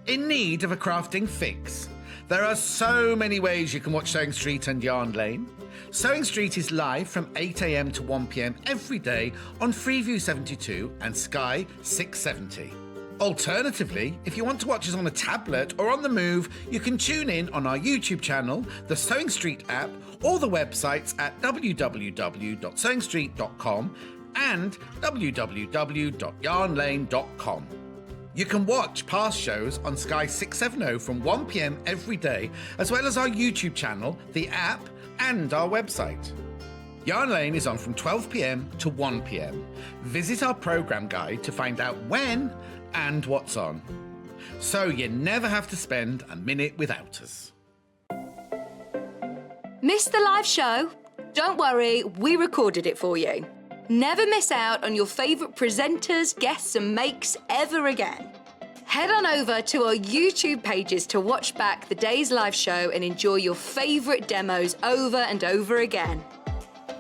In need of a crafting fix? There are so many ways you can watch Sewing Street and Yarn Lane. Sewing Street is live from 8 a.m. to 1 p.m. every day on Freeview 72 and Sky 670. Alternatively, if you want to watch us on a tablet or on the move, you can tune in on our YouTube channel, the Sewing Street app, or the websites at www.sewingstreet.com and www.yarnlane.com. You can watch past shows on Sky 670 from 1 p.m. every day, as well as our YouTube channel, the app, and our website. Yarn Lane is on from 12 p.m. to 1 p.m. Visit our programme guide to find out when and what's on. So you never have to spend a minute without us. Missed the live show? Don't worry, we recorded it for you. Never miss out on your favourite presenters, guests and makes ever again. Head on over to our YouTube pages to watch back the day's live show and enjoy your favourite demos over and over again.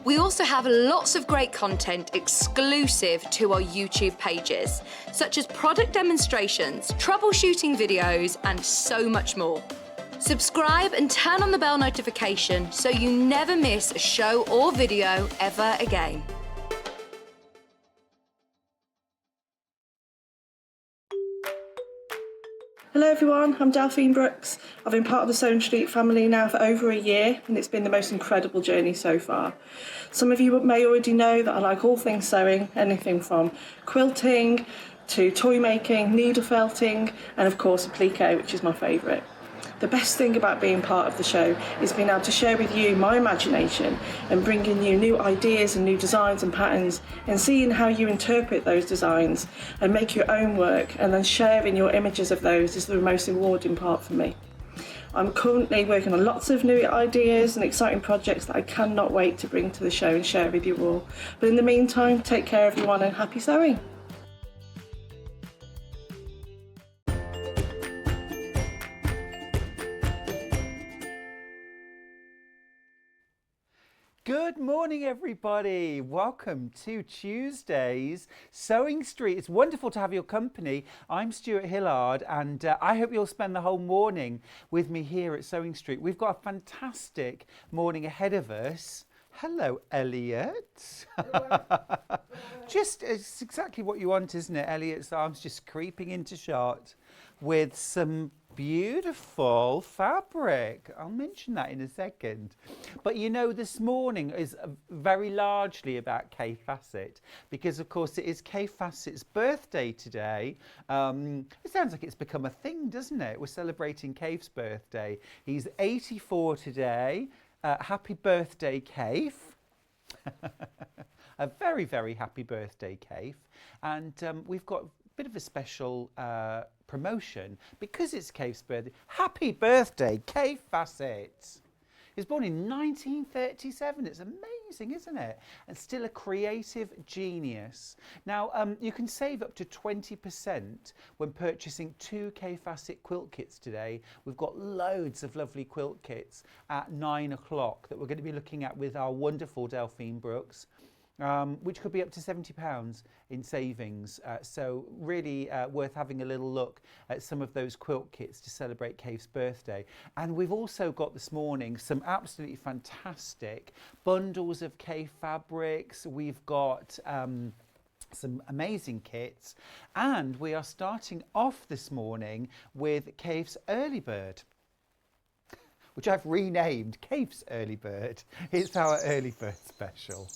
We also have lots of great content exclusive to our YouTube pages, such as product demonstrations, troubleshooting videos, and so much more. Subscribe and turn on the bell notification so you never miss a show or video ever again. Hello everyone, I'm Delphine Brooks. I've been part of the Sewing Street family now for over a year and it's been the most incredible journey so far. Some of you may already know that I like all things sewing, anything from quilting to toy making, needle felting and of course applique, which is my favourite. The best thing about being part of the show is being able to share with you my imagination and bringing you new ideas and new designs and patterns and seeing how you interpret those designs and make your own work and then sharing your images of those is the most rewarding part for me. I'm currently working on lots of new ideas and exciting projects that I cannot wait to bring to the show and share with you all. But in the meantime, take care everyone and happy sewing! Good morning, everybody. Welcome to Tuesday's Sewing Street. It's wonderful to have your company. I'm Stuart Hillard, and I hope you'll spend the whole morning with me here at Sewing Street. We've got a fantastic morning ahead of us. Hello, Elliot. Just, it's exactly what you want, isn't it? Elliot's arms just creeping into shot with some beautiful fabric. I'll mention that in a second. But you know, this morning is very largely about Kaffe Fassett because of course it is Kaffe Fassett's birthday today. It sounds like it's become a thing, doesn't it? We're celebrating Kaffe's birthday. He's 84 today. Happy birthday, Kaffe. A very, very happy birthday, Kaffe. And we've got a bit of a special promotion because it's Kaffe's birthday. Happy birthday, Kaffe Fassett. He was born in 1937. It's amazing, isn't it? And still a creative genius. Now, you can save up to 20% when purchasing 2 Kaffe Fassett quilt kits today. We've got loads of lovely quilt kits at 9 o'clock that we're going to be looking at with our wonderful Delphine Brooks. Which could be up to £70 in savings. So really worth having a little look at some of those quilt kits to celebrate Kaffe's birthday. And we've also got this morning some absolutely fantastic bundles of Kaffe fabrics. We've got some amazing kits. And we are starting off this morning with Kaffe's Early Bird, which I've renamed Kaffe's Early Bird. It's our Early Bird special.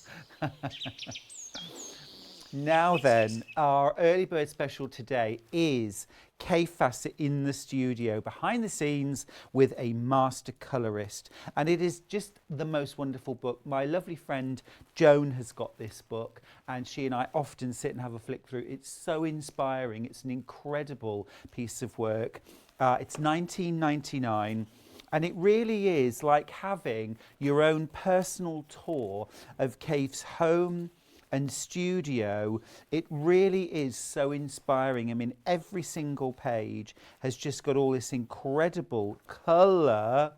Now then, our Early Bird special today is Kaffe Fassett in the studio, behind the scenes with a master colorist. And it is just the most wonderful book. My lovely friend Joan has got this book and she and I often sit and have a flick through. It's so inspiring. It's an incredible piece of work. It's £19.99. And it really is like having your own personal tour of Kaffe's home and studio. It really is so inspiring. I mean, every single page has just got all this incredible colour.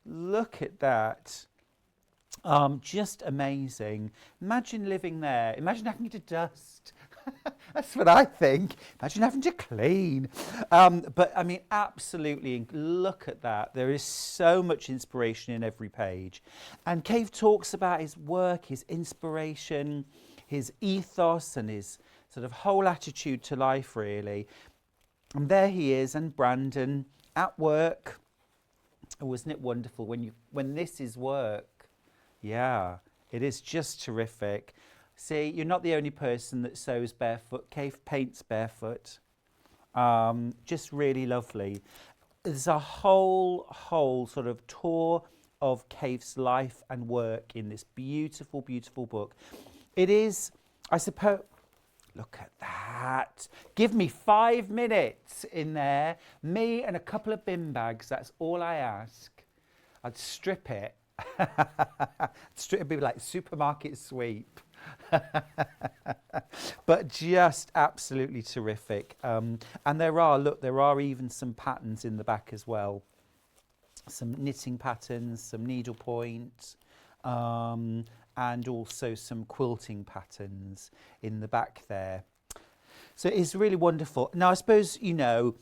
Look at that. Just amazing. Imagine living there. Imagine having to dust That's what I think. Imagine having to clean. But I mean, absolutely, look at that. There is so much inspiration in every page. And Kaffe talks about his work, his inspiration, his ethos and his sort of whole attitude to life, really. And there he is, and Brandon at work. Oh, isn't it wonderful when this is work? Yeah, it is just terrific. See, you're not the only person that sews barefoot. Kaffe paints barefoot. Just really lovely. There's a whole sort of tour of Kaffe's life and work in this beautiful, beautiful book. It is, I suppose, look at that. Give me 5 minutes in there. Me and a couple of bin bags, that's all I ask. I'd strip it. It'd be like supermarket sweep. But just absolutely terrific. And there are even some patterns in the back as well. Some knitting patterns, some needlepoint, and also some quilting patterns in the back there. So it's really wonderful. Now, I suppose, you know,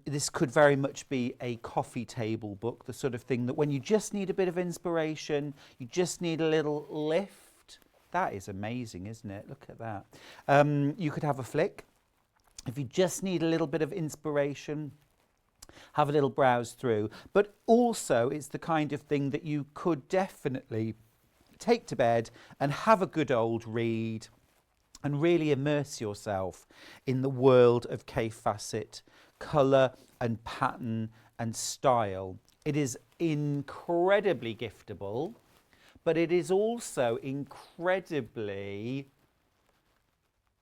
this could very much be a coffee table book, the sort of thing that when you just need a bit of inspiration, you just need a little lift. That is amazing, isn't it? Look at that. You could have a flick. If you just need a little bit of inspiration, have a little browse through. But also, it's the kind of thing that you could definitely take to bed and have a good old read and really immerse yourself in the world of Kaffe Fassett, colour and pattern and style. It is incredibly giftable, but it is also incredibly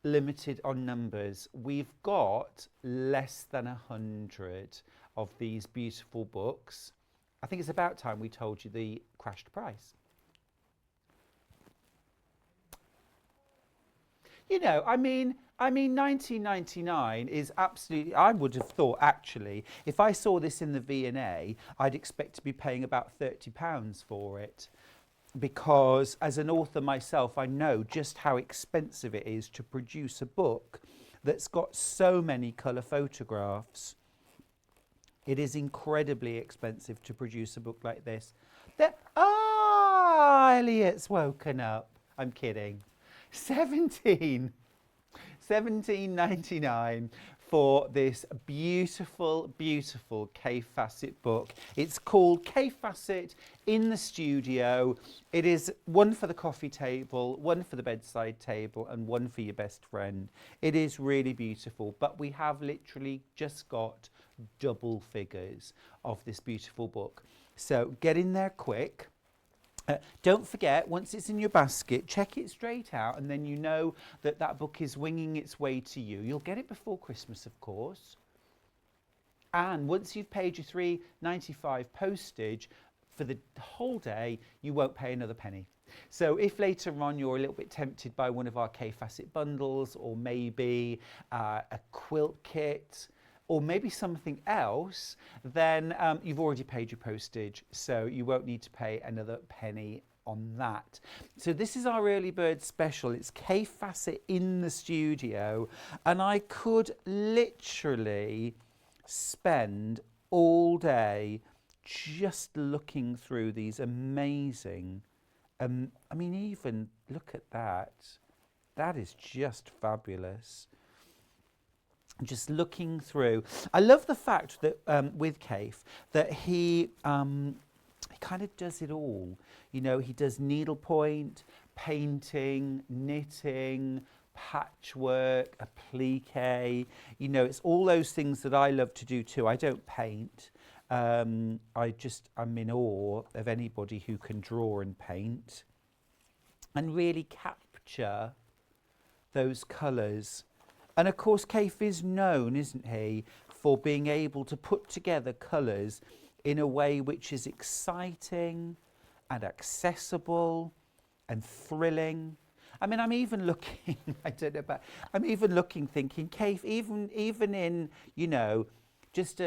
limited on numbers. We've got less than 100 of these beautiful books. I think it's about time we told you the crashed price. You know, I mean, 19.99 is absolutely. I would have thought, actually, if I saw this in the V&A, I'd expect to be paying about £30 for it, because as an author myself, I know just how expensive it is to produce a book that's got so many colour photographs. It is incredibly expensive to produce a book like this. Elliot's woken up. I'm kidding. $17.99 for this beautiful, beautiful Kaffe Fassett book. It's called Kaffe Fassett in the Studio. It is one for the coffee table, one for the bedside table, and one for your best friend. It is really beautiful, but we have literally just got double figures of this beautiful book. So get in there quick. Don't forget, once it's in your basket, check it straight out, and then you know that that book is winging its way to you. You'll get it before Christmas, of course. And once you've paid your £3.95 postage for the whole day, you won't pay another penny. So if later on you're a little bit tempted by one of our Kaffe Fassett bundles, or maybe a quilt kit, or maybe something else, then you've already paid your postage, so you won't need to pay another penny on that. So this is our early bird special. It's Kaffe Fassett in the Studio, and I could literally spend all day just looking through these amazing, I mean, even look at that. That is just fabulous. Just looking through. I love the fact that with Kaffe that he kind of does it all. You know, he does needlepoint, painting, knitting, patchwork, applique. You know, it's all those things that I love to do too. I don't paint. I'm in awe of anybody who can draw and paint and really capture those colours. And of course, Kaffe is known, isn't he, for being able to put together colours in a way which is exciting and accessible and thrilling. I mean, I'm even looking, I'm even looking, thinking, Kaffe, even in, you know, just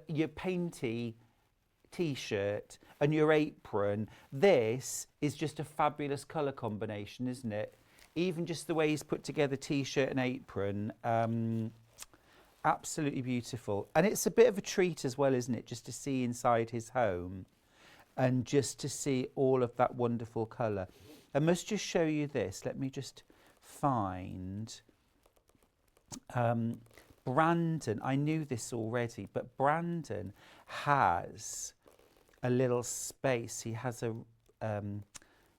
your painty T-shirt and your apron, this is just a fabulous colour combination, isn't it? even just the way he's put together t-shirt and apron, absolutely beautiful. And it's a bit of a treat as well, isn't it, just to see inside his home and just to see all of that wonderful colour. I must just show you this. Let me just find Brandon. I knew this already, but Brandon has a little space. He has a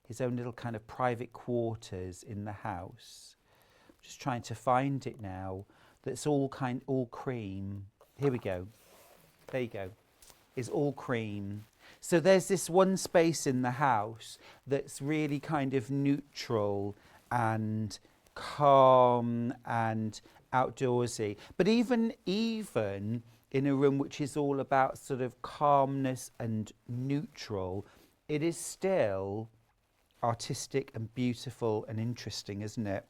his own little kind of private quarters in the house. I'm just trying to find it now. That's all cream. Here we go. There you go. It's all cream. So there's this one space in the house that's really kind of neutral and calm and outdoorsy. But even in a room which is all about sort of calmness and neutral, it is still artistic and beautiful and interesting, isn't it?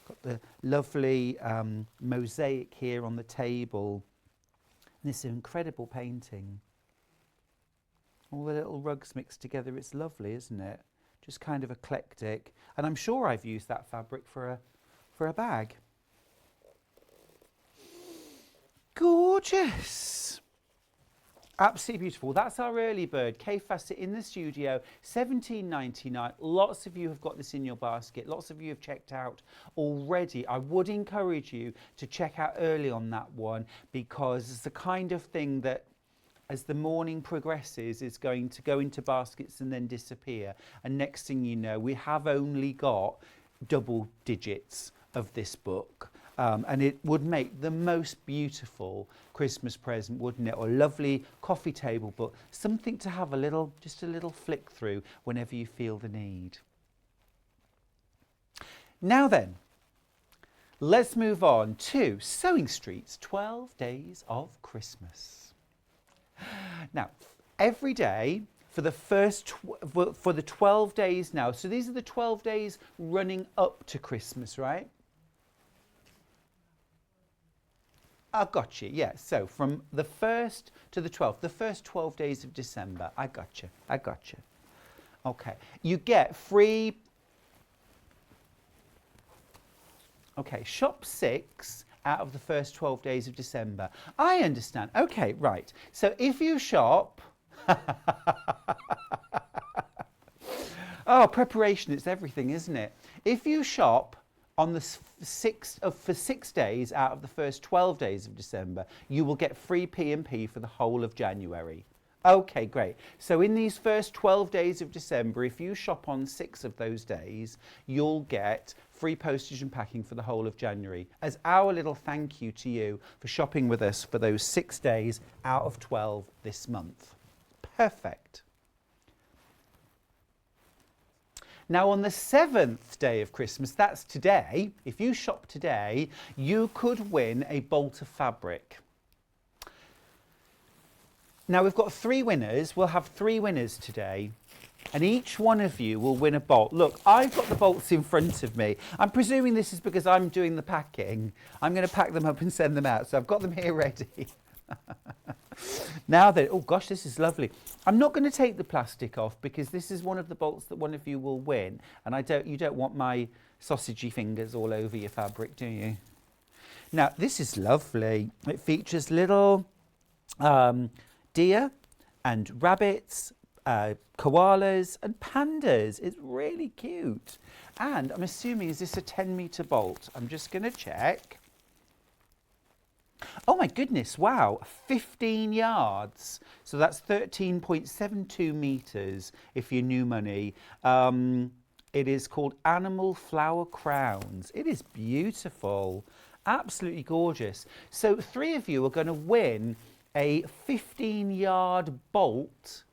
Got the lovely mosaic here on the table. And this incredible painting. All the little rugs mixed together. It's lovely, isn't it? Just kind of eclectic. And I'm sure I've used that fabric for a bag. Gorgeous. Absolutely beautiful. That's our early bird, Kaffe in the studio, $17.99. Lots of you have got this in your basket. Lots of you have checked out already. I would encourage you to check out early on that one, because it's the kind of thing that as the morning progresses is going to go into baskets and then disappear. And next thing you know, we have only got double digits of this book. And it would make the most beautiful Christmas present, wouldn't it? Or a lovely coffee table book, something to have just a little flick through whenever you feel the need. Now then, let's move on to Sewing Street's 12 Days of Christmas. Now, every day for the for the 12 days now, so these are the 12 days running up to Christmas, right? I got you, yeah. So from the 1st to the 12th, the first 12 days of December. I got you. Okay, you get free. Okay, shop 6 out of the first 12 days of December. I understand. Okay, right. So if you shop. Oh, preparation, it's everything, isn't it? If you shop on the 6th for 6 days out of the first 12 days of December, you will get free P&P for the whole of January. Okay, great. So in these first 12 days of December, if you shop on 6 of those days, you'll get free postage and packing for the whole of January as our little thank you to you for shopping with us for those 6 days out of 12 this month. Perfect. Now on the 7th day of Christmas, that's today, if you shop today, you could win a bolt of fabric. Now we've got 3 winners. We'll have 3 winners today, and each one of you will win a bolt. Look, I've got the bolts in front of me. I'm presuming this is because I'm doing the packing. I'm going to pack them up and send them out, so I've got them here ready. Now then, oh gosh, this is lovely. I'm not going to take the plastic off because this is one of the bolts that one of you will win, and you don't want my sausagey fingers all over your fabric, do you? Now this is lovely. It features little deer and rabbits, koalas and pandas. It's really cute. And I'm assuming, is this a 10-meter bolt? I'm just going to check. Oh my goodness, wow, 15 yards. So that's 13.72 meters if you're new money. It is called Animal Flower Crowns. It is beautiful, absolutely gorgeous. So 3 of you are going to win a 15-yard bolt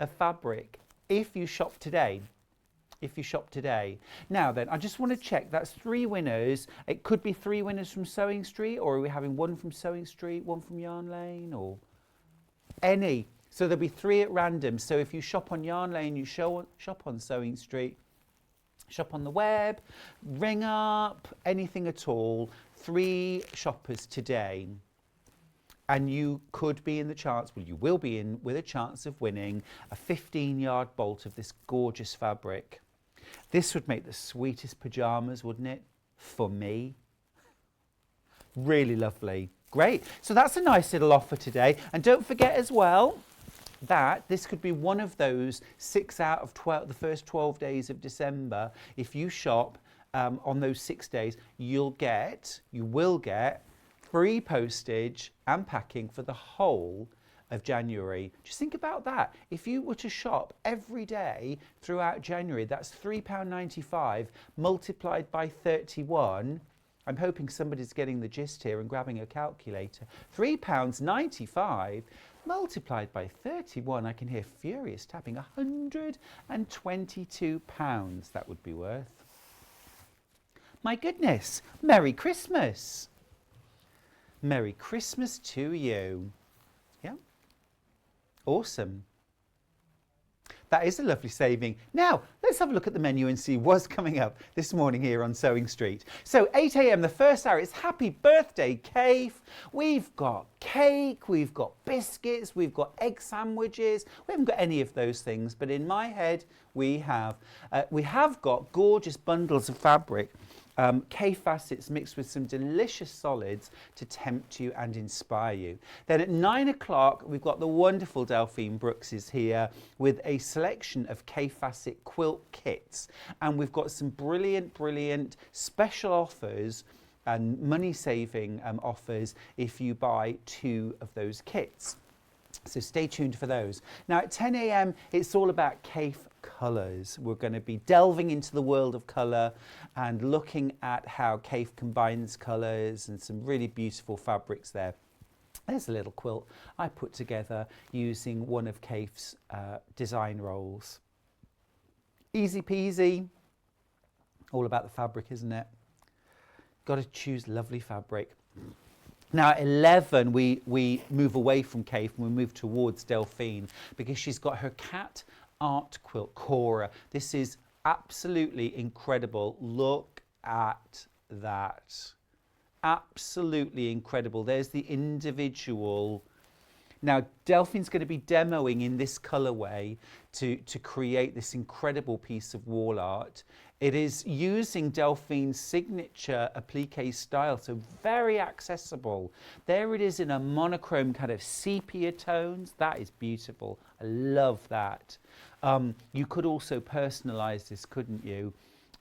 of fabric if you shop today. Now then, I just want to check, that's 3 winners. It could be 3 winners from Sewing Street, or are we having 1 from Sewing Street, 1 from Yarn Lane, or any? So there'll be 3 at random. So if you shop on Yarn Lane, you shop on Sewing Street, shop on the web, ring up, anything at all, 3 shoppers today. And you could be in the chance, well, you will be in with a chance of winning a 15-yard bolt of this gorgeous fabric. This would make the sweetest pyjamas, wouldn't it? For me. Really lovely. Great. So that's a nice little offer today. And don't forget as well that this could be one of those 6 out of 12, the first 12 days of December. If you shop on those 6 days, you will get free postage and packing for the whole of January. Just think about that. If you were to shop every day throughout January, that's £3.95 multiplied by 31. I'm hoping somebody's getting the gist here and grabbing a calculator. £3.95 multiplied by 31. I can hear furious tapping. £122 that would be worth. My goodness, Merry Christmas. Merry Christmas to you. Yeah, awesome. That is a lovely saving. Now, let's have a look at the menu and see what's coming up this morning here on Sewing Street. So 8 a.m, the first hour, it's Happy Birthday Kaffe. We've got cake, we've got biscuits, we've got egg sandwiches. We haven't got any of those things, but in my head, we have got gorgeous bundles of fabric. Kaffe facets mixed with some delicious solids to tempt you and inspire you. Then at 9 o'clock, we've got the wonderful Delphine Brooks is here with a selection of Kaffe facet quilt kits. And we've got some brilliant special offers and money-saving offers if you buy 2 of those kits. So stay tuned for those. Now at 10 a.m, it's all about Kaffe Colours. We're going to be delving into the world of colour and looking at how Kaffe combines colours and some really beautiful fabrics there. There's a little quilt I put together using one of Kaffe's design rolls. Easy peasy. All about the fabric, isn't it? Got to choose lovely fabric. Now at 11 we move away from Kaffe and we move towards Delphine because she's got her cat art quilt, Cora. This is absolutely incredible. Look at that. Absolutely incredible. There's the individual. Now Delphine's going to be demoing in this colourway to create this incredible piece of wall art. It is using Delphine's signature applique style, so very accessible. There it is in a monochrome kind of sepia tones. That is beautiful. I love that. You could also personalise this, couldn't you?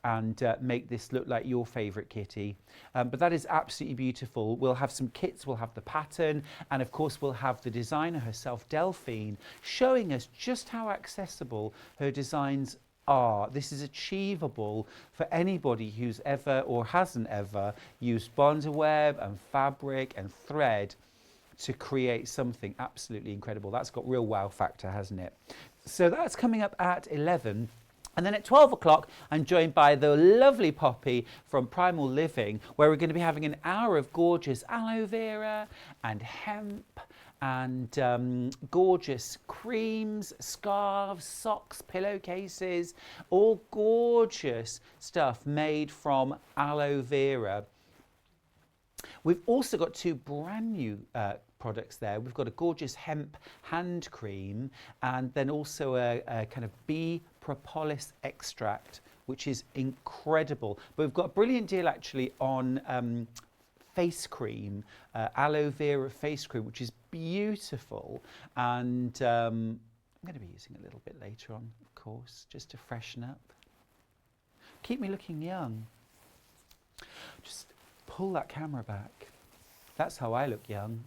And make this look like your favourite kitty. But that is absolutely beautiful. We'll have some kits, we'll have the pattern, and of course we'll have the designer herself, Delphine, showing us just how accessible her designs are. This is achievable for anybody who's ever or hasn't ever used bondweb and fabric and thread to create something absolutely incredible. That's got real wow factor, hasn't it? So that's coming up at 11. And then at 12 o'clock, I'm joined by the lovely Poppy from Primal Living, where we're going to be having an hour of gorgeous aloe vera and hemp and gorgeous creams, scarves, socks, pillowcases, all gorgeous stuff made from aloe vera. We've also got 2 brand new products there. We've got a gorgeous hemp hand cream and then also a kind of bee propolis extract, which is incredible. But we've got a brilliant deal actually on face cream, aloe vera face cream, which is beautiful. And I'm going to be using a little bit later on, of course, just to freshen up. Keep me looking young. Just pull that camera back. That's how I look young.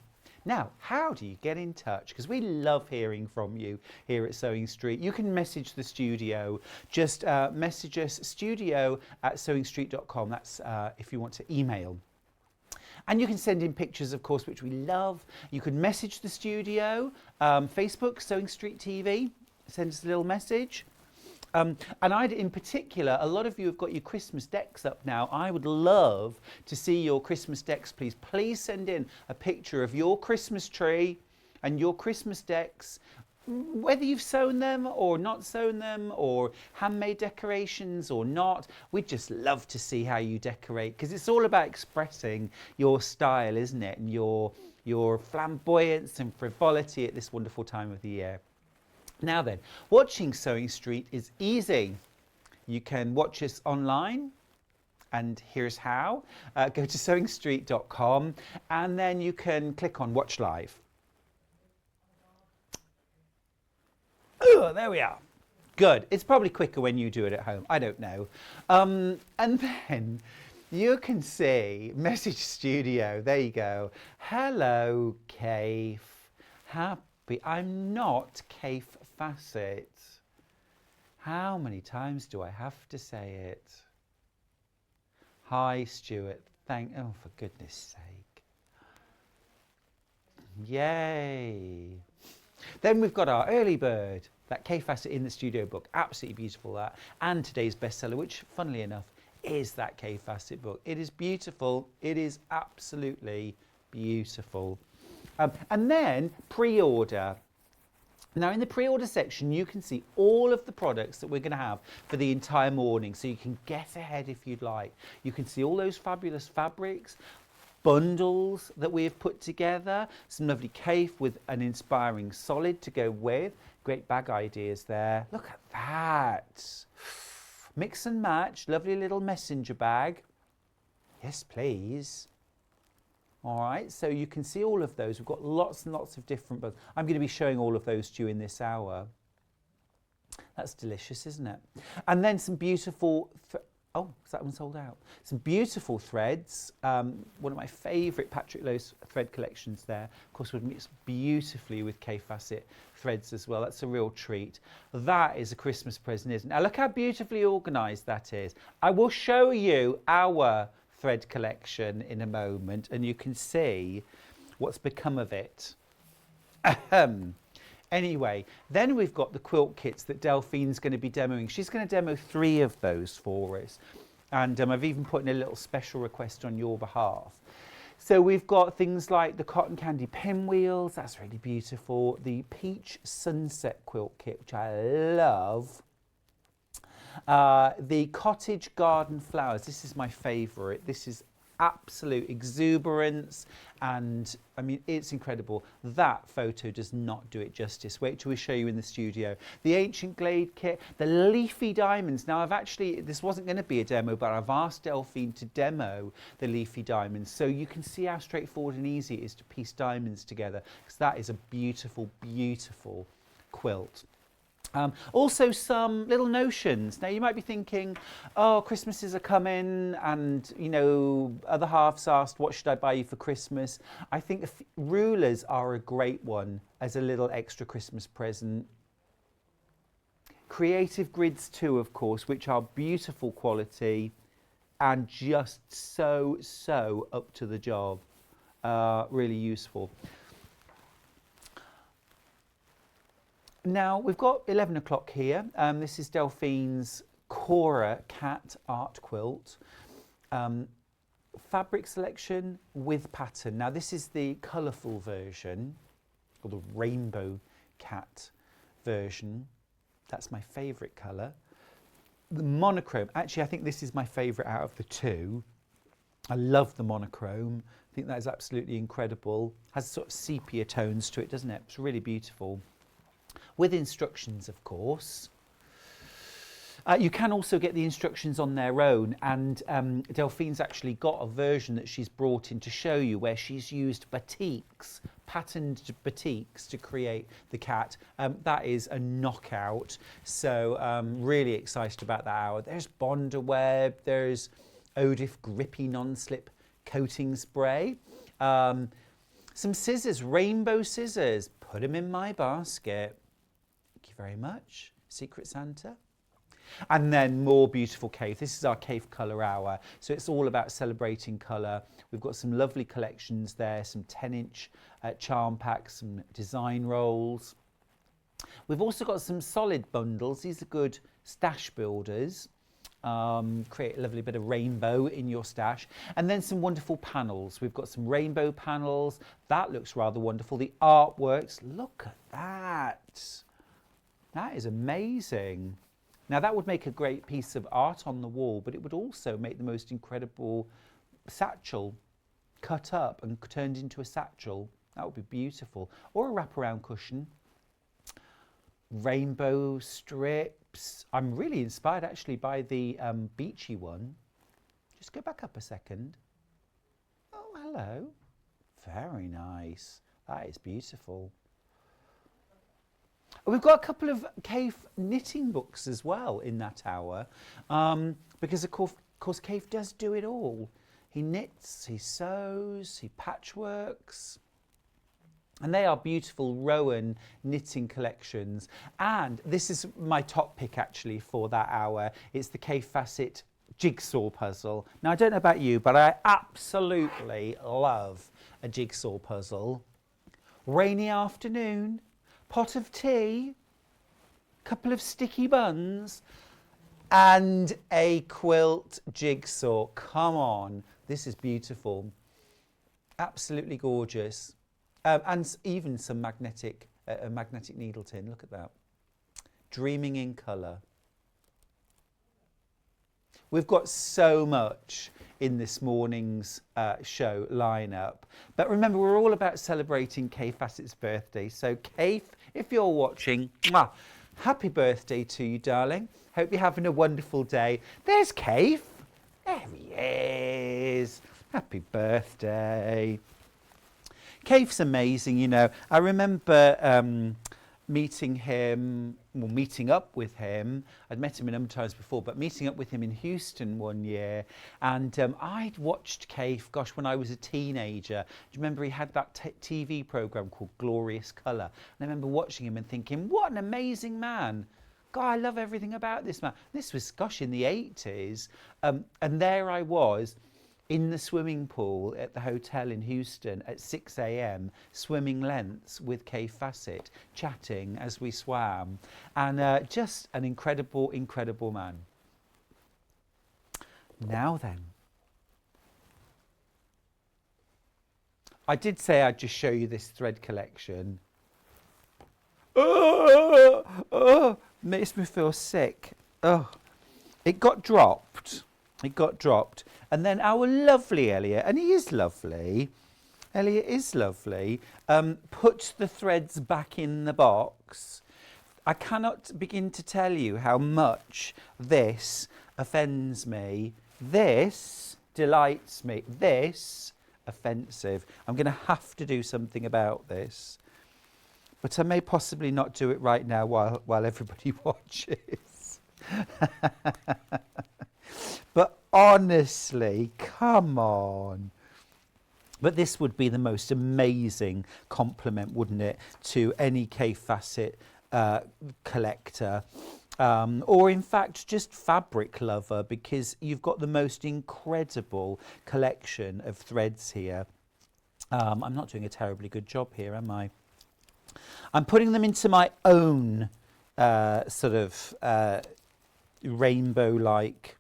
Now, how do you get in touch? Because we love hearing from you here at Sewing Street. You can message the studio. Just message us studio@sewingstreet.com. That's if you want to email. And you can send in pictures, of course, which we love. You can message the studio, Facebook, Sewing Street TV. Send us a little message. And I'd, in particular, a lot of you have got your Christmas decks up now. I would love to see your Christmas decks, please. Please send in a picture of your Christmas tree and your Christmas decks, whether you've sewn them or not sewn them or handmade decorations or not. We'd just love to see how you decorate because it's all about expressing your style, isn't it? And your flamboyance and frivolity at this wonderful time of the year. Now then, watching Sewing Street is easy. You can watch us online, and here's how. Go to sewingstreet.com and then you can click on Watch Live. Oh, there we are. Good. It's probably quicker when you do it at home. I don't know. And then you can see Message Studio. There you go. Hello, Kaffe. Happy. I'm not Kaffe Facet. How many times do I have to say it? Hi, Stuart. Oh, for goodness sake. Yay. Then we've got our early bird, that Kaffe Facet in the Studio book. Absolutely beautiful, that. And today's bestseller, which, funnily enough, is that Kaffe Facet book. It is beautiful. It is absolutely beautiful. And then pre-order. Now in the pre-order section, you can see all of the products that we're going to have for the entire morning, so you can get ahead if you'd like. You can see all those fabulous fabrics, bundles that we have put together, some lovely Kaffe with an inspiring solid to go with. Great bag ideas there. Look at that. Mix and match, lovely little messenger bag. Yes, please. All right, so you can see all of those. We've got lots and lots of different books. I'm going to be showing all of those to you in this hour. That's delicious, isn't it? And then some beautiful, oh, is that one sold out? Some beautiful threads. One of my favourite Patrick Lowe's thread collections there. Of course, would mix beautifully with Kaffe Facet threads as well. That's a real treat. That is a Christmas present, isn't it? Now look how beautifully organised that is. I will show you our thread collection in a moment and you can see what's become of it. Anyway, then we've got the quilt kits that Delphine's going to be demoing. She's going to demo 3 of those for us, and I've even put in a little special request on your behalf. So we've got things like the cotton candy pinwheels, that's really beautiful, the peach sunset quilt kit, which I love. The cottage garden flowers, this is my favourite. This is absolute exuberance, and I mean, it's incredible. That photo does not do it justice. Wait till we show you in the studio. The ancient glade kit, the leafy diamonds. Now I've actually, this wasn't going to be a demo, but I've asked Delphine to demo the leafy diamonds, so you can see how straightforward and easy it is to piece diamonds together, because that is a beautiful, beautiful quilt. Also some little notions. Now you might be thinking, oh, Christmases are coming, and you know, other halves asked, what should I buy you for Christmas? I think rulers are a great one as a little extra Christmas present. Creative grids too, of course, which are beautiful quality and just so up to the job. Really useful. Now we've got 11 o'clock here. This is Delphine's Cora Cat Art Quilt. Fabric selection with pattern. Now this is the colourful version, or the rainbow cat version. That's my favourite colour. The monochrome, actually I think this is my favourite out of the 2. I love the monochrome. I think that is absolutely incredible. Has sort of sepia tones to it, doesn't it? It's really beautiful. With instructions, of course. You can also get the instructions on their own, and Delphine's actually got a version that she's brought in to show you, where she's used batiks, patterned batiks, to create the cat. That is a knockout, so really excited about that hour. There's Bonder Web, there's Odif Grippy Non-Slip Coating Spray, some scissors, rainbow scissors, put them in my basket. Thank you very much, Secret Santa. And then more beautiful Kaffe. This is our Kaffe Colour Hour. So it's all about celebrating colour. We've got some lovely collections there, some 10-inch charm packs, some design rolls. We've also got some solid bundles. These are good stash builders. Create a lovely bit of rainbow in your stash. And then some wonderful panels. We've got some rainbow panels. That looks rather wonderful. The artworks, look at that. That is amazing. Now that would make a great piece of art on the wall, but it would also make the most incredible satchel, cut up and turned into a satchel. That would be beautiful. Or a wraparound cushion. rainbow strips. I'm really inspired actually by the beachy one. Just go back up a second. Oh, hello. Very nice. That is beautiful. We've got a couple of Kaffe knitting books as well in that hour, because of course Kaffe does do it all. He knits, he sews, he patchworks. And they are beautiful Rowan knitting collections. And this is my top pick actually for that hour. It's the Kaffe Fassett jigsaw puzzle. Now, I don't know about you, but I absolutely love a jigsaw puzzle. Rainy afternoon, pot of tea, couple of sticky buns, and a quilt jigsaw. Come on, this is beautiful. Absolutely gorgeous. And even some magnetic needle tin. Look at that. Dreaming in colour. We've got so much in this morning's show lineup. But remember, we're all about celebrating Kaffe Fassett's birthday. So Kaffe, if you're watching, mwah, happy birthday to you, darling. Hope you're having a wonderful day. There's Kaffe. There he is. Happy birthday. Kaffe's amazing, you know. I remember meeting him, well, meeting up with him. I'd met him a number of times before, but meeting up with him in Houston one year. And I'd watched Kaffe, gosh, when I was a teenager. Do you remember he had that TV programme called Glorious Colour? And I remember watching him and thinking, what an amazing man. God, I love everything about this man. This was, gosh, in the 80s. And there I was in the swimming pool at the hotel in Houston at 6 a.m, swimming lengths with Kaffe Fassett, chatting as we swam. And just an incredible, incredible man. Now then. I did say I'd just show you this thread collection. Oh, makes me feel sick. Oh, it got dropped. It got dropped. And then our lovely Elliot, and he is lovely, Elliot is lovely, put the threads back in the box. I cannot begin to tell you how much this offends me. This delights me. This, offensive. I'm going to have to do something about this. But I may possibly not do it right now while everybody watches. But honestly, come on. But this would be the most amazing compliment, wouldn't it, to any Kaffe Fassett collector, or in fact just fabric lover, because you've got the most incredible collection of threads here. I'm not doing a terribly good job here, am I? I'm putting them into my own sort of rainbow-like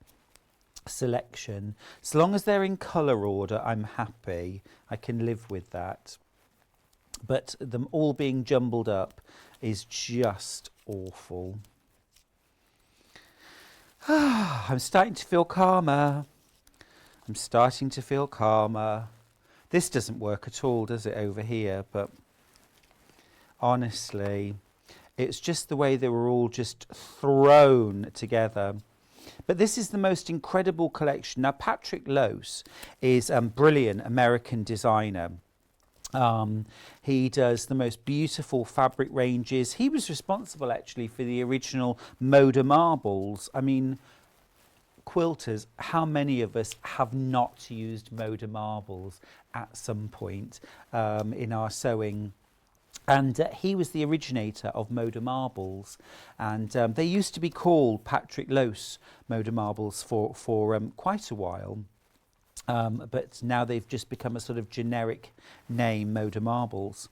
selection. So long as they're in colour order, I'm happy. I can live with that. But them all being jumbled up is just awful. I'm starting to feel calmer. I'm starting to feel calmer. This doesn't work at all, does it, over here? But honestly, it's just the way they were all just thrown together. But this is the most incredible collection. Now, Patrick Lose is a brilliant American designer. He does the most beautiful fabric ranges. He was responsible, actually, for the original Moda marbles. I mean, quilters, how many of us have not used Moda marbles at some point in our sewing? And he was the originator of Moda marbles, and they used to be called Patrick Lose Moda marbles for quite a while, but now they've just become a sort of generic name, Moda marbles.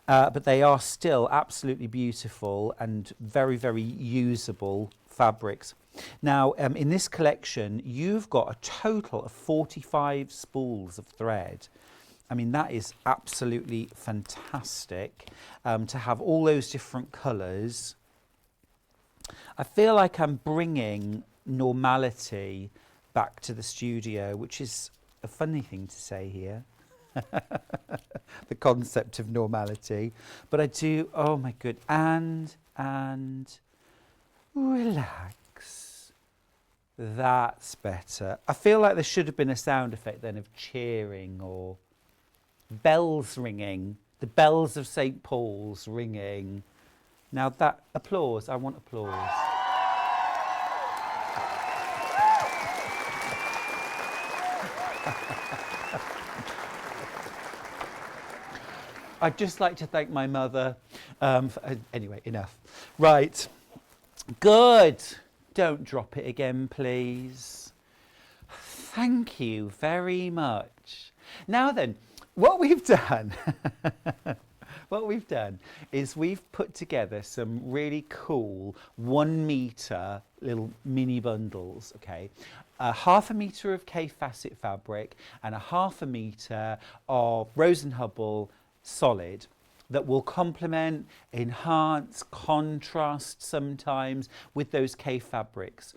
But they are still absolutely beautiful and very, very usable fabrics. Now, in this collection, you've got a total of 45 spools of thread. I mean, that is absolutely fantastic, to have all those different colours. I feel like I'm bringing normality back to the studio, which is a funny thing to say here, the concept of normality. But I do, oh my good, and and relax. That's better. I feel like there should have been a sound effect then of cheering or bells ringing, the bells of St. Paul's ringing. Now that applause, I want applause. I'd just like to thank my mother. Anyway, enough. Right. Good. Don't drop it again, please. Thank you very much. Now then, what we've done, is we've put together some really cool 1 metre little mini bundles, okay? 1/2 metre of Kaffe facet fabric and 1/2 metre of Rose and Hubble solid that will complement, enhance, contrast sometimes with those Kaffe fabrics.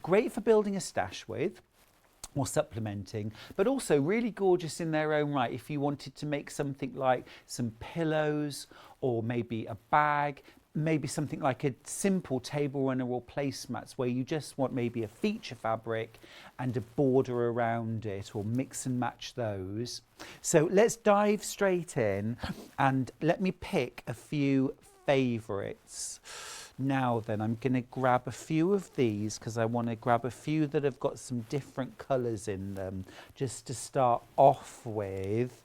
Great for building a stash with or supplementing, but also really gorgeous in their own right if you wanted to make something like some pillows or maybe a bag, maybe something like a simple table runner or placemats where you just want maybe a feature fabric and a border around it, or mix and match those. So let's dive straight in and let me pick a few favourites. Now then, I'm going to grab a few of these because I want to grab a few that have got some different colours in them just to start off with.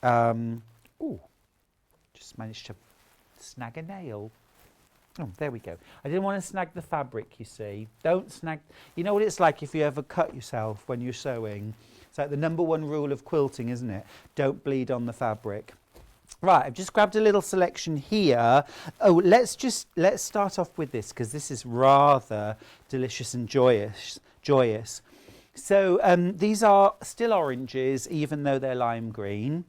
Oh, just managed to snag a nail. Oh, there we go. I didn't want to snag the fabric, you see. Don't snag. You know what it's like if you ever cut yourself when you're sewing? It's like the #1 rule of quilting, isn't it? Don't bleed on the fabric. Right, I've just grabbed a little selection here. Oh, let's start off with this because this is rather delicious and joyous. So these are still oranges, even though they're lime green.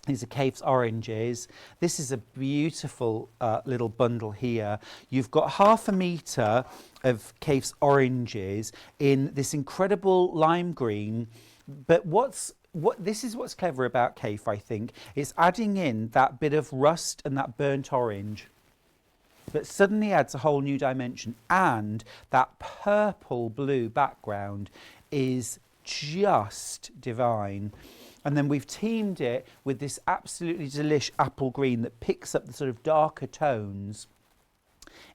These are Kaffe's oranges. This is a beautiful little bundle here. You've got 1/2 metre of Kaffe's oranges in this incredible lime green. But this is what's clever about Kaffe, I think. It's adding in that bit of rust and that burnt orange that suddenly adds a whole new dimension. And that purple blue background is just divine. And then we've teamed it with this absolutely delish apple green that picks up the sort of darker tones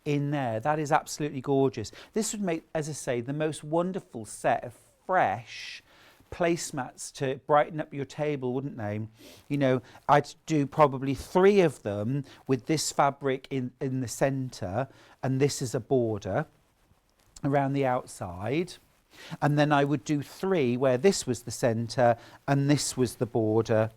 in there. That is absolutely gorgeous. This would make, as I say, the most wonderful set of fresh placemats to brighten up your table, wouldn't they? You know, I'd do probably 3 of them with this fabric in the centre, and this is a border around the outside. And then I would do 3 where this was the centre and this was the border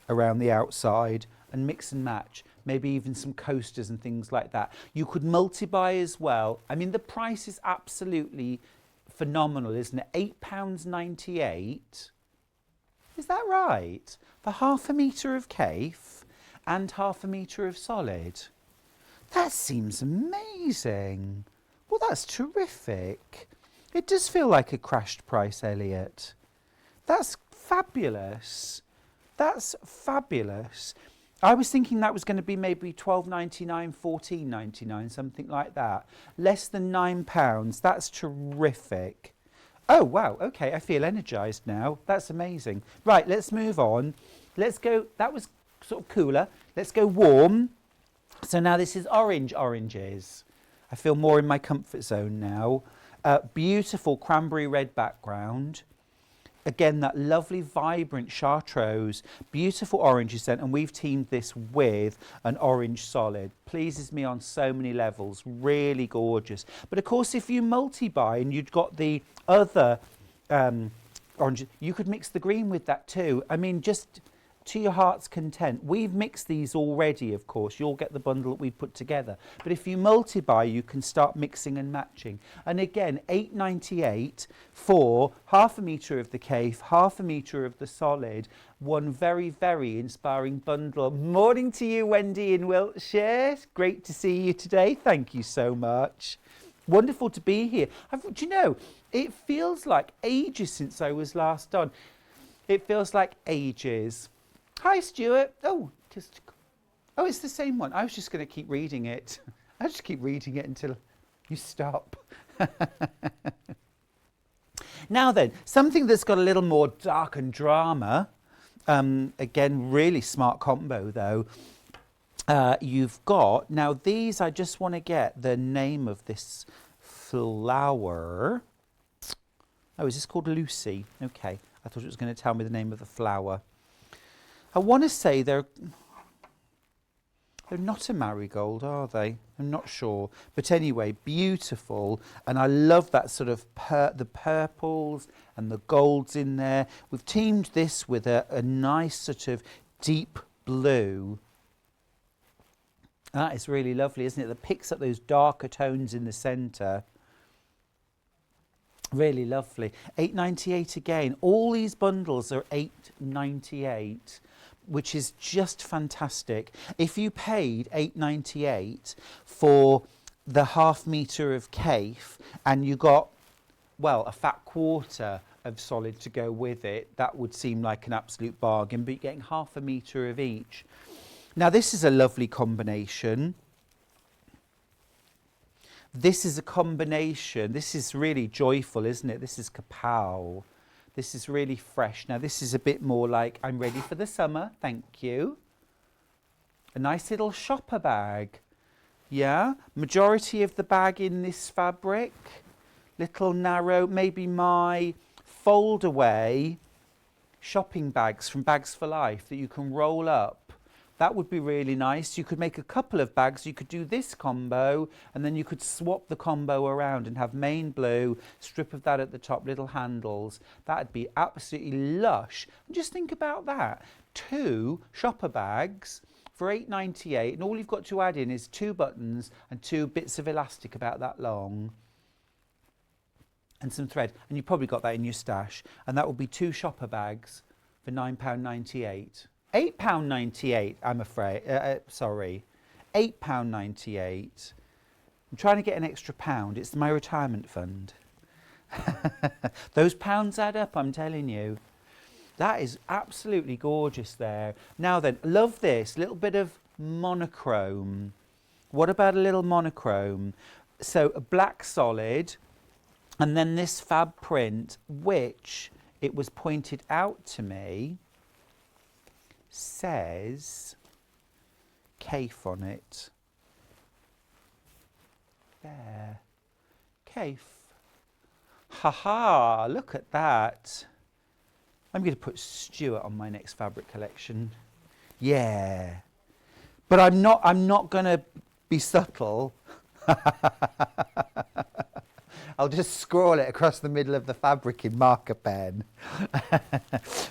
around the outside, and mix and match, maybe even some coasters and things like that. You could multi-buy as well. I mean, the price is absolutely phenomenal, isn't it? £8.98. Is that right? For 1/2 metre of Kaffe and 1/2 metre of solid. That seems amazing. Well, that's terrific. It does feel like a crashed price, Elliot. That's fabulous. That's fabulous. I was thinking that was going to be maybe £12.99, £14.99, something like that. Less than £9. That's terrific. Oh, wow. Okay, I feel energised now. That's amazing. Right, let's move on. Let's go. That was sort of cooler. Let's go warm. So now this is oranges. I feel more in my comfort zone now. Beautiful cranberry red background. Again, that lovely vibrant chartreuse, beautiful orange scent, and we've teamed this with an orange solid. Pleases me on so many levels, really gorgeous. But of course, if you multi-buy and you've got the other orange, you could mix the green with that too. I mean, just to your heart's content. We've mixed these already, of course. You'll get the bundle that we've put together. But if you multi-buy, you can start mixing and matching. And again, £8.98 for 1/2 metre of the Kaffe, 1/2 metre of the solid. One very, very inspiring bundle. Morning to you, Wendy in Wiltshire. Great to see you today. Thank you so much. Wonderful to be here. Do you know, it feels like ages since I was last on. It feels like ages. Hi, Stuart. Oh, it's the same one. I was just going to keep reading it. I just keep reading it until you stop. Now then, something that's got a little more dark and drama. Again, really smart combo though. You've got, now these, I just want to get the name of this flower. Oh, is this called Lucy? Okay, I thought it was going to tell me the name of the flower. I want to say they're not a marigold, are they? I'm not sure. But anyway, beautiful. And I love that sort of the purples and the golds in there. We've teamed this with a nice sort of deep blue. That is really lovely, isn't it? That picks up those darker tones in the centre. Really lovely. £8.98 again. All these bundles are £8.98. Which is just fantastic. If you paid £8.98 for the ½ metre of Kaffe and you got, well, a fat quarter of solid to go with it, that would seem like an absolute bargain, but you're getting ½ metre of each. Now this is a lovely combination. This is a combination, this is really joyful, isn't it? This is kapow. This is really fresh. Now this is a bit more like, I'm ready for the summer, thank you. A nice little shopper bag. Yeah, majority of the bag in this fabric. Little narrow, maybe my fold away shopping bags from Bags for Life that you can roll up. That would be really nice. You could make a couple of bags. You could do this combo and then you could swap the combo around and have main blue, strip of that at the top, little handles. That'd be absolutely lush. And just think about that. 2 shopper bags for £8.98 and all you've got to add in is 2 buttons and 2 bits of elastic about that long and some thread. And you probably got that in your stash. And that will be 2 shopper bags for £9.98. £8.98, I'm afraid, sorry, £8.98. I'm trying to get an extra £1. It's my retirement fund. Those pounds add up, I'm telling you. That is absolutely gorgeous there. Now then, love this, little bit of monochrome. What about a little monochrome? So a black solid, and then this fab print, which it was pointed out to me, says Kaffe on it. There. Kaffe. Ha, look at that. I'm going to put Stuart on my next fabric collection. Yeah. But I'm not going to be subtle. I'll just scroll it across the middle of the fabric in marker pen.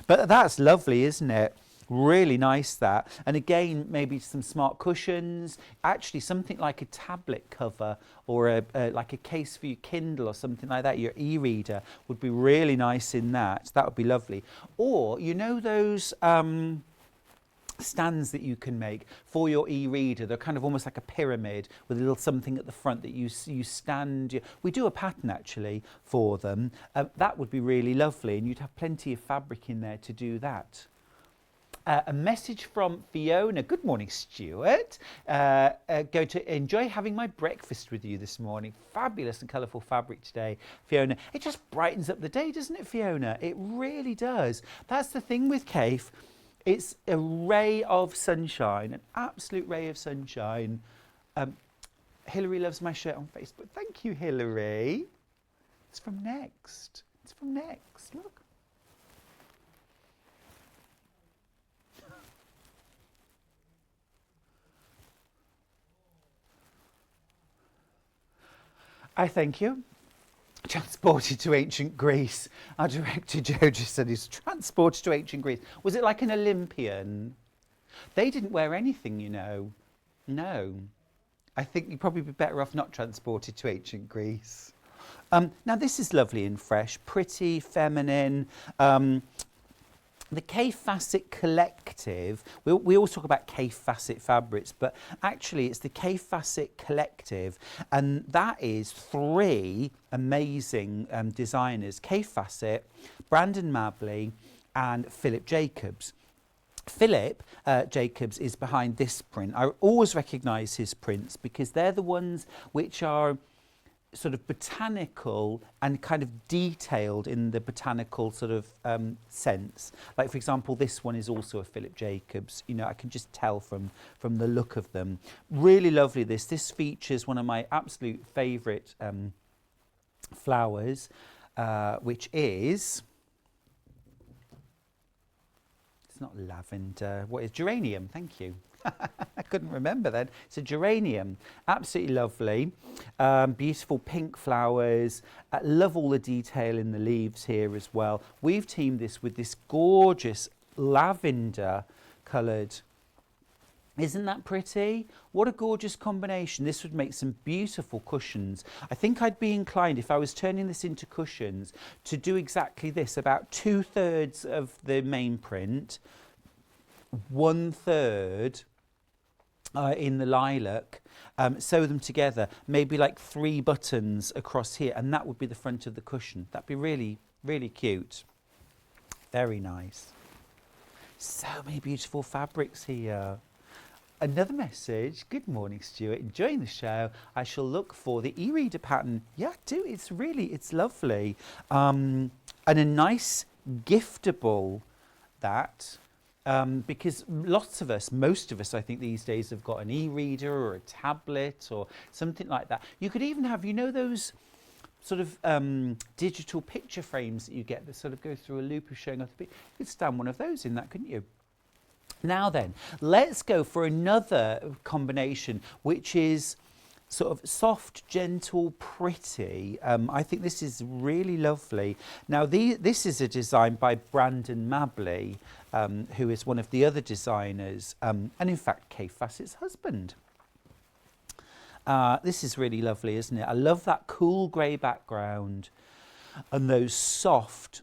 But that's lovely, isn't it? Really nice that. And again, maybe some smart cushions, actually something like a tablet cover or like a case for your Kindle or something like that, your e-reader would be really nice in that. That would be lovely. Or, you know those stands that you can make for your e-reader? They're kind of almost like a pyramid with a little something at the front that you stand. We do a pattern actually for them. That would be really lovely, and you'd have plenty of fabric in there to do that. A message from Fiona. Good morning, Stuart. Going to enjoy having my breakfast with you this morning. Fabulous and colourful fabric today, Fiona. It just brightens up the day, doesn't it, Fiona? It really does. That's the thing with Kaffe. It's a ray of sunshine, an absolute ray of sunshine. Hilary loves my shirt on Facebook. Thank you, Hilary. It's from Next. It's from Next. Look. I thank you. Transported to ancient Greece. Our director Joe just said he's transported to ancient Greece. Was it like an Olympian? They didn't wear anything, you know. No. I think you'd probably be better off not transported to ancient Greece. Now this is lovely and fresh, pretty, feminine. The Kaffe Facet Collective, we always talk about Kaffe Facet fabrics, but actually it's the Kaffe Facet Collective, and that is 3 amazing designers, Kaffe Facet, Brandon Mabley and Philip Jacobs. Philip Jacobs is behind this print. I always recognise his prints because they're the ones which are sort of botanical and kind of detailed in the botanical sort of sense. Like, for example, this one is also a Philip Jacobs. You know, I can just tell from the look of them. Really lovely. This features one of my absolute favourite flowers, which is... It's not lavender. What is geranium? Thank you. I couldn't remember then. It's a geranium. Absolutely lovely. Beautiful pink flowers. Love all the detail in the leaves here as well. We've teamed this with this gorgeous lavender coloured. Isn't that pretty? What a gorgeous combination. This would make some beautiful cushions. I think I'd be inclined, if I was turning this into cushions, to do exactly this. About 2/3 of the main print, 1/3 in the lilac, sew them together, maybe like 3 buttons across here, and that would be the front of the cushion. That'd be really, really cute. Very nice. So many beautiful fabrics here. Another message. Good morning, Stuart. Enjoying the show. I shall look for the e-reader pattern. Yeah, do. It's lovely. And a nice giftable that, because lots of us, most of us, I think these days have got an e-reader or a tablet or something like that. You could even have, you know, those sort of digital picture frames that you get that sort of go through a loop of showing off the picture. You could stand one of those in that, couldn't you? Now then, let's go for another combination, which is sort of soft, gentle, pretty. I think this is really lovely. Now, this is a design by Brandon Mabley, who is one of the other designers, and in fact, Kaffe Fassett's husband. This is really lovely, isn't it? I love that cool grey background and those soft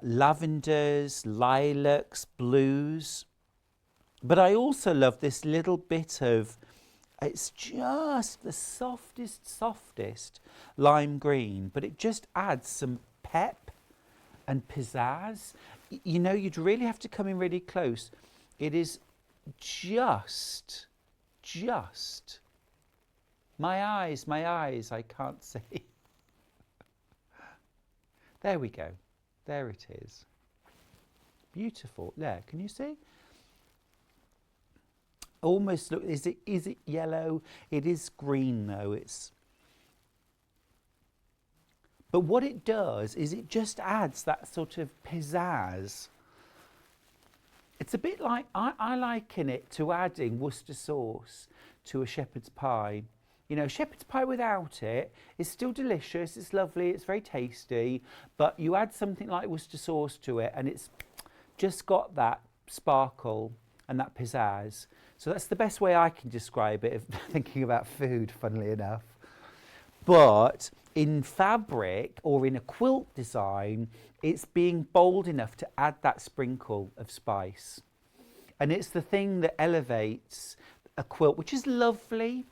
lavenders, lilacs, blues. But I also love this little bit of, it's just the softest lime green, but it just adds some pep and pizzazz. You know, you'd really have to come in really close. It is just, my eyes, I can't see. There we go. There it is. Beautiful. There, can you see? Almost look, is it yellow? It is green though. But what it does is it just adds that sort of pizzazz. It's a bit like, I liken it to adding Worcester sauce to a shepherd's pie. You know, shepherd's pie without it is still delicious, it's lovely, it's very tasty, but you add something like Worcester sauce to it and it's just got that sparkle and that pizzazz. So that's the best way I can describe it, if thinking about food, funnily enough. But in fabric or in a quilt design, it's being bold enough to add that sprinkle of spice. And it's the thing that elevates a quilt, which is lovely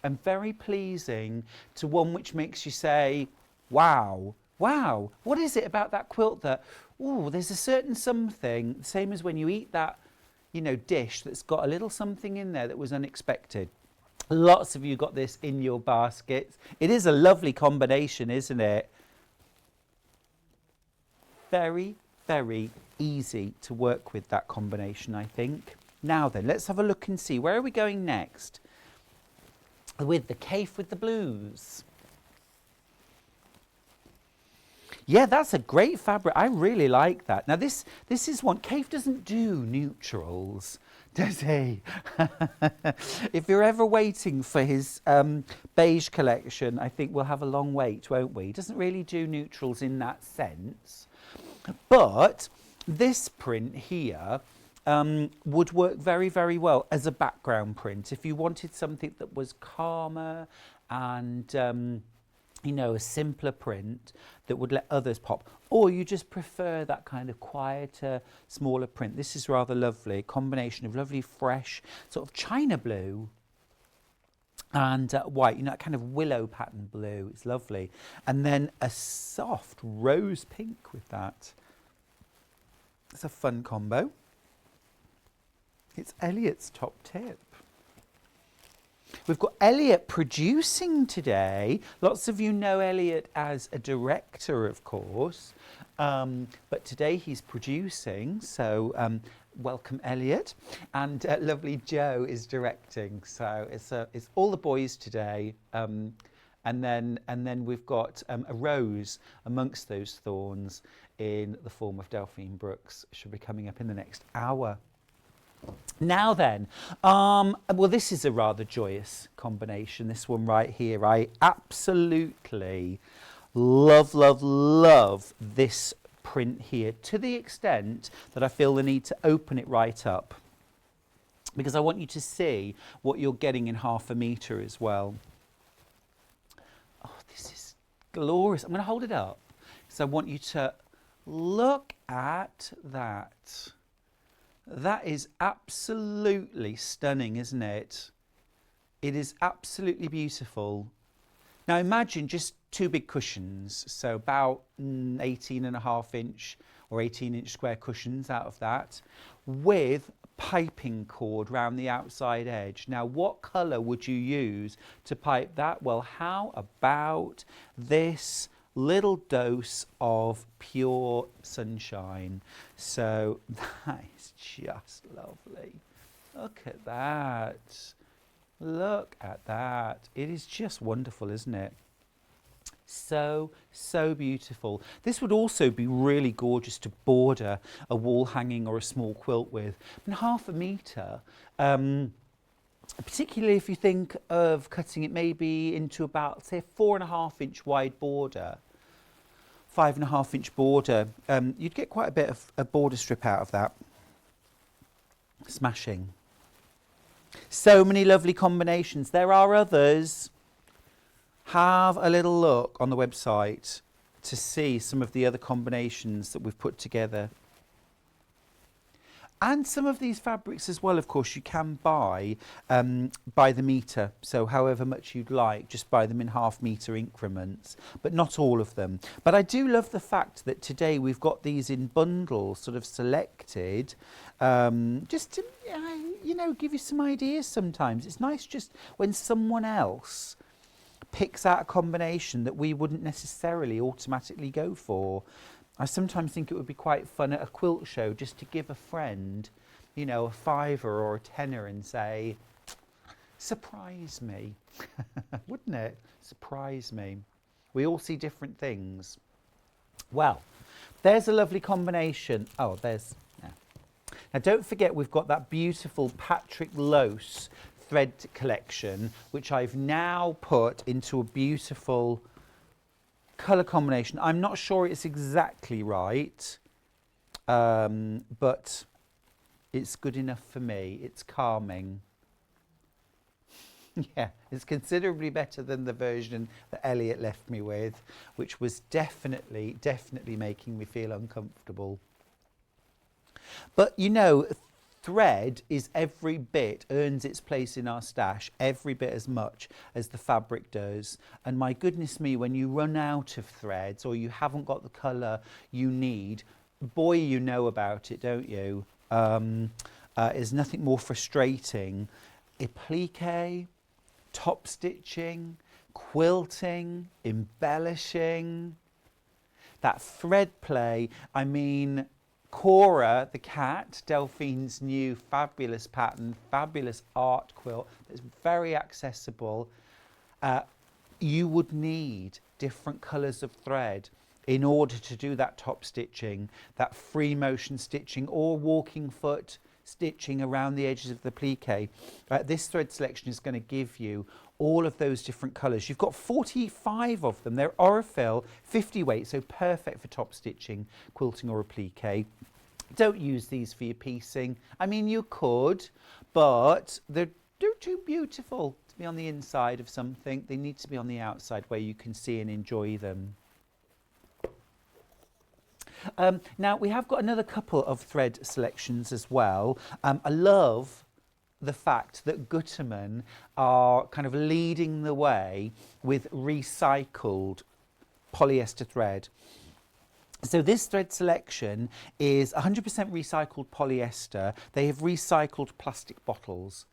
and very pleasing, to one which makes you say, wow, what is it about that quilt that, oh, there's a certain something, same as when you eat that, you know, dish that's got a little something in there that was unexpected. Lots of you got this in your baskets. It is a lovely combination, isn't it? Very, very easy to work with that combination, I think. Now then, let's have a look and see. Where are we going next? With the Kaffe with the blues. Yeah, that's a great fabric. I really like that. Now this is one, Kaffe doesn't do neutrals, does he? If you're ever waiting for his beige collection, I think we'll have a long wait, won't we? He doesn't really do neutrals in that sense. But this print here would work very, very well as a background print. If you wanted something that was calmer and you know, a simpler print that would let others pop, or you just prefer that kind of quieter, smaller print. This is rather lovely, a combination of lovely, fresh, sort of china blue and white, you know, that kind of willow pattern blue. It's lovely. And then a soft rose pink with that. It's a fun combo. It's Elliot's top tip. We've got Elliot producing today. Lots of you know Elliot as a director, of course, but today he's producing, so welcome Elliot. And lovely Joe is directing, so it's all the boys today. And then we've got a rose amongst those thorns in the form of Delphine Brooks. Should be coming up in the next hour. Now then, well, this is a rather joyous combination, this one right here. I absolutely love this print here, to the extent that I feel the need to open it right up, because I want you to see what you're getting in 1/2 metre as well. Oh, this is glorious. I'm going to hold it up, so I want you to look at that. That is absolutely stunning, isn't it? It is absolutely beautiful. Now imagine just 2 big cushions, so about 18.5 inch or 18-inch square cushions out of that, with piping cord round the outside edge. Now what colour would you use to pipe that? Well, how about this little dose of pure sunshine? So that is just lovely. Look at that. Look at that. It is just wonderful, isn't it? So beautiful. This would also be really gorgeous to border a wall hanging or a small quilt with. And 1/2 metre, particularly if you think of cutting it maybe into about, say, a 4.5 inch wide border, 5.5 inch border, you'd get quite a bit of a border strip out of that. Smashing. So many lovely combinations. There are others. Have a little look on the website to see some of the other combinations that we've put together. And some of these fabrics as well, of course, you can buy by the metre. So however much you'd like, just buy them in 1/2 metre increments, but not all of them. But I do love the fact that today we've got these in bundles, sort of selected, just to, you know, give you some ideas sometimes. It's nice just when someone else picks out a combination that we wouldn't necessarily automatically go for. I sometimes think it would be quite fun at a quilt show just to give a friend, you know, a £5 or a £10 and say, surprise me. Wouldn't it? Surprise me. We all see different things. Well, there's a lovely combination. Oh, there's... Yeah. Now, don't forget we've got that beautiful Patrick Lose thread collection, which I've now put into a beautiful colour combination. I'm not sure it's exactly right, but it's good enough for me. It's calming. Yeah, it's considerably better than the version that Elliot left me with, which was definitely making me feel uncomfortable. But you know, thread is earns its place in our stash every bit as much as the fabric does. And my goodness me, when you run out of threads or you haven't got the colour you need, boy, you know about it, don't you? There's nothing more frustrating. Applique, top stitching, quilting, embellishing, that thread play. I mean, Cora, the cat, Delphine's new fabulous pattern, fabulous art quilt that's very accessible. You would need different colours of thread in order to do that top stitching, that free motion stitching or walking foot stitching around the edges of the plique. This thread selection is going to give you all of those different colours. You've got 45 of them. They're Aurifil, 50 weight, so perfect for top stitching, quilting or applique. Don't use these for your piecing. I mean, you could, but they're too beautiful to be on the inside of something. They need to be on the outside where you can see and enjoy them. Now, we have got another couple of thread selections as well. I love the fact that Gutermann are kind of leading the way with recycled polyester thread. So this thread selection is 100% recycled polyester. They have recycled plastic bottles.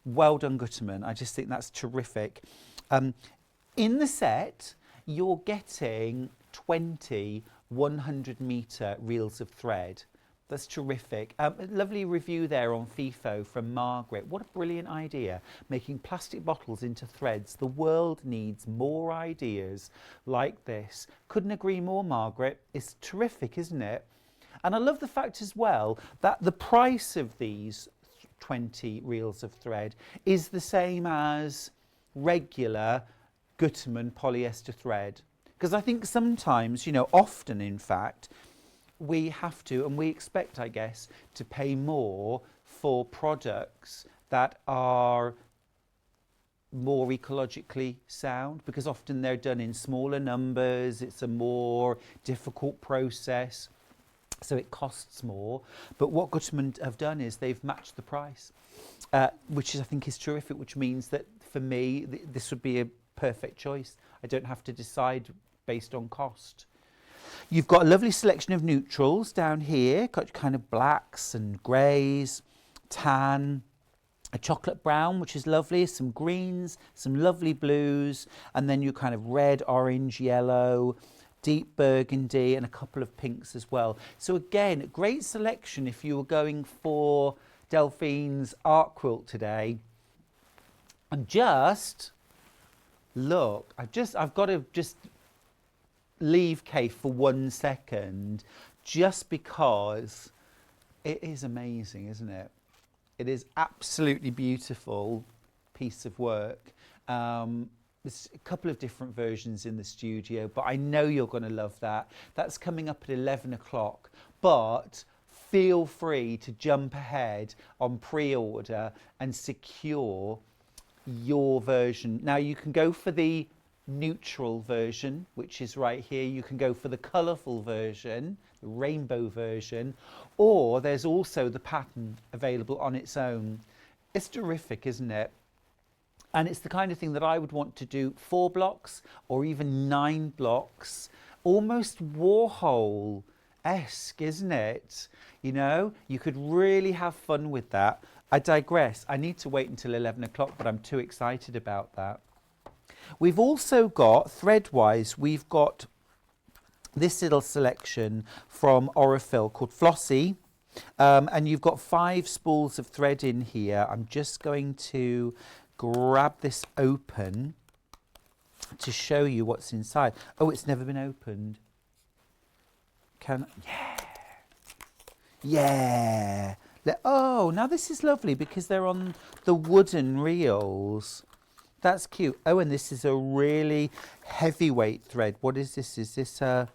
Well done, Gutermann. I just think that's terrific. In the set, you're getting 20 100-metre reels of thread. That's terrific. A lovely review there on FIFO from Margaret. What a brilliant idea, making plastic bottles into threads. The world needs more ideas like this. Couldn't agree more, Margaret. It's terrific, isn't it? And I love the fact as well that the price of these 20 reels of thread is the same as regular Gutermann polyester thread. Because I think sometimes, you know, often in fact, we have to, and we expect, I guess, to pay more for products that are more ecologically sound, because often they're done in smaller numbers, it's a more difficult process, so it costs more. But what Gutermann have done is they've matched the price, which is, I think, is terrific, which means that for me, this would be a perfect choice. I don't have to decide based on cost. You've got a lovely selection of neutrals down here, got kind of blacks and greys, tan, a chocolate brown, which is lovely, some greens, some lovely blues, and then your kind of red, orange, yellow, deep burgundy, and a couple of pinks as well. So again, great selection if you were going for Delphine's art quilt today. And just look, I've got to just leave Kaffe for 1 second, just because it is amazing, isn't it? It is absolutely beautiful piece of work. There's a couple of different versions in the studio, but I know you're going to love that. That's coming up at 11 o'clock, but feel free to jump ahead on pre-order and secure your version. Now you can go for the neutral version, which is right here. You can go for the colourful version, the rainbow version, or there's also the pattern available on its own. It's terrific, isn't it? And it's the kind of thing that I would want to do 4 blocks or even 9 blocks, almost Warhol-esque, isn't it? You know, you could really have fun with that. I digress. I need to wait until 11 o'clock, but I'm too excited about that. We've also got, thread-wise, we've got this little selection from Aurifil called Flossie. And you've got 5 spools of thread in here. I'm just going to grab this open to show you what's inside. Oh, it's never been opened. Yeah. Oh, now this is lovely because they're on the wooden reels. That's cute. Oh, and this is a really heavyweight thread. What is this? Is this a...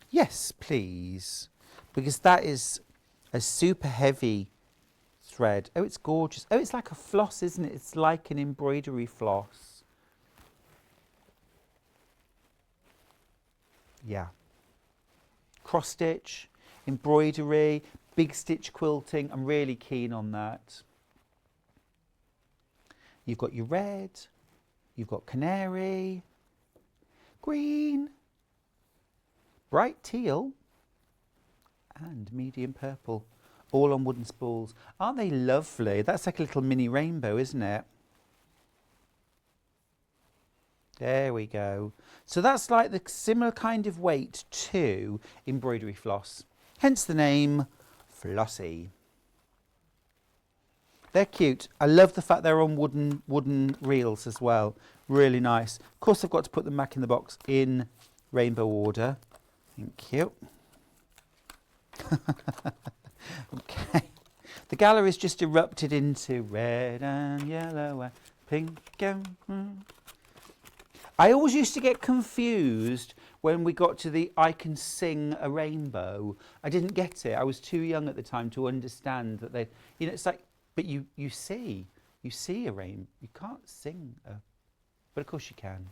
Yes, please. Because that is a super heavy thread. Oh, it's gorgeous. Oh, it's like a floss, isn't it? It's like an embroidery floss. Yeah. Cross stitch, embroidery, big stitch quilting. I'm really keen on that. You've got your red, you've got canary, green, bright teal, and medium purple, all on wooden spools. Aren't they lovely? That's like a little mini rainbow, isn't it? There we go. So that's like the similar kind of weight to embroidery floss, hence the name Flossie. They're cute. I love the fact they're on wooden reels as well. Really nice. Of course, I've got to put them back in the box in rainbow order. Thank you. Okay. The gallery's just erupted into red and yellow and pink and... I always used to get confused when we got to the I can sing a rainbow. I didn't get it. I was too young at the time to understand that they, you know, it's like, but you see a rainbow. You can't sing a, but of course you can.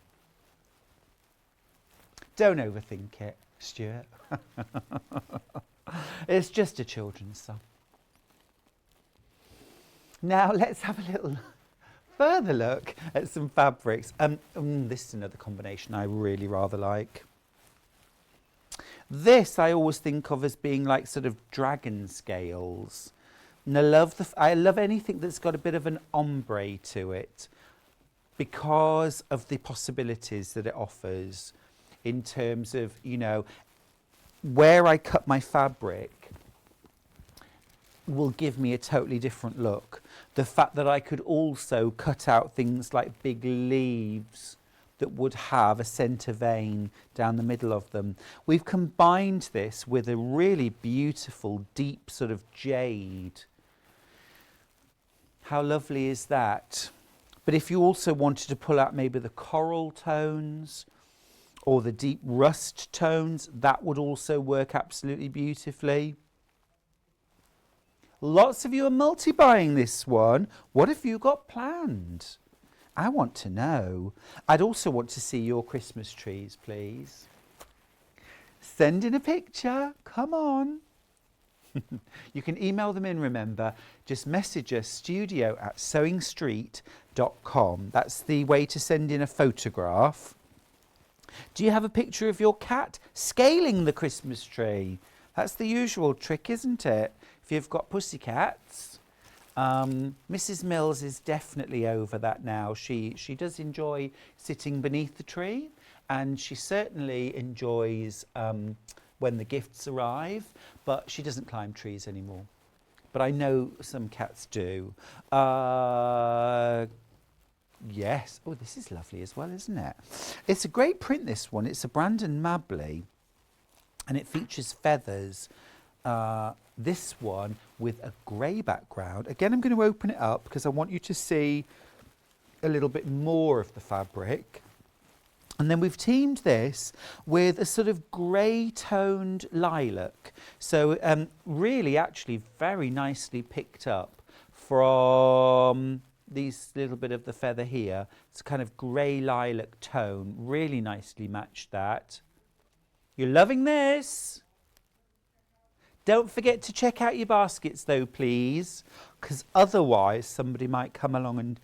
Don't overthink it, Stuart. It's just a children's song. Now let's have a little further look at some fabrics. This is another combination I really rather like. This I always think of as being like sort of dragon scales. And I love anything that's got a bit of an ombre to it because of the possibilities that it offers in terms of, you know, where I cut my fabric will give me a totally different look. The fact that I could also cut out things like big leaves that would have a centre vein down the middle of them. We've combined this with a really beautiful, deep sort of jade. How lovely is that? But if you also wanted to pull out maybe the coral tones or the deep rust tones, that would also work absolutely beautifully. Lots of you are multi-buying this one. What have you got planned? I want to know. I'd also want to see your Christmas trees, please. Send in a picture. Come on. You can email them in, remember. Just message us, studio@sewingstreet.com. That's the way to send in a photograph. Do you have a picture of your cat scaling the Christmas tree? That's the usual trick, isn't it? If you've got pussycats. Mrs. Mills is definitely over that now. She does enjoy sitting beneath the tree, and she certainly enjoys when the gifts arrive, but she doesn't climb trees anymore. But I know some cats do. Yes. Oh, this is lovely as well, isn't it? It's a great print, this one. It's a Brandon Mabley, and it features feathers. This one with a grey background. Again, I'm going to open it up because I want you to see a little bit more of the fabric. And then we've teamed this with a sort of grey toned lilac. So really actually very nicely picked up from these little bit of the feather here. It's a kind of grey lilac tone. Really nicely matched that. You're loving this? Don't forget to check out your baskets though, please, because otherwise somebody might come along and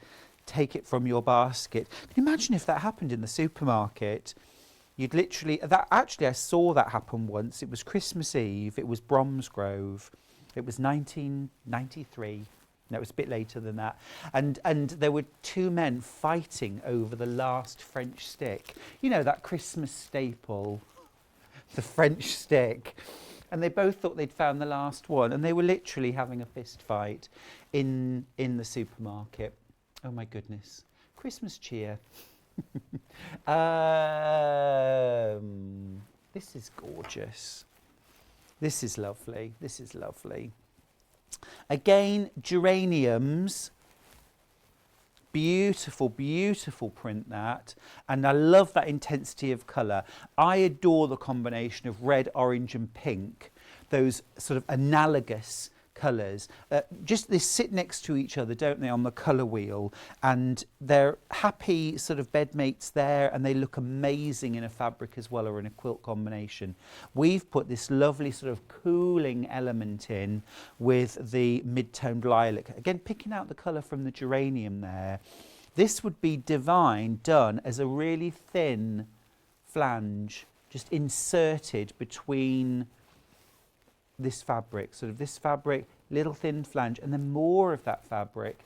take it from your basket. Can you imagine if that happened in the supermarket? You'd literally, actually I saw that happen once. It was Christmas Eve, it was Bromsgrove. It was 1993. No, it was a bit later than that. And there were two men fighting over the last French stick. You know, that Christmas staple, the French stick. And they both thought they'd found the last one, and they were literally having a fist fight in the supermarket. Oh my goodness. Christmas cheer. This is gorgeous. This is lovely. This is lovely. Again, geraniums. Beautiful, beautiful print that. And I love that intensity of colour. I adore the combination of red, orange and pink. Those sort of analogous colours. Just they sit next to each other, don't they, on the colour wheel. And they're happy sort of bedmates there, and they look amazing in a fabric as well, or in a quilt combination. We've put this lovely sort of cooling element in with the mid-toned lilac. Again, picking out the colour from the geranium there. This would be divine done as a really thin flange, just inserted between this fabric, sort of this fabric, little thin flange, and then more of that fabric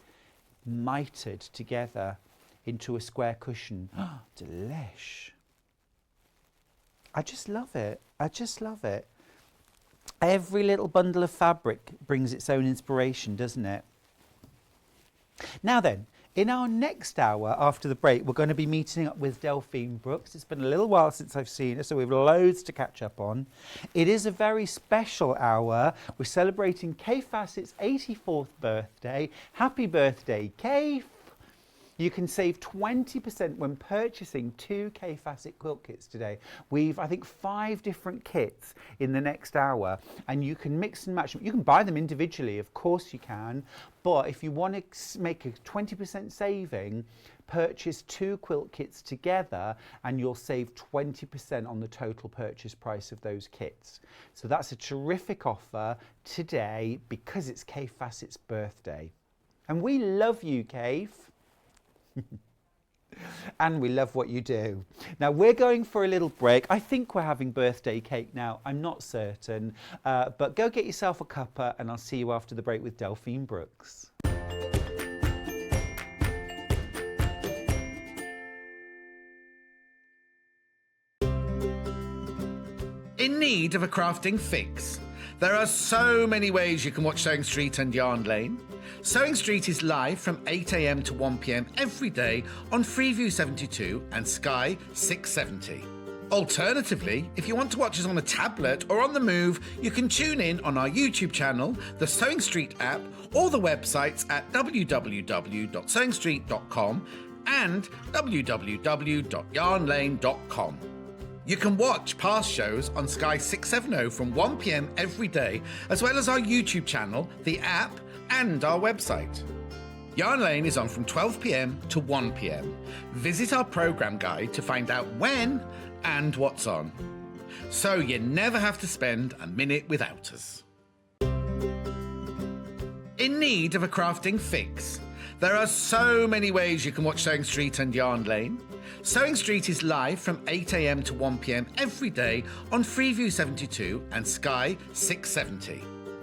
mitered together into a square cushion. Delish. I just love it. I just love it. Every little bundle of fabric brings its own inspiration, doesn't it? Now then, in our next hour after the break, we're going to be meeting up with Delphine Brooks. It's been a little while since I've seen her, so we have loads to catch up on. It is a very special hour. We're celebrating Kaffe's 84th birthday. Happy birthday, Kaffe! You can save 20% when purchasing 2 Kaffe quilt kits today. We've, I think, 5 different kits in the next hour, and you can mix and match them. You can buy them individually, of course you can, but if you want to make a 20% saving, purchase 2 quilt kits together and you'll save 20% on the total purchase price of those kits. So that's a terrific offer today because it's Kaffe's birthday. And we love you, Kaffe. And we love what you do. Now we're going for a little break. I think we're having birthday cake now. I'm not certain, but go get yourself a cuppa and I'll see you after the break with Delphine Brooks. In need of a crafting fix? There are so many ways you can watch Sewing Street and Yarn Lane. Sewing Street is live from 8 a.m. to 1 p.m. every day on Freeview 72 and Sky 670. Alternatively, if you want to watch us on a tablet or on the move, you can tune in on our YouTube channel, the Sewing Street app, or the websites at www.sewingstreet.com and www.yarnlane.com. You can watch past shows on Sky 670 from 1 p.m. every day, as well as our YouTube channel, the app, and our website. Yarn Lane is on from 12 p.m. to 1 p.m. Visit our programme guide to find out when and what's on, so you never have to spend a minute without us. In need of a crafting fix? There are so many ways you can watch Sewing Street and Yarn Lane. Sewing Street is live from 8 a.m. to 1 p.m. every day on Freeview 72 and Sky 670.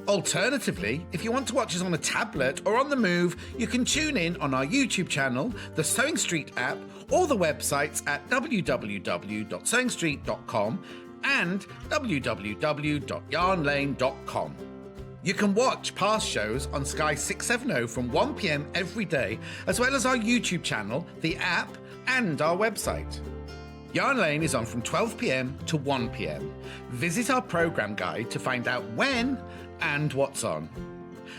Alternatively, if you want to watch us on a tablet or on the move, you can tune in on our YouTube channel, the Sewing Street app, or the websites at www.sewingstreet.com and www.yarnlane.com. You can watch past shows on Sky 670 from 1 p.m. every day, as well as our YouTube channel, the app, and our website. Yarn Lane is on from 12 p.m. to 1 p.m. Visit our programme guide to find out when and what's on,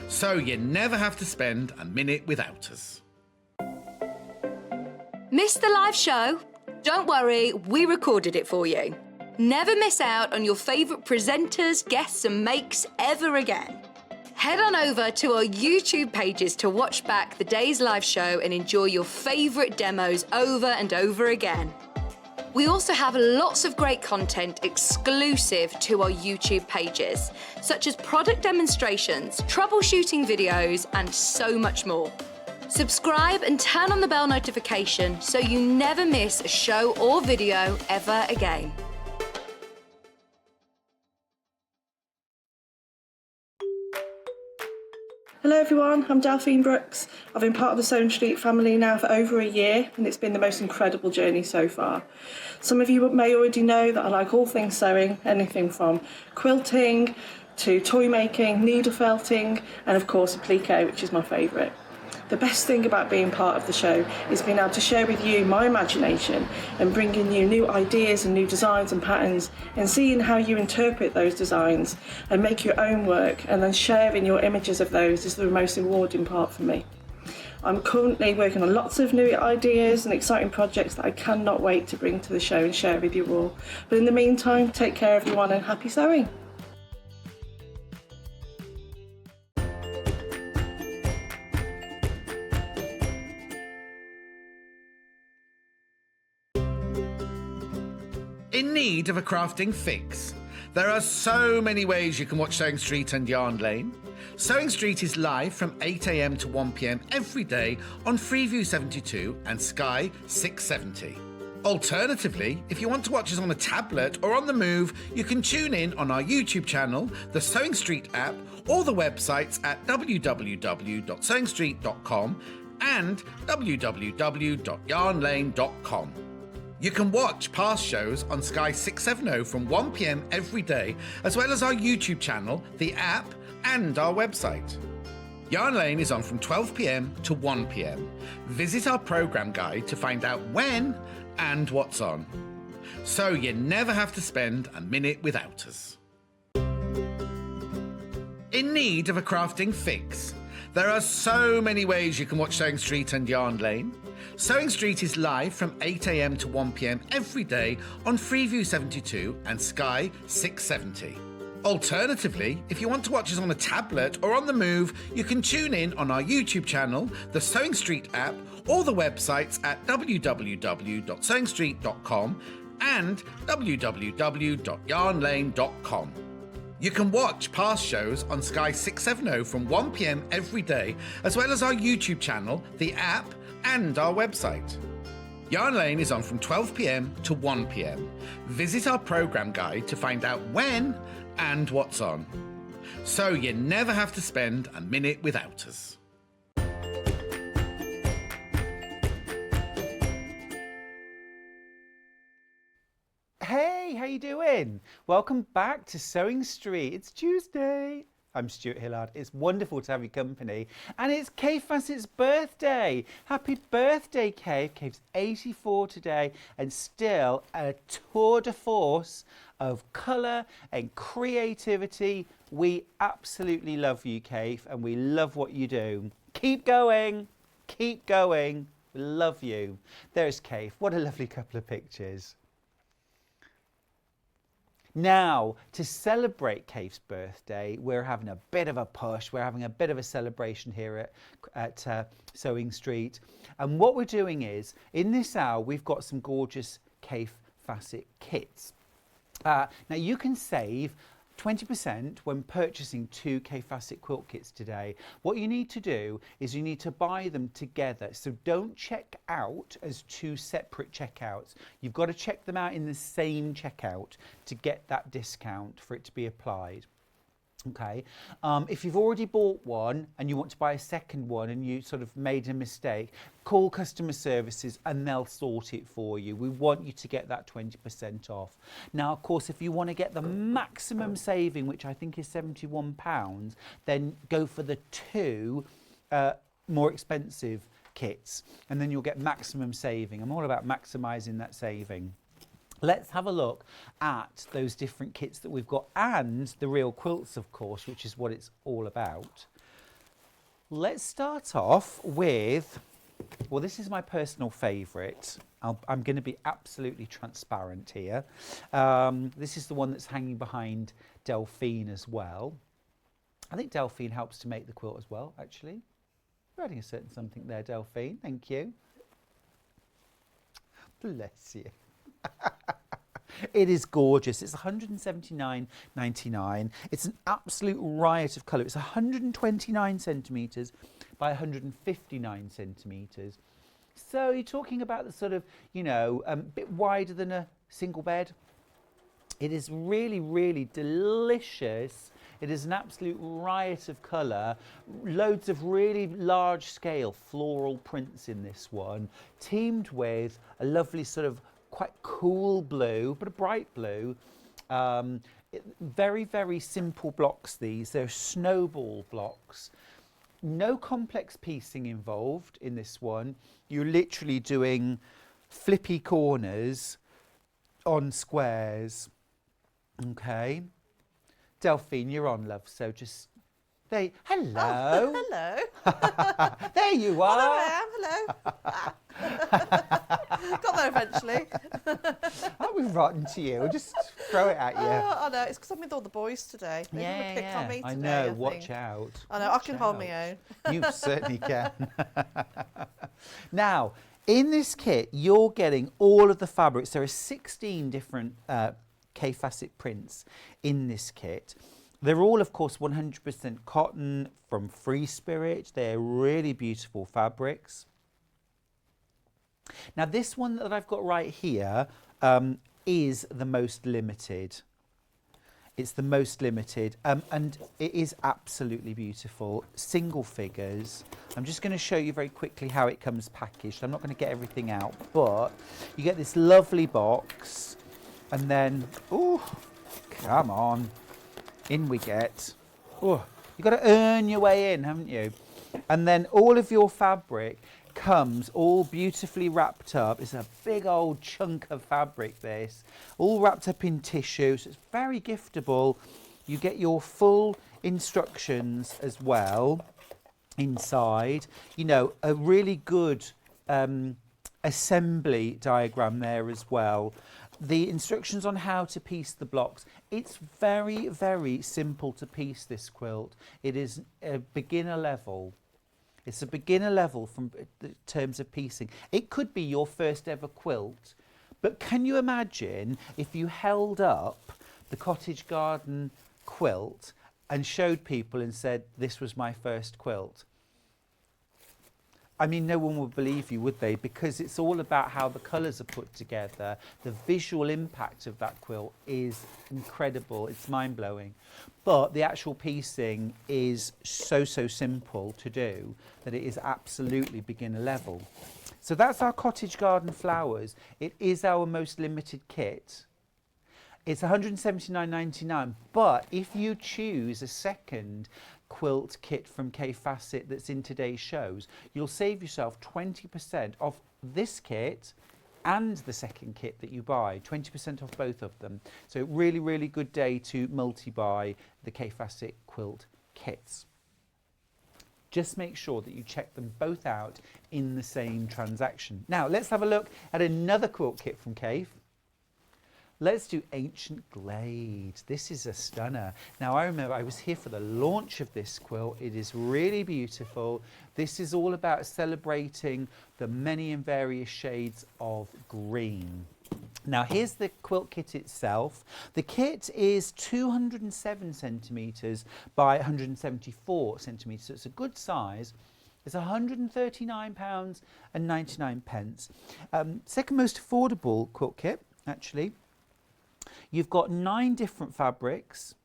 so you never have to spend a minute without us. Missed the live show? Don't worry, we recorded it for you. Never miss out on your favourite presenters, guests and makes ever again. Head on over to our YouTube pages to watch back the day's live show and enjoy your favourite demos over and over again. We also have lots of great content exclusive to our YouTube pages, such as product demonstrations, troubleshooting videos, and so much more. Subscribe and turn on the bell notification so you never miss a show or video ever again. Hello everyone, I'm Delphine Brooks. I've been part of the Sewing Street family now for over a year and it's been the most incredible journey so far. Some of you may already know that I like all things sewing, anything from quilting to toy making, needle felting and of course applique, which is my favourite. The best thing about being part of the show is being able to share with you my imagination and bringing you new ideas and new designs and patterns and seeing how you interpret those designs and make your own work and then sharing your images of those is the most rewarding part for me. I'm currently working on lots of new ideas and exciting projects that I cannot wait to bring to the show and share with you all. But in the meantime, take care everyone and happy sewing! In need of a crafting fix? There are so many ways you can watch Sewing Street and Yarn Lane. Sewing Street is live from 8 a.m. to 1 p.m. every day on Freeview 72 and Sky 670. Alternatively, if you want to watch us on a tablet or on the move, you can tune in on our YouTube channel, the Sewing Street app, or the websites at www.sewingstreet.com and www.yarnlane.com. You can watch past shows on Sky 670 from 1 p.m. every day, as well as our YouTube channel, the app, and our website. Yarn Lane is on from 12 p.m. to 1 p.m. Visit our programme guide to find out when and what's on, so you never have to spend a minute without us. In need of a crafting fix? There are so many ways you can watch Sewing Street and Yarn Lane. Sewing Street is live from 8 a.m. to 1 p.m. every day on Freeview 72 and Sky 670. Alternatively, if you want to watch us on a tablet or on the move, you can tune in on our YouTube channel, the Sewing Street app, or the websites at www.sewingstreet.com and www.yarnlane.com. You can watch past shows on Sky 670 from 1 p.m. every day, as well as our YouTube channel, the app, and our website. Yarn Lane is on from 12 p.m. to 1 p.m. Visit our programme guide to find out when and what's on, so you never have to spend a minute without us. Hey, how you doing? Welcome back to Sewing Street. It's Tuesday. I'm Stuart Hillard. It's wonderful to have your company. And it's Kaffe Fassett's birthday. Happy birthday, Kaffe. Kaffe's 84 today and still a tour de force of colour and creativity. We absolutely love you, Kaffe, and we love what you do. Keep going. Keep going. We love you. There's Kaffe. What a lovely couple of pictures. Now, to celebrate Kaffe's birthday, we're having a bit of a push. We're having a bit of a celebration here at Sewing Street. And what we're doing is, in this hour, we've got some gorgeous Kaffe Fassett kits. Now, you can save 20% when purchasing 2 Kaffe Fassett quilt kits today. What you need to do is you need to buy them together. So don't check out as 2 separate checkouts. You've got to check them out in the same checkout to get that discount for it to be applied. Okay, if you've already bought one and you want to buy a second one and you sort of made a mistake, call customer services and they'll sort it for you. We want you to get that 20% off. Now, of course, if you want to get the maximum saving, which I think is £71, then go for the 2 more expensive kits and then you'll get maximum saving. I'm all about maximising that saving. Let's have a look at those different kits that we've got and the real quilts, of course, which is what it's all about. Let's start off with, well, this is my personal favourite. I'm going to be absolutely transparent here. This is the one that's hanging behind Delphine as well. I think Delphine helps to make the quilt as well, actually. You're adding a certain something there, Delphine. Thank you. Bless you. It is gorgeous. It's £179.99. It's an absolute riot of colour. It's 129 centimetres by 159 centimetres. So you're talking about the sort of, you know, a bit wider than a single bed. It is really, really delicious. It is an absolute riot of colour. Loads of really large scale floral prints in this one, teamed with a lovely sort of quite cool blue, but a bright blue. Very, very simple blocks these. They're snowball blocks. No complex piecing involved in this one. You're literally doing flippy corners on squares. Okay. Delphine, you're on, love, so just... There, hello. Oh, hello. There you are. Oh, there I am. Hello. Got there eventually. Aren't we rotten to you? We'll just throw it at you. Oh, I know. It's because I'm with all the boys today. They're going to pick on me today, I know. I Watch think. out. I know. I can hold my own. You certainly can. Now, in this kit, you're getting all of the fabrics. There are 16 different Kaffe Fassett prints in this kit. They're all, of course, 100% cotton from Free Spirit. They're really beautiful fabrics. Now, this one that I've got right here is the most limited. It's the most limited, and it is absolutely beautiful. Single figures. I'm just going to show you very quickly how it comes packaged. I'm not going to get everything out, but you get this lovely box, and then, oh, come on. In we get. Oh, you've got to earn your way in, haven't you? And then all of your fabric comes all beautifully wrapped up. It's a big old chunk of fabric, this. All wrapped up in tissue, so it's very giftable. You get your full instructions as well inside. You know, a really good assembly diagram there as well. The instructions on how to piece the blocks. It's very, very simple to piece this quilt. It is a beginner level. It's a beginner level from the terms of piecing. It could be your first ever quilt, but can you imagine if you held up the cottage garden quilt and showed people and said, this was my first quilt? I mean, no one would believe you, would they? Because it's all about how the colours are put together. The visual impact of that quilt is incredible. It's mind-blowing. But the actual piecing is so simple to do that it is absolutely beginner level. So that's our cottage garden flowers. It is our most limited kit. It's £179.99, but if you choose a second quilt kit from Kaffe that's in today's shows, you'll save yourself 20% off this kit and the second kit that you buy, 20% off both of them. So really good day to multi-buy the Kaffe quilt kits. Just make sure that you check them both out in the same transaction. Now let's have a look at another quilt kit from Kaffe. Let's do Ancient Glade. This is a stunner. Now I remember I was here for the launch of this quilt. It is really beautiful. This is all about celebrating the many and various shades of green. Now here's the quilt kit itself. The kit is 207 centimetres by 174 centimetres, so it's a good size. It's £139.99. Second most affordable quilt kit, actually. You've got 9 different fabrics.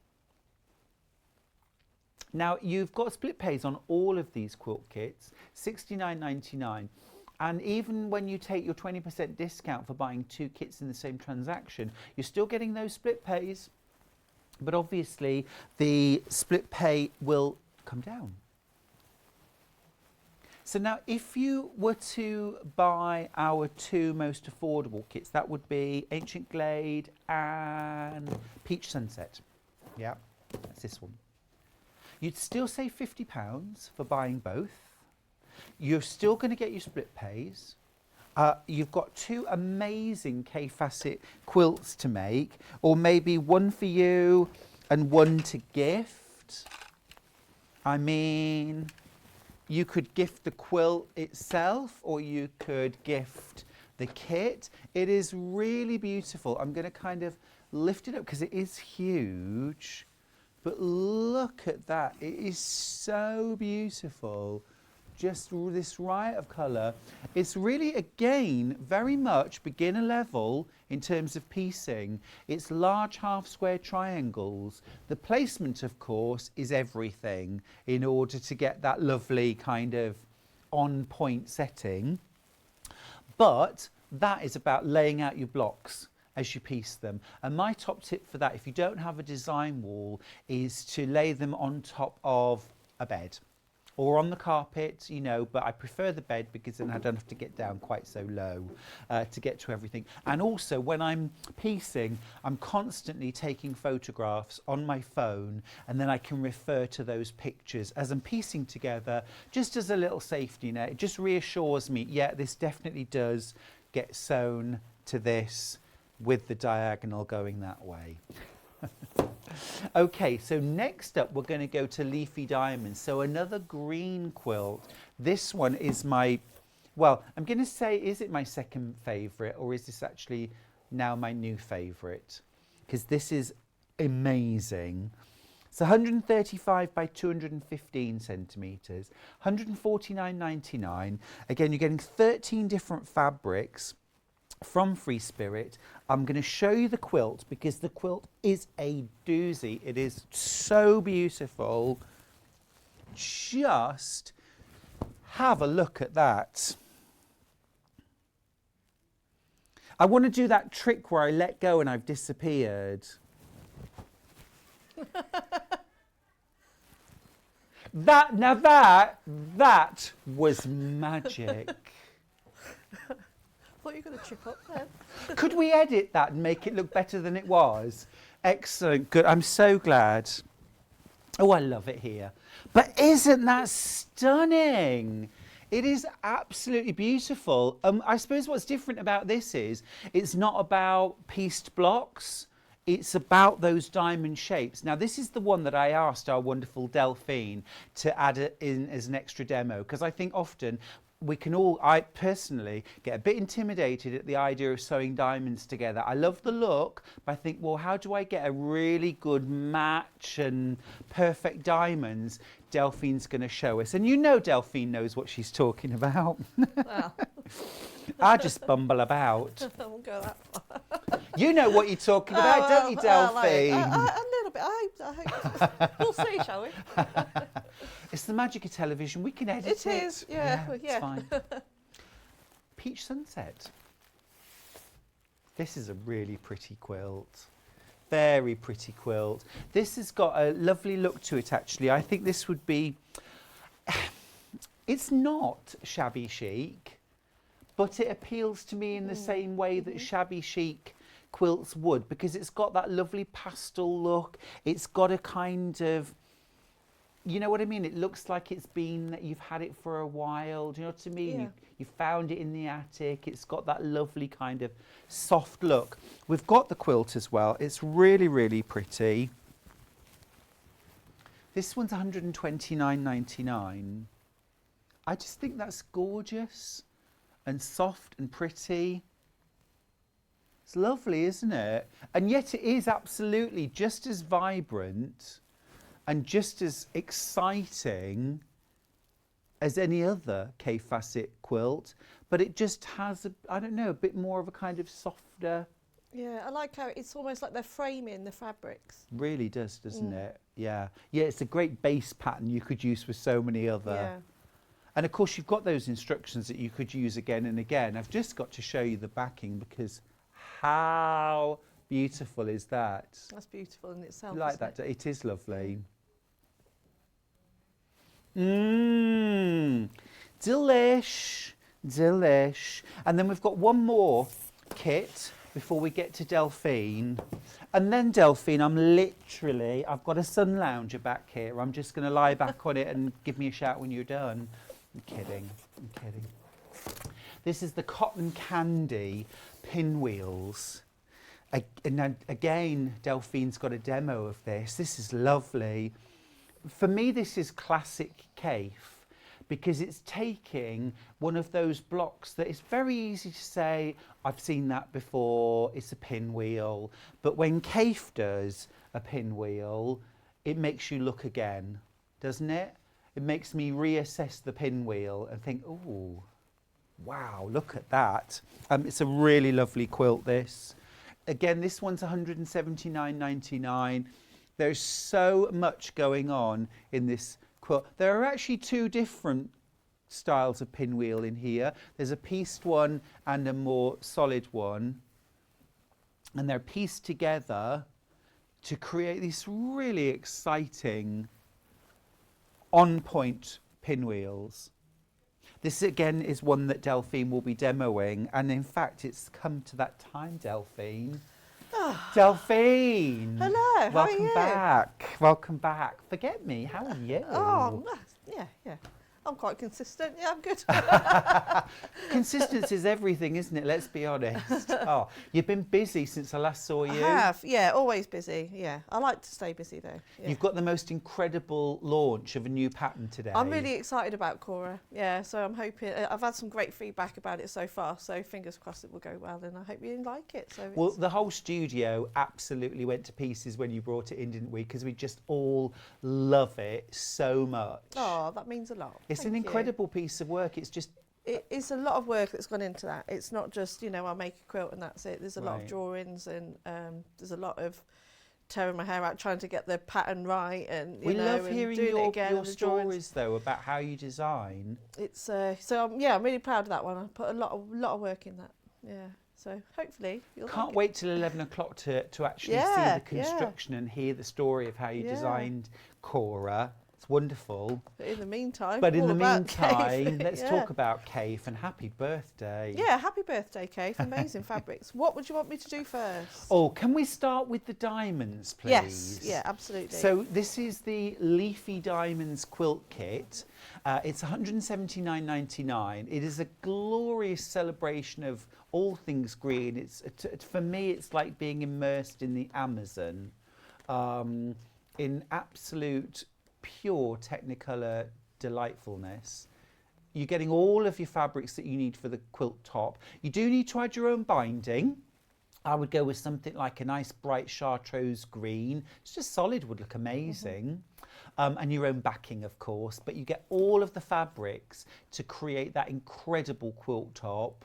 Now you've got split pays on all of these quilt kits, £69.99. And even when you take your 20% discount for buying 2 kits in the same transaction, you're still getting those split pays. But obviously the split pay will come down. So now if you were to buy our 2 most affordable kits, that would be Ancient Glade and Peach Sunset. Yeah, that's this one. You'd still save £50 for buying both. You're still going to get your split pays. You've got 2 amazing Kaffe quilts to make, or maybe one for you and one to gift. I mean, you could gift the quilt itself, or you could gift the kit. It is really beautiful. I'm going to kind of lift it up because it is huge. But look at that. It is so beautiful. Just this riot of colour. It's really, again, very much beginner level in terms of piecing. It's large half square triangles. The placement, of course, is everything in order to get that lovely kind of on point setting. But that is about laying out your blocks as you piece them. And my top tip for that, if you don't have a design wall, is to lay them on top of a bed or on the carpet, you know, but I prefer the bed because then I don't have to get down quite so low to get to everything. And also when I'm piecing, I'm constantly taking photographs on my phone, and then I can refer to those pictures as I'm piecing together, just as a little safety net. It just reassures me, yeah, this definitely does get sewn to this with the diagonal going that way. Okay, so next up we're going to go to Leafy Diamonds. So another green quilt. This one is my, well, I'm going to say, is it my second favourite, or is this actually now my new favourite? Because this is amazing. It's 135 by 215 centimetres, 149.99. Again, you're getting 13 different fabrics from Free Spirit. I'm going to show you the quilt because the quilt is a doozy. It is so beautiful. Just have a look at that. I want to do that trick where I let go and I've disappeared. That was magic. I thought you were going to trip up then. Could we edit that and make it look better than it was? Excellent, good. I'm so glad. Oh, I love it here. But isn't that stunning? It is absolutely beautiful. I suppose what's different about this is it's not about pieced blocks. It's about those diamond shapes. Now, this is the one that I asked our wonderful Delphine to add it in as an extra demo, because I think often we can all, I personally get a bit intimidated at the idea of sewing diamonds together. I love the look, but I think, well, how do I get a really good match and perfect diamonds? Delphine's going to show us. And you know Delphine knows what she's talking about. Well, I just bumble about. I won't go that far. You know what you're talking about, don't you, Delphine? A little bit. I hope. We'll see, shall we? It's the magic of television. We can edit it. It is, yeah. It's fine. Peach Sunset. This is a really pretty quilt. Very pretty quilt. This has got a lovely look to it, actually. I think this would be... It's not shabby chic, but it appeals to me in the same way that shabby chic quilts would, because it's got that lovely pastel look. It's got a kind of... You know what I mean? It looks like it's been, you've had it for a while. Do you know what I mean? Yeah. You found it in the attic. It's got that lovely kind of soft look. We've got the quilt as well. It's really, really pretty. This one's $129.99. I just think that's gorgeous and soft and pretty. It's lovely, isn't it? And yet it is absolutely just as vibrant and just as exciting as any other Kaffe quilt, but it just has, I don't know, a bit more of a kind of softer... Yeah, I like how it's almost like they're framing the fabrics. Really does, doesn't it? Yeah. Yeah, it's a great base pattern you could use for so many other... Yeah. And of course, you've got those instructions that you could use again and again. I've just got to show you the backing, because how beautiful is that? That's beautiful in itself. You like isn't that? it? It is lovely. Delish, delish. And then we've got one more kit before we get to Delphine. And then Delphine, I've got a sun lounger back here. I'm just going to lie back on it and give me a shout when you're done. I'm kidding. This is the Cotton Candy pinwheels. And again, Delphine's got a demo of this. This is lovely. For me, this is classic Kaffe, because it's taking one of those blocks that is very easy to say, I've seen that before, it's a pinwheel. But when Kaffe does a pinwheel, it makes you look again, doesn't it? It makes me reassess the pinwheel and think, oh, wow, look at that. It's a really lovely quilt, this. Again, this one's $179.99. There's so much going on in this quilt. There are actually two different styles of pinwheel in here. There's a pieced one and a more solid one. And they're pieced together to create these really exciting on-point pinwheels. This again is one that Delphine will be demoing, and in fact it's come to that time, Delphine. Delphine! Hello, how are you? Welcome back. Forget me, how are you? Oh, yeah. I'm quite consistent. Yeah, I'm good. Consistency is everything, isn't it? Let's be honest. Oh, you've been busy since I last saw you. I have, yeah, always busy. Yeah, I like to stay busy though. Yeah. You've got the most incredible launch of a new pattern today. I'm really excited about Cora. Yeah, so I'm hoping. I've had some great feedback about it so far. So fingers crossed it will go well, and I hope you like it. So well, the whole studio absolutely went to pieces when you brought it in, didn't we? Because we just all love it so much. Oh, that means a lot. It's an incredible piece of work. It's just... It is a lot of work that's gone into that. It's not just, I'll make a quilt and that's it. There's a lot of drawings, and there's a lot of tearing my hair out trying to get the pattern right, and we love and hearing doing it again, your stories though about how you design. It's I'm really proud of that one. I put a lot of work in that. Yeah. So hopefully you'll Can't wait till 11 o'clock to actually see the construction and hear the story of how you designed Cora. It's wonderful. But in the meantime, let's talk about Kaffe, and happy birthday. Yeah, happy birthday, Kaffe. Amazing fabrics. What would you want me to do first? Oh, can we start with the diamonds, please? Yes, yeah, absolutely. So this is the Leafy Diamonds quilt kit. It's $179.99. It is a glorious celebration of all things green. It's for me, it's like being immersed in the Amazon, in absolute pure Technicolor delightfulness. you're getting all of your fabrics that you need for the quilt top. You do need to add your own binding. I would go with something like a nice bright chartreuse green. It's just solid, would look amazing. And your own backing, of course, but you get all of the fabrics to create that incredible quilt top.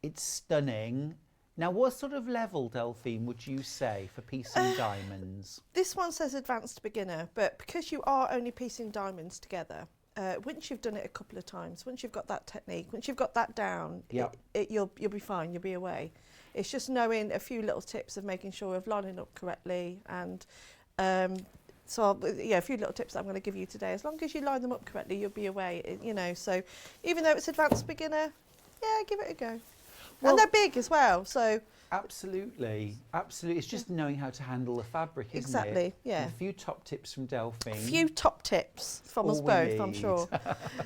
It's stunning. Now, what sort of level, Delphine, would you say for piecing diamonds? This one says advanced beginner, but because you are only piecing diamonds together, once you've done it a couple of times, once you've got that technique, once you've got that down, you'll be fine, you'll be away. It's just knowing a few little tips of making sure of lining up correctly, and a few little tips that I'm going to give you today. As long as you line them up correctly, you'll be away, you know. So even though it's advanced beginner, yeah, give it a go. Well, and they're big as well, so... Absolutely, absolutely. It's just knowing how to handle the fabric, isn't it? Exactly, yeah. And a few top tips from Delphine. A few top tips from us both, I'm sure.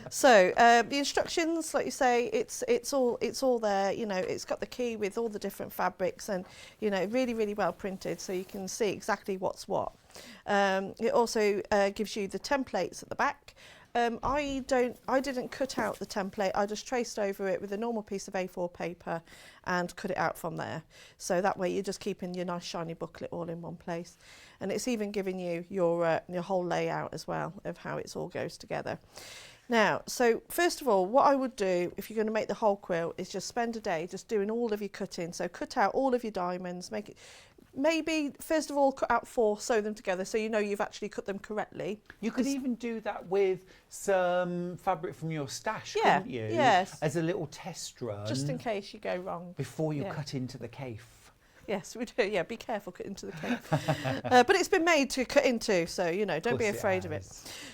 So the instructions, like you say, it's all there. You know, it's got the key with all the different fabrics, and you know, really, really well printed, so you can see exactly what's what. It also gives you the templates at the back. I didn't cut out the template. I just traced over it with a normal piece of A4 paper and cut it out from there. So that way you're just keeping your nice shiny booklet all in one place. And it's even giving you your whole layout as well of how it all goes together. Now, so first of all, what I would do if you're going to make the whole quilt is just spend a day just doing all of your cutting. So cut out all of your diamonds, make it. Maybe first of all cut out 4, sew them together so you know you've actually cut them correctly. You could even do that with some fabric from your stash, yeah, couldn't you? Yes. As a little test run. Just in case you go wrong. Before you cut into the caffe. Yes, we do. Yeah, be careful cutting into the caffe. But it's been made to cut into, so you know, don't be afraid of it.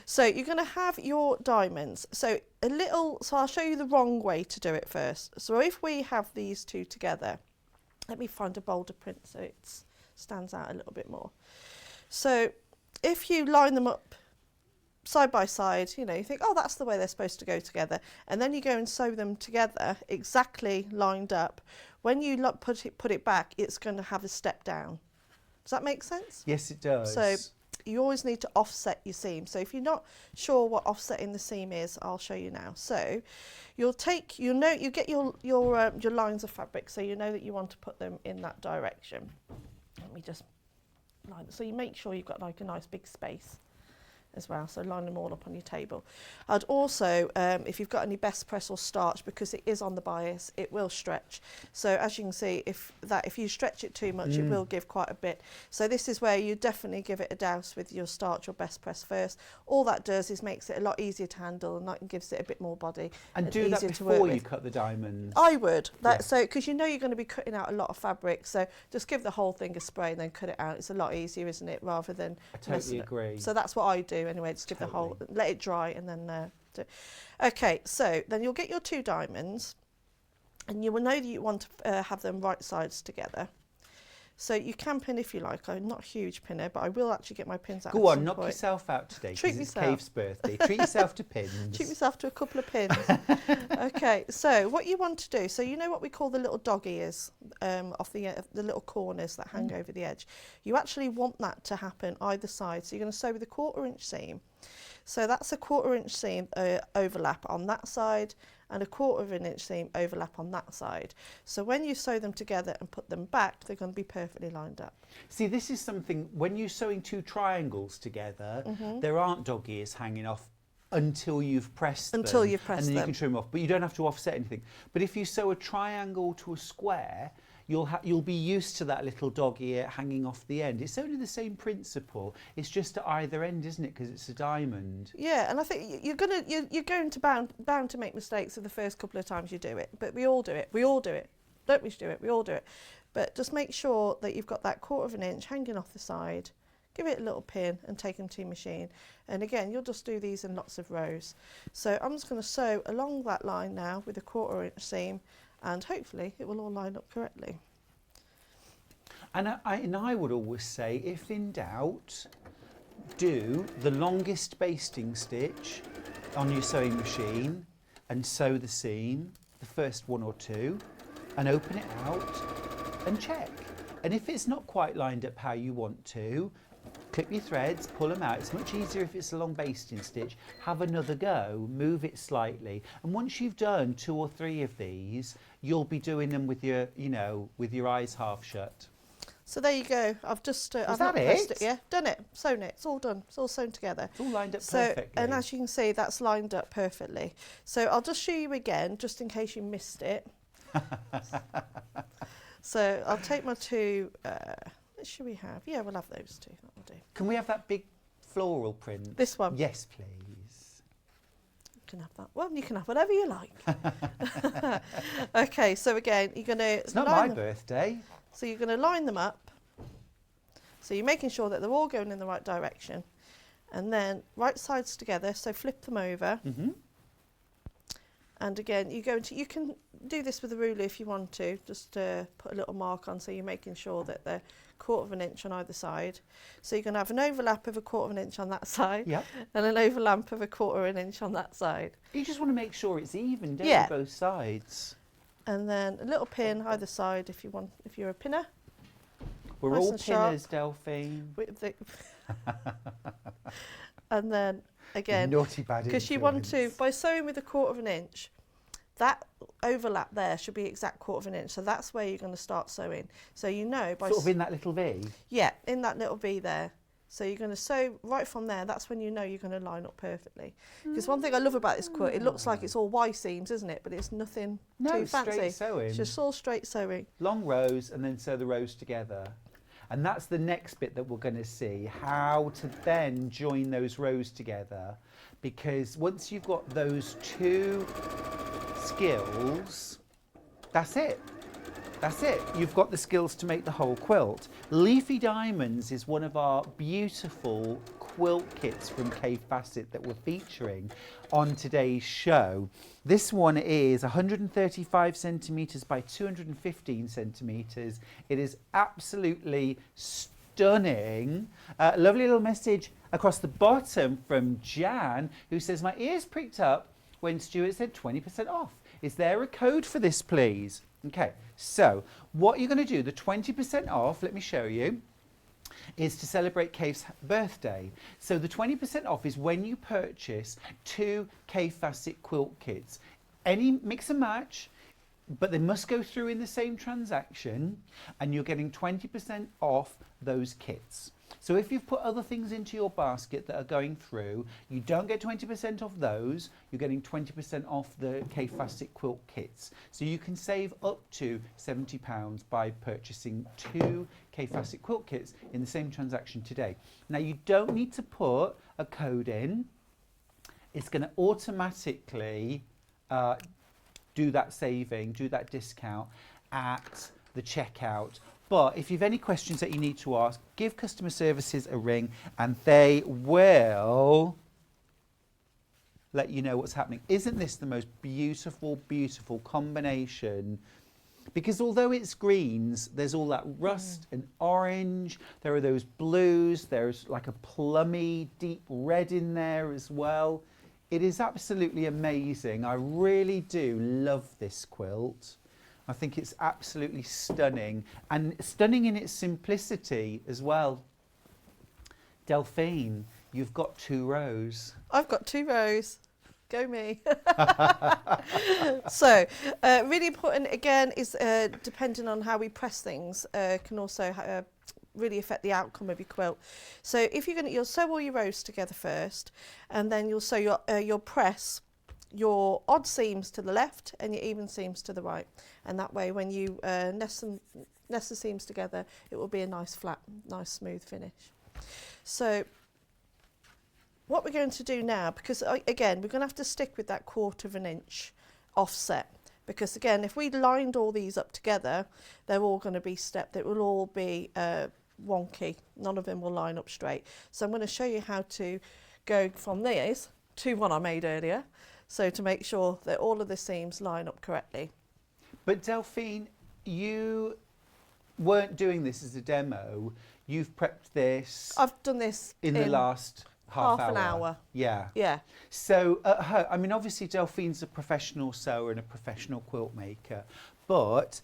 So you're going to have your diamonds. So I'll show you the wrong way to do it first. So if we have these two together, let me find a bolder print so it stands out a little bit more. So if you line them up side by side, you know, you think, oh, that's the way they're supposed to go together. And then you go and sew them together exactly lined up. When you put it back, it's going to have a step down. Does that make sense? Yes, it does. So you always need to offset your seam. So if you're not sure what offsetting the seam is, I'll show you now. So you get your lines of fabric, so you know that you want to put them in that direction. Let me just line it. So you make sure you've got like a nice big space as well, so line them all up on your table. I'd also, if you've got any best press or starch, because it is on the bias, it will stretch. So as you can see, if you stretch it too much, it will give quite a bit. So this is where you definitely give it a douse with your starch or best press first. All that does is makes it a lot easier to handle, and gives it a bit more body. And do that before you cut the diamonds. I would. So because you know you're going to be cutting out a lot of fabric, so just give the whole thing a spray and then cut it out. It's a lot easier, isn't it, rather than I totally agree. So that's what I do anyway, just give the whole, let it dry and then do. Okay, so then you'll get your 2 diamonds, and you will know that you want to have them right sides together. So you can pin if you like. I'm not a huge pinner, but I will actually get my pins out. Go on, knock yourself out today. Treat it's yourself. Kave's birthday. Treat yourself to pins. Treat yourself to a couple of pins. Okay, so what you want to do, so you know what we call the little dog ears off the little corners that hang over the edge. You actually want that to happen either side. So you're going to sew with a 1/4 inch seam. So that's a 1/4 inch seam overlap on that side, and a 1/4 inch seam overlap on that side. So when you sew them together and put them back, they're going to be perfectly lined up. See, this is something, when you're sewing 2 triangles together, there aren't dog ears hanging off until you've pressed them. Until you've pressed them. And then you can trim off, but you don't have to offset anything. But if you sew a triangle to a square, you'll be used to that little dog ear hanging off the end. It's only the same principle. It's just at either end, isn't it? Because it's a diamond. Yeah, and I think you're going to bound to make mistakes the first couple of times you do it. But we all do it. We all do it. Don't we do it? We all do it. But just make sure that you've got that 1/4 inch hanging off the side. Give it a little pin and take them to your machine. And again, you'll just do these in lots of rows. So I'm just going to sew along that line now with a 1/4 inch seam, and hopefully it will all line up correctly. And I would always say, if in doubt, do the longest basting stitch on your sewing machine and sew the seam, the first 1 or 2, and open it out and check. And if it's not quite lined up how you want to, clip your threads, pull them out. It's much easier if it's a long basting stitch. Have another go, move it slightly. And once you've done 2 or 3 of these, you'll be doing them with your, you know, with your eyes half shut. So there you go. I've just I've that not pressed it? it. Yeah, done it. Sewn it. It's all done. It's all sewn together. It's all lined up So, perfectly. and as you can see, that's lined up perfectly. So I'll just show you again, just in case you missed it. So I'll take my 2. What should we have? Yeah, we'll have those 2. That will do. Can we have that big floral print? This one. Yes, please. You can have that one. You can have whatever you like. Okay. So again, you're going to. It's not my birthday. So you're going to line them up. So you're making sure that they're all going in the right direction. And then right sides together, so flip them over. Mm-hmm. And again, you can do this with a ruler if you want to, just put a little mark on so you're making sure that they're 1/4 of an inch on either side. So you're going to have an overlap of 1/4 of an inch on that side, Yep. and an overlap of 1/4 of an inch on that side. You just want to make sure it's even, don't Yeah. you, both sides? And then a little pin either side if you want, if you're a pinner. We're Nice all and sharp. pinners, Delphine. With the and then again, Naughty bad because you want to, influence. by sewing with 1/4 of an inch, that overlap there should be exact 1/4 of an inch. So that's where you're going to start sewing. So you know by Sort of in that little V. yeah, in that little V there. So you're going to sew right from there. That's when you know you're going to line up perfectly. Because one thing I love about this quilt, it looks like it's all Y seams, isn't it? But it's nothing No, too it's straight fancy. sewing. It's just all straight sewing. Long rows and then sew the rows together. And that's the next bit that we're going to see, how to then join those rows together. Because once you've got those 2 skills, that's it. That's it. You've got the skills to make the whole quilt. Leafy Diamonds is one of our beautiful quilt kits from Kaffe that we're featuring on today's show. This one is 135 centimetres by 215 centimetres. It is absolutely stunning. Lovely little message across the bottom from Jan, who says, my ears pricked up when Stuart said 20% off. Is there a code for this, please? Okay, so what you're going to do, the 20% off, let me show you, is to celebrate Kaffe's birthday. So the 20% off is when you purchase 2 Kaffe quilt kits. Any mix and match, but they must go through in the same transaction, and you're getting 20% off those kits. So if you've put other things into your basket that are going through, you don't get 20% off those, you're getting 20% off the Kaffe quilt kits. So you can save up to £70 by purchasing 2 Kaffe quilt kits in the same transaction today. Now you don't need to put a code in. It's going to automatically do that saving, do that discount at the checkout. But if you've any questions that you need to ask, give customer services a ring and they will let you know what's happening. Isn't this the most beautiful, beautiful combination? Because although it's greens, there's all that rust and orange. There are those blues. There's like a plummy, deep red in there as well. It is absolutely amazing. I really do love this quilt. I think it's absolutely stunning, and stunning in its simplicity as well. Delphine, you've got 2 rows. I've got 2 rows. Go me. So, really important again is depending on how we press things can also really affect the outcome of your quilt. So if you'll sew all your rows together first, and then you'll sew your press your odd seams to the left and your even seams to the right, and that way when you nest the seams together, it will be a nice flat, nice smooth finish. So what we're going to do now, because again we're going to have to stick with that 1/4 of an inch offset, because again if we lined all these up together, they're all going to be stepped. It will all be wonky. None of them will line up straight. So I'm going to show you how to go from these to one I made earlier, so to make sure that all of the seams line up correctly. But Delphine, you weren't doing this as a demo. You've prepped this. I've done this in the last half an hour. Yeah. Yeah. So I mean, obviously Delphine's a professional sewer and a professional quilt maker, but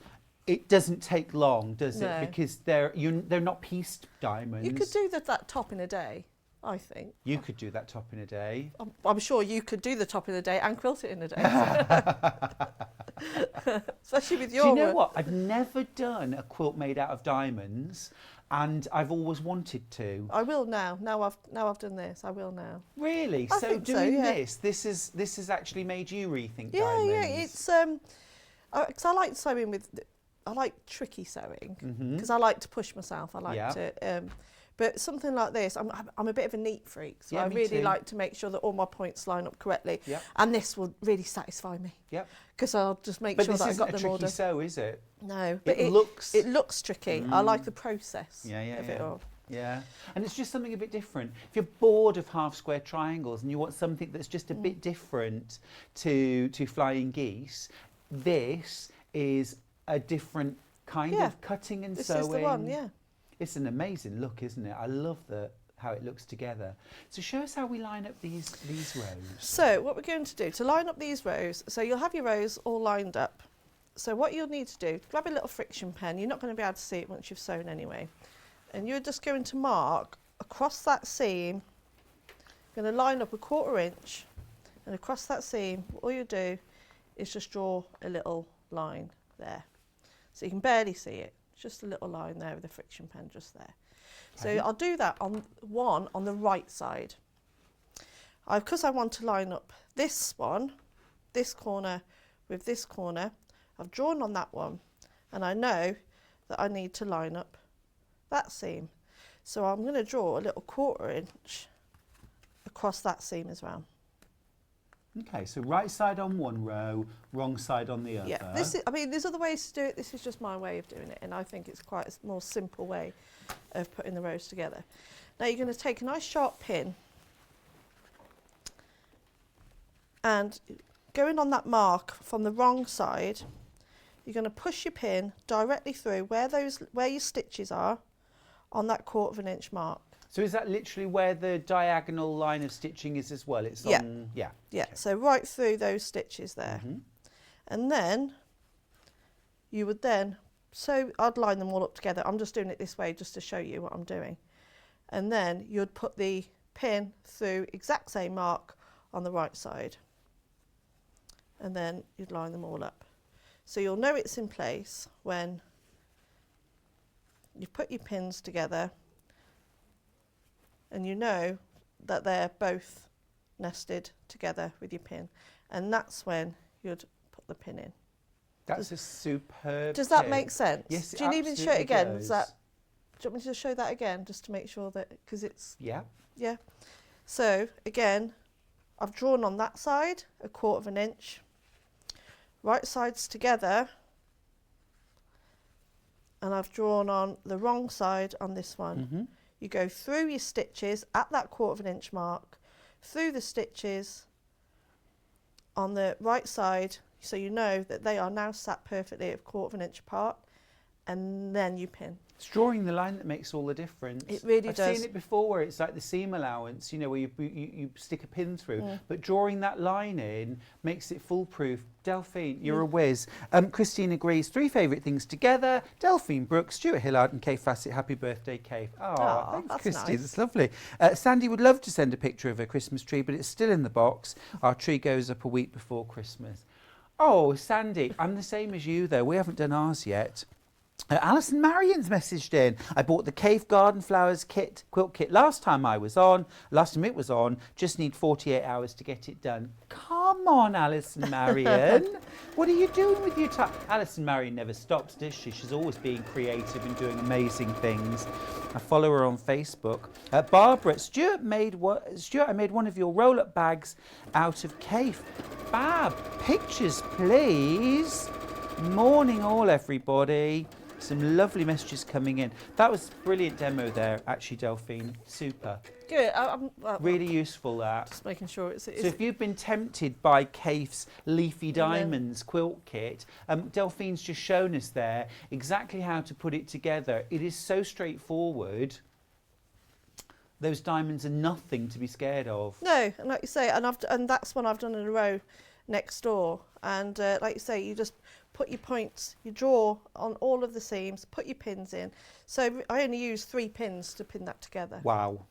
It doesn't take long, does No. it? Because they're not pieced diamonds. You could do that top in a day, I think. You could do that top in a day. I'm sure you could do the top in a day and quilt it in a day. Especially with your Do you know work. what? I've never done a quilt made out of diamonds, and I've always wanted to. I will now. Now I've done this. I will now. Really? I So think so, doing yeah. this has actually made you rethink Yeah, diamonds. yeah. It's because I like sewing with. I like tricky sewing because I like to push myself. I like Yeah. to. But something like this, I'm a bit of a neat freak, so Yeah, I me really too. like to make sure that all my points line up correctly. Yep. And this will really satisfy me Yep. because I'll just make But sure this that I isn't got a them tricky ordered. sew, is it? No, but It looks. it looks tricky. I like the process Yeah, yeah, of yeah. it all. Yeah, and it's just something a bit different. If you're bored of half square triangles and you want something that's just a bit different to flying geese, this is a different kind Yeah. of cutting and This sewing. is the one, yeah. It's an amazing look, isn't it? I love how it looks together. So show us how we line up these rows. So what we're going to do to line up these rows, so you'll have your rows all lined up. So what you'll need to do, grab a little friction pen. You're not going to be able to see it once you've sewn anyway. And you're just going to mark across that seam. You're going to line up 1/4 inch, and across that seam, all you do is just draw a little line there. So you can barely see it. Just a little line there with a friction pen just there. So Okay. I'll do that on the right side. Because I want to line up this one, this corner with this corner, I've drawn on that one, and I know that I need to line up that seam. So I'm going to draw a little 1/4 inch across that seam as well. Okay, so right side on one row, wrong side on the other. Yeah, this is, I mean, there's other ways to do it. This is just my way of doing it, and I think it's quite a more simple way of putting the rows together. Now you're going to take a nice sharp pin, and going on that mark from the wrong side, you're going to push your pin directly through where your stitches are on that 1/4 inch mark. So is that literally where the diagonal line of stitching is as well? It's Yeah. on, yeah. Yeah, Okay. so right through those stitches there. Mhm. And then you would then, so I'd line them all up together. I'm just doing it this way just to show you what I'm doing. And then you'd put the pin through exact same mark on the right side. And then you'd line them all up. So you'll know it's in place when you've put your pins together and you know that they're both nested together with your pin, and that's when you'd put the pin in. That's a superb Does that tip. make sense? Yes, it Do you need me to show it absolutely again? does. Do you want me to show that again just to make sure that, because it's, Yeah. yeah. So again, I've drawn on that side 1/4 inch, right sides together, and I've drawn on the wrong side on this one. Mhm. You go through your stitches at that 1/4 inch mark, through the stitches on the right side, so you know that they are now sat perfectly at 1/4 inch apart, and then you pin. It's drawing the line that makes all the difference. It really I've does. seen it before where it's like the seam allowance, you know, where you stick a pin through. But drawing that line in makes it foolproof. Delphine, you're a whiz. Christine agrees. 3 favourite things together. Delphine Brooks, Stuart Hillard and Kaffe Fassett. Happy birthday, Kaffe. Oh, Aw, thanks, that's Christine. nice. That's lovely. Sandy would love to send a picture of her Christmas tree, but it's still in the box. Our tree goes up a week before Christmas. Oh, Sandy, I'm the same as you, though. We haven't done ours yet. Alison Marion's messaged in. I bought the Kaffe Garden Flowers quilt kit last time it was on. Just need 48 hours to get it done. Come on, Alison Marion. What are you doing with your time? Alison Marion never stops, does she? She's always being creative and doing amazing things. I follow her on Facebook. Barbara, Stuart, I made one of your roll-up bags out of Kaffe. Fab. Pictures, please. Morning all, everybody. Some lovely messages coming in. That was a brilliant demo there, actually, Delphine. Super. Good. Really useful, that. Just making sure it's. So if you've been tempted by Kaffe's Leafy Diamonds quilt kit, Delphine's just shown us there exactly how to put it together. It is so straightforward. Those diamonds are nothing to be scared of. No, and like you say, and that's one I've done in a row next door. And like you say, you just put your points, you draw on all of the seams, put your pins in. So I only use 3 pins to pin that together. Wow.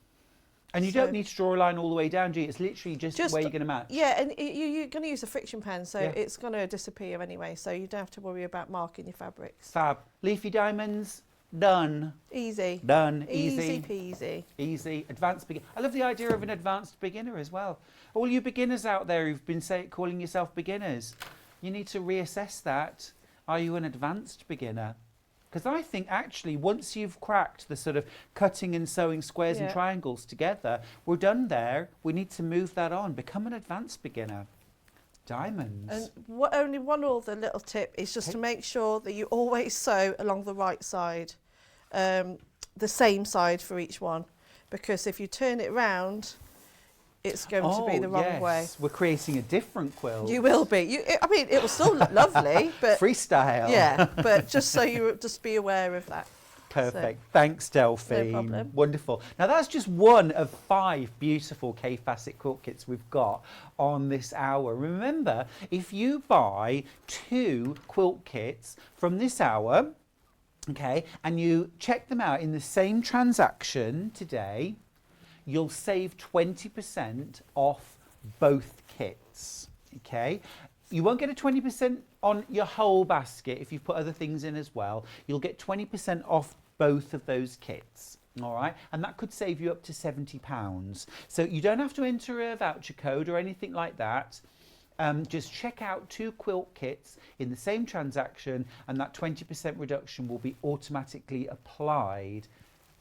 And you don't need to draw a line all the way down, do you? It's literally just where you're going to match. Yeah, and you're going to use a friction pen, so Yeah. it's going to disappear anyway, so you don't have to worry about marking your fabrics. Fab. Leafy diamonds, done. Easy. Done. Easy peasy. Easy. Advanced beginner. I love the idea of an advanced beginner as well. All you beginners out there who've been calling yourself beginners, you need to reassess that. Are you an advanced beginner? Because I think actually once you've cracked the sort of cutting and sewing squares and triangles together, we're done there. We need to move that on. Become an advanced beginner. Diamonds. And only one other little tip is just to make sure that you always sew along the right side, the same side for each one, because if you turn it round, it's going to be the wrong way. We're creating a different quilt. You will be. I mean, it will still look lovely, but freestyle. Yeah, but just so you just be aware of that. Perfect. Thanks, Delphine. No problem. Wonderful. Now that's just one of 5 beautiful Kaffe Facet quilt kits we've got on this hour. Remember, if you buy 2 quilt kits from this hour, okay, and you check them out in the same transaction today, you'll save 20% off both kits, okay? You won't get a 20% on your whole basket if you've put other things in as well. You'll get 20% off both of those kits, all right? And that could save you up to £70. So you don't have to enter a voucher code or anything like that. Just check out 2 quilt kits in the same transaction and that 20% reduction will be automatically applied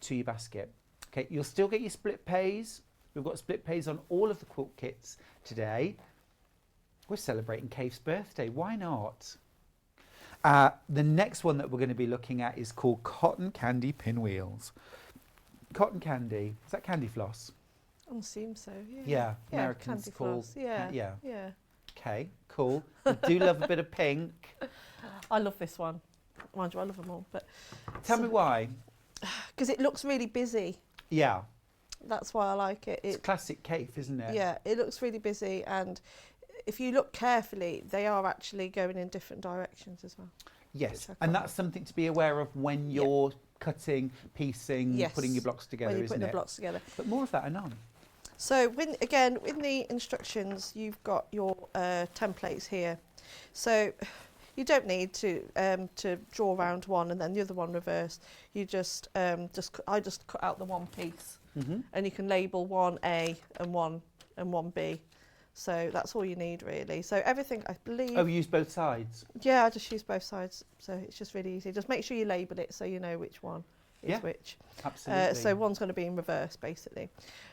to your basket. Okay, you'll still get your split pays. We've got split pays on all of the quilt kits today. We're celebrating Kaffe's birthday, why not? The next one that we're going to be looking at is called Cotton Candy Pinwheels. Cotton candy, is that candy floss? I assume so, yeah. Yeah, Yeah, Americans candy call. floss, yeah. Yeah. Okay, cool. I do love a bit of pink. I love this one. Mind you, I love them all, but Tell me why. because it looks really busy. Yeah, That's why I like it. it's classic Kaffe, isn't it? Yeah, it looks really busy, and if you look carefully, they are actually going in different directions as well. Yes, which I and quite that's something to be aware of when you're cutting, piecing, Yes, putting your blocks together, when you're isn't putting it? the blocks together. But more of that anon. So again, in the instructions, you've got your templates here. So you don't need to draw around one and then the other one reverse. You I just cut out the one piece, and you can label 1A and 1B. So that's all you need really. So everything, I believe. Oh, you use both sides. Yeah, I just use both sides, so it's just really easy. Just make sure you label it so you know which one is which. Absolutely. So one's going to be in reverse, basically.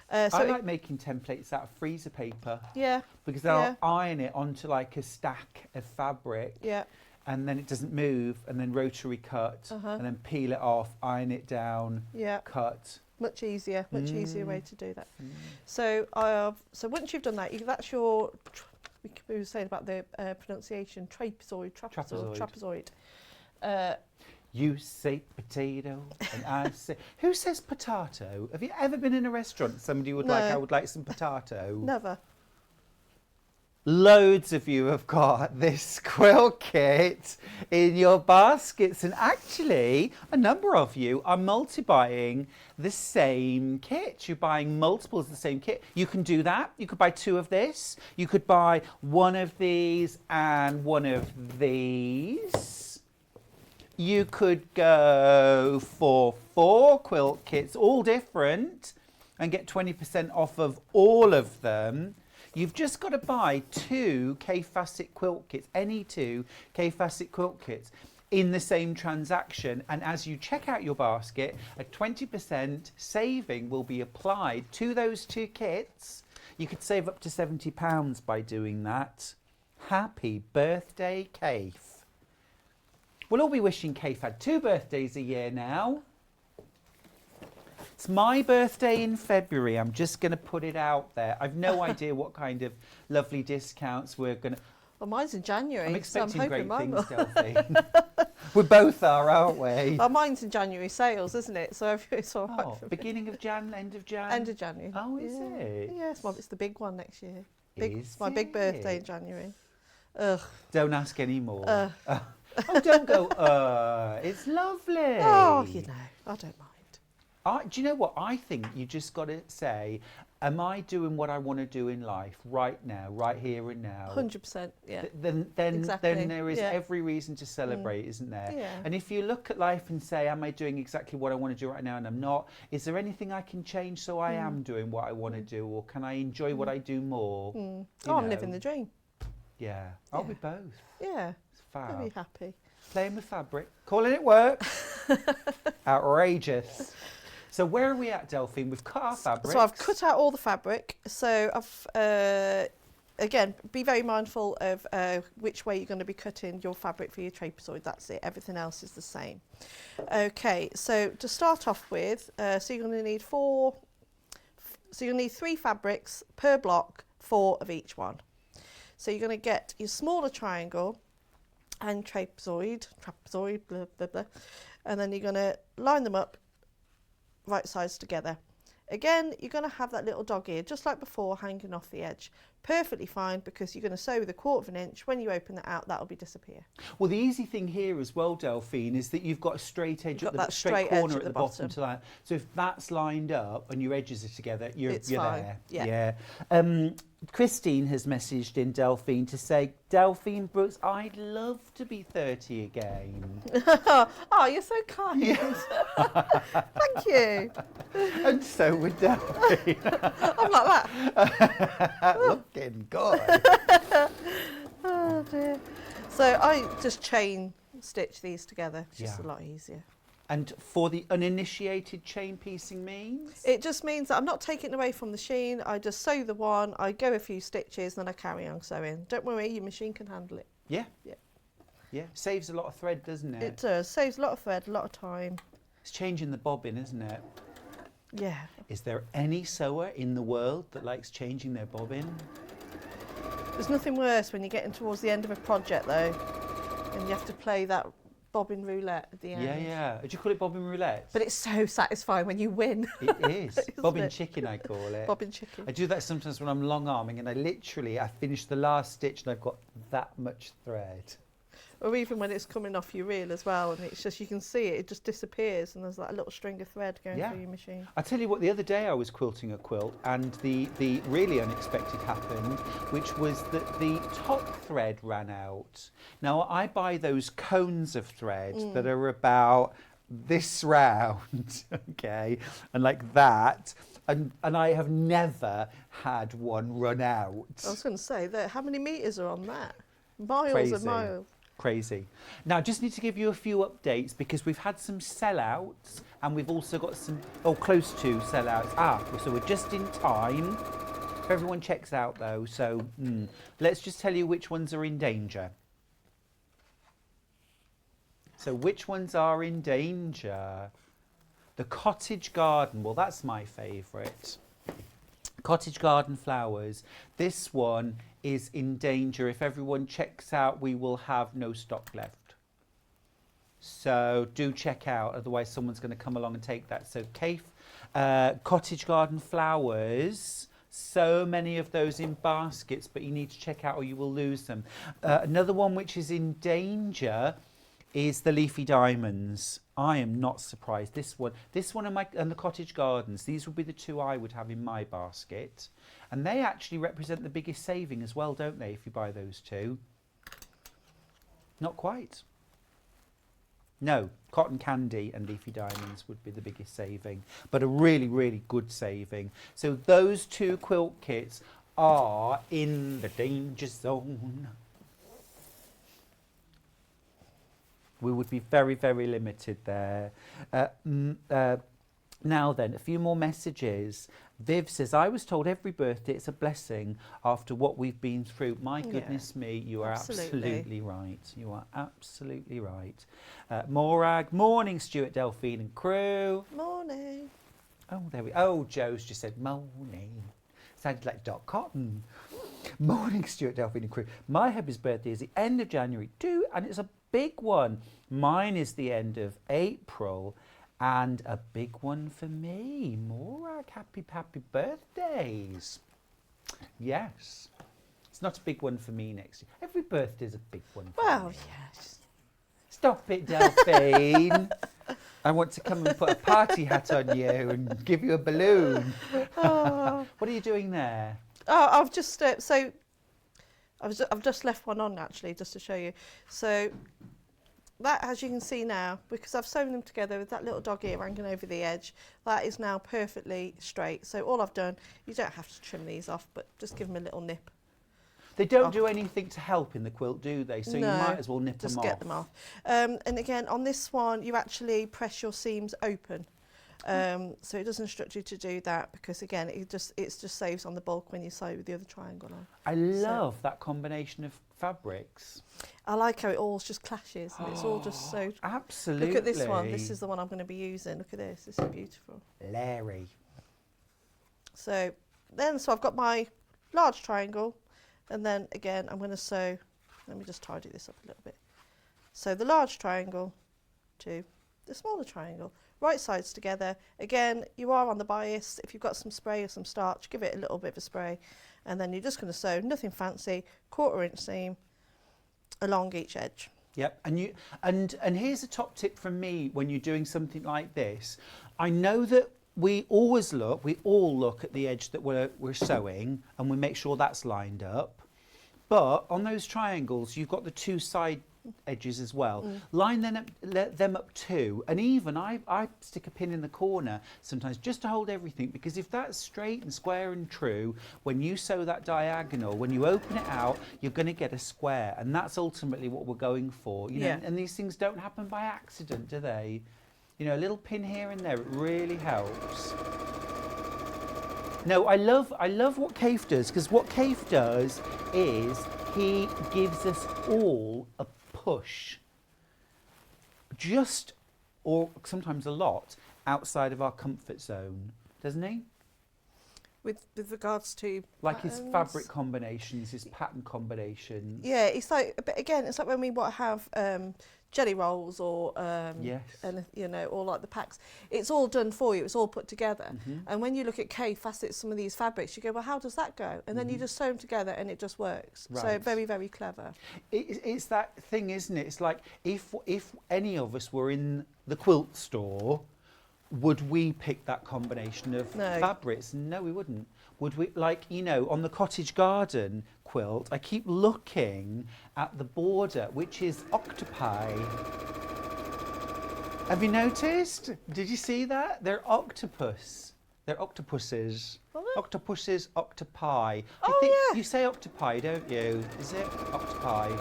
I like making templates out of freezer paper. Yeah. Because I'll iron it onto like a stack of fabric. Yeah. And then it doesn't move, and then rotary cut, and then peel it off, iron it down, cut. Much easier way to do that. So once you've done that, that's your. We were saying about the pronunciation, trapezoid. You say potato, and I say. Who says potato? Have you ever been in a restaurant? Somebody would I would like some potato. Never. Loads of you have got this quilt kit in your baskets, and actually a number of you are multi-buying the same kit. You're buying multiples of the same kit. You can do that. You could buy 2 of this. You could buy 1 of these and 1 of these. You could go for 4 quilt kits, all different, and get 20% off of all of them. You've just got to buy 2 Kaffe Facet quilt kits, any 2 Kaffe Facet quilt kits in the same transaction. And as you check out your basket, a 20% saving will be applied to those 2 kits. You could save up to £70 by doing that. Happy birthday, Kaffe. We'll all be wishing Kaffe had 2 birthdays a year now. It's my birthday in February. I'm just going to put it out there. I've no idea what kind of lovely discounts we're going to... Well, mine's in January. I'm expecting so I'm great hoping things, Delphine. We both are, aren't we? Well, mine's in January sales, isn't it? So it's all right. Oh, beginning of Jan, end of Jan? End of January. Oh, is it? Yes, well, it's the big one next year. Is it's my big birthday in it? January. Ugh. Don't ask any more. Oh, don't go, it's lovely. Oh, you know, I don't mind. Do you know what? I think you just got to say, am I doing what I want to do in life right now, right here and now? 100%, yeah. Then Exactly, there is yeah. every reason to celebrate, isn't there? Yeah. And if you look at life and say, am I doing exactly what I want to do right now and I'm not? Is there anything I can change so I am doing what I want to do, or can I enjoy what I do more? Oh, You I'm know? living the dream. Yeah, I'll be Yeah. both. Yeah, It's fab. I'll be happy. Playing with fabric, calling it work. Outrageous. So where are we at, Delphine? We've cut our fabric. So I've cut out all the fabric. So I've, again, be very mindful of which way you're going to be cutting your fabric for your trapezoid. That's it. Everything else is the same. Okay, so to start off with, so you're going to need you'll need 3 fabrics per block, 4 of each one. So you're going to get your smaller triangle and trapezoid, blah, blah, blah. And then you're going to line them up right sides together. Again, you're going to have that little dog ear, just like before, hanging off the edge. Perfectly fine, because you're going to sew with 1/4 inch. When you open that out, that'll be disappear. Well, the easy thing here as well, Delphine, is that you've got a straight edge at the straight corner at the bottom to line. So if that's lined up and your edges are together, you're fine. there. Yeah. Christine has messaged in Delphine to say, Delphine Brooks, I'd love to be 30 again. Oh, you're so kind. Thank you. And so would Delphine. I'm like that. Looking good. Oh dear. So I just chain stitch these together. It's just Yeah. a lot easier. And for the uninitiated, chain piecing means? It just means that I'm not taking it away from the machine. I just sew the one, I go a few stitches, then I carry on sewing. Don't worry, your machine can handle it. Yeah. Yeah. Yeah. Saves a lot of thread, doesn't it? It does. Saves a lot of thread, a lot of time. It's changing the bobbin, isn't it? Yeah. Is there any sewer in the world that likes changing their bobbin? There's nothing worse when you're getting towards the end of a project though, and you have to play that bobbin roulette at the end. Yeah, yeah. Do you call it bobbin roulette? But it's so satisfying when you win. It is. Isn't Bobbin it? chicken, I call it. Bobbin chicken. I do that sometimes when I'm long arming and I finish the last stitch and I've got that much thread. Or even when it's coming off your reel as well, and it's just, you can see it just disappears, and there's like a little string of thread going Yeah. through your machine. I tell you what, the other day I was quilting a quilt and the really unexpected happened, which was that the top thread ran out. Now I buy those cones of thread that are about this round, okay, and like that, and I have never had one run out. I was going to say that. How many meters are on that? Miles Crazy. and miles. Crazy. Now, just need to give you a few updates because we've had some sellouts and we've also got some, close to sellouts. So we're just in time. If everyone checks out though, so let's just tell you which ones are in danger. So which ones are in danger? The cottage garden, well, that's my favourite. Cottage garden flowers. This one is in danger. If everyone checks out, we will have no stock left. So do check out, otherwise someone's going to come along and take that. So Kaffe, cottage garden flowers. So many of those in baskets, but you need to check out or you will lose them. Another one which is in danger is the leafy diamonds. I am not surprised. This one and the cottage gardens, these would be the two I would have in my basket. And they actually represent the biggest saving as well, don't they, if you buy those two? Not quite. No, cotton candy and leafy diamonds would be the biggest saving, but a really, really good saving. So those two quilt kits are in the danger zone. We would be very, very limited there. Now then, a few more messages. Viv says, I was told every birthday it's a blessing after what we've been through. My goodness me, you are absolutely right. You are absolutely right. Morag, morning, Stuart, Delphine and crew. Morning. Oh, there we Oh, Joe's just said morning. Sounded like Dot Cotton. Morning, Stuart, Delphine and crew. My hubby's birthday is the end of January too, and it's a big one. Mine is the end of April, and a big one for me. Morag, happy birthdays. Yes. It's not a big one for me next year. Every birthday is a big one for Well, me. yes. Stop it, Delphine. I want to come and put a party hat on you and give you a balloon. What are you doing there? Oh, I've just I've just left one on actually, just to show you. So that, as you can see now, because I've sewn them together with that little dog ear hanging over the edge, that is now perfectly straight. So all I've done, you don't have to trim these off, but just give them a little nip. They don't do anything to help in the quilt, do they? So No, you might as well nip them just off. get them off. And again, on this one, you actually press your seams open. So it doesn't instruct you to do that because again, it just saves on the bulk when you sew with the other triangle on. I love that combination of fabrics. I like how it all just clashes and it's all just so... Absolutely. Look at this one. This is the one I'm going to be using. Look at this. This is beautiful. Larry. So I've got my large triangle, and then again I'm going to sew. Let me just tidy this up a little bit. So the large triangle to the smaller triangle, right sides together. Again, you are on the bias. If you've got some spray or some starch, give it a little bit of a spray, and then you're just going to sew, nothing fancy, 1/4 inch seam along each edge. Yep, and here's a top tip from me when you're doing something like this. I know that we all look at the edge that we're sewing, and we make sure that's lined up. But on those triangles, you've got the two side edges as well. Line them up too, and even I stick a pin in the corner sometimes just to hold everything, because if that's straight and square and true, when you sew that diagonal, when you open it out, you're going to get a square, and that's ultimately what we're going for, you know. And these things don't happen by accident, do they? You know, a little pin here and there, it really helps. No, I love what Kaffe does, because what Kaffe does is he gives us all a push, just, or sometimes a lot, outside of our comfort zone, doesn't he? With regards to like patterns. his fabric combinations, his pattern combinations. Yeah, it's like, but again, it's like when we have jelly rolls or Yes. and you know, or like the packs. It's all done for you. It's all put together. And when you look at Kaffe facets, some of these fabrics, you go, well, how does that go? And then you just sew them together, and it just works. So Right. very, very clever. It's that thing, isn't it? It's like if any of us were in the quilt store, would we pick that combination of fabrics? No, we wouldn't. Would we, like, you know, on the cottage garden quilt, I keep looking at the border, which is octopi. Have you noticed? Did you see that? They're octopus. They're octopuses. Octopuses, octopi. I think you say octopi, don't you? Is it octopi?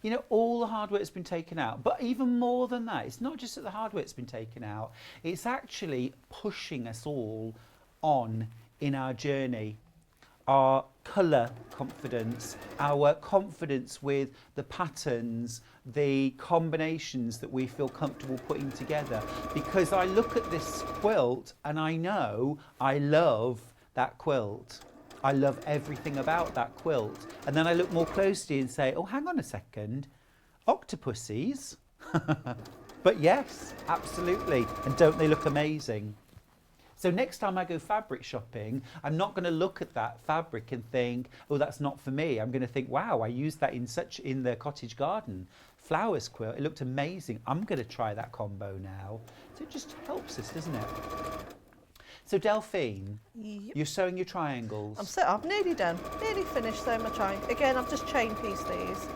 You know, all the hard work's been taken out, but even more than that, it's not just that the hard work's been taken out, it's actually pushing us all on in our journey. Our colour confidence, our confidence with the patterns, the combinations that we feel comfortable putting together. Because I look at this quilt and I know I love that quilt. I love everything about that quilt. And then I look more closely and say, oh, hang on a second, octopuses? But yes, absolutely. And don't they look amazing? So next time I go fabric shopping, I'm not going to look at that fabric and think, oh, that's not for me. I'm going to think, wow, I used that in the cottage garden flowers quilt. It looked amazing. I'm going to try that combo now. So it just helps us, doesn't it? So Delphine, you're sewing your triangles. I'm nearly done, nearly finished sewing my triangle. Again, I've just chain pieced these.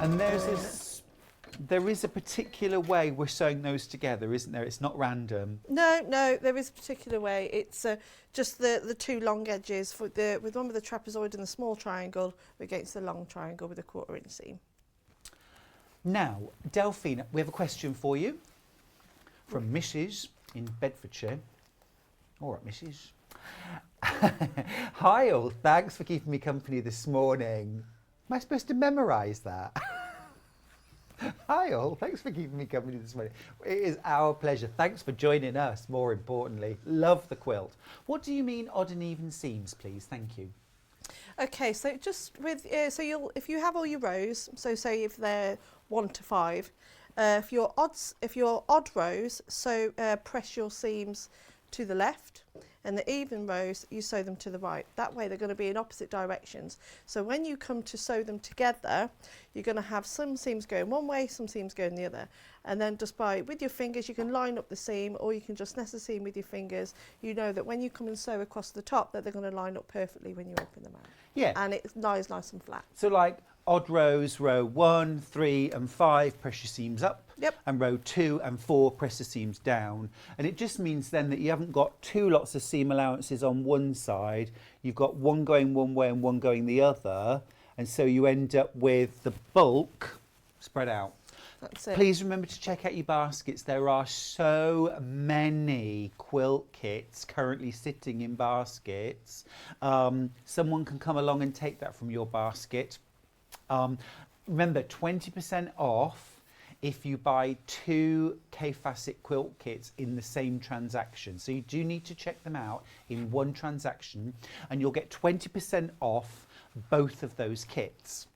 And there is a particular way we're sewing those together, isn't there? It's not random. No, there is a particular way. It's just the two long edges with one with the trapezoid and the small triangle against the long triangle with a 1/4 inch seam. Now, Delphine, we have a question for you from Mrs. in Bedfordshire. All right, Mrs. Hi all, thanks for keeping me company this morning. Am I supposed to memorise that? Hi all, thanks for keeping me company this morning. It is our pleasure. Thanks for joining us, more importantly. Love the quilt. What do you mean odd and even seams, please? Thank you. Okay, so just with, if you have all your rows, so say if they're 1 to 5, if you're odd rows, so press your seams to the left, and the even rows you sew them to the right. That way they're going to be in opposite directions. So when you come to sew them together, you're going to have some seams going one way, some seams going the other. And then just with your fingers, you can line up the seam, or you can just nest the seam with your fingers. You know that when you come and sew across the top, that they're going to line up perfectly when you open them out. Yeah. And it lies nice and flat. So like odd rows, row 1, 3 and 5, press your seams up. Yep. And row 2 and 4, press the seams down. And it just means then that you haven't got two lots of seam allowances on one side. You've got one going one way and one going the other. And so you end up with the bulk spread out. That's it. Please remember to check out your baskets. There are so many quilt kits currently sitting in baskets. Someone can come along and take that from your basket. Remember, 20% off if you buy 2 Kaffe quilt kits in the same transaction. So you do need to check them out in one transaction, and you'll get 20% off both of those kits.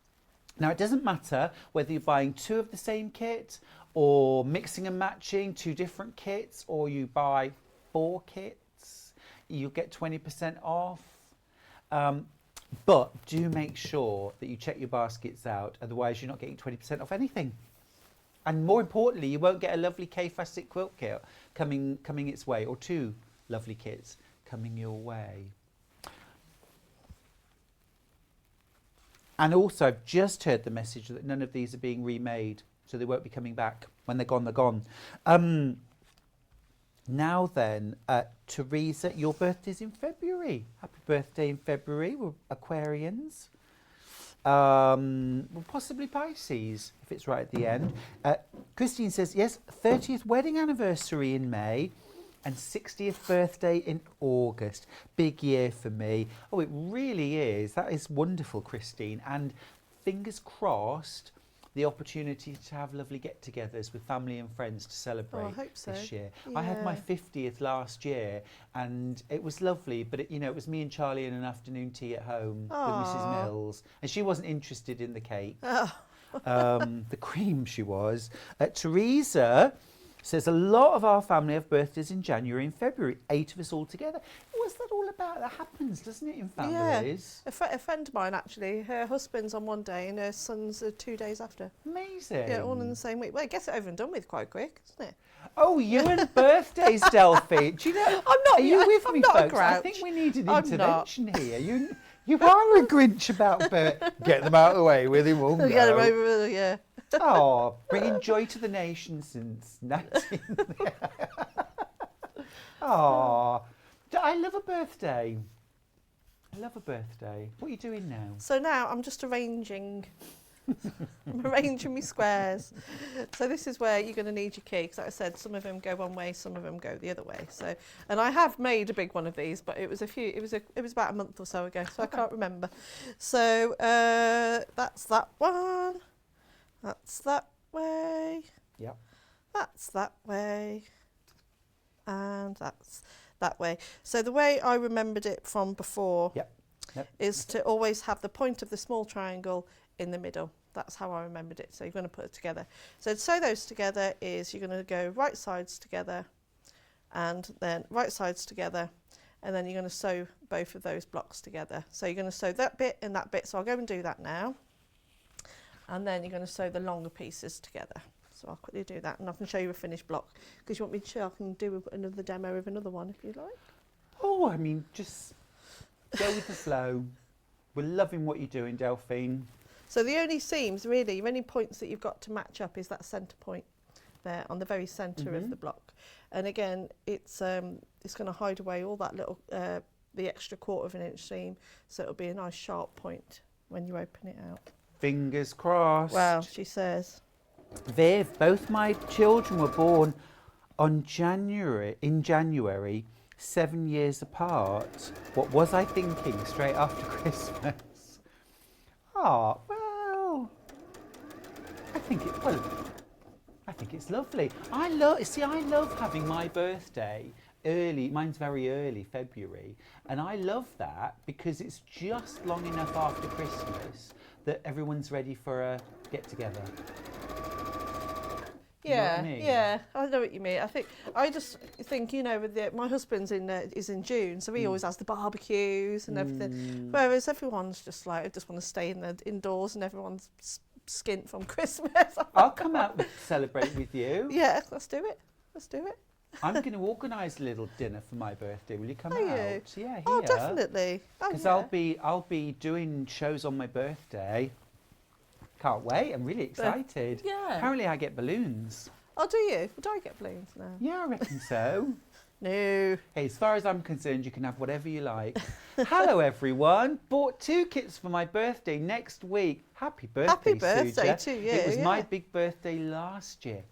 Now, it doesn't matter whether you're buying 2 of the same kit or mixing and matching 2 different kits, or you buy 4 kits, you'll get 20% off. But do make sure that you check your baskets out, otherwise you're not getting 20% off anything. And more importantly, you won't get a lovely Kaffe quilt kit coming its way, or 2 lovely kits coming your way. And also, I've just heard the message that none of these are being remade, so they won't be coming back. When they're gone, they're gone. Now then, Teresa, your birthday's in February. Happy birthday in February. We're Aquarians. Well, possibly Pisces, if it's right at the end. Christine says, yes, 30th wedding anniversary in May and 60th birthday in August. Big year for me. Oh, it really is. That is wonderful, Christine. And fingers crossed, the opportunity to have lovely get-togethers with family and friends to celebrate I hope so. this year. Yeah. I had my 50th last year, and it was lovely, but it was me and Charlie in an afternoon tea at home with Mrs. Mills, and she wasn't interested in the cake. The cream she was. Teresa says a lot of our family have birthdays in January and February, 8 of us all together. What's that all about? That happens, doesn't it, in families? Yeah. A friend of mine, actually, her husband's on one day and her son's 2 days after. Amazing. Yeah, all in the same week. Well, it gets it over and done with quite quick, doesn't it? Oh, you and birthdays, Delphine. Do you know? I'm not. Are you with I'm me, not a folks? I grouch. think we need an I'm intervention here. You are a Grinch about get them out of the way with him. Won't Get him over, yeah. Oh, bringing joy to the nation since 19. Oh, I love a birthday. I love a birthday. What are you doing now? So now I'm just arranging. I'm arranging my squares. So this is where you're going to need your key, because like I said, some of them go one way, some of them go the other way. So, and I have made a big one of these, but it was about a month or so ago, so I can't remember. So that's that one. That's that way. Yep. That's that way. And that's that way. So the way I remembered it from before Yep. is to always have the point of the small triangle in the middle. That's how I remembered it. So you're going to put it together. So to sew those together is you're going to go right sides together and then right sides together, and then you're going to sew both of those blocks together. So you're going to sew that bit and that bit. So I'll go and do that now. And then you're going to sew the longer pieces together. So I'll quickly do that, and I can show you a finished block, because you want me to show, I can do another demo of another one if you like. Oh, I mean, just go with the flow. We're loving what you're doing, Delphine. So the only seams, really, your only points that you've got to match up is that centre point there on the very centre of the block. And again, it's going to hide away all that little, the extra 1/4 inch seam, so it'll be a nice sharp point when you open it out. Fingers crossed. Well, she says. Viv, both my children were born in January, 7 years apart. What was I thinking straight after Christmas? Oh, well, I think it's lovely. I love having my birthday early. Mine's very early, February, and I love that because it's just long enough after Christmas that everyone's ready for a get together. You know what Yeah, I mean? yeah, I know what you mean. I just think, you know, with my husband's is in June, so he always has the barbecues and everything. Whereas everyone's just like, I just want to stay indoors, and everyone's skint from Christmas. I'll come out and celebrate with you. Yeah, let's do it. Let's do it. I'm going to organise a little dinner for my birthday. Will you come Are out? you? Yeah, here. Oh, definitely. Because yeah. I'll be doing shows on my birthday. Can't wait. I'm really excited. Yeah. Apparently I get balloons. Oh, do you? Do I get balloons now? Yeah, I reckon so. No. Hey, as far as I'm concerned, you can have whatever you like. Hello, everyone. Bought 2 kits for my birthday next week. Happy birthday, Happy birthday Suja. to you, It was my yeah. big birthday last year.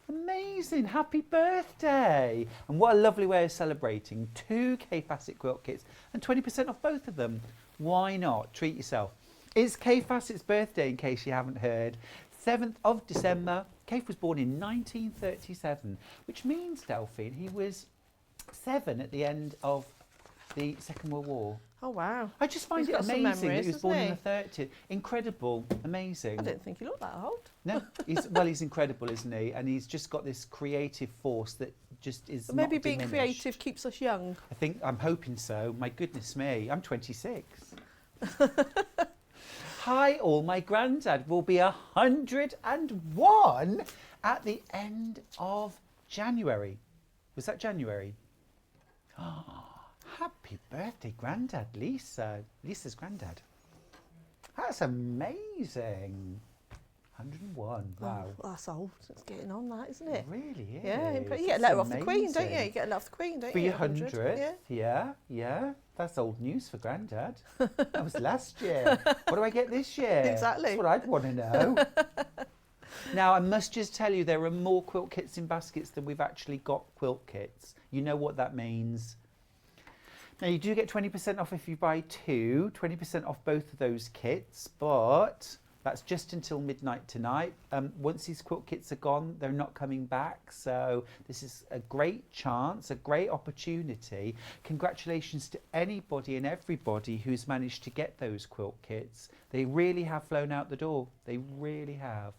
Amazing. Happy birthday. And what a lovely way of celebrating. 2 Kaffe quilt kits and 20% off both of them. Why not? Treat yourself. It's Kaffe birthday, in case you haven't heard. 7th of December. Kaffe was born in 1937, which means, Delphine, he was 7 at the end of the Second World War. Oh, wow. I just find He's it got some amazing that memories, he was born in hasn't the 30s. Incredible, amazing. I didn't think he looked that old. No, he's incredible, isn't he? And he's just got this creative force that just is But maybe not being diminished. creative keeps us young. I'm hoping so. My goodness me, I'm 26. Hi all, my granddad will be 101 at the end of January. Was that January? Oh, happy birthday, Granddad, Lisa. Lisa's granddad. That's amazing. 101, wow. Oh, that's old. It's getting on that, isn't it? It really is. Yeah, you That's get a letter off the Queen, don't you? amazing. You get a letter off the Queen, don't For you? your 100, 100th? Yeah. Yeah. That's old news for Grandad. That was last year. What do I get this year? Exactly. That's what I'd want to know. Now, I must just tell you, there are more quilt kits in baskets than we've actually got quilt kits. You know what that means. Now, you do get 20% off if you buy 2, 20% off both of those kits, but that's just until midnight tonight. Once these quilt kits are gone, they're not coming back. So this is a great chance, a great opportunity. Congratulations to anybody and everybody who's managed to get those quilt kits. They really have flown out the door. They really have.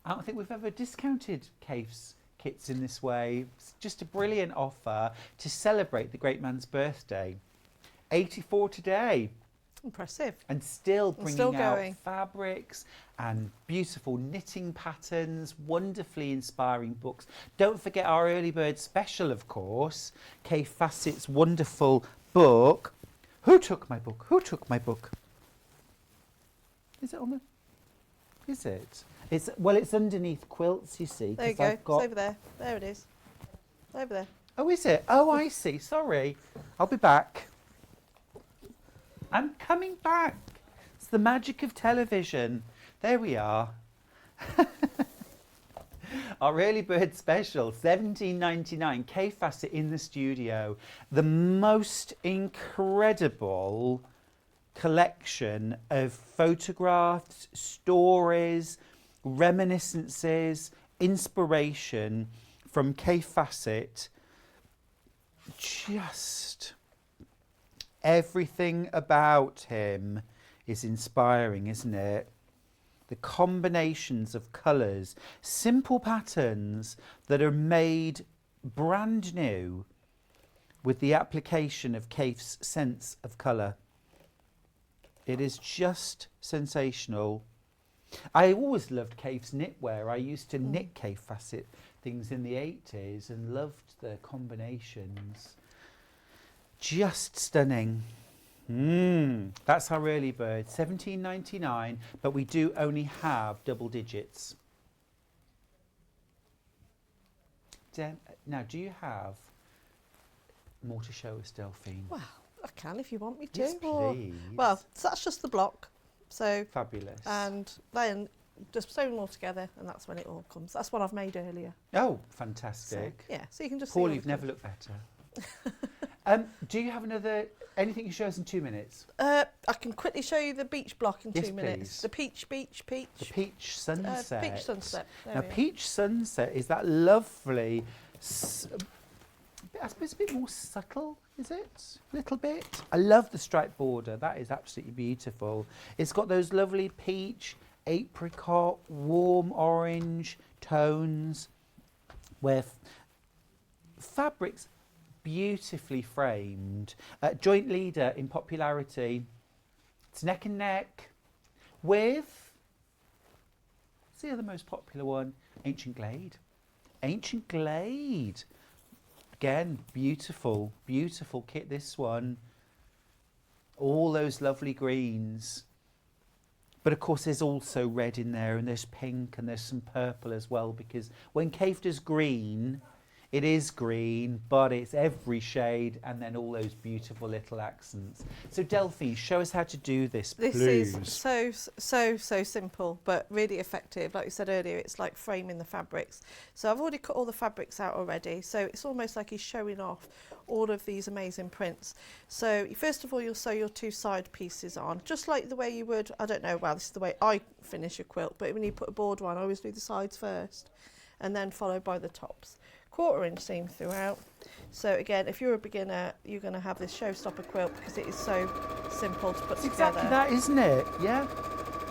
I don't think we've ever discounted Kaffe's kits in this way. It's just a brilliant offer to celebrate the great man's birthday. 84 today. Impressive. And still And bringing still out going. fabrics and beautiful knitting patterns, wonderfully inspiring books. Don't forget our early bird special, of course, Kaffe Facet's wonderful book. Who took my book? Who took my book? Is it on the... Is it? Well, it's underneath Quilts, you see. There you 'cause go. I've It's over there. There it is. Over there. Oh, is it? Oh, I see. Sorry. I'll be back. I'm coming back. It's the magic of television. There we are. Our early bird special, $17.99. Kaffe Facet in the studio. The most incredible collection of photographs, stories, reminiscences, inspiration from Kaffe Facet. Just everything about him is inspiring, isn't it? The combinations of colours, simple patterns that are made brand new with the application of Kaffe's sense of colour. It is just sensational. I always loved Kaffe's knitwear. I used to knit Kaffe Facet things in the 80s and loved the combinations. Just stunning. That's our early bird, $17.99, but we do only have double digits. Now, do you have more to show us, Delphine? Well, I can if you want me to. Yes, please. Well, so that's just the block. So, Fabulous. and then just sew them all together, and that's when it all comes. That's what I've made earlier. Oh, So, fantastic. yeah, so you can just Paul, see. you've never looked better. Do you have anything you can show us in 2 minutes? I can quickly show you the beach block in Yes, 2 minutes. please. The peach. The peach sunset. Peach sunset. There Now, we are. peach sunset is that lovely, I suppose a bit more subtle, is it? A little bit. I love the striped border. That is absolutely beautiful. It's got those lovely peach, apricot, warm orange tones, where fabrics beautifully framed. Joint leader in popularity. It's neck and neck with, what's the other most popular one? Ancient Glade. Ancient Glade. Again, beautiful, beautiful kit, this one. All those lovely greens. But of course there's also red in there, and there's pink, and there's some purple as well, because when Kaffe does green, it is green, but it's every shade, and then all those beautiful little accents. So Delphine, show us how to do this, please. This is so simple, but really effective. Like you said earlier, it's like framing the fabrics. So I've already cut all the fabrics out already. So it's almost like he's showing off all of these amazing prints. So first of all, you'll sew your 2 side pieces on, just like the way you would, I don't know, well, this is the way I finish a quilt, but when you put a border on, I always do the sides first, and then followed by the tops. 1/4 inch seam throughout. So again, if you're a beginner, you're going to have this showstopper quilt because it is so simple to put together. Exactly that, isn't it? Yeah.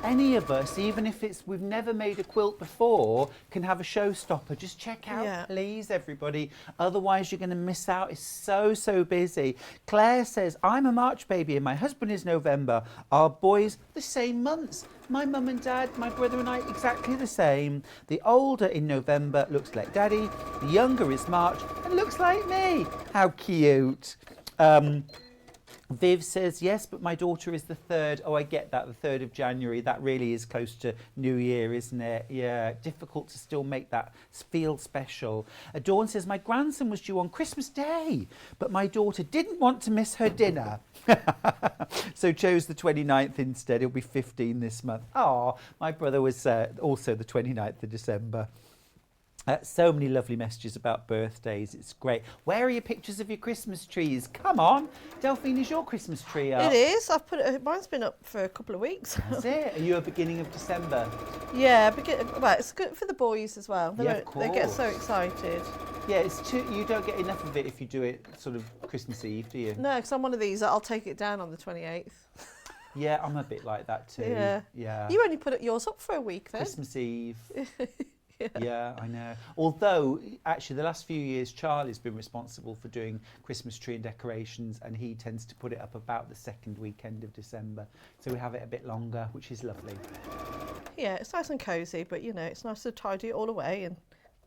Any of us, even if we've never made a quilt before, can have a showstopper. Just check out, please, everybody. Otherwise, you're going to miss out. It's so busy. Claire says, I'm a March baby and my husband is November. Our boys, the same months. My mum and dad, my brother and I, exactly the same. The older in November looks like Daddy. The younger is March and looks like me. How cute. Viv says, yes, but my daughter is the 3rd. Oh, I get that, the 3rd of January. That really is close to New Year, isn't it? Yeah, difficult to still make that feel special. Dawn says, my grandson was due on Christmas Day, but my daughter didn't want to miss her dinner. So chose the 29th instead. He'll be 15 this month. Oh, my brother was also the 29th of December. So many lovely messages about birthdays. It's great. Where are your pictures of your Christmas trees? Come on. Delphine, is your Christmas tree up? It is. I've put it, mine's been up for a couple of weeks. That's it. Are you a beginning of December? Yeah, well, it's good for the boys as well. Yeah, of course. They get so excited. Yeah, it's too, you don't get enough of it if you do it sort of Christmas Eve, do you? No, because I'm one of these that I'll take it down on the 28th. Yeah, I'm a bit like that too. Yeah. You only put yours up for a week then. Christmas Eve. Yeah, I know. Although, actually, the last few years, Charlie's been responsible for doing Christmas tree and decorations, and he tends to put it up about the 2nd weekend of December. So we have it a bit longer, which is lovely. Yeah, it's nice and cosy, but, you know, it's nice to tidy it all away and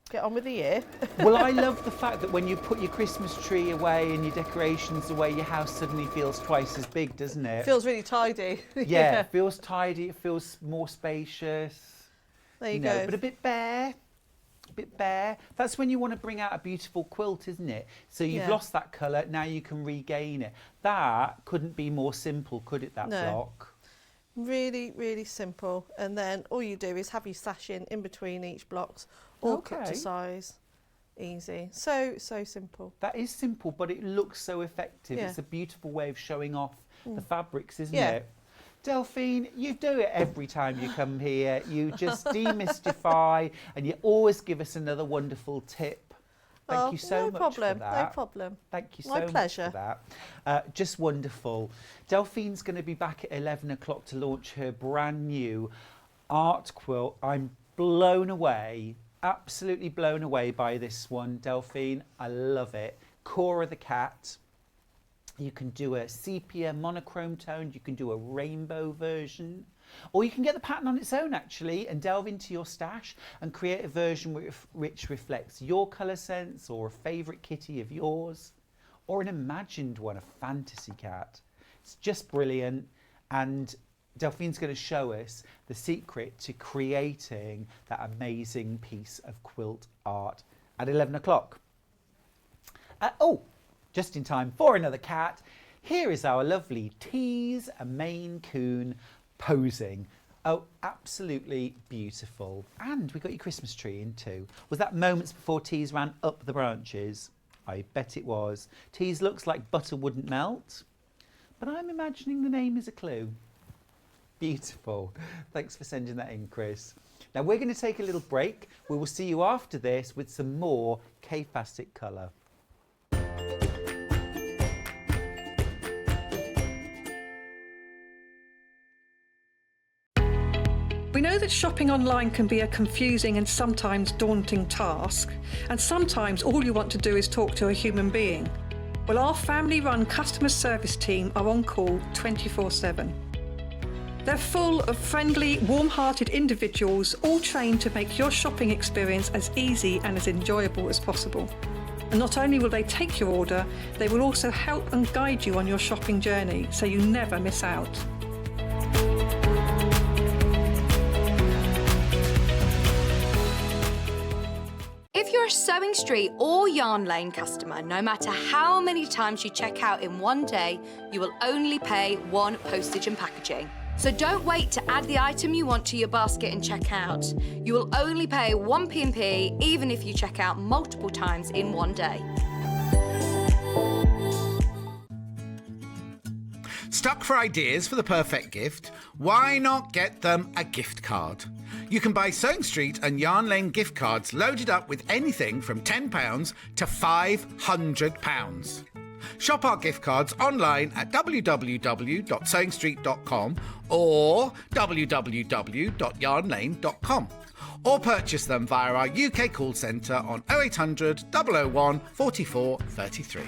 get on with the year. Well, I love the fact that when you put your Christmas tree away and your decorations away, your house suddenly feels twice as big, doesn't it? Feels really tidy. Yeah, it feels tidy, it feels more spacious. There you go. But a bit bare. A bit bare. That's when you want to bring out a beautiful quilt, isn't it? So you've lost that colour, now you can regain it. That couldn't be more simple, could it, that block? Really, really simple. And then all you do is have your sash in between each blocks, all cut to size. Easy. So simple. That is simple, but it looks so effective. It's a beautiful way of showing off the fabrics, isn't it? Delphine, you do it every time you come here. You just demystify and you always give us another wonderful tip. Thank you so much for that. No problem. Thank you so My much pleasure. for that. Just wonderful. Delphine's going to be back at 11 o'clock to launch her brand new art quilt. I'm blown away, absolutely blown away by this one, Delphine. I love it. Cora the cat. You can do a sepia monochrome tone, you can do a rainbow version, or you can get the pattern on its own actually and delve into your stash and create a version which reflects your colour sense or a favourite kitty of yours, or an imagined one, a fantasy cat. It's just brilliant, and Delphine's going to show us the secret to creating that amazing piece of quilt art at 11 o'clock. Just in time for another cat. Here is our lovely Tease, a Maine Coon, posing. Oh, absolutely beautiful. And we got your Christmas tree in too. Was that moments before Tease ran up the branches? I bet it was. Tease looks like butter wouldn't melt, but I'm imagining the name is a clue. Beautiful. Thanks for sending that in, Chris. Now we're going to take a little break. We will see you after this with some more Kaffe colour. We know that shopping online can be a confusing and sometimes daunting task, and sometimes all you want to do is talk to a human being. Well, our family-run customer service team are on call 24/7. They're full of friendly, warm-hearted individuals, all trained to make your shopping experience as easy and as enjoyable as possible. And not only will they take your order, they will also help and guide you on your shopping journey, so you never miss out. If you're a Sewing Street or Yarn Lane customer, no matter how many times you check out in one day, you will only pay one postage and packaging. So don't wait to add the item you want to your basket and check out. You will only pay one P&P even if you check out multiple times in one day. Stuck for ideas for the perfect gift? Why not get them a gift card? You can buy Sewing Street and Yarn Lane gift cards loaded up with anything from £10 to £500. Shop our gift cards online at www.sewingstreet.com or www.yarnlane.com, or purchase them via our UK call centre on 0800 001 44 33.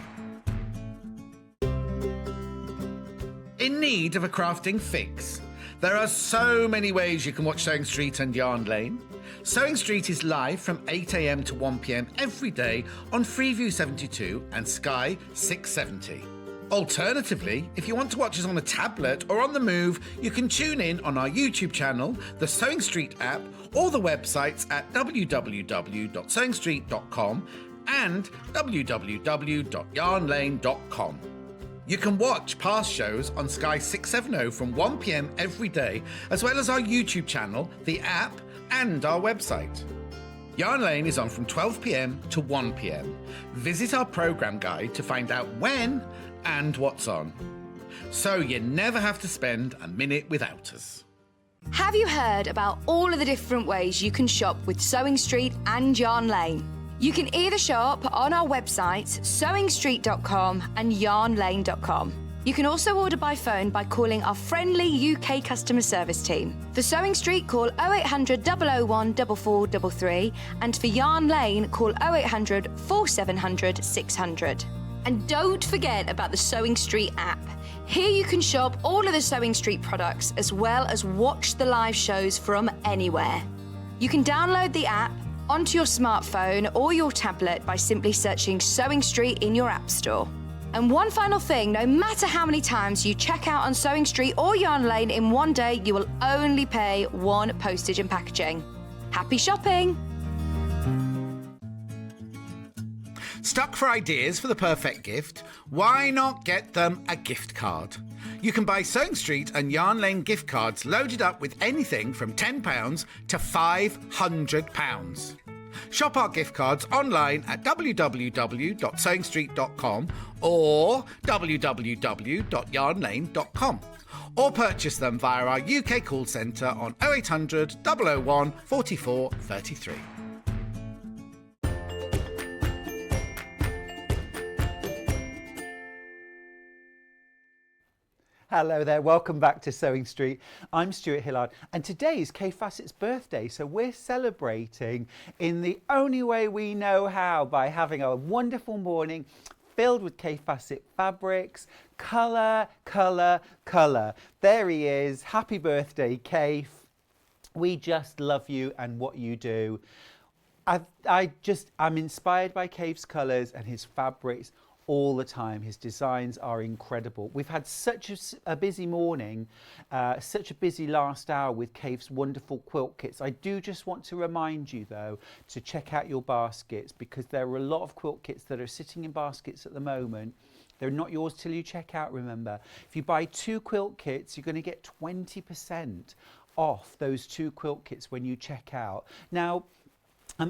In need of a crafting fix? There are so many ways you can watch Sewing Street and Yarn Lane. Sewing Street is live from 8 a.m. to 1 p.m. every day on Freeview 72 and Sky 670. Alternatively, if you want to watch us on a tablet or on the move, you can tune in on our YouTube channel, the Sewing Street app, or the websites at www.sewingstreet.com and www.yarnlane.com. You can watch past shows on Sky 670 from 1 p.m. every day, as well as our YouTube channel, the app, and our website. Yarn Lane is on from 12 p.m. to 1 p.m. Visit our programme guide to find out when and what's on, so you never have to spend a minute without us. Have you heard about all of the different ways you can shop with Sewing Street and Yarn Lane? You can either shop on our websites, sewingstreet.com and yarnlane.com. You can also order by phone by calling our friendly UK customer service team. For Sewing Street, call 0800 001 4433, and for Yarn Lane, call 0800 4700 600. And don't forget about the Sewing Street app. Here you can shop all of the Sewing Street products as well as watch the live shows from anywhere. You can download the app onto your smartphone or your tablet by simply searching Sewing Street in your app store. And one final thing, no matter how many times you check out on Sewing Street or Yarn Lane in one day, you will only pay one postage and packaging. Happy shopping! Stuck for ideas for the perfect gift? Why not get them a gift card? You can buy Sewing Street and Yarn Lane gift cards loaded up with anything from £10 to £500. Shop our gift cards online at www.sewingstreet.com or www.yarnlane.com, or purchase them via our UK call centre on 0800 001 44 33. Hello there, welcome back to Sewing Street. I'm Stuart Hillard, and today is Kaffe Fassett's birthday, so we're celebrating in the only way we know how, by having a wonderful morning filled with Kaffe Fassett fabrics. Colour, colour, colour. There he is. Happy birthday, Kaffe. We just love you and what you do. I'm inspired by Kaffe's colours and his fabrics all the time. His designs are incredible. We've had such a busy morning, such a busy last hour with Kaffe's wonderful quilt kits. I do just want to remind you though to check out your baskets, because there are a lot of quilt kits that are sitting in baskets at the moment. They're not yours till you check out, remember. If you buy 2 quilt kits, you're going to get 20% off those 2 quilt kits when you check out. Now,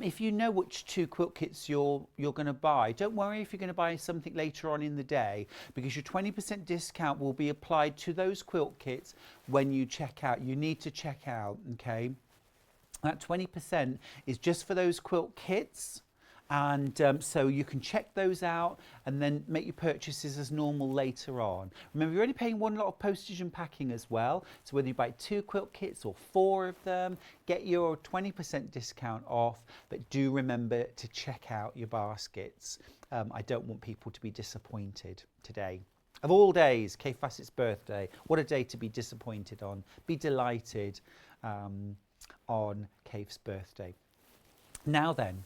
if you know which 2 quilt kits you're going to buy, don't worry if you're going to buy something later on in the day, because your 20% discount will be applied to those quilt kits when you check out. You need to check out, okay? That 20% is just for those quilt kits, And so you can check those out and then make your purchases as normal later on. Remember, you're only paying one lot of postage and packing as well. So whether you buy 2 quilt kits or 4 of them, get your 20% discount off. But do remember to check out your baskets. I don't want people to be disappointed today. Of all days, Kaffe Fassett's birthday. What a day to be disappointed on. Be delighted on Kaffe's birthday. Now then.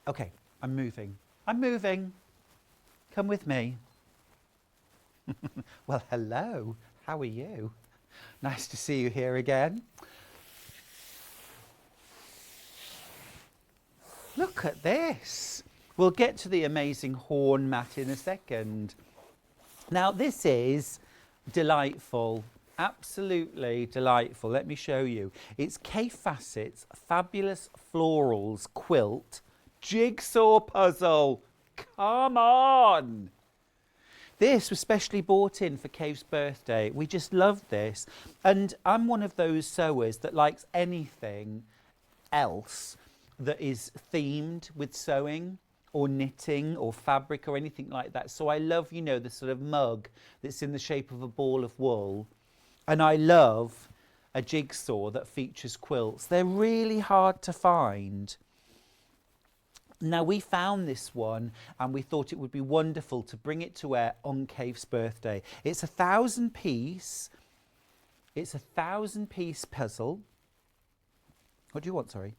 Okay, I'm moving. I'm moving. Come with me. Well, hello. How are you? Nice to see you here again. Look at this. We'll get to the amazing horn mat in a second. Now, this is delightful. Absolutely delightful. Let me show you. It's Kaffe Fassett's Fabulous Florals Quilt Jigsaw Puzzle. Come on. This was specially bought in for Kaffe's birthday. We just love this. And I'm one of those sewers that likes anything else that is themed with sewing or knitting or fabric or anything like that. So I love, you know, the sort of mug that's in the shape of a ball of wool. And I love a jigsaw that features quilts. They're really hard to find. Now, we found this one and we thought it would be wonderful to bring it to air on Kaffe's birthday. It's 1,000 piece. It's 1,000 piece puzzle. What do you want, sorry?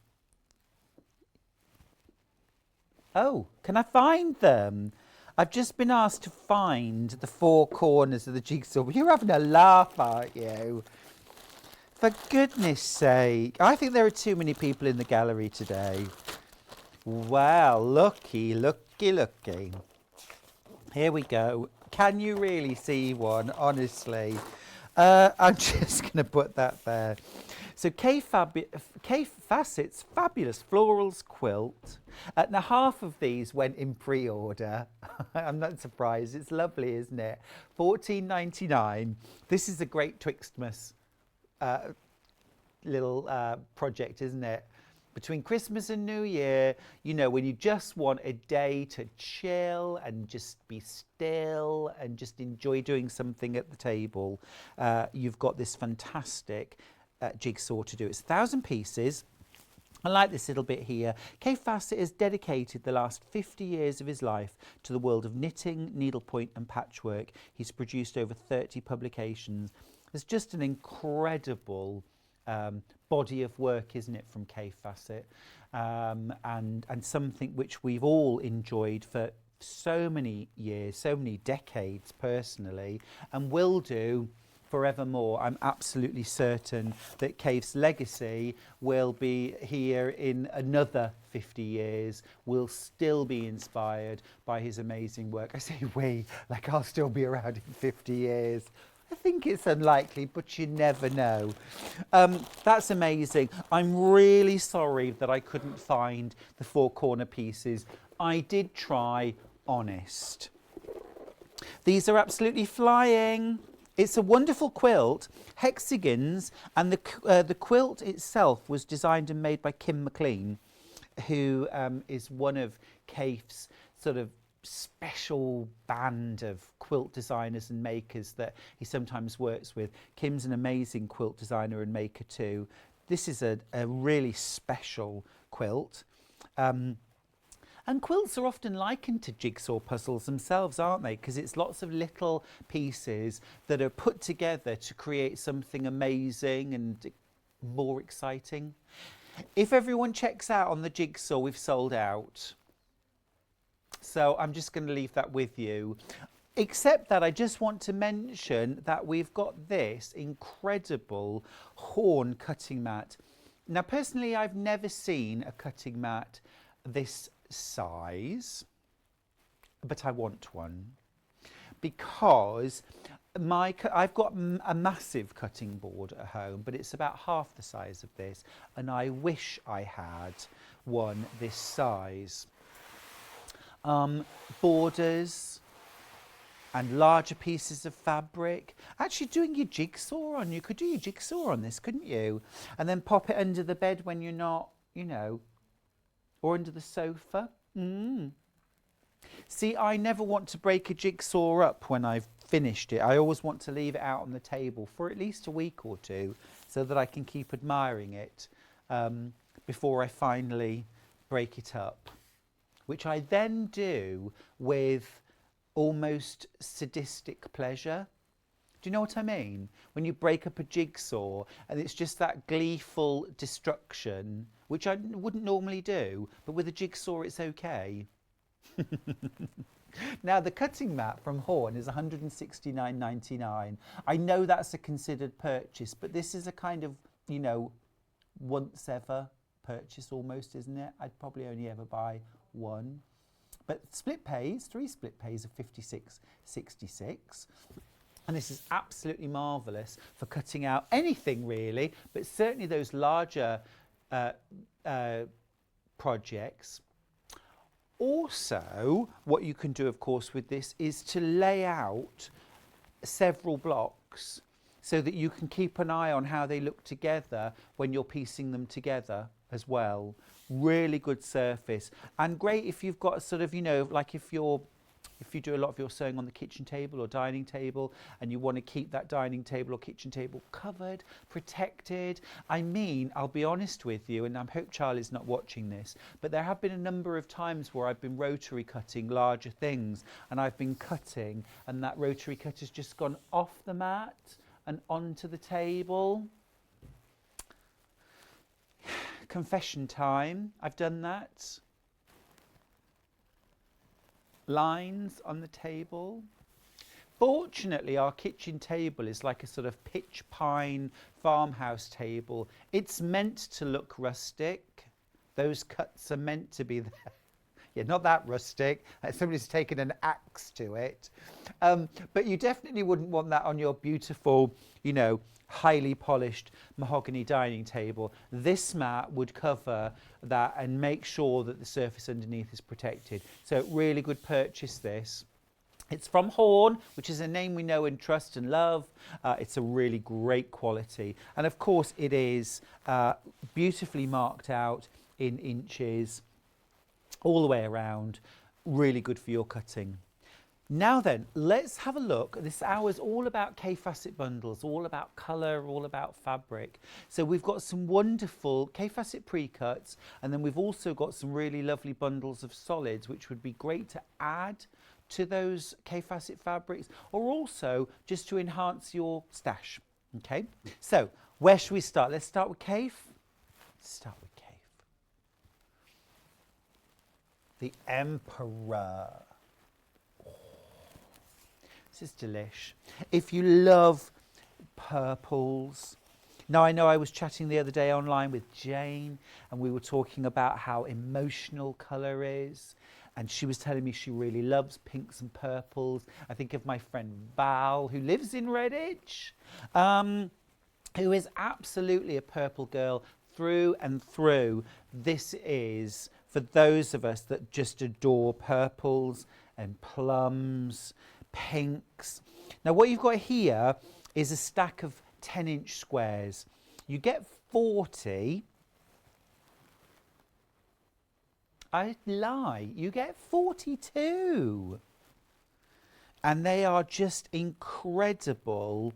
Oh, can I find them? I've just been asked to find the 4 corners of the jigsaw. You're having a laugh, aren't you? For goodness sake. I think there are too many people in the gallery today. Well, looky, looky, looky. Here we go. Can you really see one, honestly? I'm just going to put that there. So Kaffe Fassett's Fabulous Florals Quilt. Now, half of these went in pre-order. I'm not surprised. It's lovely, isn't it? $14.99. This is a great Twixtmas little project, isn't it? Between Christmas and New Year, you know, when you just want a day to chill and just be still and just enjoy doing something at the table, you've got this fantastic jigsaw to do. It's 1,000 pieces. I like this little bit here. Kaffe Fassett has dedicated the last 50 years of his life to the world of knitting, needlepoint and patchwork. He's produced over 30 publications. It's just an incredible body of work, isn't it, from Kaffe Fassett, and something which we've all enjoyed for so many years, so many decades personally, and will do forevermore. I'm absolutely certain that Kaffe's legacy will be here in another 50 years. We'll still be inspired by his amazing work. I say we, like I'll still be around in 50 years. I think it's unlikely, but you never know. That's amazing. I'm really sorry that I couldn't find the 4 corner pieces. I did try, honest. These are absolutely flying. It's a wonderful quilt, hexagons, and the quilt itself was designed and made by Kim McLean, who is one of Kaffe's sort of special band of quilt designers and makers that he sometimes works with. Kim's an amazing quilt designer and maker too. This is a really special quilt. And quilts are often likened to jigsaw puzzles themselves, aren't they? Because it's lots of little pieces that are put together to create something amazing and more exciting. If everyone checks out on the jigsaw, we've sold out. So I'm just going to leave that with you. Except that I just want to mention that we've got this incredible horn cutting mat. Now, personally, I've never seen a cutting mat this size, but I want one because I've got a massive cutting board at home, but it's about half the size of this, and I wish I had one this size. Borders and larger pieces of fabric. Actually, doing your jigsaw on, you could do your jigsaw on this, couldn't you? And then pop it under the bed when you're not, you know, or under the sofa. See, I never want to break a jigsaw up when I've finished it. I always want to leave it out on the table for at least a week or two so that I can keep admiring it before I finally break it up, which I then do with almost sadistic pleasure. Do you know what I mean? When you break up a jigsaw and it's just that gleeful destruction, which I wouldn't normally do, but with a jigsaw it's okay. Now the cutting mat from Horn is £169.99. I know that's a considered purchase, but this is a kind of, you know, once ever purchase almost, isn't it? I'd probably only ever buy one. But split pays, 3 split pays of £56.66. And this is absolutely marvellous for cutting out anything really, but certainly those larger projects. Also, what you can do, of course, with this is to lay out several blocks so that you can keep an eye on how they look together when you're piecing them together as well. Really good surface, and great if you've got sort of, you know, like if you do a lot of your sewing on the kitchen table or dining table and you want to keep that dining table or kitchen table covered, protected. I mean, I'll be honest with you, and I hope Charlie's not watching this, but there have been a number of times where I've been rotary cutting larger things and I've been cutting and that rotary cut has just gone off the mat and onto the table. Confession time, I've done that. Lines on the table. Fortunately, our kitchen table is like a sort of pitch pine farmhouse table. It's meant to look rustic. Those cuts are meant to be there. Yeah, not that rustic. Somebody's taken an axe to it. But you definitely wouldn't want that on your beautiful, you know, highly polished mahogany dining table. This mat would cover that and make sure that the surface underneath is protected. So really good purchase this. It's from Horn, which is a name we know and trust and love. It's a really great quality. And of course it is beautifully marked out in inches all the way around. Really good for your cutting. Now then, let's have a look. This hour is all about K-Facet bundles, all about colour, all about fabric. So we've got some wonderful K-Facet pre-cuts, and then we've also got some really lovely bundles of solids, which would be great to add to those K-Facet fabrics, or also just to enhance your stash. Okay, so where should we start? Let's start with Kaffe. Start with Kaffe. The Emperor. This is delish. If you love purples. Now, I know I was chatting the other day online with Jane and we were talking about how emotional colour is. And she was telling me she really loves pinks and purples. I think of my friend Val, who lives in Redditch, who is absolutely a purple girl through and through. This is for those of us that just adore purples and plums, pinks. Now what you've got here is a stack of 10-inch squares. You get 40. I lie, you get 42. And they are just incredible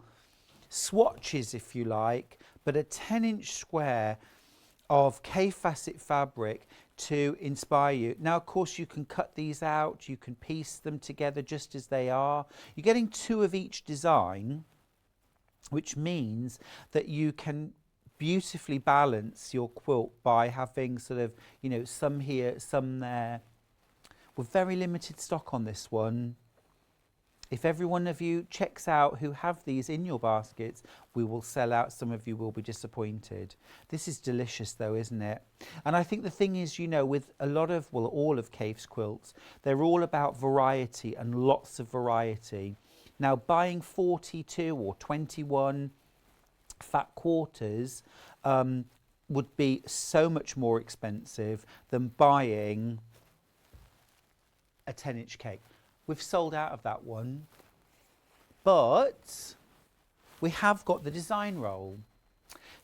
swatches, if you like, but a 10-inch square of K-Facet fabric to inspire you. Now, of course, you can cut these out, you can piece them together just as they are. You're getting 2 of each design, which means that you can beautifully balance your quilt by having sort of, you know, some here, some there. We're very limited stock on this one. If every one of you checks out who have these in your baskets, we will sell out. Some of you will be disappointed. This is delicious though, isn't it? And I think the thing is, you know, with a lot of, well, all of Kaffe's quilts, they're all about variety and lots of variety. Now, buying 42 or 21 fat quarters would be so much more expensive than buying a 10-inch cake. We've sold out of that one, but we have got the design roll.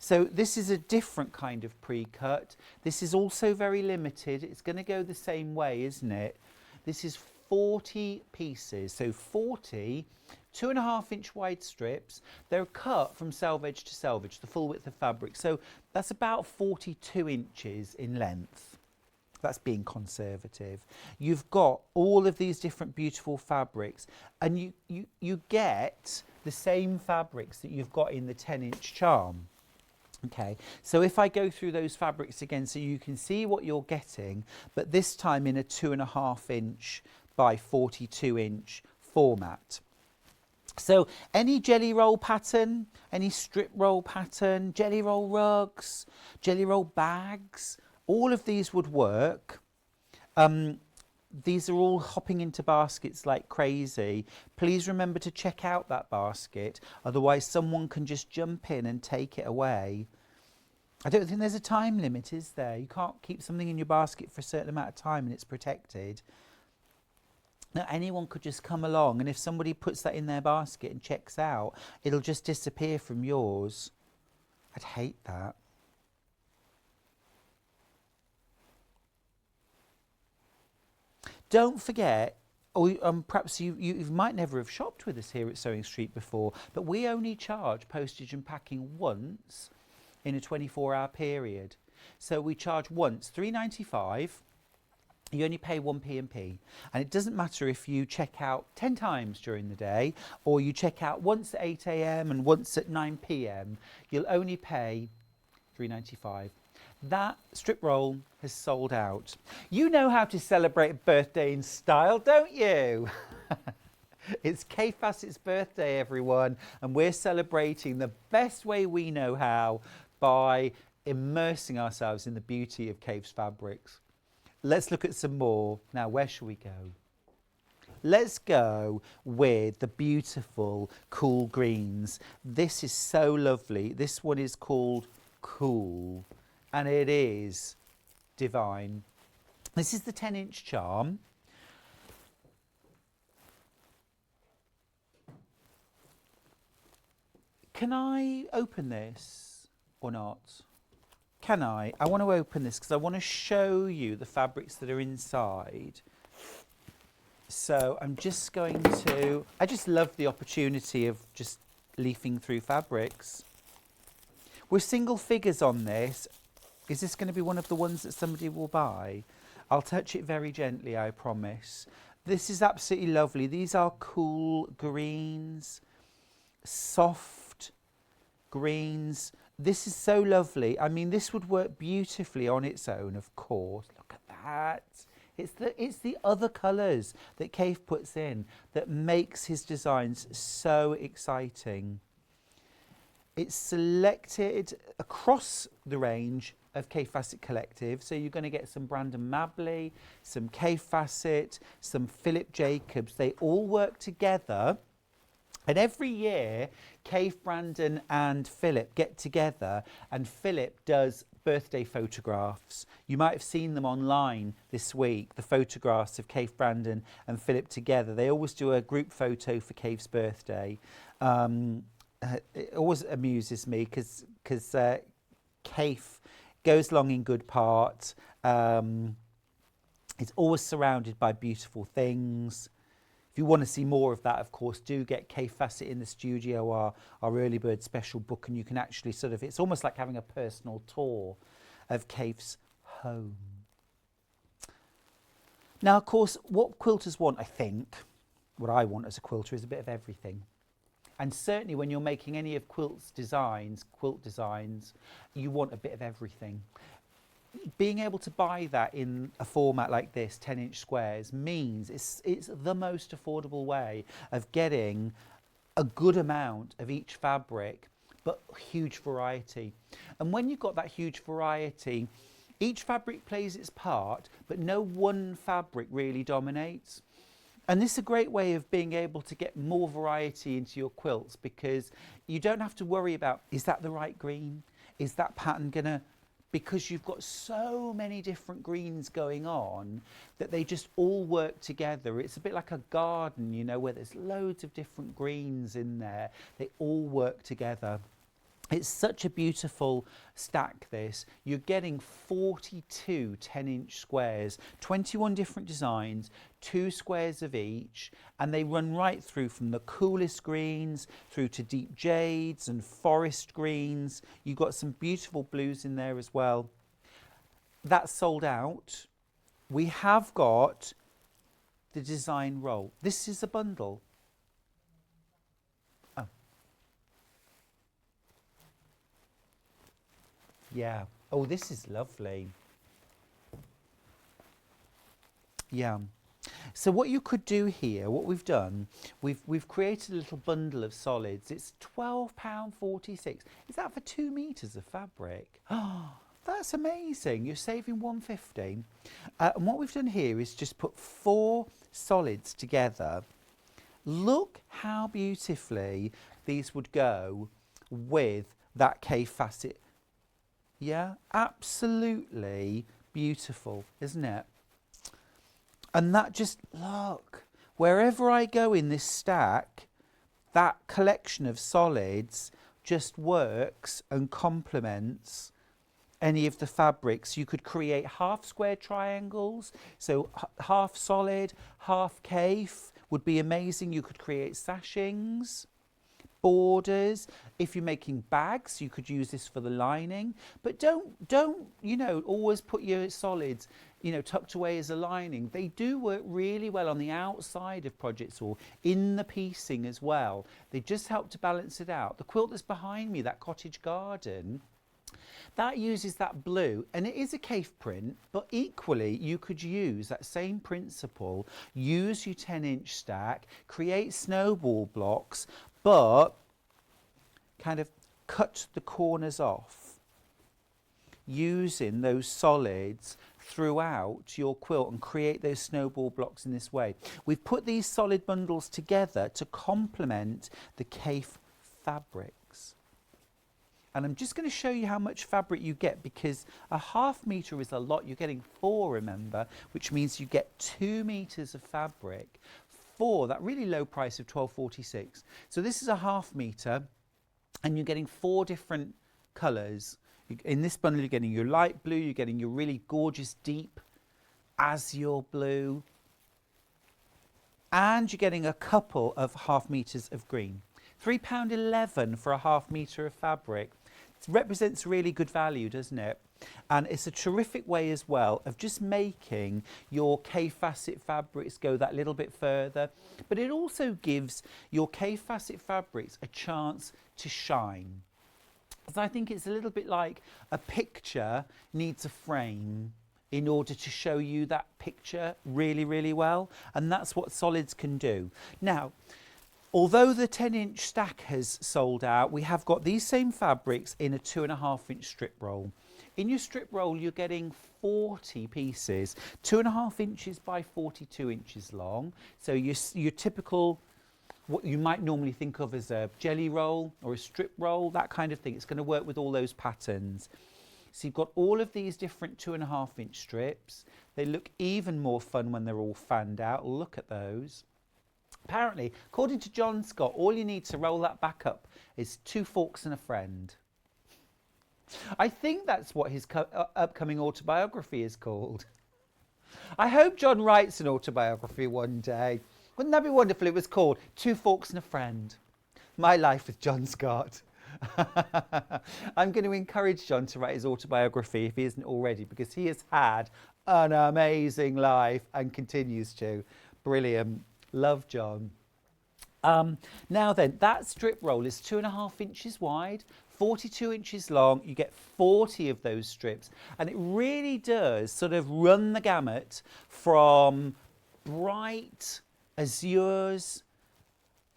So this is a different kind of pre-cut. This is also very limited. It's going to go the same way, isn't it? This is 40 pieces, so 40 2.5-inch wide strips. They're cut from selvage to selvage, the full width of fabric. So that's about 42 inches in length. That's being conservative. You've got all of these different beautiful fabrics, and you get the same fabrics that you've got in the 10-inch charm. Okay, so if I go through those fabrics again so you can see what you're getting, but this time in a 2.5-inch by 42-inch format. So any jelly roll pattern, any strip roll pattern, jelly roll rugs, jelly roll bags, all of these would work. These are all hopping into baskets like crazy. Please remember to check out that basket, otherwise someone can just jump in and take it away. I don't think there's a time limit, is there? You can't keep something in your basket for a certain amount of time and it's protected. Now anyone could just come along, and if somebody puts that in their basket and checks out, it'll just disappear from yours. I'd hate that. Don't forget, or perhaps you might never have shopped with us here at Sewing Street before, but we only charge postage and packing once in a 24-hour period. So we charge once £3.95. You only pay 1p&p, and it doesn't matter if you check out 10 times during the day or you check out once at 8 a.m. and once at 9 p.m. You'll only pay £3.95. That strip roll has sold out. You know how to celebrate a birthday in style, don't you? It's Kaffe Fassett's birthday, everyone, and we're celebrating the best way we know how by immersing ourselves in the beauty of Kaffe's fabrics. Let's look at some more. Now, where shall we go? Let's go with the beautiful cool greens. This is so lovely. This one is called Cool, and it is divine. This is the 10-inch charm. Can I open this or not? Can I? I want to open this because I want to show you the fabrics that are inside. So I'm just going to, I just love the opportunity of just leafing through fabrics. We're single figures on this. Is this going to be one of the ones that somebody will buy? I'll touch it very gently, I promise. This is absolutely lovely. These are cool greens, soft greens. This is so lovely. I mean, this would work beautifully on its own, of course. Look at that. It's the other colours that Kaffe puts in that makes his designs so exciting. It's selected across the range of Kaffe Fassett Collective. So you're going to get some Brandon Mabley, some Kaffe Fassett, some Philip Jacobs. They all work together. And every year, Kaffe, Brandon and Philip get together, and Philip does birthday photographs. You might have seen them online this week, the photographs of Kaffe, Brandon and Philip together. They always do a group photo for Kaffe's birthday. It always amuses me because Kaffe goes along in good part. It's always surrounded by beautiful things. If you want to see more of that, of course, do get Kaffe Fassett in the studio, our early bird special book, and you can actually sort of, it's almost like having a personal tour of Kaffe's home. Now, of course, what quilters want, I think, what I want as a quilter is a bit of everything. And certainly when you're making any of quilt designs, you want a bit of everything. Being able to buy that in a format like this, 10-inch squares, means it's the most affordable way of getting a good amount of each fabric, but huge variety. And when you've got that huge variety, each fabric plays its part, but no one fabric really dominates. And this is a great way of being able to get more variety into your quilts, because you don't have to worry about, is that the right green? Is that pattern gonna... Because you've got so many different greens going on that they just all work together. It's a bit like a garden, you know, where there's loads of different greens in there. They all work together. It's such a beautiful stack, this. You're getting 42 10-inch squares, 21 different designs, 2 squares of each, and they run right through from the coolest greens through to deep jades and forest greens. You've got some beautiful blues in there as well. That's sold out. We have got the design roll. This is a bundle. Yeah. Oh, this is lovely. Yeah. So what you could do here, what we've done, we've created a little bundle of solids. It's £12.46. Is that for 2 meters of fabric? Oh, that's amazing. You're saving £1.50. And what we've done here is just put 4 solids together. Look how beautifully these would go with that Kaffe facet. Yeah, absolutely beautiful, isn't it? And that just, look, wherever I go in this stack, that collection of solids just works and complements any of the fabrics. You could create half square triangles, so half solid, half Kaffe would be amazing. You could create sashings, borders. If you're making bags, you could use this for the lining, but don't you know, always put your solids, you know, tucked away as a lining. They do work really well on the outside of projects or in the piecing as well. They just help to balance it out. The quilt that's behind me, that cottage garden, that uses that blue, and it is a Kaffe print, but equally you could use that same principle, use your 10-inch stack, create snowball blocks, but kind of cut the corners off using those solids throughout your quilt and create those snowball blocks in this way. We've put these solid bundles together to complement the Kaffe fabrics. And I'm just going to show you how much fabric you get, because a ½ metre is a lot. You're getting 4, remember, which means you get 2 meters of fabric for that really low price of £12.46. So this is a ½ metre, and you're getting 4 different colours. In this bundle, you're getting your light blue, you're getting your really gorgeous deep azure blue, and you're getting a couple of ½ metres of green. £3.11 for a ½ metre of fabric. It represents really good value, doesn't it? And it's a terrific way as well of just making your Kaffe facet fabrics go that little bit further. But it also gives your Kaffe facet fabrics a chance to shine. So I think it's a little bit like a picture needs a frame in order to show you that picture really, really well. And that's what solids can do. Now, although the 10-inch stack has sold out, we have got these same fabrics in a 2.5-inch strip roll. In your strip roll, you're getting 40 pieces, 2.5 inches by 42 inches long. So your typical, what you might normally think of as a jelly roll or a strip roll, that kind of thing. It's going to work with all those patterns. So you've got all of these different 2.5-inch strips. They look even more fun when they're all fanned out. Look at those. Apparently, according to John Scott, all you need to roll that back up is 2 forks and a friend. I think that's what his upcoming autobiography is called. I hope John writes an autobiography one day. Wouldn't that be wonderful? It was called 2 Forks and a Friend. My Life with John Scott. I'm going to encourage John to write his autobiography if he isn't already, because he has had an amazing life and continues to. Brilliant. Love John. Now then, that strip roll is 2.5 inches wide, 42 inches long. You get 40 of those strips, and it really does sort of run the gamut from bright azures,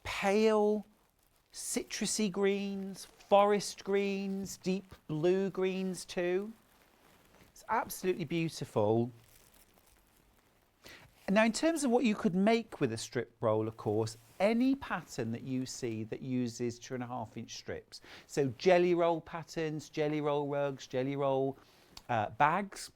pale citrusy greens, forest greens, deep blue greens too. It's absolutely beautiful. Now, in terms of what you could make with a strip roll, of course, any pattern that you see that uses 2.5-inch strips. So jelly roll patterns, jelly roll rugs, jelly roll bags.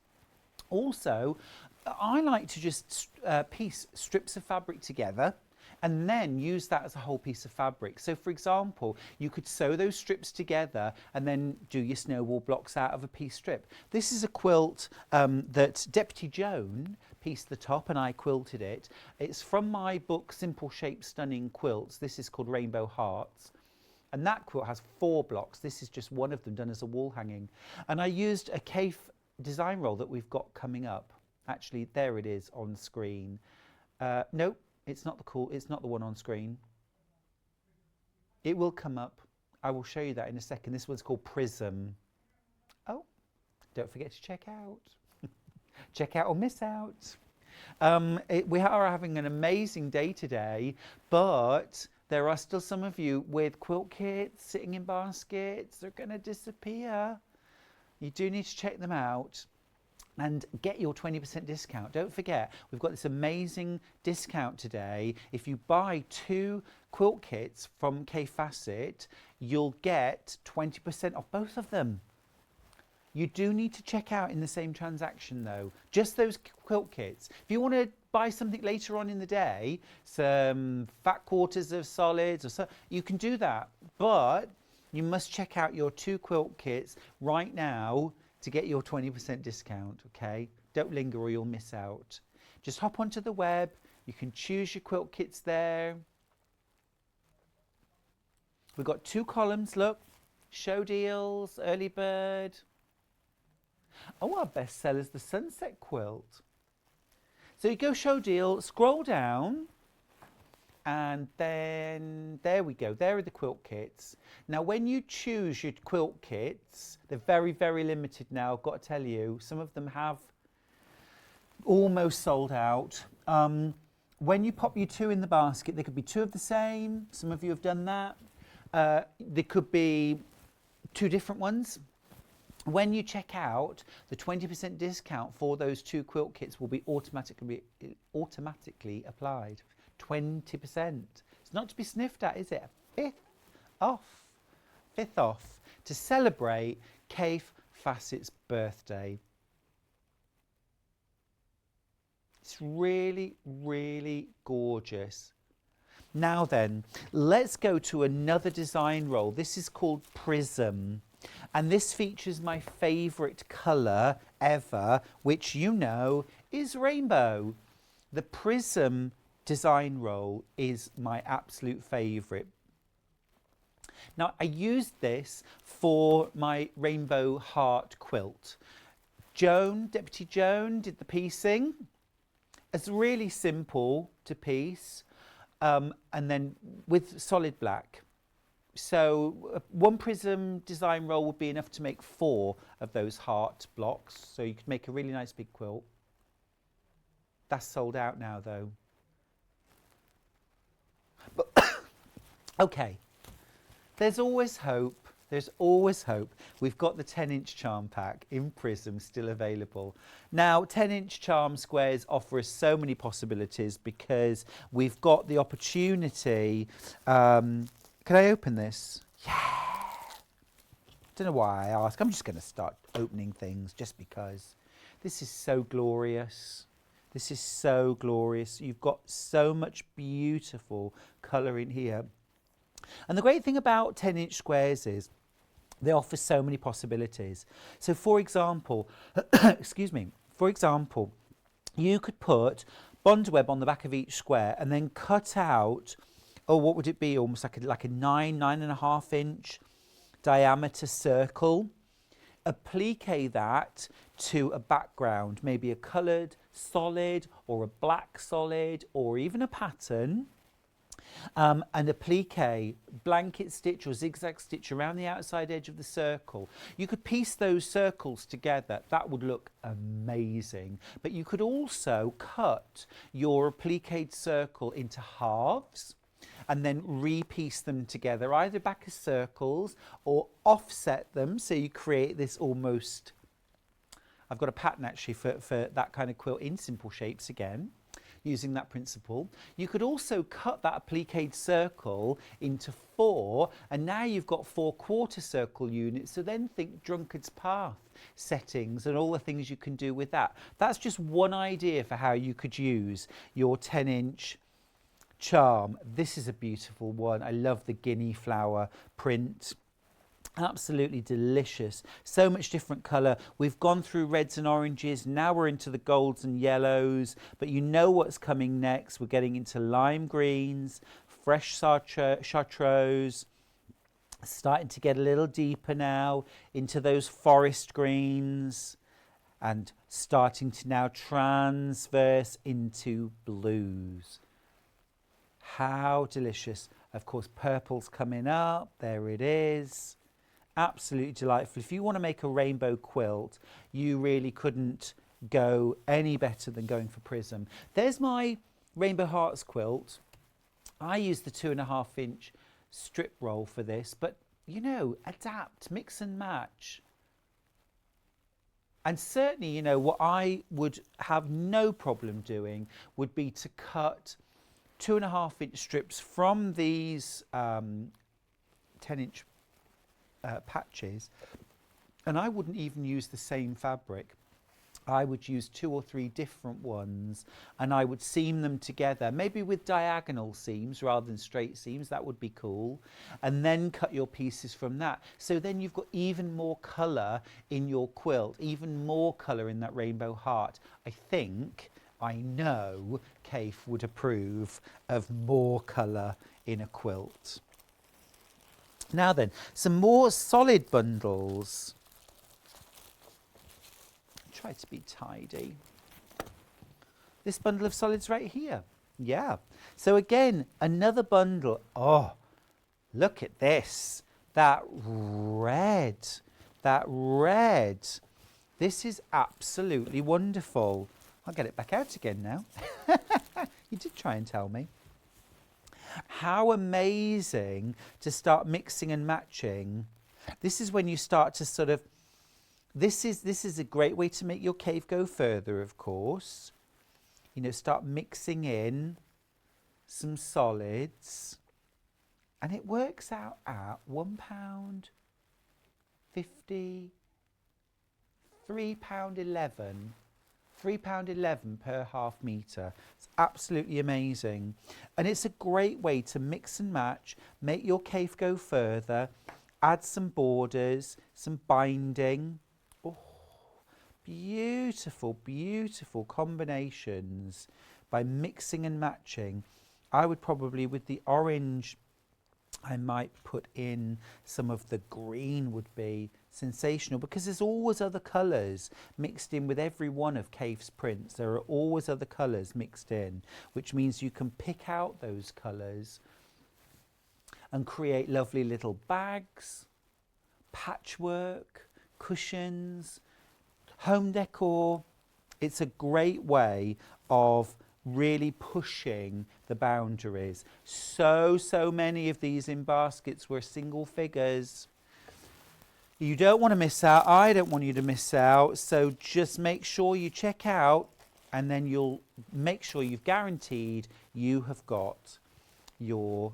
Also, I like to just piece strips of fabric together and then use that as a whole piece of fabric. So for example, you could sew those strips together and then do your snowball blocks out of a piece strip. This is a quilt that Deputy Joan pieced the top and I quilted it. It's from my book Simple Shape Stunning Quilts. This is called Rainbow Hearts. And that quilt has 4 blocks. This is just one of them done as a wall hanging. And I used a Kaffe design roll that we've got coming up. Actually, there it is on screen. Nope. It's not the one on screen. It will come up. I will show you that in a second. This one's called Prism. Oh, don't forget to check out. Check out or miss out. We are having an amazing day today, but there are still some of you with quilt kits sitting in baskets. They're going to disappear. You do need to check them out and get your 20% discount. Don't forget, we've got this amazing discount today. If you buy 2 quilt kits from Kaffe, you'll get 20% off both of them. You do need to check out in the same transaction though, just those quilt kits. If you want to buy something later on in the day, some fat quarters of solids or so, you can do that. But you must check out your 2 quilt kits right now to get your 20% discount, okay? Don't linger or you'll miss out. Just hop onto the web. You can choose your quilt kits there. We've got 2 columns, look. Show deals, early bird. Oh, our bestseller is the sunset quilt. So you go show deal, scroll down, and then there we go. There are the quilt kits. Now, when you choose your quilt kits, they're very, very limited now. I've got to tell you, some of them have almost sold out. When you pop your 2 in the basket, there could be 2 of the same. Some of you have done that. There could be 2 different ones. When you check out, the 20% discount for those 2 quilt kits will be automatically applied. 20%. It's not to be sniffed at, is it? 5th off. 5th off to celebrate Kaffe's birthday. It's really, really gorgeous. Now then, let's go to another design roll. This is called Prism. And this features my favourite colour ever, which you know is rainbow. The Prism design roll is my absolute favourite. Now, I used this for my Rainbow Heart quilt. Deputy Joan did the piecing. It's really simple to piece, and then with solid black. So 1 Prism design roll would be enough to make 4 of those heart blocks. So you could make a really nice big quilt. That's sold out now though. But okay, there's always hope. There's always hope. We've got the 10-inch charm pack in Prism still available. Now, 10-inch charm squares offer us so many possibilities because we've got the opportunity. Can I open this? Yeah. Don't know why I ask. I'm just going to start opening things just because. This is so glorious. This is so glorious. You've got so much beautiful colour in here. And the great thing about 10-inch squares is they offer so many possibilities. So for example, excuse me, for example, you could put bondweb on the back of each square and then cut out, oh, what would it be? Almost like a 9.5 inch diameter circle. Applique that to a background, maybe a coloured solid or a black solid or even a pattern. And applique, blanket stitch or zigzag stitch around the outside edge of the circle. You could piece those circles together. That would look amazing. But you could also cut your appliqued circle into halves and then repiece them together, either back as circles or offset them. So you create this almost, I've got a pattern actually for that kind of quilt in simple shapes again, using that principle. You could also cut that appliqued circle into 4, and now you've got 4 quarter circle units. So then think Drunkard's Path settings and all the things you can do with that. That's just one idea for how you could use your 10-inch charm. This is a beautiful one. I love the guinea flower print. Absolutely delicious. So much different colour. We've gone through reds and oranges. Now we're into the golds and yellows. But you know what's coming next. We're getting into lime greens, fresh chartreuse. Starting to get a little deeper now into those forest greens. And starting to now transverse into blues. How delicious. Of course, purple's coming up. There it is. Absolutely delightful. If you want to make a rainbow quilt, you really couldn't go any better than going for Prism. There's my Rainbow Hearts quilt. I use the 2.5 inch strip roll for this, but you know, adapt, mix and match. And certainly, you know, what I would have no problem doing would be to cut 2.5 inch strips from these 10 inch patches, and I wouldn't even use the same fabric. I would use 2 or 3 different ones, and I would seam them together, maybe with diagonal seams rather than straight seams. That would be cool. And then cut your pieces from that. So then you've got even more colour in your quilt, even more colour in that rainbow heart. I know Kaffe would approve of more colour in a quilt. Now then, some more solid bundles. Try to be tidy. This bundle of solids right here. Yeah. So again, another bundle. Oh, look at this. That red. That red. This is absolutely wonderful. I'll get it back out again now. You did try and tell me. How amazing to start mixing and matching. This is when you start to sort of, this is a great way to make your cave go further, of course. You know, start mixing in some solids, and it works out at £1.50, £3.11. £3.11 per half metre. It's absolutely amazing. And it's a great way to mix and match, make your cave go further, add some borders, some binding. Oh, beautiful, beautiful combinations by mixing and matching. I would probably, with the orange, I might put in some of the green, would be sensational, because there's always other colours mixed in with every one of Kaffe's prints. There are always other colours mixed in, which means you can pick out those colours and create lovely little bags, patchwork, cushions, home decor. It's a great way of really pushing the boundaries. So many of these in baskets were single figures. You don't want to miss out. I don't want you to miss out. So just make sure you check out, and then you'll make sure you've guaranteed you have got your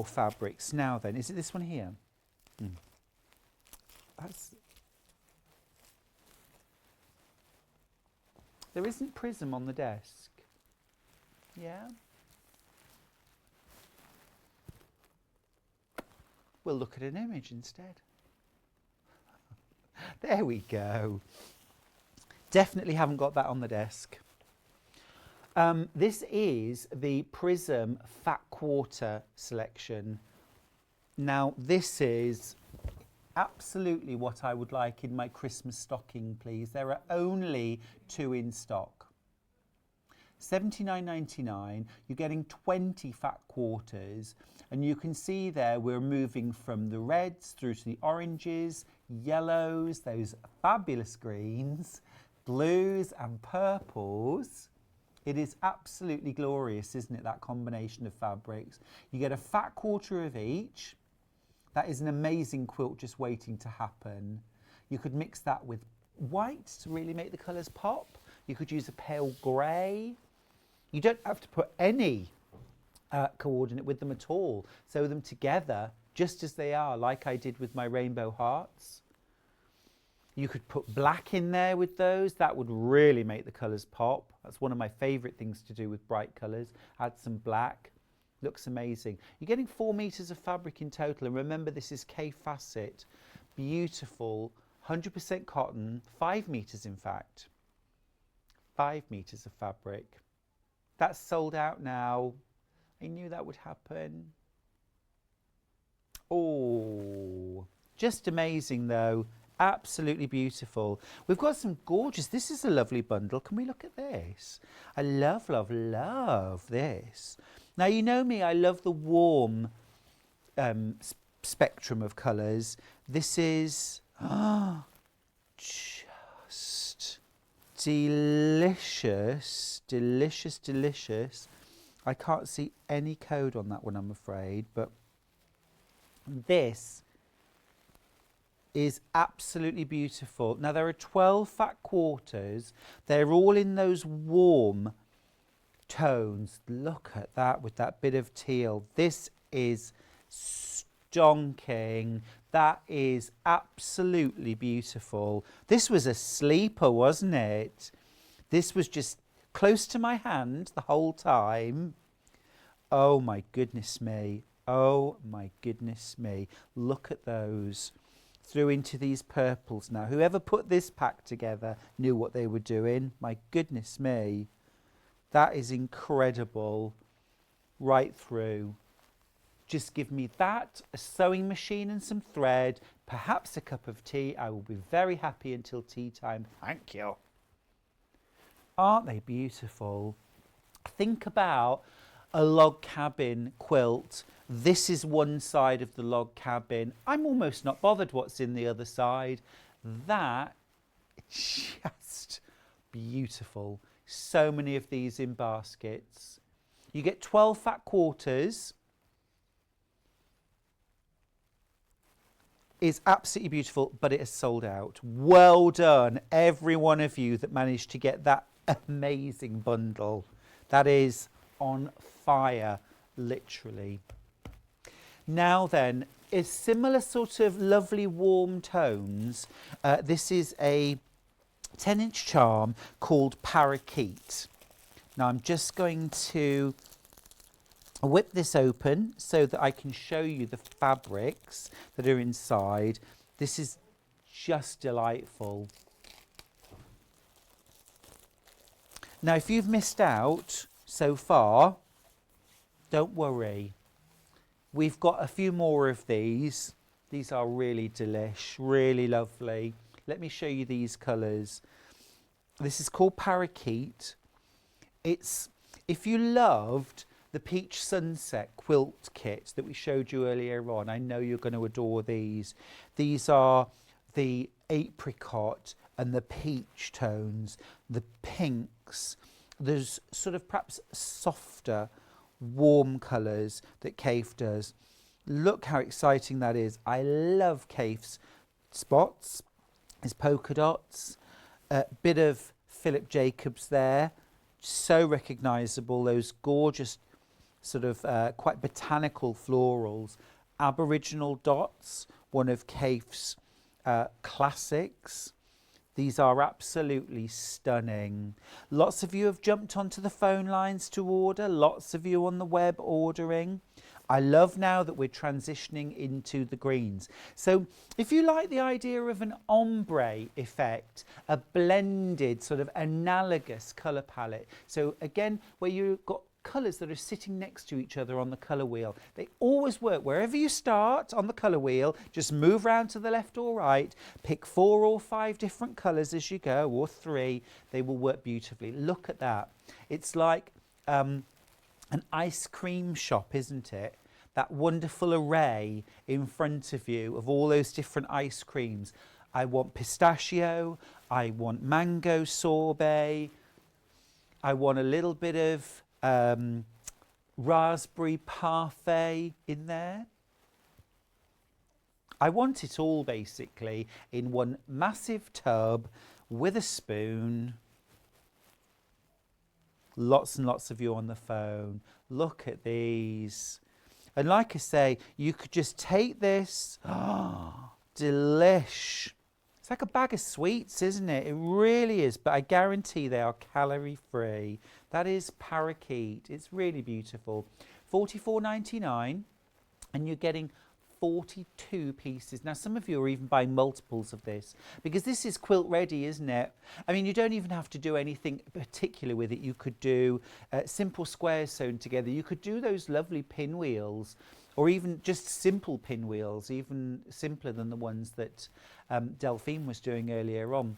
fabrics. Now then, is it this one here? There isn't Prism on the desk. Yeah? We'll look at an image instead. There we go. Definitely haven't got that on the desk. This is the Prism Fat Quarter selection. Now, this is absolutely what I would like in my Christmas stocking, please. There are only 2 in stock. $79.99, you're getting 20 fat quarters, and you can see there we're moving from the reds through to the oranges, yellows, those fabulous greens, blues and purples. It is absolutely glorious, isn't it, that combination of fabrics? You get a fat quarter of each. That is an amazing quilt just waiting to happen. You could mix that with white to really make the colours pop. You could use a pale grey. You don't have to put any coordinate with them at all. Sew them together just as they are, like I did with my rainbow hearts. You could put black in there with those. That would really make the colours pop. That's one of my favourite things to do with bright colours. Add some black. Looks amazing. You're getting 4 metres of fabric in total. And remember, this is Kaffe Facet. Beautiful, 100% cotton, 5 metres in fact. 5 metres of fabric. That's sold out now. I knew that would happen. Oh, just amazing though. Absolutely beautiful. We've got some gorgeous, this is a lovely bundle. Can we look at this? I love, love, love this. Now, you know me, I love the warm spectrum of colours. This is just delicious, delicious, delicious. I can't see any code on that one, I'm afraid, but this is absolutely beautiful. Now, there are 12 fat quarters. They're all in those warm tones. Look at that with that bit of teal. This is stonking. That is absolutely beautiful. This was a sleeper, wasn't it? This was just close to my hand the whole time. Oh my goodness me. Oh my goodness me. Look at those. Through into these purples now. Whoever put this pack together knew what they were doing. My goodness me. That is incredible. Right through. Just give me that, a sewing machine and some thread, perhaps a cup of tea. I will be very happy until tea time. Thank you. Aren't they beautiful? Think about a log cabin quilt. This is one side of the log cabin. I'm almost not bothered what's in the other side. That, just beautiful. So many of these in baskets. You get 12 fat quarters. Is absolutely beautiful, but it is sold out. Well done, every one of you that managed to get that amazing bundle. That is on fire, literally. Now then, is similar sort of lovely warm tones. This is a 10-inch charm called Parakeet. Now I'm just going to whip this open so that I can show you the fabrics that are inside. This is just delightful. Now, if you've missed out so far, don't worry. We've got a few more of these. These are really delish, really lovely. Let me show you these colours. This is called Parakeet. It's, if you loved the Peach Sunset quilt kit that we showed you earlier on, I know you're going to adore these. These are the apricot and the peach tones, the pinks. There's sort of perhaps softer, warm colours that Kaffe does. Look how exciting that is. I love Kaffe's spots, his polka dots, a bit of Philip Jacobs there. So recognisable, those gorgeous sort of quite botanical florals. Aboriginal dots, one of Kaffe's classics. These are absolutely stunning. Lots of you have jumped onto the phone lines to order. Lots of you on the web ordering. I love now that we're transitioning into the greens. So if you like the idea of an ombre effect, a blended sort of analogous colour palette. So again, where you've got colours that are sitting next to each other on the colour wheel. They always work. Wherever you start on the colour wheel, just move round to the left or right, pick 4 or 5 different colours as you go, or 3. They will work beautifully. Look at that. It's like an ice cream shop, isn't it? That wonderful array in front of you of all those different ice creams. I want pistachio, I want mango sorbet, I want a little bit of raspberry parfait in there. I want it all basically in one massive tub with a spoon. Lots and lots of you on the phone. Look at these. And like I say, you could just take this. Oh, delish. It's like a bag of sweets, isn't it? It really is, but I guarantee they are calorie free. That is parakeet. It's really beautiful. $44.99, and you're getting 42 pieces. Now, some of you are even buying multiples of this because this is quilt ready, isn't it? I mean, you don't even have to do anything particular with it. You could do simple squares sewn together. You could do those lovely pinwheels, or even just simple pinwheels, even simpler than the ones that Delphine was doing earlier on.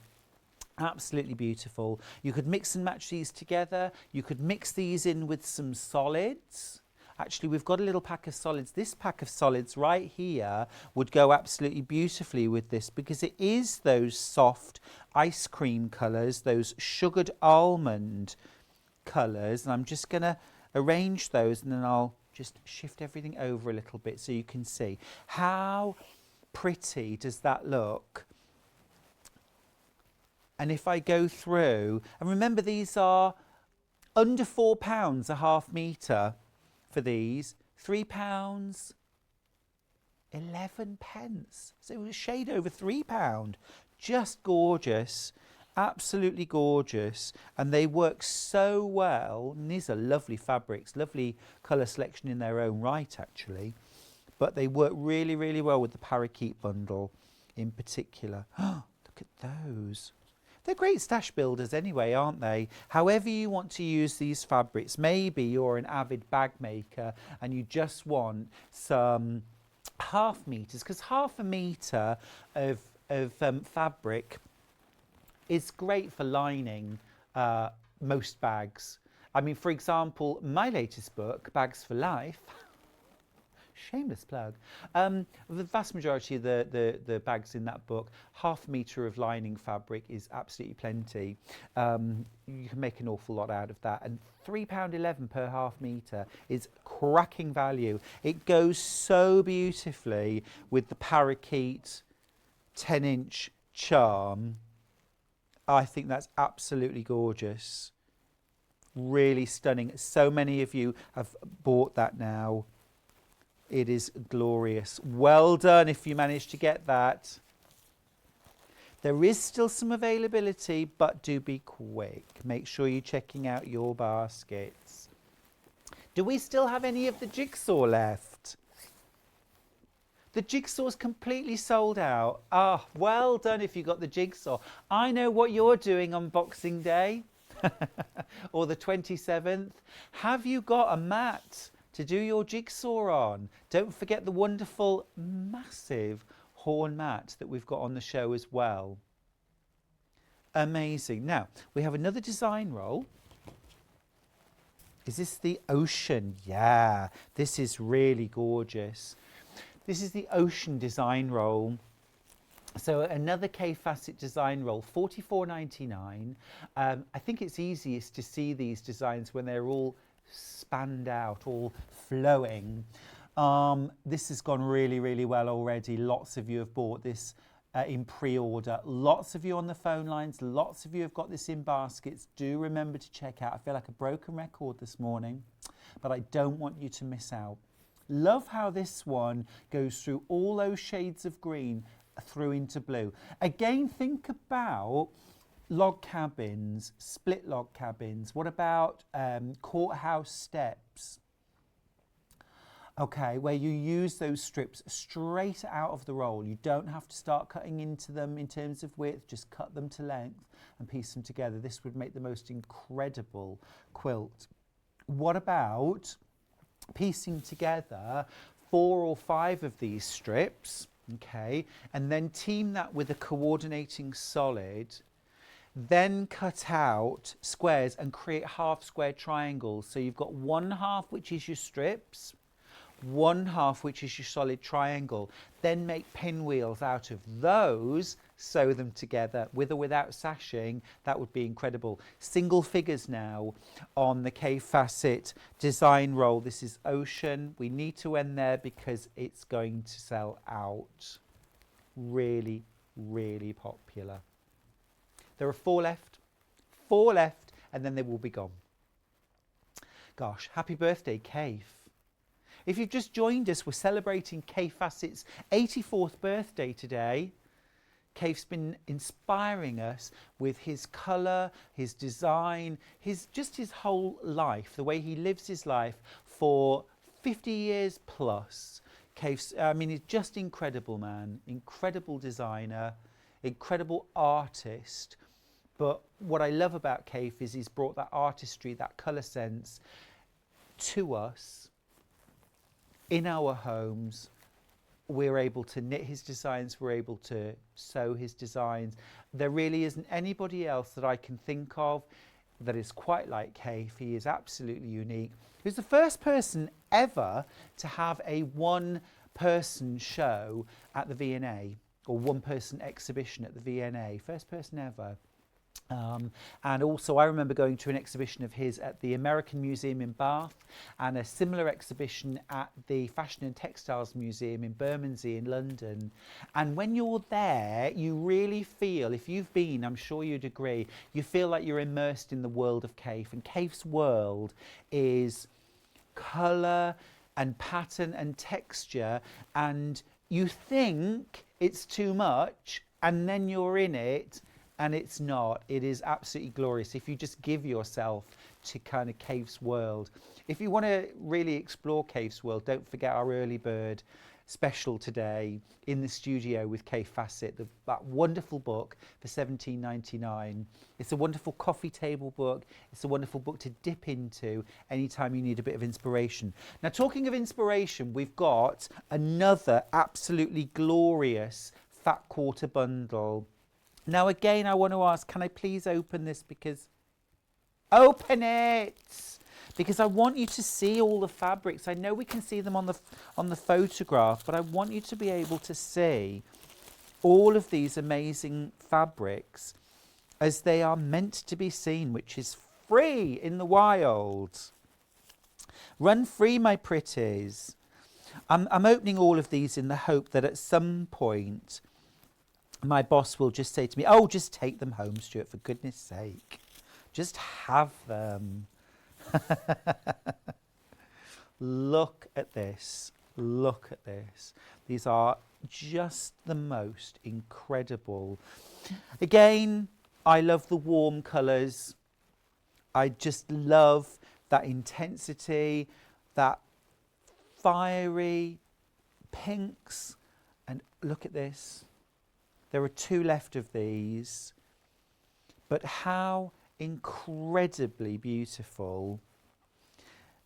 Absolutely beautiful. You could mix and match these together. You could mix these in with some solids. Actually, we've got a little pack of solids. This pack of solids right here would go absolutely beautifully with this because it is those soft ice cream colours, those sugared almond colours. And I'm just going to arrange those, and then I'll just shift everything over a little bit so you can see. How pretty does that look? And if I go through, and remember these are under £4 a half metre. For these, £3, 11 pence. So it was a shade over £3. Just gorgeous, absolutely gorgeous. And they work so well. And these are lovely fabrics, lovely colour selection in their own right, actually. But they work really, really well with the parakeet bundle in particular. Oh, look at those. They're great stash builders anyway, aren't they? However you want to use these fabrics. Maybe you're an avid bag maker and you just want some half meters, because half a metre of fabric is great for lining most bags. I mean, for example, my latest book, Bags for Life, shameless plug. The vast majority of the bags in that book, half a metre of lining fabric is absolutely plenty. You can make an awful lot out of that. And £3.11 per half metre is cracking value. It goes so beautifully with the parakeet 10-inch charm. I think that's absolutely gorgeous. Really stunning. So many of you have bought that now. It is glorious. Well done if you managed to get that. There is still some availability, but do be quick. Make sure you're checking out your baskets. Do we still have any of the jigsaw left? The jigsaw's completely sold out. Ah, well done if you got the jigsaw. I know what you're doing on Boxing Day or the 27th. Have you got a mat to do your jigsaw on? Don't forget the wonderful, massive horn mat that we've got on the show as well. Amazing. Now, we have another design roll. Is this the ocean? Yeah, this is really gorgeous. This is the ocean design roll. So another K-Facet design roll, $44.99. I think it's easiest to see these designs when they're all spanned out, all flowing. This has gone really, really well already. Lots of you have bought this in pre-order. Lots of you on the phone lines. Lots of you have got this in baskets. Do remember to check out. I feel like a broken record this morning, but I don't want you to miss out. Love how this one goes through all those shades of green through into blue. Again, think about log cabins, split log cabins. What about courthouse steps? Okay, where you use those strips straight out of the roll. You don't have to start cutting into them in terms of width, just cut them to length and piece them together. This would make the most incredible quilt. What about piecing together 4 or 5 of these strips, okay, and then team that with a coordinating solid, then cut out squares and create half square triangles. So you've got one half which is your strips, one half which is your solid triangle. Then make pinwheels out of those, sew them together with or without sashing. That would be incredible. Single figures now on the K-Facet design roll. This is ocean. We need to end there because it's going to sell out. Really, really popular. There are 4 left, and then they will be gone. Gosh, happy birthday, Kaffe. If you've just joined us, we're celebrating K-Facet's 84th birthday today. Kaffe's been inspiring us with his colour, his design, his whole life, the way he lives his life for 50 years plus. Kaffe's, I mean, he's just incredible, man. Incredible designer, incredible artist. But what I love about Kaffe is he's brought that artistry, that colour sense to us in our homes. We're able to knit his designs, we're able to sew his designs. There really isn't anybody else that I can think of that is quite like Kaffe. He is absolutely unique. He was the first person ever to have a one-person show at the V&A, or one-person exhibition at the V&A. First person ever. And also I remember going to an exhibition of his at the American Museum in Bath, and a similar exhibition at the Fashion and Textiles Museum in Bermondsey in London. And when you're there, you really feel, if you've been, I'm sure you'd agree, you feel like you're immersed in the world of Kaffe. And Kaffe's world is colour and pattern and texture, and you think it's too much, and then you're in it, and it's not. It is absolutely glorious if you just give yourself to kind of Kaffe's world. If you want to really explore Kaffe's world, don't forget our early bird special today in the studio with Kaffe Fassett, that wonderful book for £17.99. It's a wonderful coffee table book. It's a wonderful book to dip into anytime you need a bit of inspiration. Now, talking of inspiration, we've got another absolutely glorious fat quarter bundle. Now again, I want to ask, can I please open this, because open it, because I want you to see all the fabrics. I know we can see them on the photograph, but I want you to be able to see all of these amazing fabrics as they are meant to be seen, which is free in the wild. Run free, my pretties. I'm opening all of these in the hope that at some point my boss will just say to me, oh, just take them home, Stuart, for goodness sake. Just have them. Look at this. Look at this. These are just the most incredible. Again, I love the warm colours. I just love that intensity, that fiery pinks. And look at this. There are 2 left of these, but how incredibly beautiful.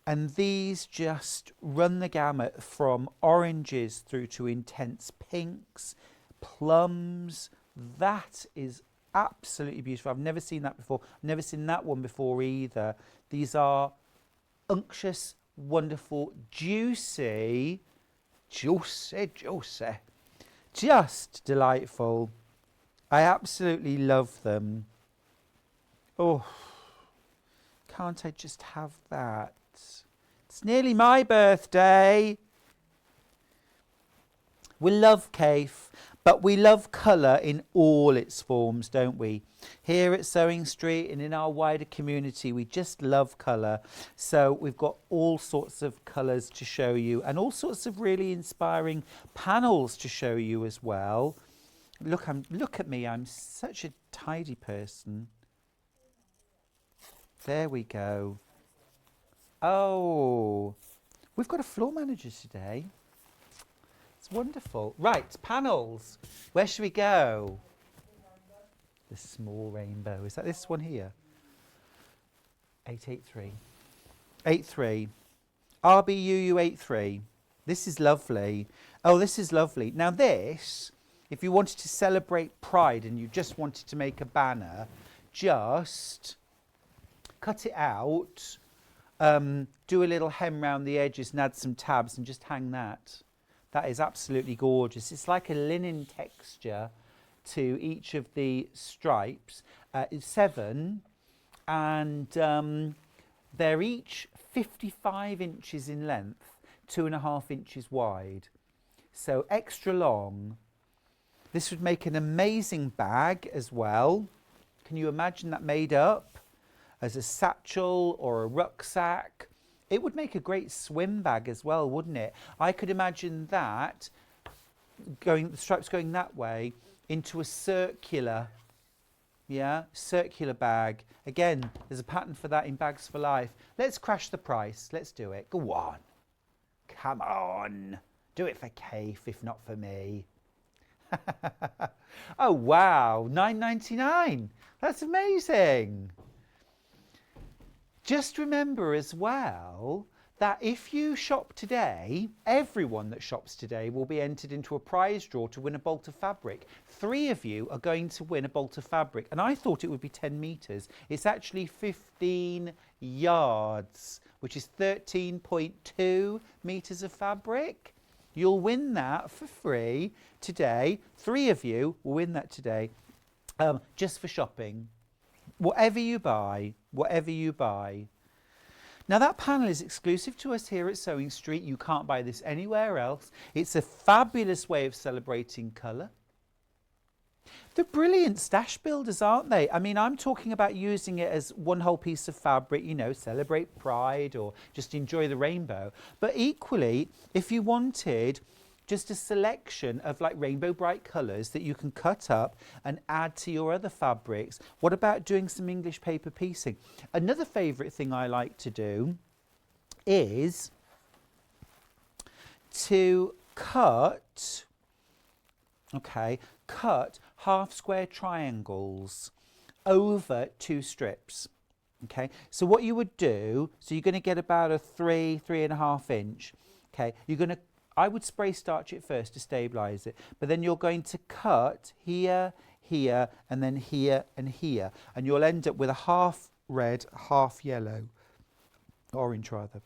And these just run the gamut from oranges through to intense pinks, plums. That is absolutely beautiful. I've never seen that before. Never seen that one before either. These are unctuous, wonderful, juicy, just delightful. I absolutely love them. Oh, can't I just have that? It's nearly my birthday. We love Kaffe, but we love colour in all its forms, don't we? Here at Sewing Street and in our wider community, we just love colour. So we've got all sorts of colours to show you, and all sorts of really inspiring panels to show you as well. Look at me, I'm such a tidy person. There we go. Oh, we've got a floor manager today. It's wonderful. Right, panels. Where should we go? The small rainbow. Is that this one here? 883. 83. RBUU83. This is lovely. Oh, this is lovely. Now this, if you wanted to celebrate Pride and you just wanted to make a banner, just cut it out, do a little hem round the edges and add some tabs and just hang that. That is absolutely gorgeous. It's like a linen texture to each of the stripes. It's 7, and they're each 55 inches in length, 2.5 inches wide. So extra long. This would make an amazing bag as well. Can you imagine that made up as a satchel or a rucksack? It would make a great swim bag as well, wouldn't it? I could imagine that, the stripes going that way, into a circular, circular bag. Again, there's a pattern for that in Bags for Life. Let's crash the price. Let's do it. Go on. Come on. Do it for Kaffe, if not for me. Oh, wow. $9.99. That's amazing. Just remember as well that if you shop today, everyone that shops today will be entered into a prize draw to win a bolt of fabric. 3 of you are going to win a bolt of fabric, and I thought it would be 10 metres. It's actually 15 yards, which is 13.2 metres of fabric. You'll win that for free today. 3 of you will win that today, just for shopping. Whatever you buy, whatever you buy. Now that panel is exclusive to us here at Sewing Street. You can't buy this anywhere else. It's a fabulous way of celebrating colour. They're brilliant stash builders, aren't they? I mean, I'm talking about using it as one whole piece of fabric, you know, celebrate pride or just enjoy the rainbow. But equally, if you wanted just a selection of like rainbow bright colours that you can cut up and add to your other fabrics. What about doing some English paper piecing? Another favourite thing I like to do is to cut half square triangles over 2 strips. Okay, so what you would do, so you're going to get about a 3.5 inch. Okay, I would spray starch it first to stabilise it, but then you're going to cut here, here, and then here and here, and you'll end up with a half red, half yellow, orange rather,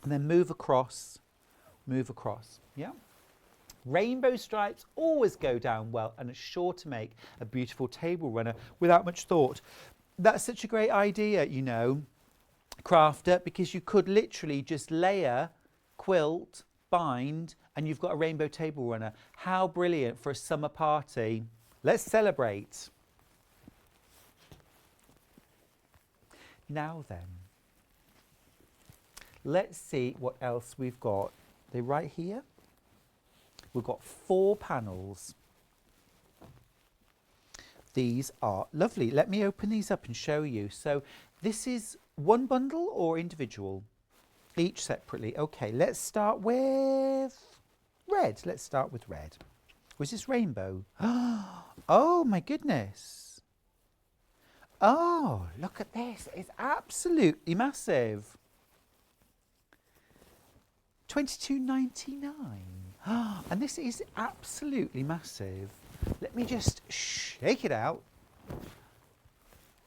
and then move across, yeah? Rainbow stripes always go down well and are sure to make a beautiful table runner without much thought. That's such a great idea, you know, crafter, because you could literally just layer, quilt, bind, and you've got a rainbow table runner. How brilliant for a summer party. Let's celebrate. Now then, let's see what else we've got. They're right here. We've got 4 panels. These are lovely. Let me open these up and show you. So this is one bundle or individual? Each separately. Okay, let's start with red. Let's start with red. Was this rainbow? Oh my goodness. Oh, look at this. It's absolutely massive. $22.99. And this is absolutely massive. Let me just shake it out.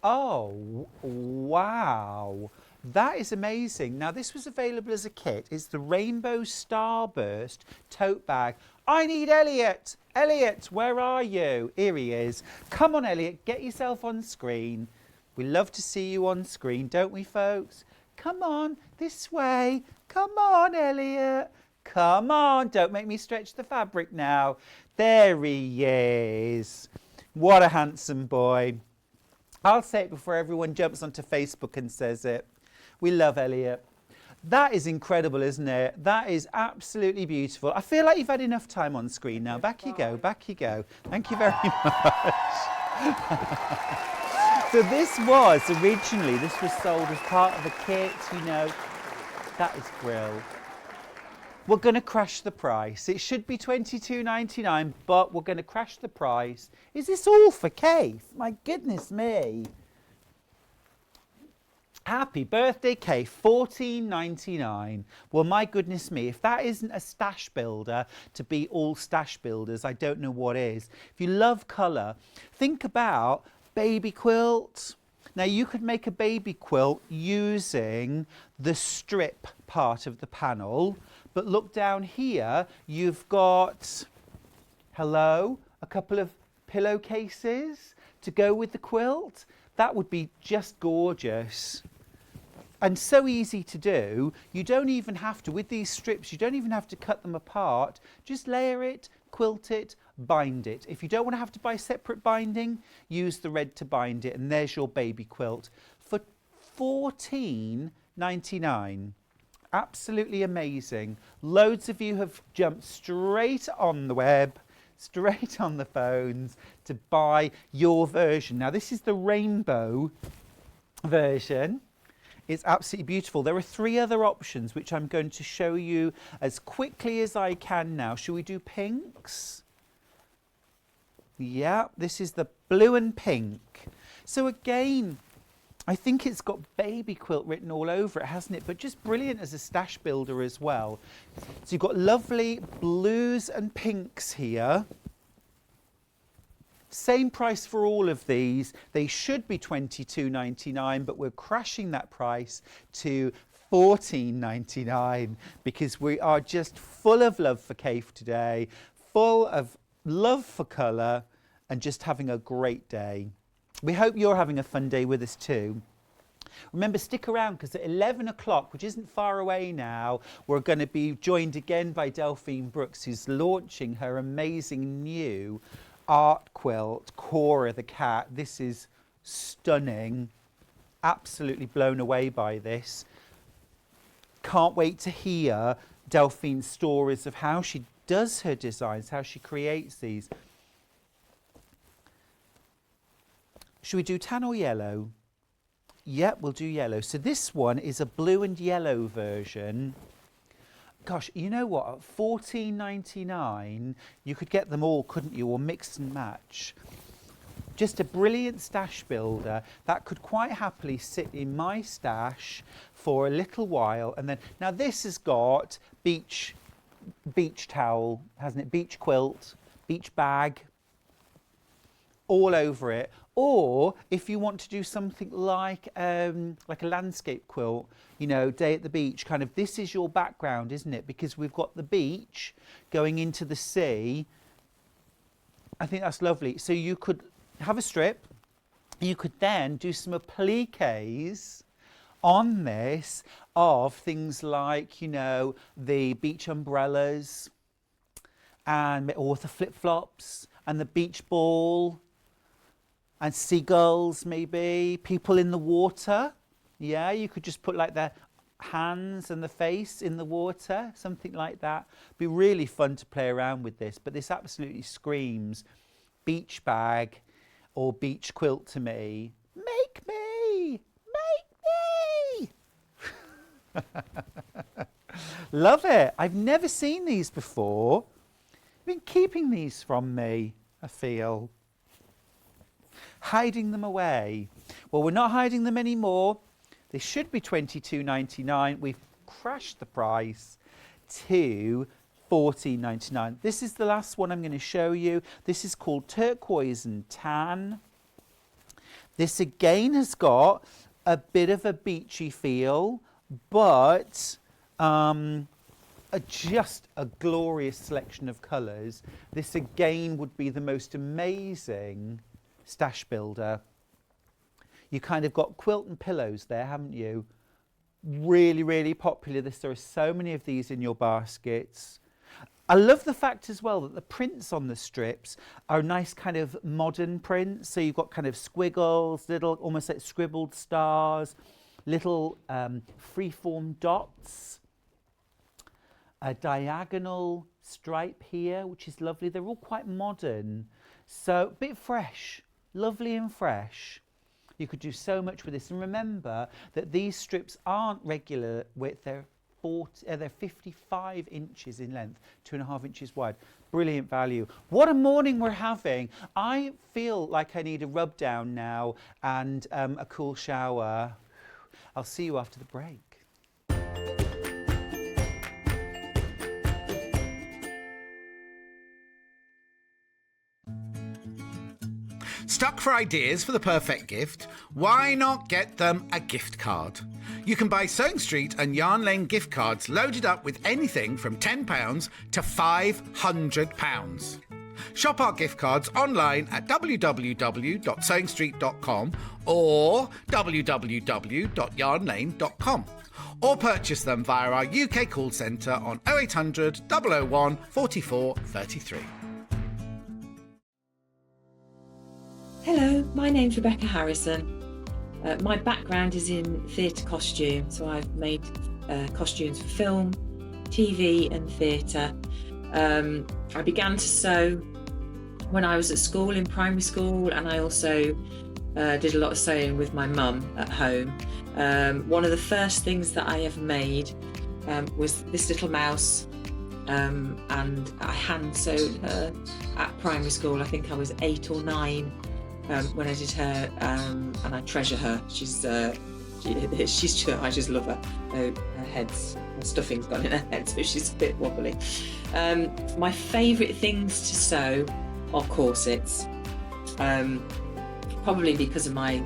Oh, wow. That is amazing. Now, this was available as a kit. It's the Rainbow Starburst tote bag. I need Elliot. Elliot, where are you? Here he is. Come on, Elliot, get yourself on screen. We love to see you on screen, don't we, folks? Come on, this way. Come on, Elliot. Come on, don't make me stretch the fabric now. There he is. What a handsome boy. I'll say it before everyone jumps onto Facebook and says it. We love Elliot. That is incredible, isn't it? That is absolutely beautiful. I feel like you've had enough time on screen now. Back you go, back you go. Thank you very much. So this was sold as part of a kit, you know. That is brilliant. We're going to crash the price. It should be $22.99, but we're going to crash the price. Is this all for Kaffe? My goodness me. Happy birthday, Kaffe, $14.99. Well, my goodness me, if that isn't a stash builder to be all stash builders, I don't know what is. If you love colour, think about baby quilts. Now, you could make a baby quilt using the strip part of the panel, but look down here, you've got, a couple of pillowcases to go with the quilt. That would be just gorgeous. And so easy to do. You don't even have to, with these strips, you don't even have to cut them apart. Just layer it, quilt it, bind it. If you don't want to have to buy separate binding, use the red to bind it, and there's your baby quilt for $14.99. Absolutely amazing. Loads of you have jumped straight on the web straight on the phones to buy your version. Now, this is the rainbow version. It's absolutely beautiful. There are 3 other options which I'm going to show you as quickly as I can now. Shall we do pinks? Yeah, this is the blue and pink. So again, I think it's got baby quilt written all over it, hasn't it? But just brilliant as a stash builder as well. So you've got lovely blues and pinks here. Same price for all of these. They should be $22.99, but we're crashing that price to $14.99 because we are just full of love for Kaffe today, full of love for colour, and just having a great day. We hope you're having a fun day with us too. Remember, stick around because at 11 o'clock, which isn't far away now, we're going to be joined again by Delphine Brooks, who's launching her amazing new Art Quilt, Cora the cat. This is stunning. Absolutely blown away by this. Can't wait to hear Delphine's stories of how she does her designs, how she creates these. Should we do tan or yellow? Yep, we'll do yellow. So this one is a blue and yellow version. Gosh, you know what? At $14.99, you could get them all, couldn't you? Or mix and match. Just a brilliant stash builder that could quite happily sit in my stash for a little while. And then, now this has got beach towel, hasn't it? Beach quilt, beach bag, all over it. Or if you want to do something like a landscape quilt, you know, day at the beach, kind of, this is your background, isn't it? Because we've got the beach going into the sea. I think that's lovely. So you could have a strip, you could then do some appliques on this of things like, you know, the beach umbrellas and or the flip-flops and the beach ball and seagulls, maybe people in the water. Yeah, you could just put like their hands and the face in the water, something like that. Be really fun to play around with this, but this absolutely screams beach bag or beach quilt to me. Make me! Make me! Love it. I've never seen these before. You've been keeping these from me, I feel. Hiding them away. Well, we're not hiding them anymore. They should be $22.99. We've crashed the price to $14.99. This is the last one I'm going to show you. This is called Turquoise and Tan. This again has got a bit of a beachy feel, but just a glorious selection of colours. This again would be the most amazing stash builder. You kind of got quilt and pillows there, haven't you? Really, really popular. There are so many of these in your baskets. I love the fact as well that the prints on the strips are nice kind of modern prints. So you've got kind of squiggles, little almost like scribbled stars, little freeform dots, a diagonal stripe here, which is lovely. They're all quite modern, so a bit fresh, lovely and fresh. You could do so much with this. And remember that these strips aren't regular width, they're 55 inches in length, 2.5 inches wide. Brilliant value. What a morning we're having. I feel like I need a rub down now and a cool shower. I'll see you after the break. Stuck for ideas for the perfect gift? Why not get them a gift card? You can buy Sewing Street and Yarn Lane gift cards loaded up with anything from £10 to £500. Shop our gift cards online at www.sewingstreet.com or www.yarnlane.com, or purchase them via our UK call centre on 0800 001 44 33. Hello, my name's Rebecca Harrison. My background is in theatre costume, so I've made costumes for film, TV and theatre. I began to sew when I was at school, in primary school, and I also did a lot of sewing with my mum at home. One of the first things that I ever made was this little mouse, and I hand sewed her at primary school. I think I was 8 or 9 when I did her, and I treasure her. She's I just love her. Her stuffing's gone in her head, so she's a bit wobbly. My favourite things to sew are corsets, probably because of my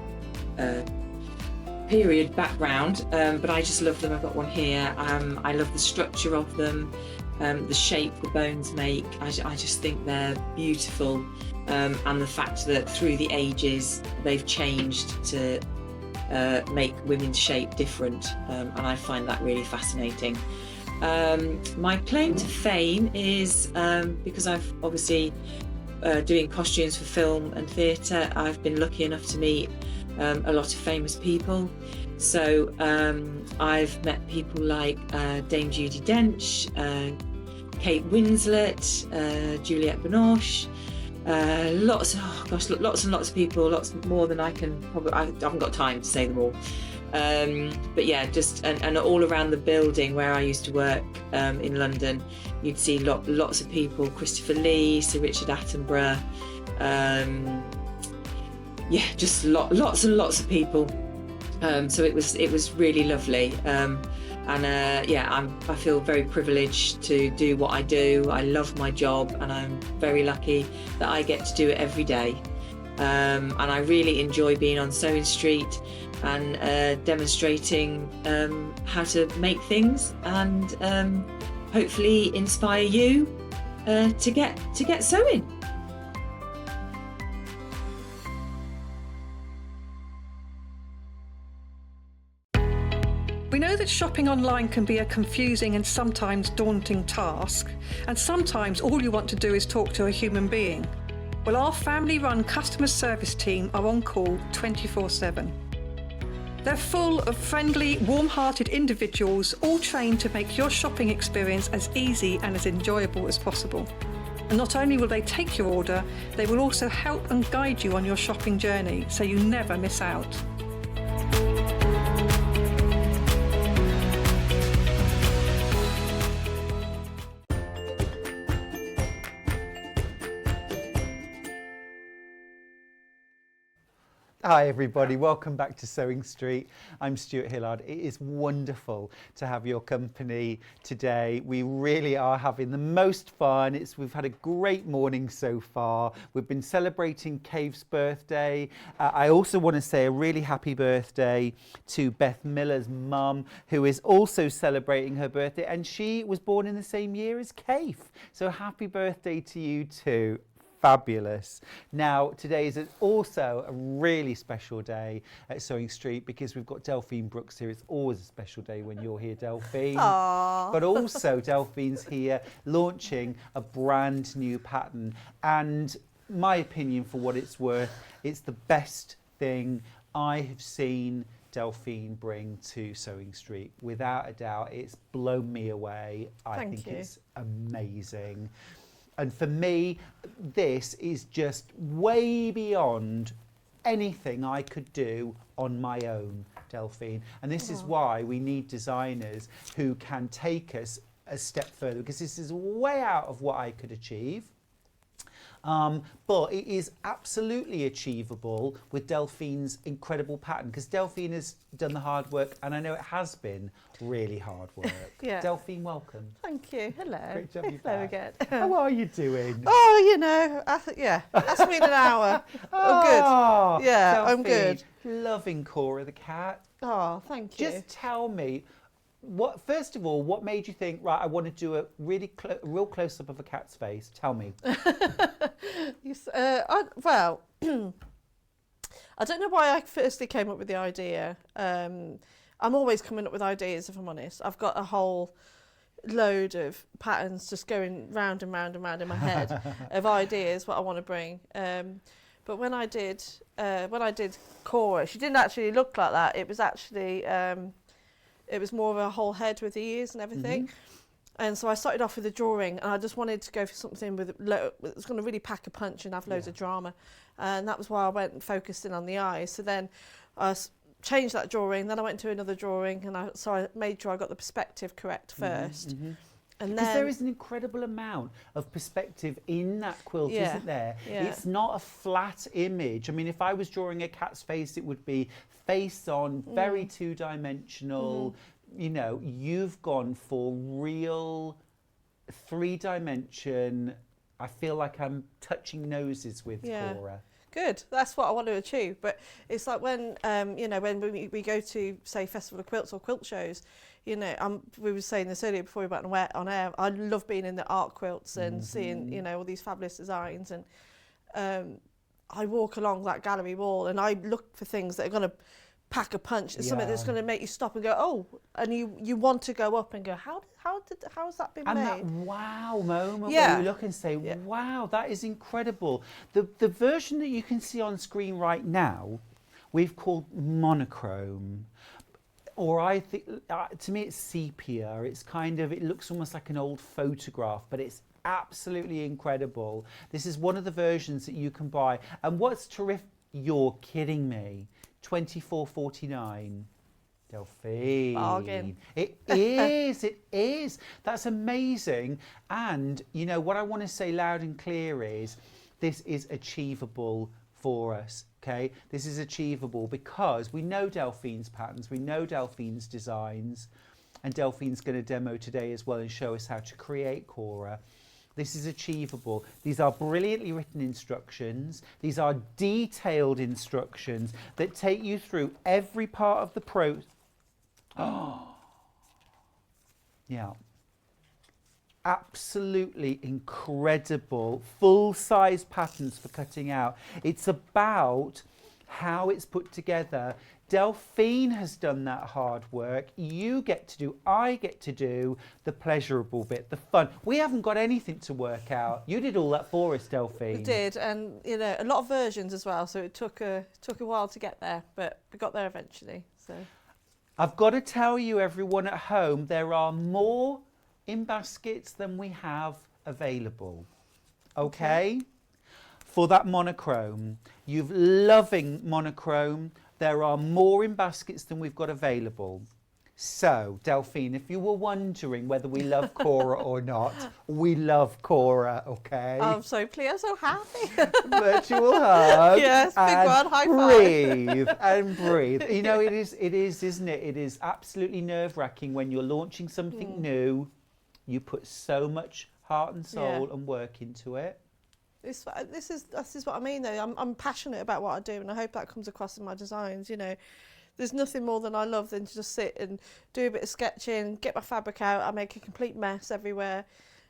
period background, but I just love them. I've got one here. I love the structure of them, the shape the bones make. I just think they're beautiful, and the fact that through the ages they've changed to make women's shape different, and I find that really fascinating. My claim to fame is because I've obviously doing costumes for film and theatre, I've been lucky enough to meet a lot of famous people. So I've met people like Dame Judi Dench, Kate Winslet, Juliette Binoche, lots and lots of people, lots more than I can probably, I haven't got time to say them all. But yeah, just and all around the building where I used to work in London, you'd see lots of people: Christopher Lee, Sir Richard Attenborough, yeah, just lots and lots of people. So it was really lovely, yeah, I feel very privileged to do what I do. I love my job, and I'm very lucky that I get to do it every day. And I really enjoy being on Sewing Street and demonstrating how to make things, and hopefully inspire you to get sewing. We know that shopping online can be a confusing and sometimes daunting task, and sometimes all you want to do is talk to a human being. Well, our family-run customer service team are on call 24/7. They're full of friendly, warm-hearted individuals, all trained to make your shopping experience as easy and as enjoyable as possible. And not only will they take your order, they will also help and guide you on your shopping journey, so you never miss out. Hi everybody, welcome back to Sewing Street. I'm Stuart Hillard. It is wonderful to have your company today. We really are having the most fun. We've had a great morning so far. We've been celebrating Kave's birthday. I also want to say a really happy birthday to Beth Miller's mum, who is also celebrating her birthday, and she was born in the same year as Kave. So happy birthday to you too. Fabulous. Now, today is also a really special day at Sewing Street because we've got Delphine Brooks here. It's always a special day when you're here, Delphine. Aww. But also, Delphine's here launching a brand new pattern. And my opinion, for what it's worth, it's the best thing I have seen Delphine bring to Sewing Street. Without a doubt, it's blown me away. I think it's amazing. And for me, this is just way beyond anything I could do on my own, Delphine. And this is why we need designers who can take us a step further, because this is way out of what I could achieve. But it is absolutely achievable with Delphine's incredible pattern, because Delphine has done the hard work, and I know it has been really hard work. Yeah. Delphine, welcome. Thank you. Hello. Great job, you're Hello back. again. How are you doing? Oh, you know, that's been an hour. I'm good. Yeah, Delphine, I'm good. Loving Cora the cat. Oh, thank you. Just tell me, first of all, what made you think, right, I want to do a really real close-up of a cat's face? Tell me. Well, I don't know why I firstly came up with the idea. I'm always coming up with ideas, if I'm honest. I've got a whole load of patterns just going round and round and round in my head of ideas, what I want to bring. But when I did Cora, she didn't actually look like that. It was actually, it was more of a whole head with the ears and everything. And so I started off with a drawing, and I just wanted to go for something with it's going to really pack a punch and have loads of drama. And that was why I went and focused in on the eyes. So then I changed that drawing, then I went to another drawing, and I made sure I got the perspective correct first. And because then there is an incredible amount of perspective in that quilt, isn't there? It's not a flat image. I mean, if I was drawing a cat's face, it would be face on, very two-dimensional. You know, you've gone for real 3-dimension. I feel like I'm touching noses with Cora. Good, that's what I want to achieve. But it's like when, you know, when we go to, say, Festival of Quilts or quilt shows, you know, we were saying this earlier before we went on air, I love being in the art quilts and seeing, you know, all these fabulous designs. And I walk along that gallery wall and I look for things that are going to pack a punch. It's something that's going to make you stop and go, oh, and you want to go up and go, how has that been made? And that wow moment where you look and say, wow, that is incredible. The version that you can see on screen right now, we've called monochrome. Or I think, to me, it's sepia. It's kind of, it looks almost like an old photograph, but it's absolutely incredible. This is one of the versions that you can buy. And what's terrific, you're kidding me, $24.49. Delphine. Bargain. It is, it is. That's amazing. And, you know, what I want to say loud and clear is this is achievable for us, okay? This is achievable because we know Delphine's patterns, we know Delphine's designs, and Delphine's going to demo today as well and show us how to create Cora. This is achievable. These are brilliantly written instructions. These are detailed instructions that take you through every part of the process. Oh, yeah. Absolutely incredible full-size patterns for cutting out. It's about how it's put together. Delphine has done that hard work. You get to do, I get to do the pleasurable bit, the fun. We haven't got anything to work out. You did all that for us, Delphine. We did, and you know, a lot of versions as well. So it took a while to get there, but we got there eventually. So I've got to tell you, everyone at home, there are more in baskets than we have available. Okay? For that monochrome, you've loving monochrome. There are more in baskets than we've got available. So, Delphine, if you were wondering whether we love Cora or not, we love Cora, okay? I'm so pleased, I'm so happy. Virtual hug. Yes, big one, high five. Breathe and breathe. You know, it is, isn't it? It is absolutely nerve-wracking when you're launching something new. You put so much heart and soul and work into it. This is what I mean though. I'm passionate about what I do, and I hope that comes across in my designs. You know, there's nothing more than I love than to just sit and do a bit of sketching, get my fabric out. I make a complete mess everywhere,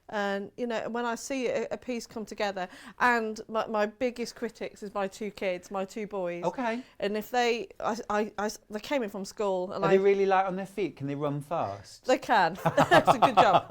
and you know, when I see a piece come together, and my biggest critics is my two kids, my two boys. Okay. And if they came in from school, and are they really light on their feet? Can they run fast? They can. It's a good job.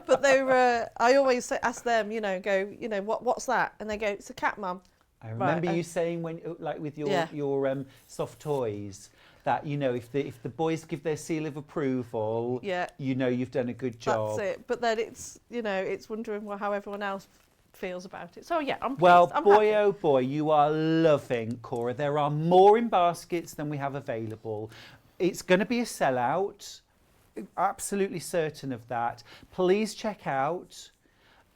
But they were. I always ask them, you know, go, you know, what's that? And they go, it's a cat, Mum. I remember you saying when, like, with your soft toys, that, you know, if the boys give their seal of approval, you know you've done a good job. That's it. But then it's, you know, it's wondering how everyone else feels about it. So yeah, I'm pleased. Well, I'm boy, happy. oh boy, you are loving Cora. There are more in baskets than we have available. It's going to be a sellout. Absolutely certain of that. Please check out,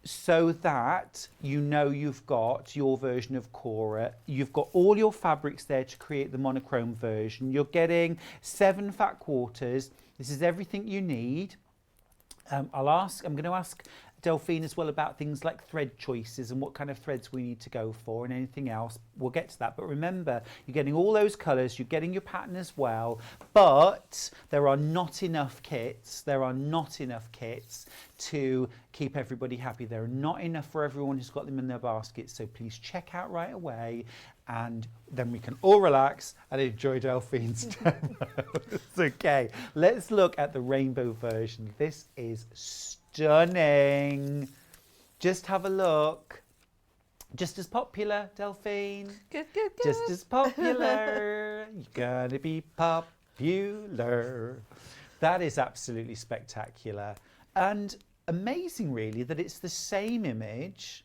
so that you know you've got your version of Cora. You've got all your fabrics there to create the monochrome version. You're getting 7 fat quarters. This is everything you need. I'm going to ask Delphine as well about things like thread choices and what kind of threads we need to go for and anything else. We'll get to that. But remember, you're getting all those colours, you're getting your pattern as well, but there are not enough kits. There are not enough kits to keep everybody happy. There are not enough for everyone who's got them in their baskets. So please check out right away, and then we can all relax and enjoy Delphine's demo. It's okay. Let's look at the rainbow version. This is stunning. Just have a look. Just as popular, Delphine. Good, good, good. Just as popular. You're gonna be popular. That is absolutely spectacular. And amazing really that it's the same image.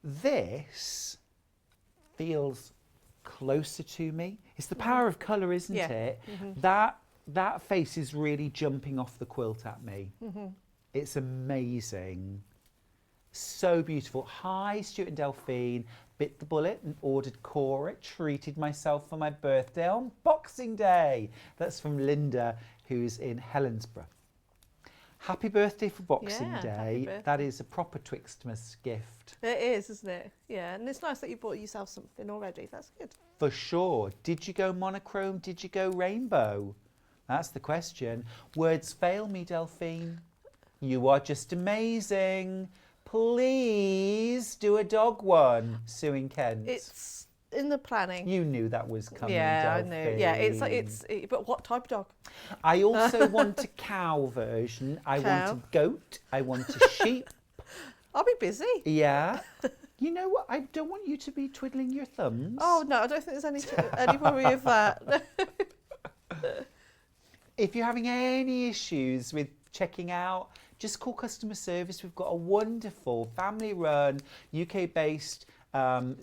This feels closer to me. It's the power of colour, isn't it? That face is really jumping off the quilt at me. It's amazing. So beautiful. Hi, Stuart and Delphine. Bit the bullet and ordered Cora. Treated myself for my birthday on Boxing Day. That's from Linda, who's in Helensburgh. Happy birthday for Boxing Day. That is a proper Twixtmas gift. It is, isn't it? Yeah, and it's nice that you bought yourself something already. That's good. For sure. Did you go monochrome? Did you go rainbow? That's the question. Words fail me, Delphine. You are just amazing. Please do a dog one. Sue in Kent. It's in the planning. You knew that was coming, Yeah, Delphine. I knew. Yeah, but what type of dog? I also want a cow version. I want a goat. I want a sheep. I'll be busy. Yeah. You know what? I don't want you to be twiddling your thumbs. Oh, no, I don't think there's any worry of that. If you're having any issues with checking out, just call customer service. We've got a wonderful family-run, UK-based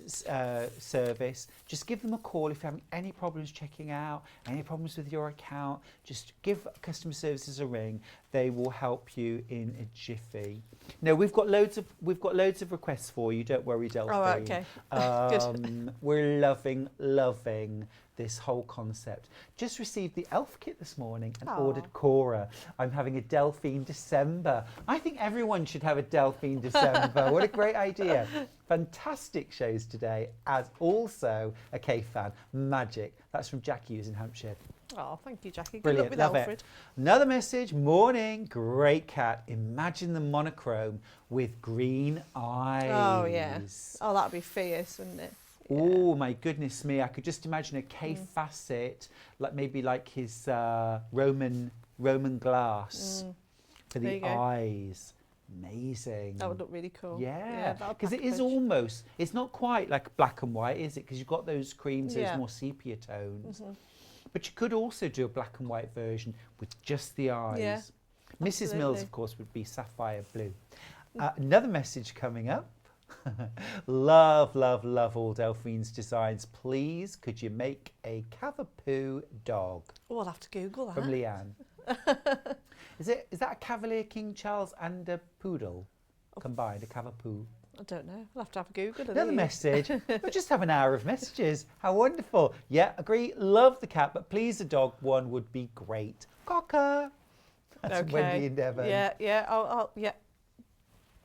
service. Just give them a call if you're having any problems checking out, any problems with your account. Just give customer services a ring. They will help you in a jiffy. No, we've got loads of requests for you. Don't worry, Delphine. Oh, okay. Good. We're loving this whole concept. Just received the elf kit this morning and ordered Cora. I'm having a Delphine December. I think everyone should have a Delphine December. What a great idea. Fantastic shows today, as also a Kaffe fan. Magic. That's from Jackie, who's in Hampshire. Oh, thank you, Jackie. Good Brilliant. luck with Love Alfred. it. Another message. Morning. Great cat. Imagine the monochrome with green eyes. Oh, yeah. Oh, that'd be fierce, wouldn't it? Yeah. Oh my goodness me! I could just imagine a Kaffe facet, like his Roman glass for the eyes. Amazing. That would look really cool. Yeah, because it is almost. It's not quite like black and white, is it? Because you've got those creams, those more sepia tones. But you could also do a black and white version with just the eyes. Yeah, Mrs. Mills, of course, would be sapphire blue. Another message coming up. love all Delphine's designs. Please, could you make a Cavapoo dog? Oh, I'll have to Google that. From Leanne. Is that a Cavalier King Charles and a poodle combined, a Cavapoo? I don't know. I'll have to have a Google. Another message. We'll just have an hour of messages. How wonderful. Yeah, agree. Love the cat, but please a dog one would be great. Cocker. That's Wendy and Devon. Yeah.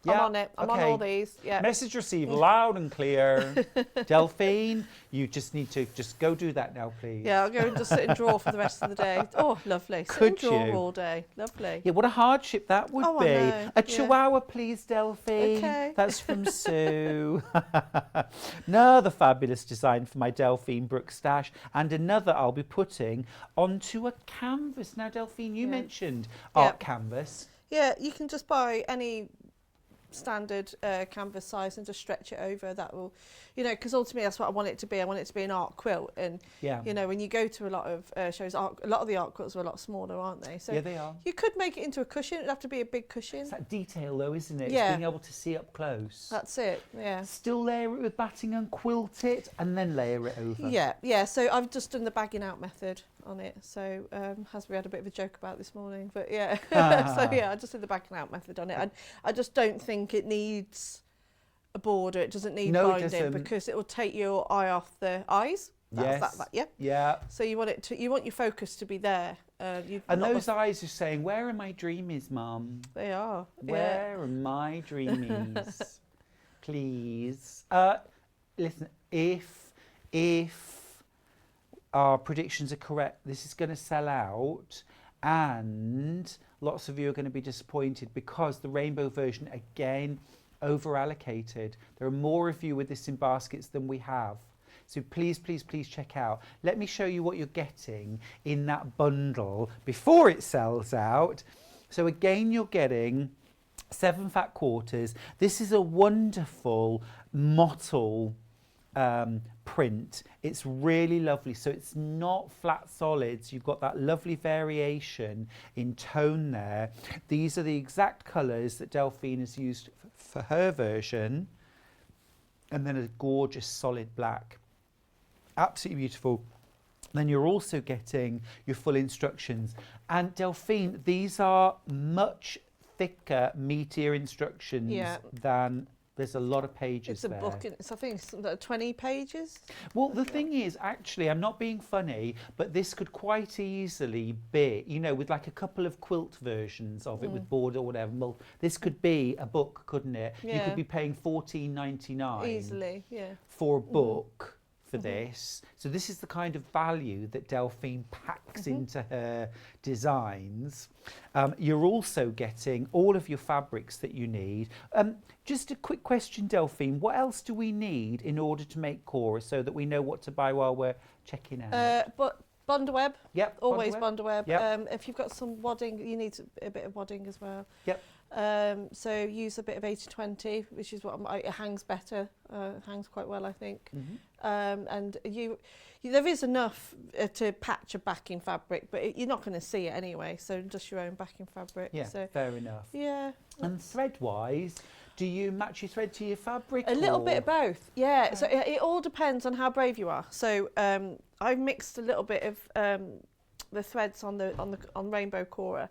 I'm on it. I'm on all these. Yeah. Message received loud and clear. Delphine, you just need to go do that now, please. Yeah, I'll go and just sit and draw for the rest of the day. Oh, lovely. Sit and draw all day. Lovely. Yeah, what a hardship that would be. I know. A chihuahua, please, Delphine. Okay. That's from Sue. Another fabulous design for my Delphine Brooks stash, and another I'll be putting onto a canvas. Now, Delphine, you mentioned art canvas. Yeah, you can just buy any standard canvas size and just stretch it over. That will, because ultimately that's what I want it to be. I want it to be an art quilt, and when you go to a lot of shows, a lot of the art quilts are a lot smaller, aren't they? So yeah, they are. You could make it into a cushion. It'd have to be a big cushion. It's that detail though, isn't it? Yeah. It's being able to see up close. That's it. Yeah. Still layer it with batting and quilt it, and then layer it over. Yeah. So I've just done the bagging out method on it. So as we had a bit of a joke about this morning, but yeah. So yeah, I just did the bagging out method on it. I just don't think it needs a border. It doesn't need binding because it will take your eye off the eyes. Yeah. So you want your focus to be there. And those eyes are saying, "Where are my dreamies, Mum?" They are. Where are my dreamies? Please. Listen, if our predictions are correct, this is going to sell out, and lots of you are going to be disappointed because the rainbow version, again, over allocated. There are more of you with this in baskets than we have. So please check out. Let me show you what you're getting in that bundle before it sells out. So again, you're getting 7 fat quarters. This is a wonderful mottle print. It's really lovely. So it's not flat solids. You've got that lovely variation in tone there. These are the exact colours that Delphine has used for her version. And then a gorgeous solid black. Absolutely beautiful. Then you're also getting your full instructions. And Delphine, these are much thicker, meatier instructions than... There's a lot of pages there. It's a book, I think it's 20 pages. Well, the thing is, actually, I'm not being funny, but this could quite easily be, you know, with like a couple of quilt versions of it with border or whatever. Well, this could be a book, couldn't it? Yeah. You could be paying $14.99 easily, yeah, for a book for this. So this is the kind of value that Delphine packs into her designs. You're also getting all of your fabrics that you need. Just a quick question, Delphine, what else do we need in order to make Cora so that we know what to buy while we're checking out? But Bonderweb, Yep, always Bonderweb. Bonderweb. Yep. If you've got some wadding, you need a bit of wadding as well. Yep. So use a bit of 80-20, which is what it hangs better, hangs quite well, I think. And there is enough to patch a backing fabric, but you're not going to see it anyway, so just your own backing fabric. Yeah, so, fair enough. Yeah. And thread-wise, do you match your thread to your fabric? A little bit of both, yeah. Okay. So it all depends on how brave you are. So I mixed a little bit of the threads on Rainbow Cora.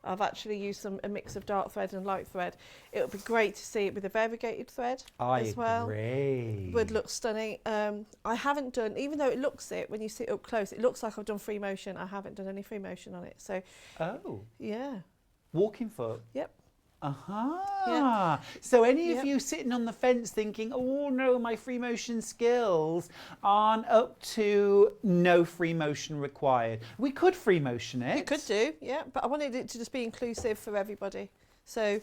I've actually used a mix of dark thread and light thread. It would be great to see it with a variegated thread as well. Agree. Would look stunning. I haven't done, even though it looks it, when you see it up close, it looks like I've done free motion. I haven't done any free motion on it. So, yeah. Walking foot? Yep. Yeah. So any of you sitting on the fence thinking, oh no, my free motion skills aren't up to no free motion required. We could free motion it. You could do, yeah, but I wanted it to just be inclusive for everybody. So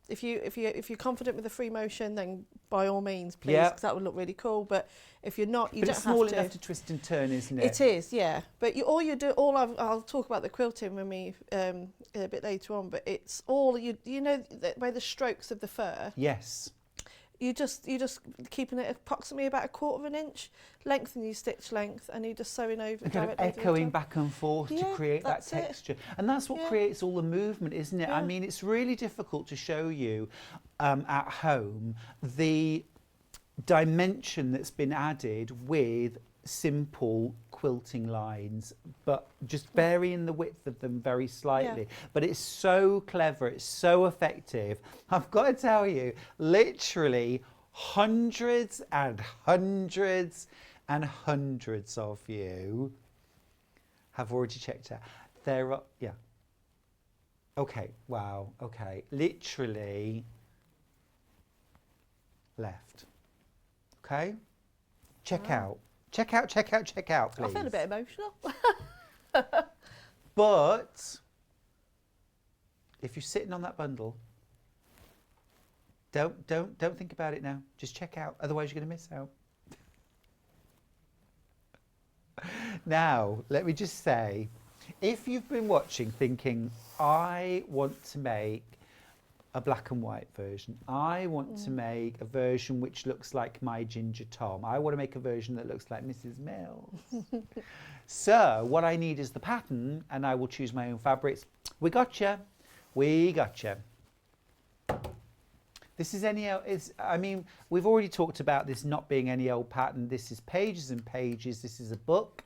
if you're confident with the free motion, then by all means, please, because that would look really cool. But if you're not, you don't have to. It's small enough to twist and turn, isn't it? It is, yeah. But I'll talk about the quilting with me a bit later on. But it's all you know by the strokes of the fur. Yes. You just keeping it approximately about a quarter of an inch, lengthen your stitch length, and you're just sewing over. And kind of echoing back and forth to create that texture. And that's what creates all the movement, isn't it? I mean, it's really difficult to show you at home the dimension that's been added with simple quilting lines, but just varying the width of them very slightly. But it's so clever, it's so effective. I've got to tell you, literally hundreds and hundreds and hundreds of you have already checked out. There are, okay, wow, okay, literally left. Okay, check out. Check out, please. I feel a bit emotional. But if you're sitting on that bundle, don't think about it now. Just check out, otherwise you're going to miss out. Now, let me just say, if you've been watching thinking, I want to make a black and white version. I want to make a version which looks like my Ginger Tom. I want to make a version that looks like Mrs. Mills. So what I need is the pattern, and I will choose my own fabrics. We gotcha. We gotcha. This is I mean, we've already talked about this not being any old pattern. This is pages and pages. This is a book.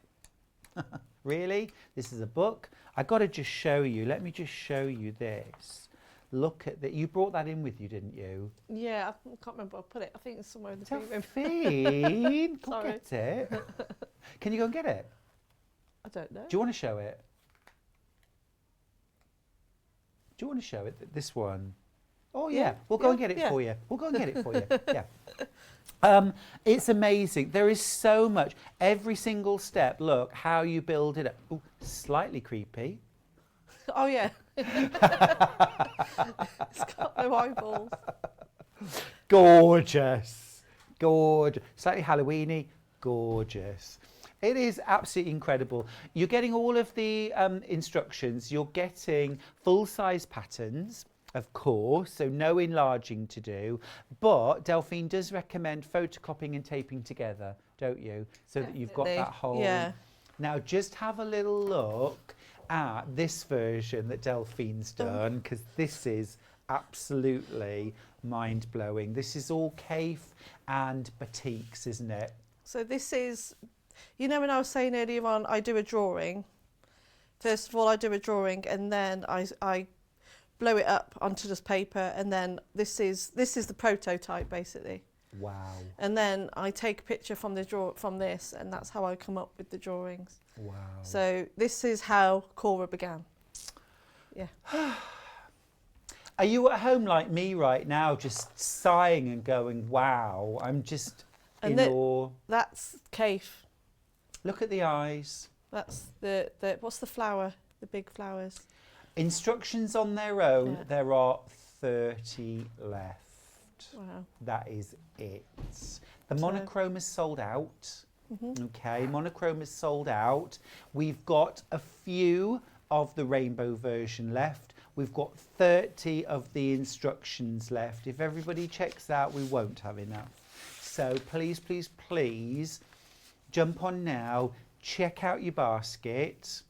Really? This is a book. I got to just show you. Let me just show you this. Look at that. You brought that in with you, didn't you? Yeah, I can't remember where I put it. I think it's somewhere in the Delphine, go get it. Can you go and get it? I don't know. Do you want to show it? Do you want to show it? This one? Oh yeah, we'll go and get it for you. We'll go and get it for you. Yeah. It's amazing. There is so much. Every single step. Look how you build it up. Ooh, slightly creepy. Oh yeah. It's got no eyeballs. Gorgeous. Gorgeous. Slightly Halloweeny. Gorgeous. It is absolutely incredible. You're getting all of the instructions. You're getting full-size patterns, of course, so no enlarging to do. But Delphine does recommend photocopying and taping together, don't you? So that you've got that whole... Yeah. Now, just have a little look at this version that Delphine's done, because this is absolutely mind-blowing. This is all Kaffe and batiks, isn't it? So this is, you know, when I was saying earlier on, I do a drawing. First of all, I do a drawing, and then I blow it up onto just paper, and then this is the prototype basically. Wow. And then I take a picture from this, and that's how I come up with the drawings. Wow. So this is how Cora began. Yeah. Are you at home like me right now, just sighing and going, wow, I'm just in awe? That's Kaffe. Look at the eyes. That's the what's the flower? The big flowers. Instructions on their own, Yeah. there are 30 left. Wow. That is it. The monochrome is sold out. Okay, monochrome is sold out. We've got a few of the rainbow version left. We've got 30 of the instructions left. If everybody checks out, we won't have enough. So please, please, please jump on now. Check out your basket.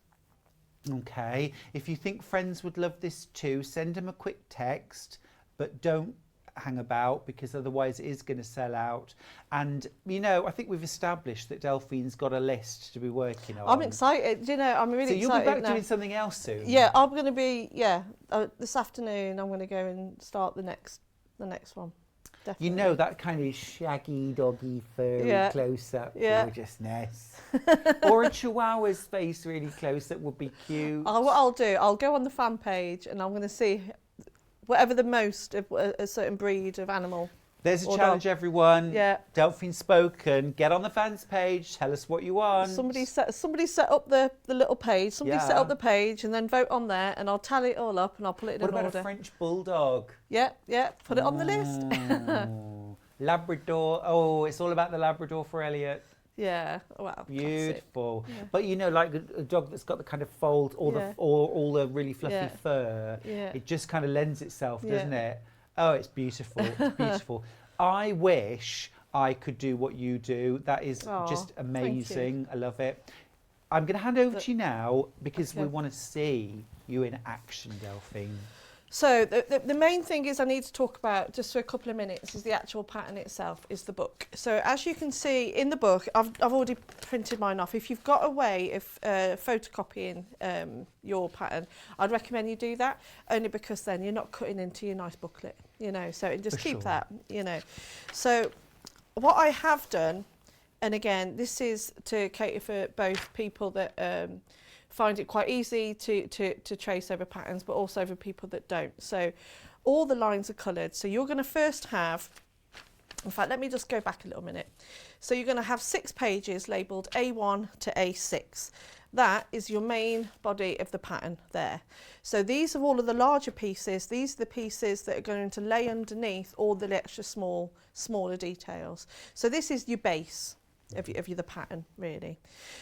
Okay, if you think friends would love this too, send them a quick text, but don't hang about, because otherwise it is going to sell out. And you know, I think we've established that Delphine's got a list to be working on. I'm excited. You know, I'm really excited. So you'll be back now. doing something else soon. Yeah, I'm going to be. Yeah, this afternoon I'm going to go and start the next one. Definitely. You know, that kind of shaggy, doggy, furry close-up gorgeousness. Or a chihuahua's face really close-up would be cute. What I'll do, I'll go on the fan page and I'm going to see whatever the most of a certain breed of animal. There's a challenge, everyone. Yeah. Delphine spoken. Get on the fans page. Tell us what you want. Somebody set up the little page. Somebody set up the page and then vote on there, and I'll tally it all up and I'll put it in what an order. about a French bulldog? Yeah. Put it on the list. Labrador. Oh, it's all about the Labrador for Elliot. Yeah. Wow. Beautiful. Yeah. But you know, like a dog that's got the kind of fold, all the really fluffy fur. Yeah. It just kind of lends itself, doesn't it? Oh, it's beautiful. It's beautiful. I wish I could do what you do. That is just amazing. I love it. I'm going to hand over to you now, because we want to see you in action, Delphine. So the main thing is I need to talk about, just for a couple of minutes, is the actual pattern itself, is the book. So as you can see in the book, I've already printed mine off. If you've got a way of photocopying your pattern, I'd recommend you do that, only because then you're not cutting into your nice booklet, you know, so just keep that, you know. So what I have done, and again, this is to cater for both people that find it quite easy to trace over patterns, but also for people that don't. So all the lines are coloured. So you're going to first have, in fact, let me just go back a little minute. So you're going to have 6 pages labelled A1 to A6. That is your main body of the pattern there. So these are all of the larger pieces. These are the pieces that are going to lay underneath all the extra smaller details. So this is your base of the pattern, really.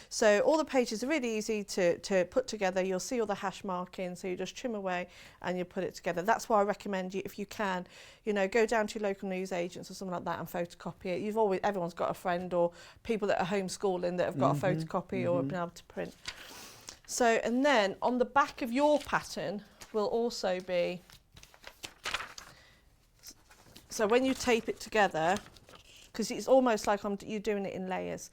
So all the pages are really easy to put together. You'll see all the hash markings, so you just trim away and you put it together. That's why I recommend you, if you can, you know, go down to your local news agents or something like that and photocopy it. Everyone's got a friend or people that are homeschooling that have got a photocopy or been able to print. So, and then on the back of your pattern will also be, so when you tape it together, because it's almost like you're doing it in layers.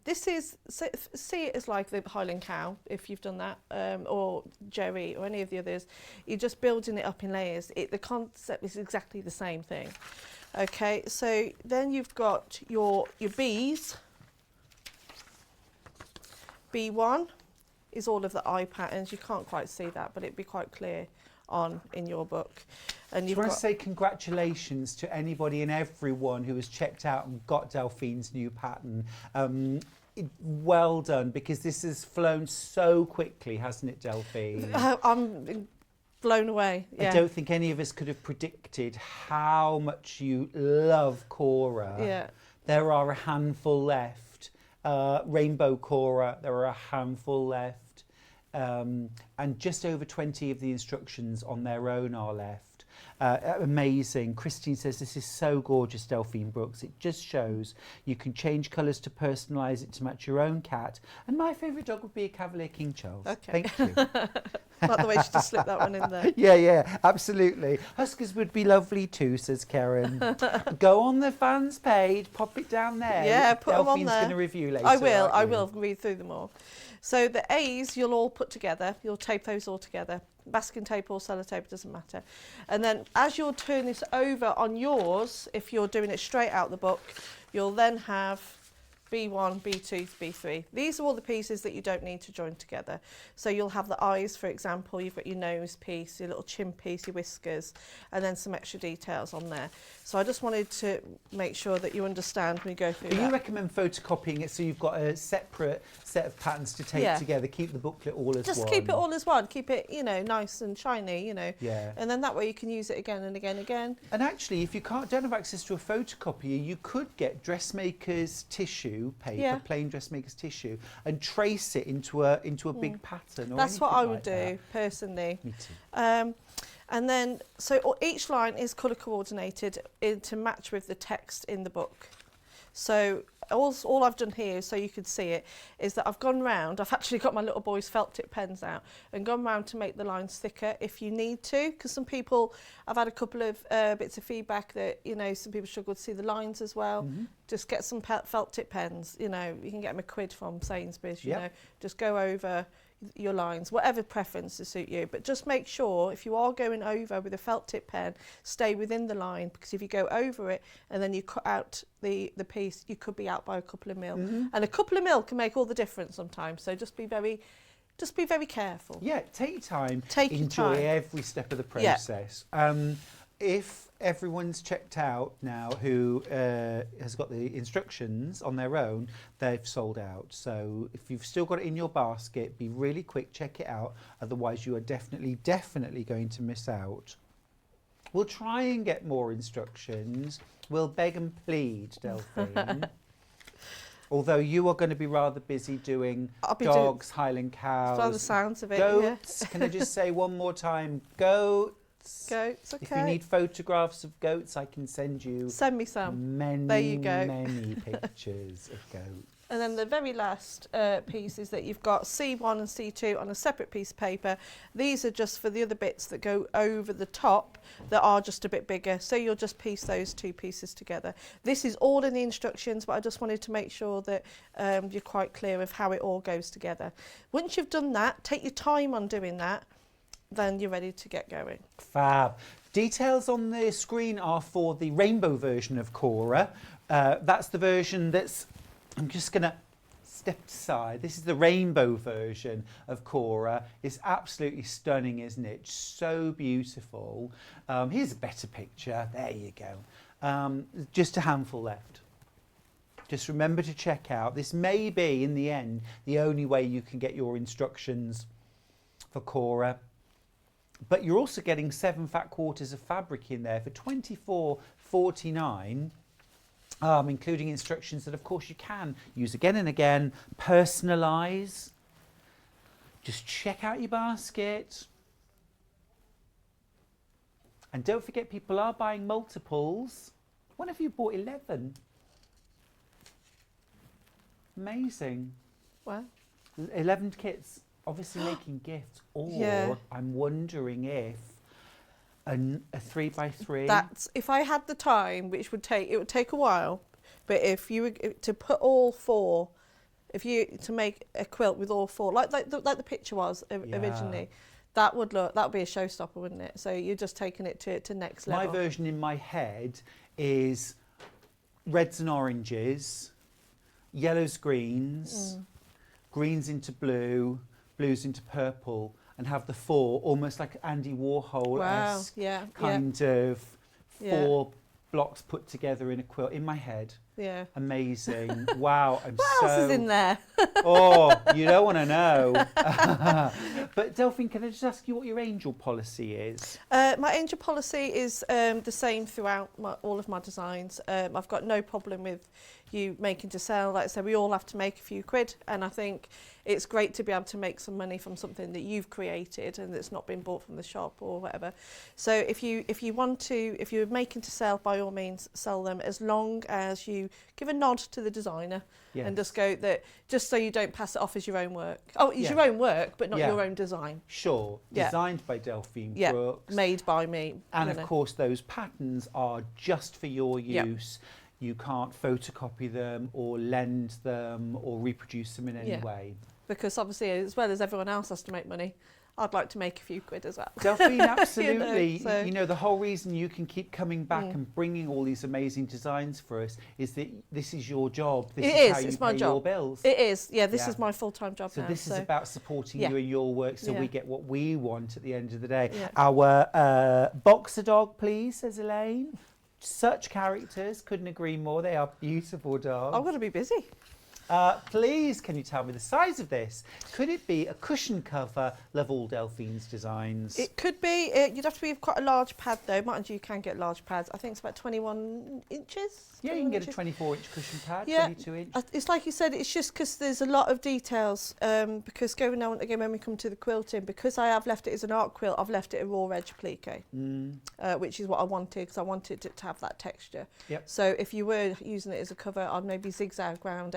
This is, see it as like the Highland cow, if you've done that, or Jerry or any of the others. You're just building it up in layers. The concept is exactly the same thing. Okay, so then you've got your bees. B1 is all of the eye patterns. You can't quite see that, but it'd be quite clear in your book. And I want to say congratulations to anybody and everyone who has checked out and got Delphine's new pattern. Well done, because this has flown so quickly, hasn't it, Delphine? I'm blown away. Yeah. I don't think any of us could have predicted how much you love Cora. Yeah. There are a handful left. Rainbow Cora, there are a handful left. And just over 20 of the instructions on their own are left. Amazing. Christine says, this is so gorgeous, Delphine Brooks. It just shows you can change colours to personalise it to match your own cat. And my favourite dog would be a Cavalier King Charles. Okay. Thank you. Like the way she just slipped that one in there. Yeah, absolutely. Huskies would be lovely too, says Karen. Go on the fans page, pop it down there. Yeah, put them on Delphine's there. going to review later. I will read through them all. So the A's you'll all put together, you'll tape those all together. Masking tape or sellotape, doesn't matter. And then as you'll turn this over on yours, if you're doing it straight out the book, you'll then have B1, B2, B3. These are all the pieces that you don't need to join together. So you'll have the eyes, for example, you've got your nose piece, your little chin piece, your whiskers, and then some extra details on there. So I just wanted to make sure that you understand when you go through But that. you recommend photocopying it so you've got a separate set of patterns to tape together, keep the booklet all as one. Just keep it all as one, keep it, you know, nice and shiny, you know. Yeah. And then that way you can use it again and again and again. And actually, if you don't have access to a photocopier, you could get dressmaker's tissue paper, plain dressmaker's tissue, and trace it into a big pattern. Or That's what I would like do personally. Me too. And then, so each line is colour coordinated to match with the text in the book. So all I've done here, so you could see it, is that I've gone round, I've actually got my little boy's felt tip pens out and gone round to make the lines thicker if you need to, because some people, I've had a couple of bits of feedback that, you know, some people struggle to see the lines as well. Just get some felt tip pens, you know, you can get them a quid from Sainsbury's, you know, just go over your lines, whatever preference to suit you, but just make sure if you are going over with a felt tip pen, stay within the line, because if you go over it and then you cut out the piece, you could be out by a couple of mil, and a couple of mil can make all the difference sometimes. So just be very careful. Yeah, take your time. Enjoy every step of the process. If everyone's checked out now who has got the instructions on their own, they've sold out. So if you've still got it in your basket, be really quick, check it out. Otherwise you are definitely going to miss out. We'll try and get more instructions. We'll beg and plead, Delphine. Although you are going to be rather busy doing dogs, Highland cows, by the sounds of it, goats. Can I just say one more time, goats? Goats, okay. If you need photographs of goats, I can send you. Send me some. Many, there you go. many pictures of goats. And then the very last piece is that you've got C1 and C2 on a separate piece of paper. These are just for the other bits that go over the top that are just a bit bigger. So you'll just piece those two pieces together. This is all in the instructions, but I just wanted to make sure that you're quite clear of how it all goes together. Once you've done that, take your time on doing that, then you're ready to get going. Fab. Details on the screen are for the rainbow version of Cora. That's the version that's, I'm just going to step aside. This is the rainbow version of Cora. It's absolutely stunning, isn't it? So beautiful. Here's a better picture. There you go. Just a handful left. Just remember to check out. This may be, in the end, the only way you can get your instructions for Cora. But you're also getting 7 fat quarters of fabric in there for $24.49, including instructions that, of course, you can use again and again, personalise. Just check out your basket. And don't forget, people are buying multiples. When have you bought 11? Majing. Well, 11 kits. Obviously making gifts, or I'm wondering if a 3x3. That's if I had the time, which would take a while, but if you were to put all 4, to make a quilt with all 4, like the picture was originally, that would be a showstopper, wouldn't it? So you're just taking it to next level. My version in my head is reds and oranges, yellows, greens, greens into blue, blues into purple, and have the 4 almost like Andy Warhol-esque kind of 4 blocks put together in a quilt in my head. Yeah. Amazing. Wow. What else is in there? Oh, you don't want to know. But Delphine, can I just ask you what your angel policy is? My angel policy is the same throughout all of my designs. I've got no problem with you making to sell. Like I said, we all have to make a few quid, and I think it's great to be able to make some money from something that you've created and that's not been bought from the shop or whatever. So if you're making to sell, by all means sell them, as long as you give a nod to the designer. Yes. And just go that, just so you don't pass it off as your own work. Oh, it's your own work, but not your own design. Sure. Designed by Delphine Brooks. Made by me. And of course, those patterns are just for your use. You can't photocopy them or lend them or reproduce them in any way. Because obviously, as well as everyone else has to make money, I'd like to make a few quid as well. Delphine, absolutely. You know, the whole reason you can keep coming back and bringing all these amazing designs for us is that this is your job. This is how you pay your bills. It is. Yeah, this is my full-time job now. So this is about supporting you in your work, so we get what we want at the end of the day. Yeah. Our boxer dog, please, says Elaine. Such characters, couldn't agree more. They are beautiful dogs. I'm going to be busy. Please, can you tell me the size of this? Could it be a cushion cover? Love all Delphine's designs. It could be. You'd have to be quite a large pad, though. Mind you, can get large pads. I think it's about 21 inches. Yeah, you can get a 24-inch cushion pad, 22-inch. It's like you said, it's just because there's a lot of details. Because going on again, when we come to the quilting, because I have left it as an art quilt, I've left it a raw edge applique, which is what I wanted, because I wanted it to have that texture. Yep. So if you were using it as a cover, I'd maybe zigzag round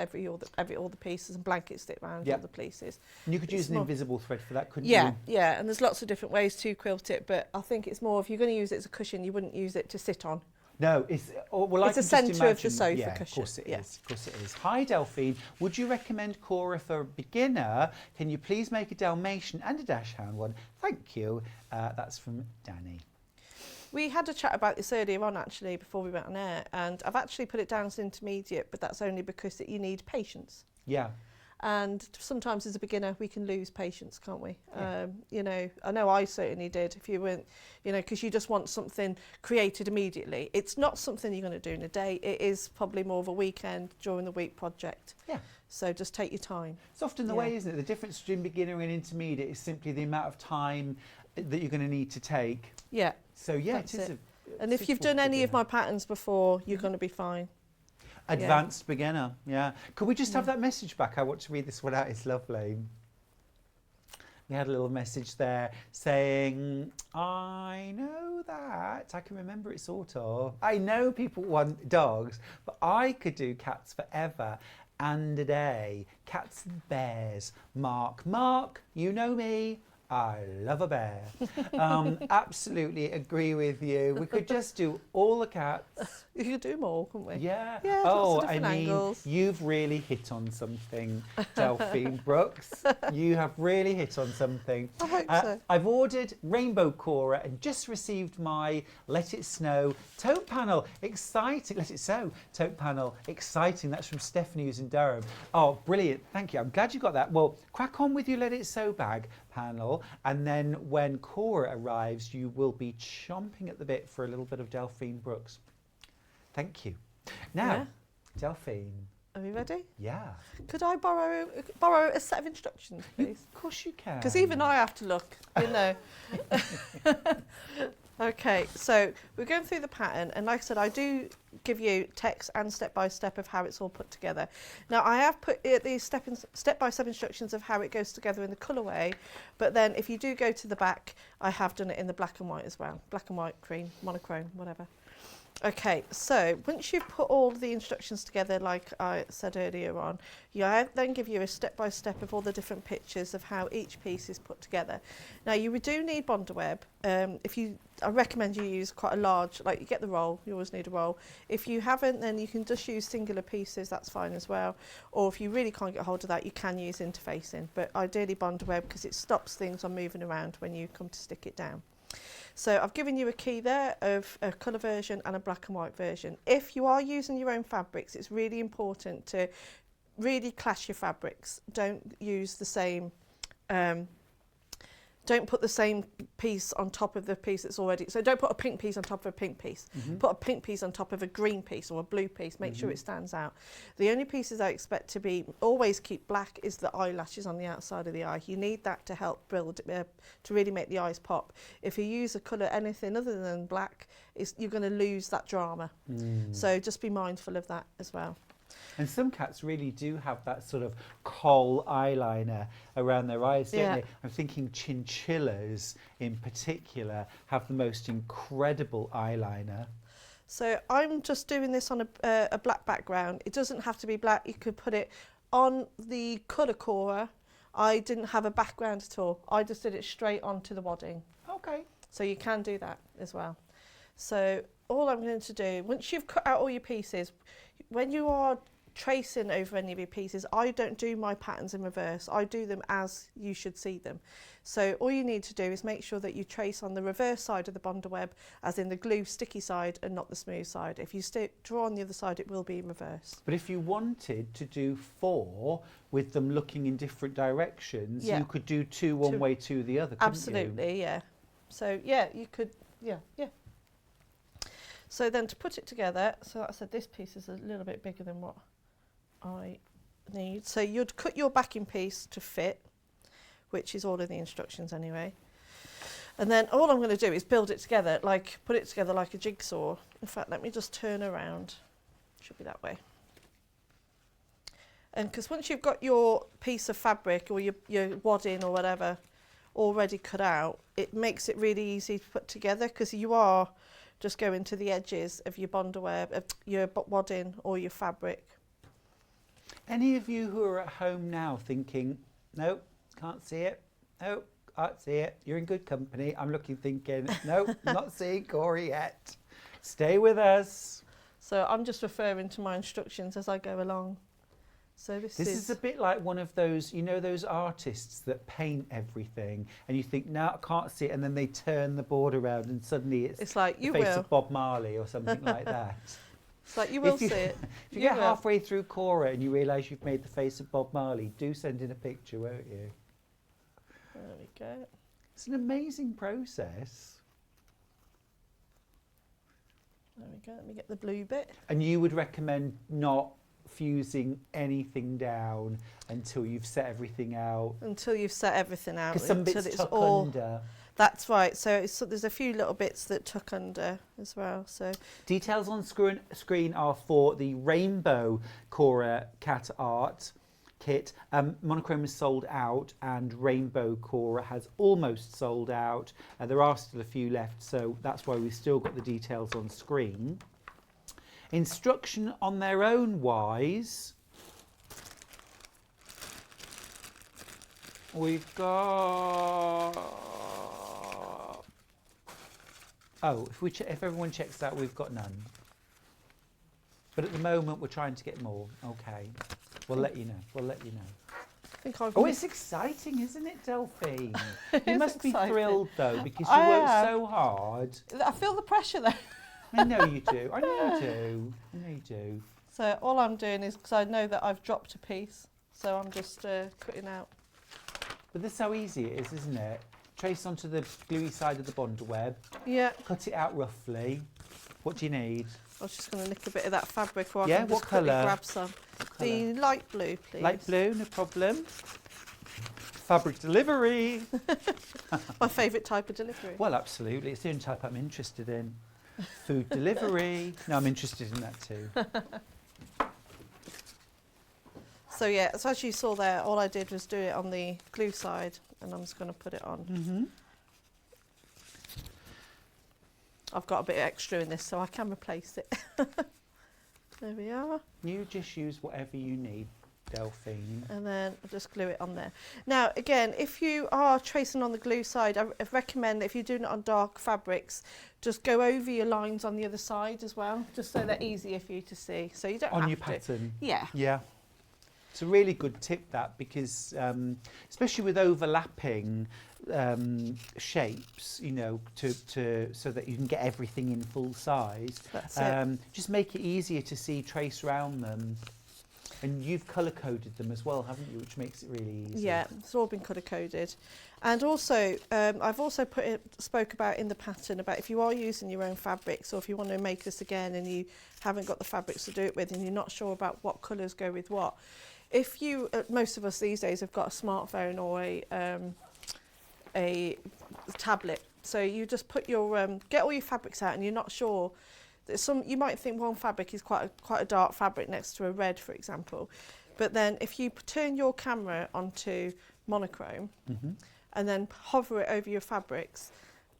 all the pieces and blanket stick round all the pieces. And you could use an invisible thread for that, couldn't you? Yeah, and there's lots of different ways to quilt it, but I think it's more, if you're going to use it as a cushion, you wouldn't use it to sit on. No, it's it's the centre of the sofa cushion. Of course it is. Of course it is. Hi, Delphine. Would you recommend Cora for a beginner? Can you please make a Dalmatian and a dash hand one? Thank you. That's from Danny. We had a chat about this earlier on, actually, before we went on air, and I've actually put it down as intermediate, but that's only because you need patience. Yeah. And sometimes as a beginner, we can lose patience, can't we? Yeah. You know, I know I certainly did. If you weren't, you know, because you just want something created immediately. It's not something you're going to do in a day. It is probably more of a weekend, during the week project. Yeah. So just take your time. It's often the way, isn't it? The difference between beginner and intermediate is simply the amount of time that you're going to need to take. Yeah. So yeah, it is. And if you've done any of my patterns before, you're going to be fine. Advanced beginner, Could we just have that message back? I want to read this one out. It's lovely. We had a little message there saying, I know that. I can remember it sort of. I know people want dogs, but I could do cats forever and a day. Cats and bears. Mark, you know me. I love a bear. Absolutely agree with you. We could just do all the cats. You could do more, couldn't we? Yeah. Lots of different angles. You've really hit on something, Delphine Brooks. You have really hit on something. I hope so. I've ordered Rainbow Cora and just received my Let It Snow tote panel. Exciting. Let It Sew tote panel. Exciting. That's from Stephanie, who's in Durham. Oh, brilliant. Thank you. I'm glad you got that. Well, crack on with your Let It Sew bag panel, and then when Cora arrives, you will be chomping at the bit for a little bit of Delphine Brooks. Thank you. Now, Delphine. Are we ready? Yeah. Could I borrow a set of instructions, please? Of course you can. Because even I have to look, you know. Okay, so we're going through the pattern, and like I said, I do give you text and step-by-step of how it's all put together. Now, I have put these step-by-step instructions of how it goes together in the colourway, but then if you do go to the back, I have done it in the black and white as well. Black and white, cream, monochrome, whatever. Okay, so once you've put all the instructions together, like I said earlier on, I then give you a step-by-step of all the different pictures of how each piece is put together. Now, you do need Bondaweb. I recommend you use quite a large, like you get the roll, you always need a roll. If you haven't, then you can just use singular pieces, that's fine as well. Or if you really can't get hold of that, you can use interfacing. But ideally Bondaweb, because it stops things on moving around when you come to stick it down. So I've given you a key there of a colour version and a black and white version. If you are using your own fabrics, it's really important to really clash your fabrics. Don't use the same don't put the same piece on top of the piece that's already, so don't put a pink piece on top of a pink piece. Put a pink piece on top of a green piece or a blue piece, make sure it stands out. The only pieces I expect to be, always keep black, is the eyelashes on the outside of the eye. You need that to help build, to really make the eyes pop. If you use a colour anything other than black, you're going to lose that drama. So just be mindful of that as well. And some cats really do have that sort of kohl eyeliner around their eyes, don't they? I'm thinking chinchillas in particular have the most incredible eyeliner. So I'm just doing this on a black background. It doesn't have to be black. You could put it on the colour Cora. I didn't have a background at all. I just did it straight onto the wadding. Okay. So you can do that as well. So all I'm going to do, once you've cut out all your pieces, when you are tracing over any of your pieces, I don't do my patterns in reverse. I do them as you should see them. So all you need to do is make sure that you trace on the reverse side of the bonder web, as in the glue sticky side and not the smooth side. If you draw on the other side, it will be in reverse. But if you wanted to do 4 with them looking in different directions, you could do 2 one way, 2 the other, couldn't Absolutely, you? yeah. So yeah, you could, yeah. So then to put it together, so like I said, this piece is a little bit bigger than what I need. So you'd cut your backing piece to fit, which is all in the instructions anyway. And then all I'm going to do is build it together, like put it together like a jigsaw. In fact, let me just turn around. Should be that way. And because once you've got your piece of fabric or your wadding or whatever already cut out, it makes it really easy to put together, because you are just going to the edges of your bonder web, of your wadding or your fabric. Any of you who are at home now thinking, nope, can't see it, nope, can't see it, you're in good company. I'm looking thinking, nope, not seeing Corey yet. Stay with us. So I'm just referring to my instructions as I go along. So this is a bit like one of those, you know, those artists that paint everything and you think, no, I can't see it, and then they turn the board around and suddenly it's like, the you face will. of Bob Marley or something like that. It's like, you will see it. If you get halfway through Cora and you realise you've made the face of Bob Marley, do send in a picture, won't you? There we go. It's an amazing process. There we go. Let me get the blue bit. And you would recommend not fusing anything down until you've set everything out? Until you've set everything out. Because some bits tuck under. That's right. So there's a few little bits that tuck under as well. So details on screen are for the Rainbow Cora Cat Art kit. Monochrome is sold out and Rainbow Cora has almost sold out. There are still a few left, so that's why we've still got the details on screen. Instruction on their own wise. We've got... Oh, if everyone checks that, we've got none. But at the moment, we're trying to get more. Okay. We'll let you know. We'll let you know. Oh, it's exciting, isn't it, Delphine? You must be thrilled, though, because you work so hard. I feel the pressure there. I know you do. I know you do. I know you do. So all I'm doing is, because I know that I've dropped a piece, so I'm just cutting out. But this is how easy it is, isn't it? Trace onto the gluey side of the bonder web. Yeah. Cut it out roughly. What do you need? I was just going to nick a bit of that fabric, or I can what just quickly colour? grab some. The light blue, please. Light blue, no problem. Fabric delivery. My favourite type of delivery. Well, absolutely. It's the only type I'm interested in. Food delivery. No, I'm interested in that too. So yeah, so as you saw there, all I did was do it on the glue side, and I'm just going to put it on. Mm-hmm. I've got a bit extra in this, so I can replace it. There we are. You just use whatever you need, Delphine. And then I'll just glue it on there. Now, again, if you are tracing on the glue side, I recommend, if you're doing it on dark fabrics, just go over your lines on the other side as well, just so they're easier for you to see. So you don't have to. On your pattern? Yeah. Yeah. It's a really good tip, that, because especially with overlapping shapes, you know, so that you can get everything in full size. That's it. Just make it easier to see, trace around them. And you've colour coded them as well, haven't you? Which makes it really easy. Yeah, it's all been colour coded. And also, I've also spoke about in the pattern about if you are using your own fabrics, or if you want to make this again and you haven't got the fabrics to do it with and you're not sure about what colours go with what. If you, most of us these days have got a smartphone or a tablet, so you just put your get all your fabrics out, and you're not sure. You might think one fabric is quite a dark fabric next to a red, for example, but then if you turn your camera onto monochrome and then hover it over your fabrics,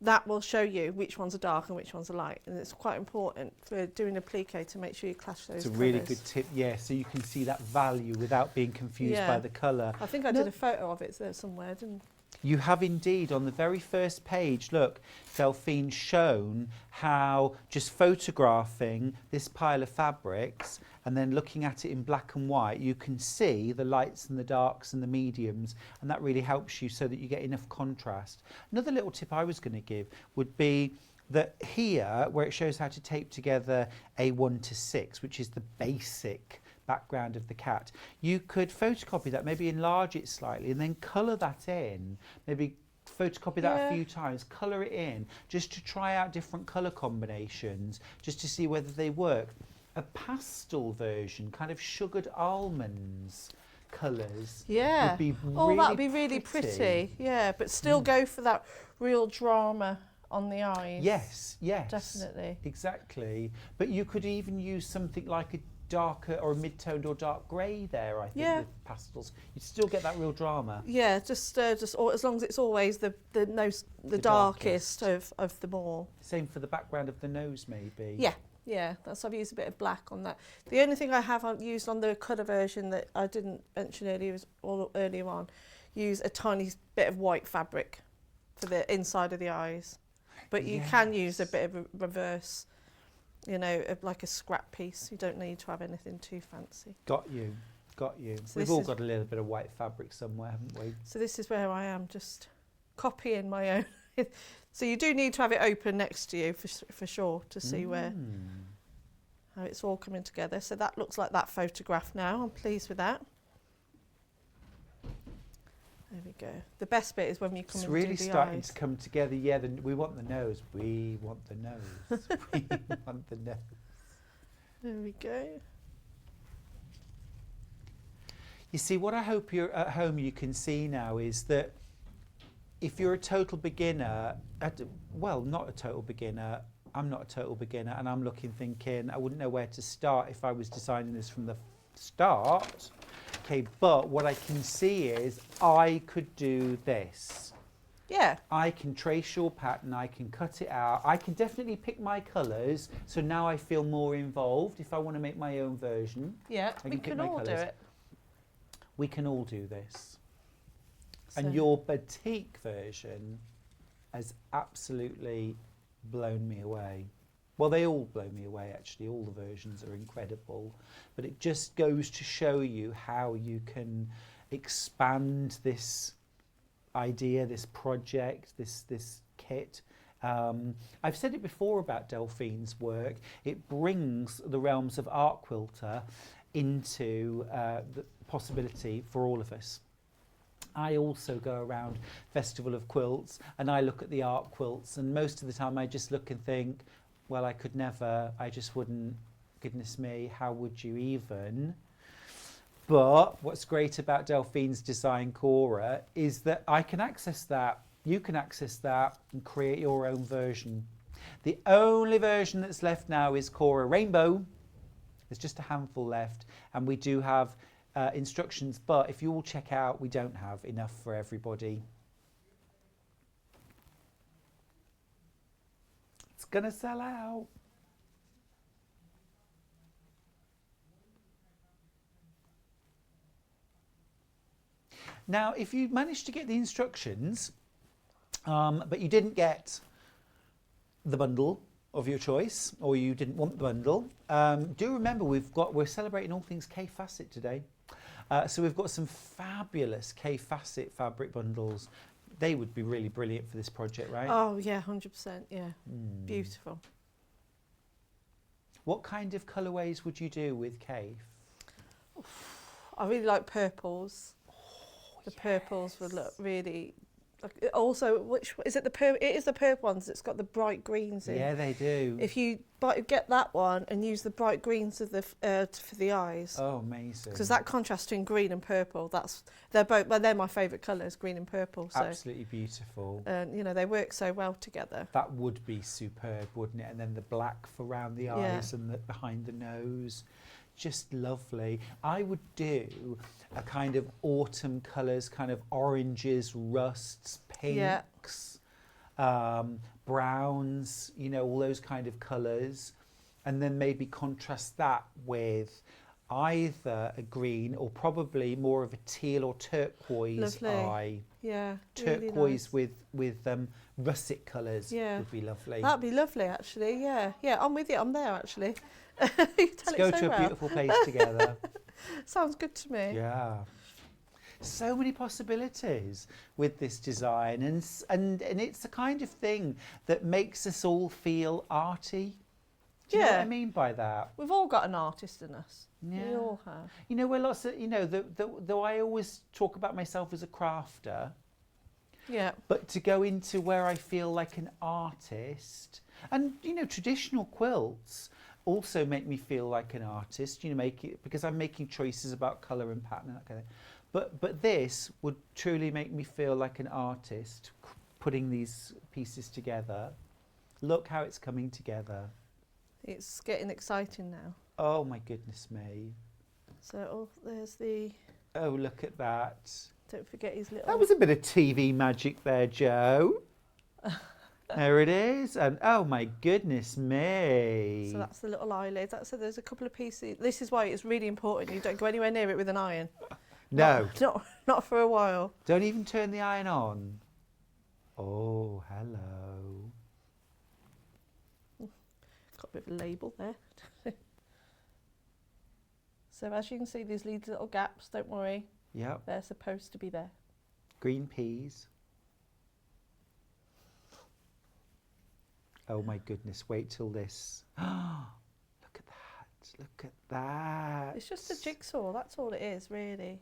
that will show you which ones are dark and which ones are light, and it's quite important for doing a plique to make sure you clash those. It's a really good tip, yeah, so you can see that value without being confused by the colour. I think I did a photo of it there somewhere, didn't I? You have indeed. On the very first page, look, Delphine's shown how just photographing this pile of fabrics and then looking at it in black and white, you can see the lights and the darks and the mediums, and that really helps you so that you get enough contrast. Another little tip I was going to give would be that here, where it shows how to tape together a 1 to 6, which is the basic background of the cat, you could photocopy that, maybe enlarge it slightly and then colour that in, maybe photocopy that a few times, colour it in, just to try out different colour combinations, just to see whether they work. A pastel version, kind of sugared almonds colours, would be really that'd be really pretty. Yeah, but still go for that real drama on the eyes. Yes, definitely, exactly. But you could even use something like a darker or a mid-toned or dark grey there, I think, with pastels. You still get that real drama. Yeah, just as long as it's always the darkest of them all. Same for the background of the nose, maybe. Yeah, that's, I've used a bit of black on that. The only thing I have used on the colour version that I didn't mention earlier on, use a tiny bit of white fabric for the inside of the eyes. But you can use a bit of a reverse, you know, like a scrap piece. You don't need to have anything too fancy. Got you. So we've all got a little bit of white fabric somewhere, haven't we? So this is where I am, just copying my own. So you do need to have it open next to you for sure to see how it's all coming together. So that looks like that photograph now. I'm pleased with that. There we go. The best bit is when you come and do the eyes. It's really starting to come together. Yeah, we want the nose. We want the nose. We want the nose. There we go. You see, what I hope you're at home you can see now is that if you're a total beginner, well, not a total beginner, I'm not a total beginner, and I'm thinking, I wouldn't know where to start if I was designing this from the start. Okay, but what I can see is I could do this. Yeah. I can trace your pattern, I can cut it out, I can definitely pick my colours, so now I feel more involved if I want to make my own version. Yeah, we can all do it. We can all do this. So. And your batik version has absolutely blown me away. Well, they all blow me away, actually. All the versions are incredible. But it just goes to show you how you can expand this idea, this project, this kit. I've said it before about Delphine's work. It brings the realms of Art Quilter into the possibility for all of us. I also go around Festival of Quilts and I look at the art quilts, and most of the time I just look and think, well, I could never, I just wouldn't, goodness me, how would you even? But what's great about Delphine's Design Cora is that I can access that, you can access that and create your own version. The only version that's left now is Cora Rainbow. There's just a handful left, and we do have instructions, but if you all check out, we don't have enough for everybody. It's gonna sell out. Now, if you managed to get the instructions, but you didn't get the bundle of your choice, or you didn't want the bundle, do remember we're celebrating all things Kaffe today. So we've got some fabulous Kaffe fabric bundles. They would be really brilliant for this project, right? Oh yeah, 100%. Yeah, beautiful. What kind of colourways would you do with Kaffe? I really like purples. The purples would look really. Also, which is it? It is the purple ones. It's got the bright greens in. Yeah, they do. If you get that one and use the bright greens of the for the eyes. Oh, amazing. Because that contrast between green and purple, they're my favourite colours, green and purple. So, absolutely beautiful. and you know, they work so well together. That would be superb, wouldn't it? And then the black for around the eyes and the behind the nose. Just lovely. I would do a kind of autumn colours, kind of oranges, rusts, pinks, browns, you know, all those kind of colours. And then maybe contrast that with either a green or probably more of a teal or turquoise eye. Yeah, turquoise really nice. with russet colours would be lovely. That'd be lovely, actually. Yeah, I'm with you. I'm there, actually. Let's go to a beautiful place together. Sounds good to me. Yeah. So many possibilities with this design, and it's the kind of thing that makes us all feel arty. Do you know what I mean by that? We've all got an artist in us. Yeah. We all have. You know, we're lots of, you know, though I always talk about myself as a crafter. Yeah. But to go into where I feel like an artist, and you know, traditional quilts also make me feel like an artist. You know, because I'm making choices about colour and pattern and that kind of thing. But this would truly make me feel like an artist putting these pieces together. Look how it's coming together. It's getting exciting now. Oh my goodness me. So there's the... Oh, look at that. Don't forget his little... That was a bit of TV magic there, Jo. There it is. And oh my goodness me. So that's the little eyelid. So there's a couple of pieces. This is why it's really important. You don't go anywhere near it with an iron. No. Not for a while. Don't even turn the iron on. Oh, hello. Got a bit of a label there. So as you can see, these little gaps, don't worry. Yep. They're supposed to be there. Green peas. Oh my goodness, wait till this. Look at that. Look at that. It's just a jigsaw, that's all it is, really.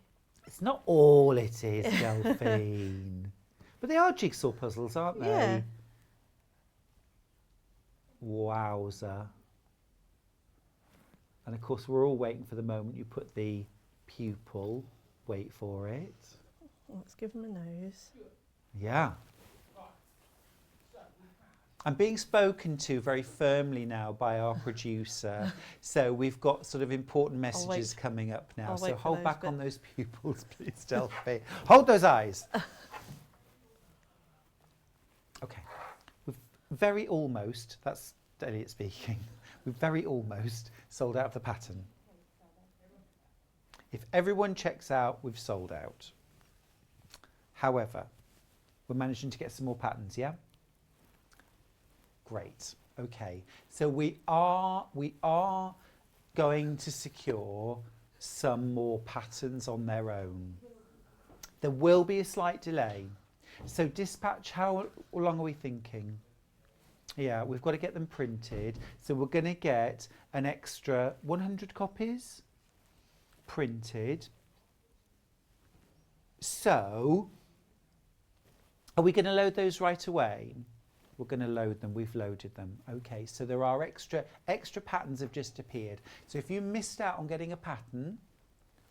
It's not all it is, Delphine. But they are jigsaw puzzles, aren't they? Yeah. Wowza. And of course, we're all waiting for the moment you put the pupil. Wait for it. Let's give him a nose. Yeah. I'm being spoken to very firmly now by our producer. So we've got sort of important messages coming up now. So hold back on those pupils, please, Delphine. Hold those eyes. Okay. We've very almost, that's Elliot speaking, we've very almost sold out of the pattern. If everyone checks out, we've sold out. However, we're managing to get some more patterns, yeah? Great. Okay. So we are going to secure some more patterns on their own. There will be a slight delay. So dispatch, how long are we thinking? Yeah, we've got to get them printed. So we're going to get an extra 100 copies printed. So are we going to load those right away? We're going to load them. We've loaded them. Okay, so there are extra patterns have just appeared. So if you missed out on getting a pattern,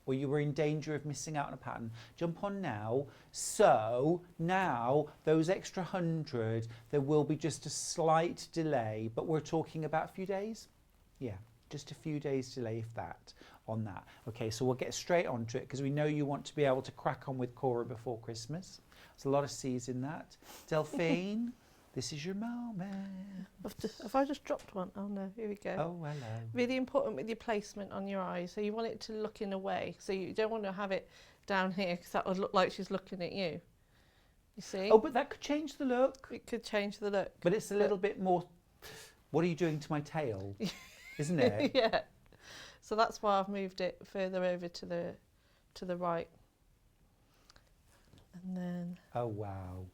or you were in danger of missing out on a pattern, jump on now. So now those extra 100, there will be just a slight delay, but we're talking about a few days. Yeah, just a few days delay, if that, on that. Okay, so we'll get straight onto it because we know you want to be able to crack on with Cora before Christmas. There's a lot of C's in that. Delphine. This is your moment. Have I just dropped one? Oh no, here we go. Oh, hello. Really important with your placement on your eyes. So you want it to look in a way. So you don't want to have it down here because that would look like she's looking at you. You see? Oh, but that could change the look. It could change the look. But it's a little bit more, what are you doing to my tail? Isn't it? Yeah. So that's why I've moved it further over to the right. And then... Oh, wow.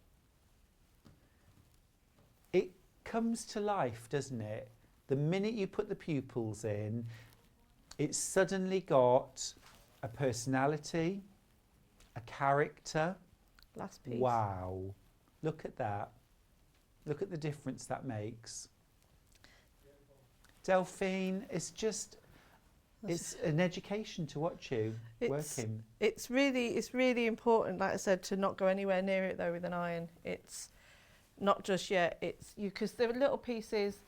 It comes to life, doesn't it? The minute you put the pupils in, it's suddenly got a personality, a character. Last piece. Wow. Look at that. Look at the difference that makes. Delphine, it's just, it's an education to watch you working. It's really important, like I said, to not go anywhere near it though with an iron. It's not just yet, it's you, because the little pieces,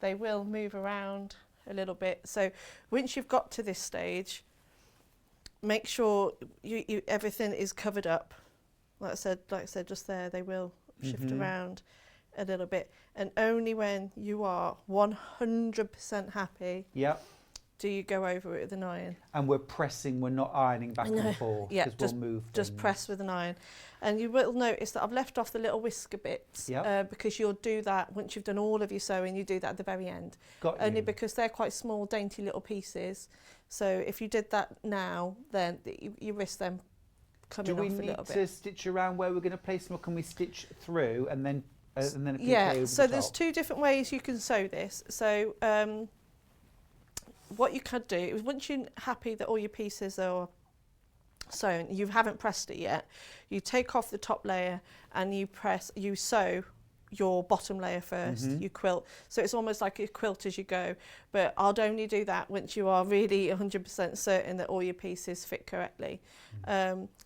they will move around a little bit. So once you've got to this stage, make sure you everything is covered up. Like I said just there, they will shift around a little bit. And only when you are 100% happy do you go over it with an iron. And we're pressing, we're not ironing back and forth, because we'll move just things. press with an iron. And you will notice that I've left off the little whisker bits because you'll do that once you've done all of your sewing, you do that at the very end. Only because they're quite small, dainty little pieces. So if you did that now, then you risk them coming off a little bit. Do we need to stitch around where we're going to place them, or can we stitch through and then applique over so the there's top? two different ways you can sew this. So what you could do is, once you're happy that all your pieces are sewn, you haven't pressed it yet, you take off the top layer and you sew your bottom layer first, you quilt. So it's almost like a quilt as you go, but I'd only do that once you are really 100% certain that all your pieces fit correctly.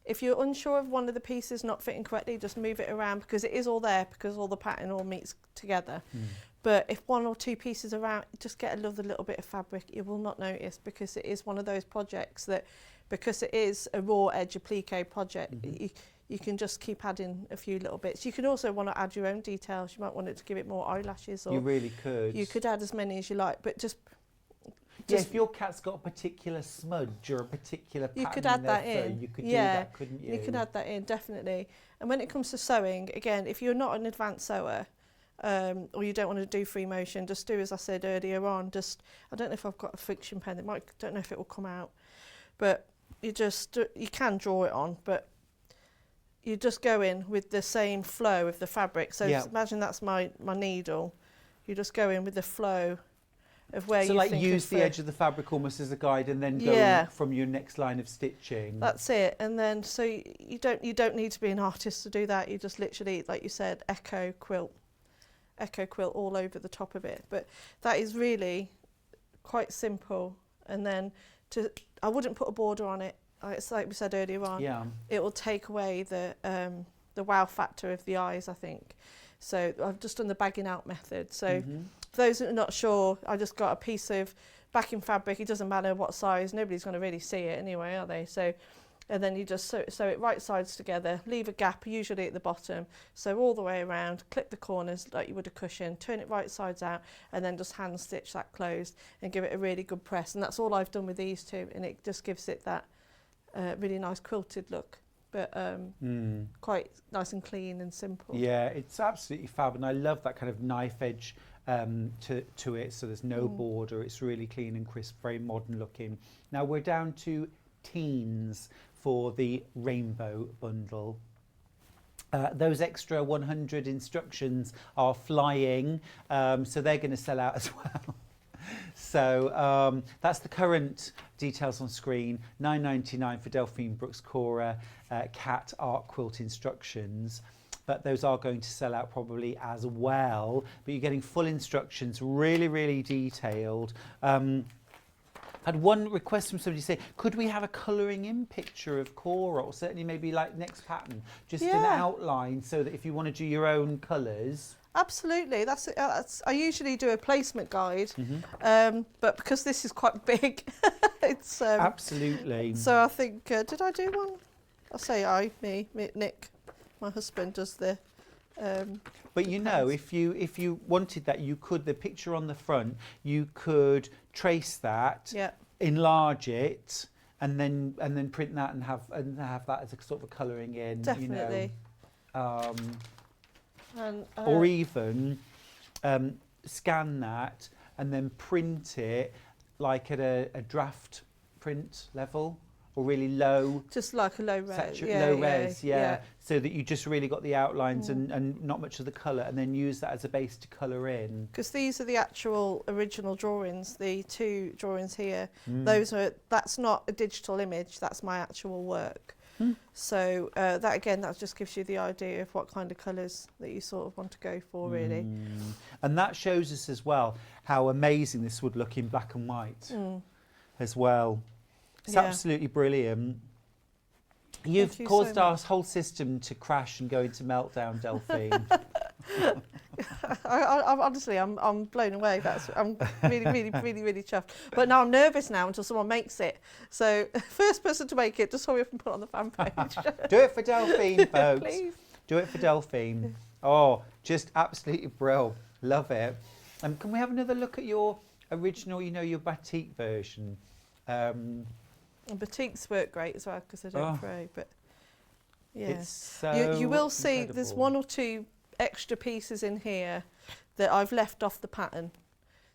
If you're unsure of one of the pieces not fitting correctly, just move it around, because it is all there, because all the pattern all meets together. But if one or two pieces are out, just get another little bit of fabric. You will not notice, because it is one of those projects that, because it is a raw edge applique project, you can just keep adding a few little bits. You can also want to add your own details. You might want it to give it more eyelashes, or you really could. You could add as many as you like, but just if your cat's got a particular smudge or a particular pattern, you could add that fur, in. you could do that, couldn't you? You could add that in, definitely. And when it comes to sewing, again, if you're not an advanced sewer, or you don't want to do free motion, just do as I said earlier on. I don't know if I've got a friction pen. Don't know if it will come out, but you can draw it on, but you just go in with the same flow of the fabric. So imagine that's my needle. You just go in with the flow of where you think. So use the edge of the fabric almost as a guide, and then go from your next line of stitching. That's it. And then so you don't need to be an artist to do that. You just literally, like you said, echo quilt all over the top of it. But that is really quite simple. And then I wouldn't put a border on it. It's like we said earlier on. It will take away the wow factor of the eyes, I think. So I've just done the bagging out method. So for those that are not sure, I just got a piece of backing fabric. It doesn't matter what size. Nobody's going to really see it anyway, are they? So, and then you just sew it right sides together, leave a gap usually at the bottom, sew all the way around, clip the corners like you would a cushion, turn it right sides out, and then just hand stitch that closed and give it a really good press. And that's all I've done with these two, and it just gives it that really nice quilted look, but quite nice and clean and simple. Yeah, it's absolutely fab, and I love that kind of knife edge to it, so there's no border. It's really clean and crisp, very modern looking. Now we're down to teens for the rainbow bundle. Those extra 100 instructions are flying, so they're going to sell out as well. So that's the current details on screen. £9.99 for Delphine Brooks Cora Cat Art Quilt instructions. But those are going to sell out probably as well. But you're getting full instructions, really, really detailed. I had one request from somebody say, could we have a colouring in picture of Cora, or certainly maybe like next pattern, just an outline, so that if you want to do your own colours. Absolutely, that's I usually do a placement guide, but because this is quite big, it's absolutely. So I think did I do one? I'll say me, Nick, my husband does the. But you know, if you wanted that, you could, the picture on the front, you could trace that, enlarge it, and then print that and have that as a sort of a colouring in. Definitely. You know, or even scan that and then print it like at a draft print level. or really low? Just like a low res. Low res, yeah. So that you just really got the outlines and not much of the colour, and then use that as a base to colour in. Because these are the actual original drawings, the 2 drawings here. That's not a digital image, that's my actual work. So that just gives you the idea of what kind of colours that you sort of want to go for, really. And that shows us as well how amazing this would look in black and white as well. It's absolutely brilliant. You've caused our whole system to crash and go into meltdown, Delphine. Honestly, I'm blown away. I'm really chuffed. But now I'm nervous now until someone makes it. So first person to make it, just hurry up and put it on the fan page. Do it for Delphine, folks. Please. Do it for Delphine. Oh, just absolutely brilliant. Love it. Can we have another look at your original, your batik version? And batiks work great as well because I don't fray. But yeah, it's so you will see incredible. There's 1 or 2 extra pieces in here that I've left off the pattern.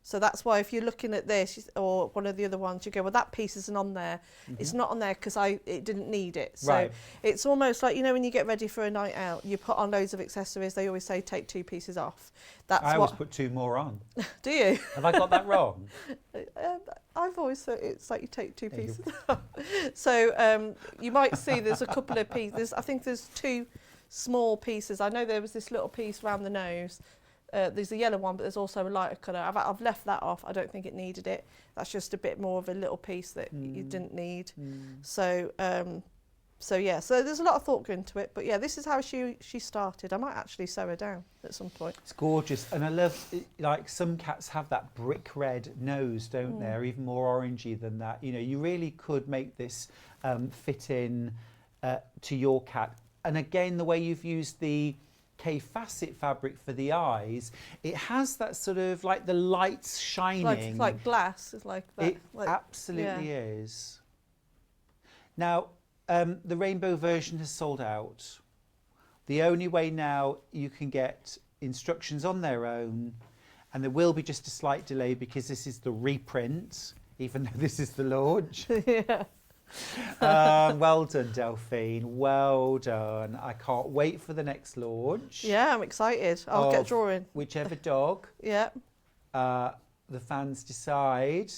So that's why if you're looking at this or one of the other ones, you go, well, that piece isn't on there. It's not on there because it didn't need it. So it's almost like, when you get ready for a night out, you put on loads of accessories. They always say take 2 pieces off. I always put 2 more on. Do you? Have I got that wrong? I've always thought it's like you take 2 pieces off. So you might see there's a couple of pieces. I think there's 2 small pieces. I know there was this little piece around the nose. There's a yellow one, but there's also a lighter colour. I've left that off. I don't think it needed it. That's just a bit more of a little piece that you didn't need. So yeah, so there's a lot of thought going into it. But yeah, this is how she started. I might actually sew her down at some point. It's gorgeous, and I love like some cats have that brick red nose, don't they? Or even more orangey than that. You really could make this fit in to your cat. And again, the way you've used the Kaffe fabric for the eyes, it has that sort of like the lights shining. Like glass, it's like that. It absolutely is. Now, the rainbow version has sold out. The only way now you can get instructions on their own, and there will be just a slight delay because this is the reprint, even though this is the launch. Well done, Delphine. Well done. I can't wait for the next launch. Yeah, I'm excited. I'll get drawing. Whichever dog the fans decide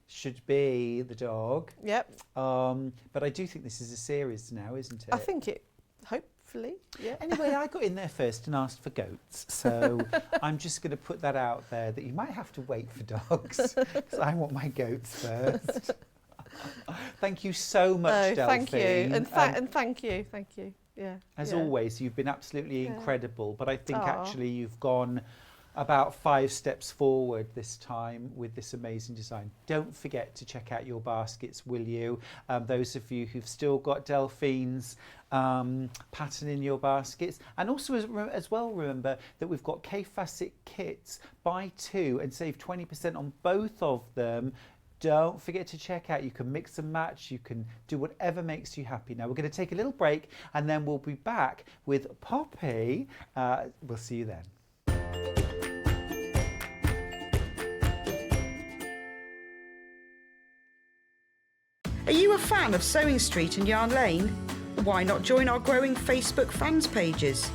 should be the dog. Yep. But I do think this is a series now, isn't it? I think it, hopefully, yeah. Anyway, I got in there first and asked for goats. So I'm just going to put that out there that you might have to wait for dogs because I want my goats first. Thank you so much, Delphine. Thank you, and thank you. Yeah. As always, you've been absolutely incredible. But I think actually you've gone about 5 steps forward this time with this amazing design. Don't forget to check out your baskets, will you? Those of you who've still got Delphine's pattern in your baskets. And also as well, remember that we've got Kaffe kits, buy 2 and save 20% on both of them. Don't forget to check out. You can mix and match. You can do whatever makes you happy. Now we're going to take a little break and then we'll be back with Poppy. We'll see you then. Are you a fan of Sewing Street and Yarn Lane? Why not join our growing Facebook fans pages?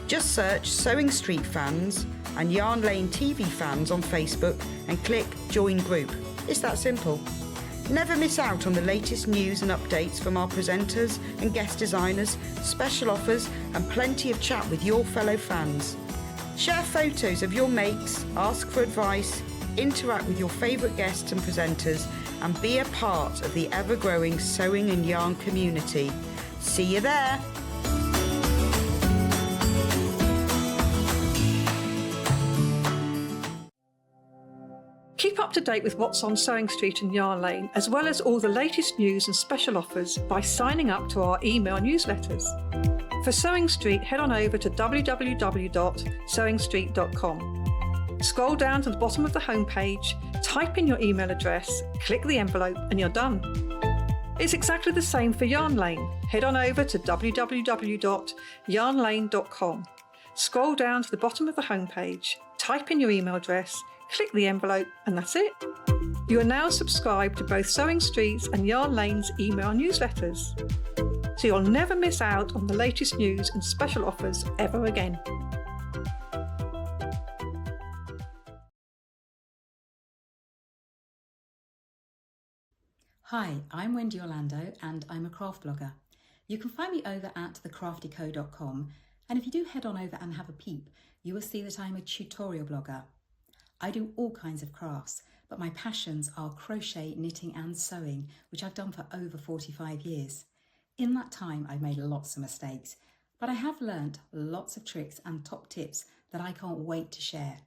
Just search Sewing Street Fans and Yarn Lane TV Fans on Facebook and click Join Group. It's that simple. Never miss out on the latest news and updates from our presenters and guest designers, special offers and plenty of chat with your fellow fans. Share photos of your makes, ask for advice, interact with your favourite guests and presenters and be a part of the ever-growing sewing and yarn community. See you there! Keep up to date with what's on Sewing Street and Yarn Lane, as well as all the latest news and special offers by signing up to our email newsletters. For Sewing Street, head on over to www.sewingstreet.com. Scroll down to the bottom of the homepage, type in your email address, click the envelope, and you're done. It's exactly the same for Yarn Lane. Head on over to www.yarnlane.com. Scroll down to the bottom of the homepage, type in your email address, click the envelope, and that's it. You are now subscribed to both Sewing Street's and Yarn Lane's email newsletters, so you'll never miss out on the latest news and special offers ever again. Hi, I'm Wendy Orlando and I'm a craft blogger. You can find me over at thecraftyco.com, and if you do head on over and have a peep, you will see that I'm a tutorial blogger. I do all kinds of crafts, but my passions are crochet, knitting and sewing, which I've done for over 45 years. In that time, I've made lots of mistakes, but I have learnt lots of tricks and top tips that I can't wait to share.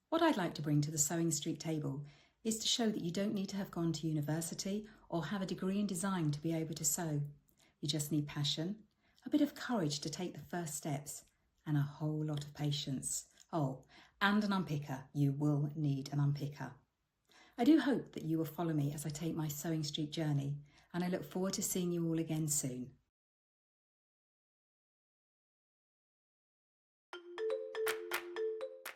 What I'd like to bring to the Sewing Street table is to show that you don't need to have gone to university or have a degree in design to be able to sew. You just need passion, a bit of courage to take the first steps, and a whole lot of patience. Oh, and an unpicker. You will need an unpicker. I do hope that you will follow me as I take my Sewing Street journey, and I look forward to seeing you all again soon.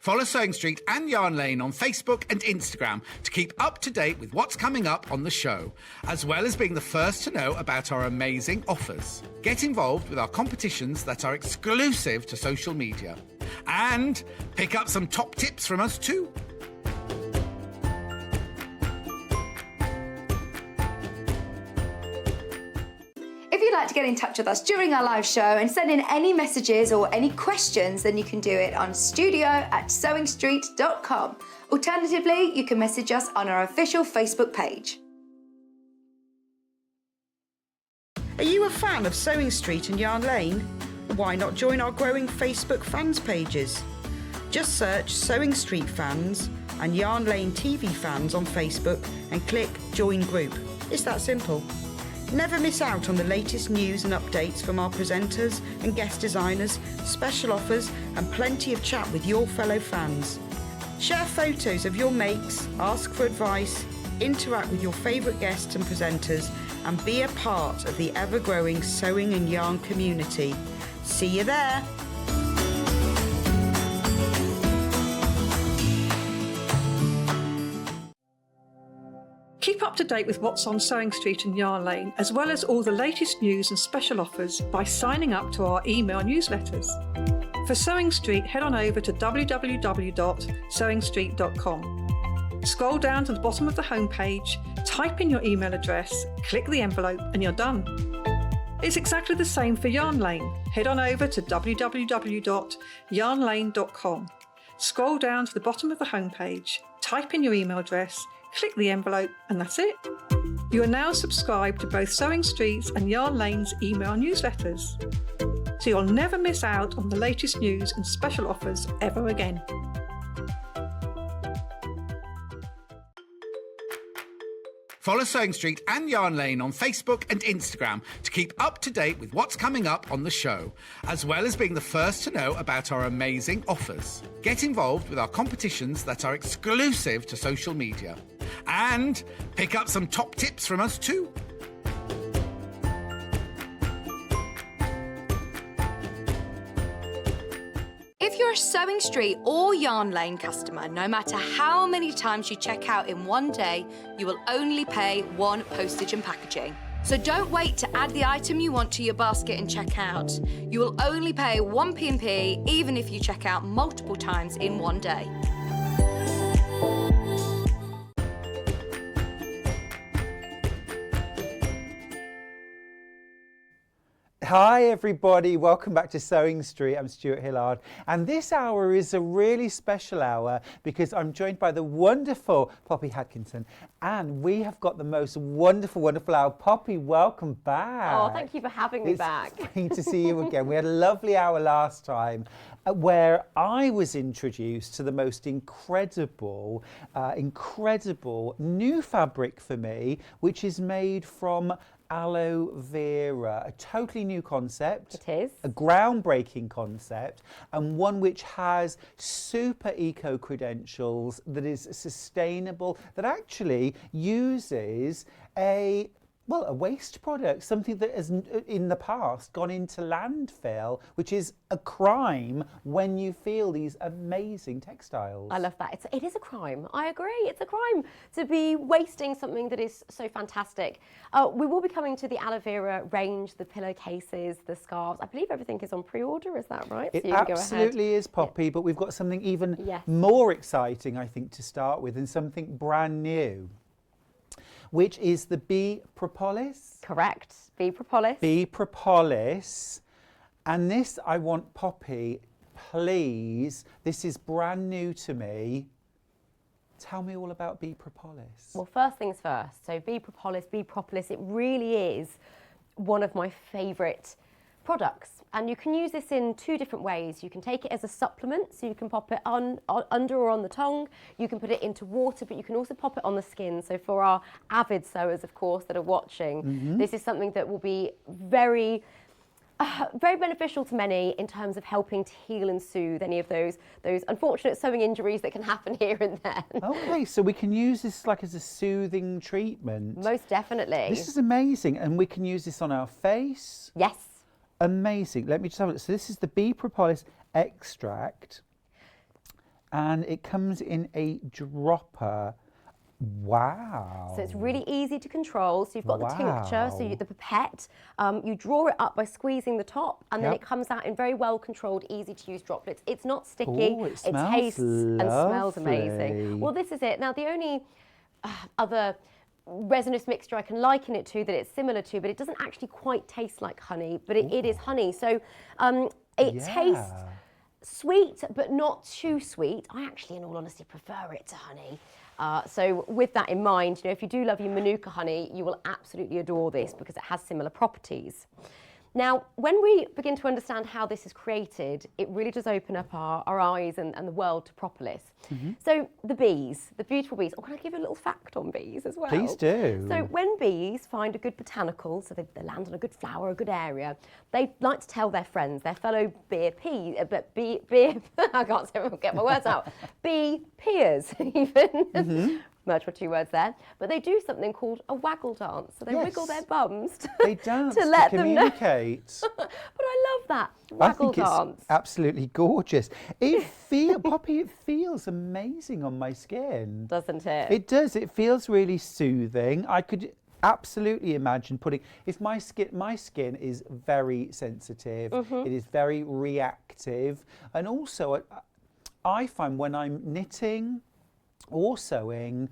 Follow Sewing Street and Yarn Lane on Facebook and Instagram to keep up to date with what's coming up on the show, as well as being the first to know about our amazing offers. Get involved with our competitions that are exclusive to social media. And pick up some top tips from us too. If you'd like to get in touch with us during our live show and send in any messages or any questions, then you can do it on studio@sewingstreet.com. Alternatively, you can message us on our official Facebook page. Are you a fan of Sewing Street and Yarn Lane? Why not join our growing Facebook fans pages? Just search Sewing Street Fans and Yarn Lane TV Fans on Facebook and click Join Group. It's that simple. Never miss out on the latest news and updates from our presenters and guest designers, special offers and plenty of chat with your fellow fans. Share photos of your makes, ask for advice, interact with your favourite guests and presenters, and be a part of the ever-growing sewing and yarn community. See you there! Keep up to date with what's on Sewing Street and Yarn Lane, as well as all the latest news and special offers by signing up to our email newsletters. For Sewing Street, head on over to www.sewingstreet.com. Scroll down to the bottom of the homepage, type in your email address, click the envelope, and you're done. It's exactly the same for Yarn Lane. Head on over to www.yarnlane.com. Scroll down to the bottom of the homepage, type in your email address, click the envelope, and that's it. You are now subscribed to both Sewing Street's and Yarn Lane's email newsletters, so you'll never miss out on the latest news and special offers ever again. Follow Sewing Street and Yarn Lane on Facebook and Instagram to keep up to date with what's coming up on the show, as well as being the first to know about our amazing offers. Get involved with our competitions that are exclusive to social media. And pick up some top tips from us too. If you're a Sewing Street or Yarn Lane customer, no matter how many times you check out in one day, you will only pay one postage and packaging. So don't wait to add the item you want to your basket and check out. You will only pay one P&P even if you check out multiple times in one day. Hi everybody, welcome back to Sewing Street. I'm Stuart Hillard, and this hour is a really special hour because I'm joined by the wonderful Poppy Hadkinson, and we have got the most wonderful hour. Poppy, welcome back. Oh, thank you for having me back. It's great to see you again. We had a lovely hour last time where I was introduced to the most incredible new fabric for me, which is made from aloe vera, a totally new concept. It is. A groundbreaking concept, and one which has super eco credentials, that is sustainable, that actually uses a well, a waste product, something that has in the past gone into landfill, which is a crime when you feel these amazing textiles. I love that. It is a crime. I agree. It's a crime to be wasting something that is so fantastic. We will be coming to the aloe vera range, the pillowcases, the scarves. I believe everything is on pre-order. Is that right? It so you can absolutely is, Poppy, but we've got something even more exciting, I think, to start with, and something brand new, which is the bee propolis. Correct. Bee propolis. Bee propolis. And this, I want Poppy, please, this is brand new to me. Tell me all about bee propolis. Well, first things first. So bee propolis, it really is one of my favourite products. And you can use this in two different ways. You can take it as a supplement, so you can pop it under or on the tongue. You can put it into water, but you can also pop it on the skin. So for our avid sewers, of course, that are watching, this is something that will be very beneficial to many in terms of helping to heal and soothe any of those unfortunate sewing injuries that can happen here and there. Okay, so we can use this like as a soothing treatment. Most definitely. This is amazing, and we can use this on our face. Yes. Amazing. Let me just have a look. So this is the bee propolis extract, and it comes in a dropper. Wow. So it's really easy to control. So you've got the tincture, so the pipette. You draw it up by squeezing the top, and then it comes out in very well controlled, easy to use droplets. It's not sticky. Ooh, it smells tastes and smells lovely. amazing. Well, this is it. Now, the only other resinous mixture I can liken it to that it's similar to, but it doesn't actually quite taste like honey, but it is honey. So it tastes sweet, but not too sweet. I actually, in all honesty, prefer it to honey. So with that in mind, if you do love your Manuka honey, you will absolutely adore this because it has similar properties. Now, when we begin to understand how this is created, it really does open up our eyes and the world to propolis. So the bees, the beautiful bees. Oh, can I give you a little fact on bees as well? Please do. So when bees find a good botanical, so they land on a good flower, a good area, they like to tell their friends, their fellow I can't get my words out. Bee peers, even. Merge my two words there. But they do something called a waggle dance. So they wiggle their bums they dance to let them know. communicate. But I love that waggle dance. It's absolutely gorgeous. Poppy, it feels amazing on my skin. Doesn't it? It does. It feels really soothing. I could absolutely imagine putting, if my skin is very sensitive, it is very reactive, and also I find when I'm knitting or sewing,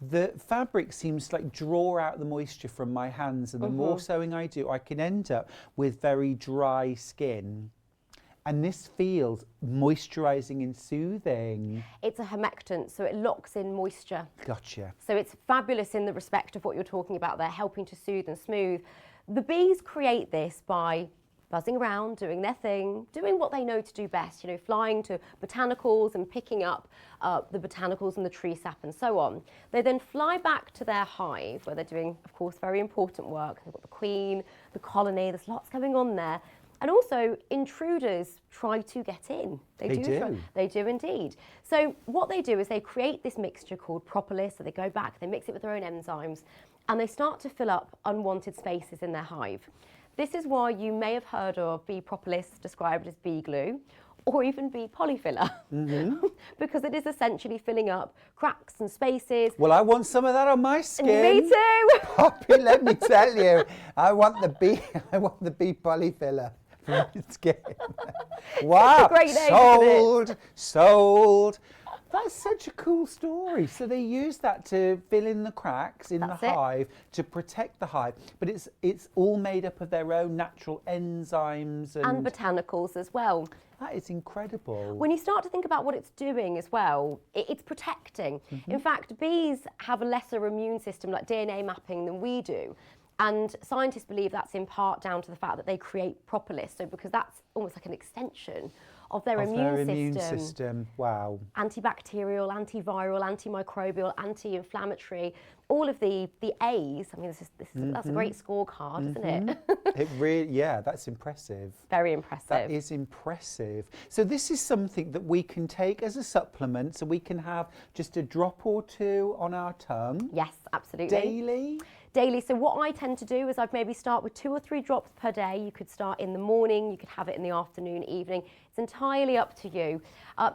the fabric seems to like draw out the moisture from my hands, and the more sewing I do, I can end up with very dry skin. And this feels moisturising and soothing. It's a humectant, so it locks in moisture. Gotcha. So it's fabulous in the respect of what you're talking about there, helping to soothe and smooth. The bees create this by buzzing around, doing their thing, doing what they know to do best, flying to botanicals and picking up the botanicals and the tree sap and so on. They then fly back to their hive where they're doing, of course, very important work. They've got the queen, the colony, there's lots going on there. And also, intruders try to get in. They do indeed. So what they do is they create this mixture called propolis, so they go back, they mix it with their own enzymes, and they start to fill up unwanted spaces in their hive. This is why you may have heard of bee propolis described as bee glue, or even bee polyfiller, because it is essentially filling up cracks and spaces. Well, I want some of that on my skin. Me too. Poppy, let me tell you, I want the bee polyfiller for my skin. Wow, a great name, sold. That's such a cool story. So they use that to fill in the cracks in the hive to protect the hive. But it's all made up of their own natural enzymes and botanicals as well. That is incredible. When you start to think about what it's doing as well, it's protecting. In fact, bees have a lesser immune system, like DNA mapping, than we do. And scientists believe that's in part down to the fact that they create propolis. So because that's almost like an extension of their immune system. Wow. Antibacterial, antiviral, antimicrobial, anti-inflammatory, all of the A's. I mean, that's a great scorecard, isn't it? It really, that's impressive. Very impressive. That is impressive. So this is something that we can take as a supplement, so we can have just a drop or two on our tongue. Yes, absolutely. Daily? daily. So what I tend to do is I'd maybe start with 2 or 3 drops per day. You could start in the morning, you could have it in the afternoon, evening. It's entirely up to you.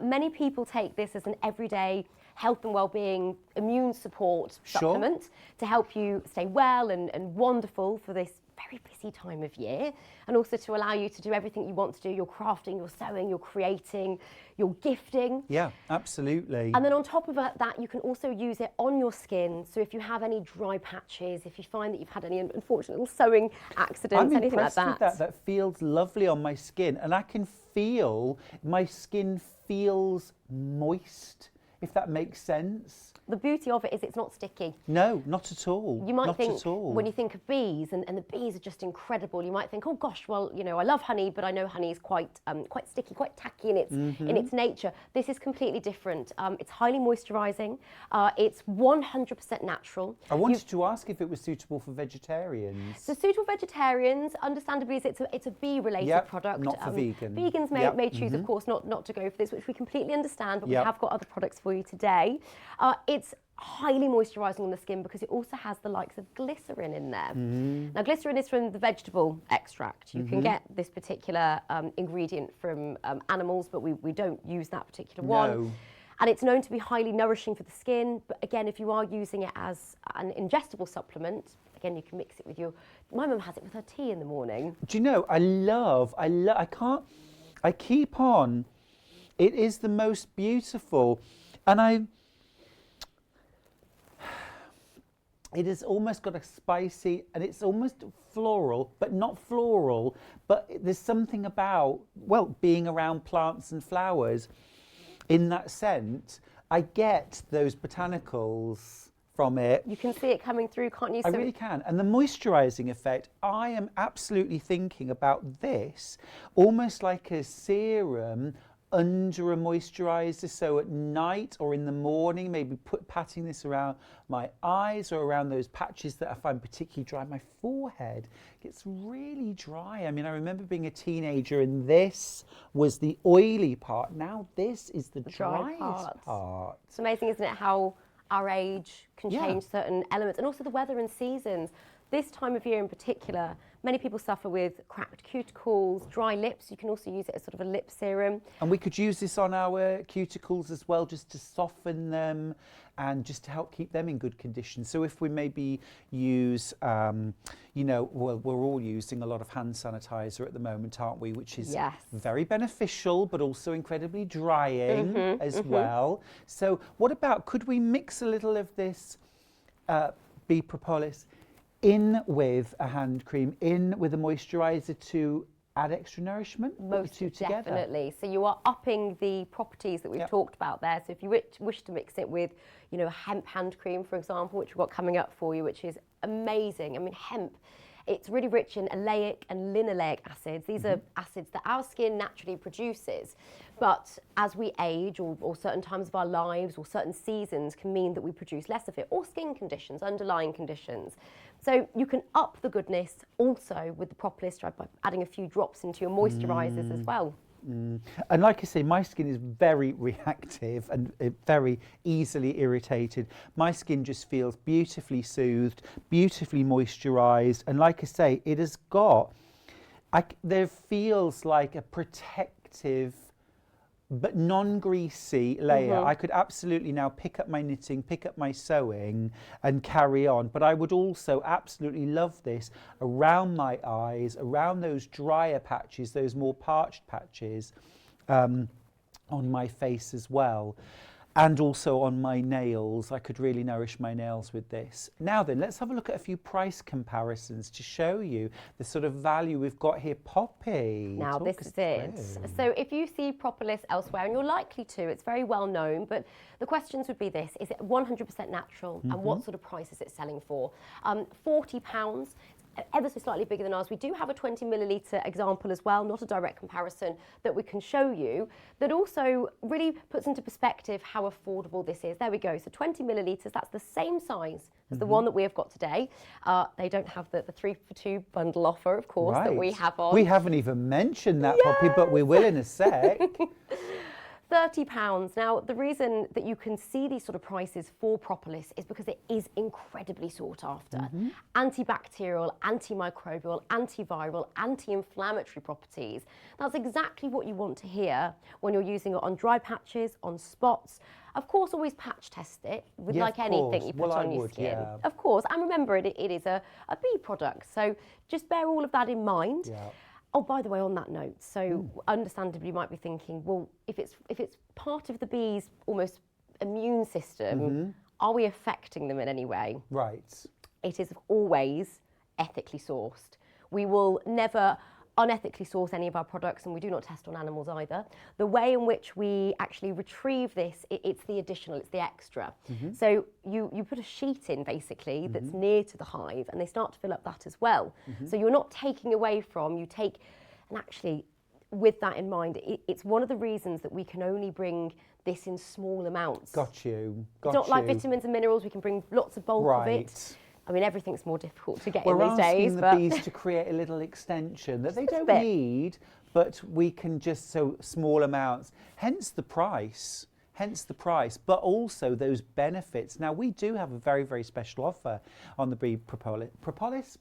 Many people take this as an everyday health and well-being immune support supplement to help you stay well and wonderful for this very busy time of year, and also to allow you to do everything you want to do, your crafting, your sewing, your creating, your gifting. Yeah, absolutely. And then on top of that, you can also use it on your skin. So if you have any dry patches, if you find that you've had any unfortunate little sewing accidents, anything like that. With that feels lovely on my skin, and I can feel my skin feels moist, if that makes sense. The beauty of it is it's not sticky. No, not at all. You might not think, at all. when you think of bees, and the bees are just incredible, you might think, oh gosh, well, you know, I love honey, but I know honey is quite sticky, quite tacky in its nature. This is completely different. It's highly moisturising. It's 100% natural. I wanted to ask if it was suitable for vegetarians. So suitable for vegetarians, understandably, it's a bee-related product. Not for vegan. Vegans may choose, of course, not to go for this, which we completely understand, but we have got other products for you today. It's highly moisturising on the skin because it also has the likes of glycerin in there. Now, glycerin is from the vegetable extract. You can get this particular ingredient from animals, but we don't use that particular one. And it's known to be highly nourishing for the skin. But again, if you are using it as an ingestible supplement, again, you can mix it with your... My mum has it with her tea in the morning. Do you know, I keep on. It is the most beautiful. And it has almost got a spicy, and it's almost floral, but not floral. But there's something about, well, being around plants and flowers in that scent. I get those botanicals from it. You can see it coming through, can't you? I really can. And the moisturising effect, I am absolutely thinking about this almost like a serum under a moisturiser, so at night or in the morning, maybe patting this around my eyes or around those patches that I find particularly dry. My forehead gets really dry. I mean, I remember being a teenager and this was the oily part. Now this is the driest part. It's amazing, isn't it, how our age can change certain elements, and also the weather and seasons. This time of year in particular, many people suffer with cracked cuticles, dry lips. You can also use it as sort of a lip serum. And we could use this on our cuticles as well, just to soften them and just to help keep them in good condition. So if we maybe use, you know, well, we're all using a lot of hand sanitizer at the moment, aren't we? Which is very beneficial, but also incredibly drying as well. So what about, could we mix a little of this bee propolis in with a hand cream, in with a moisturiser to add extra nourishment? Most definitely. So you are upping the properties that we've talked about there. So if you wish to mix it with, you know, a hemp hand cream, for example, which we've got coming up for you, which is amazing. I mean, hemp, it's really rich in oleic and linoleic acids. These are acids that our skin naturally produces. But as we age, or certain times of our lives, or certain seasons can mean that we produce less of it, or skin conditions, underlying conditions. So you can up the goodness also with the propolis by adding a few drops into your moisturisers as well. And like I say, my skin is very reactive and very easily irritated. My skin just feels beautifully soothed, beautifully moisturised. And like I say, it has got, there feels like a protective but non-greasy layer. I could absolutely now pick up my knitting, pick up my sewing and carry on. But I would also absolutely love this around my eyes, around those drier patches, those more parched patches on my face as well. And also on my nails. I could really nourish my nails with this. Now then, let's have a look at a few price comparisons to show you the sort of value we've got here. Poppy, now this is it. So if you see propolis elsewhere, and you're likely to, it's very well known, but the questions would be this: is it 100% natural, and what sort of price is it selling for? £40. Ever so slightly bigger than ours. We do have a 20 millilitre example as well, not a direct comparison, that we can show you, that also really puts into perspective how affordable this is. There we go. So 20 millilitres, that's the same size as the one that we have got today. They don't have the 3 for 2 bundle offer, of course, that we have on. We haven't even mentioned that, Poppy, but we will in a sec. £30. Now, the reason that you can see these sort of prices for propolis is because it is incredibly sought after. Antibacterial, antimicrobial, antiviral, anti-inflammatory properties. That's exactly what you want to hear when you're using it on dry patches, on spots. Of course, always patch test it with like anything you put on your skin. Of course, and remember it is a bee product, so just bear all of that in mind. Oh, by the way, on that note, so understandably you might be thinking, well, if it's part of the bee's almost immune system, are we affecting them in any way? Right. It is always ethically sourced. We will never unethically source any of our products, and we do not test on animals either. The way in which we actually retrieve this, it's the additional, it's the extra. So you put a sheet in basically that's near to the hive, and they start to fill up that as well. So you're not taking away from, you take, and actually with that in mind, it's one of the reasons that we can only bring this in small amounts. Got you. It's not like vitamins and minerals, we can bring lots of bulk of it. I mean, everything's more difficult to get in these days. We're asking the bees to create a little extension that they don't need, but we can just so small amounts. Hence the price. But also those benefits. Now, we do have a very, very special offer on the bee propolis. Propolis.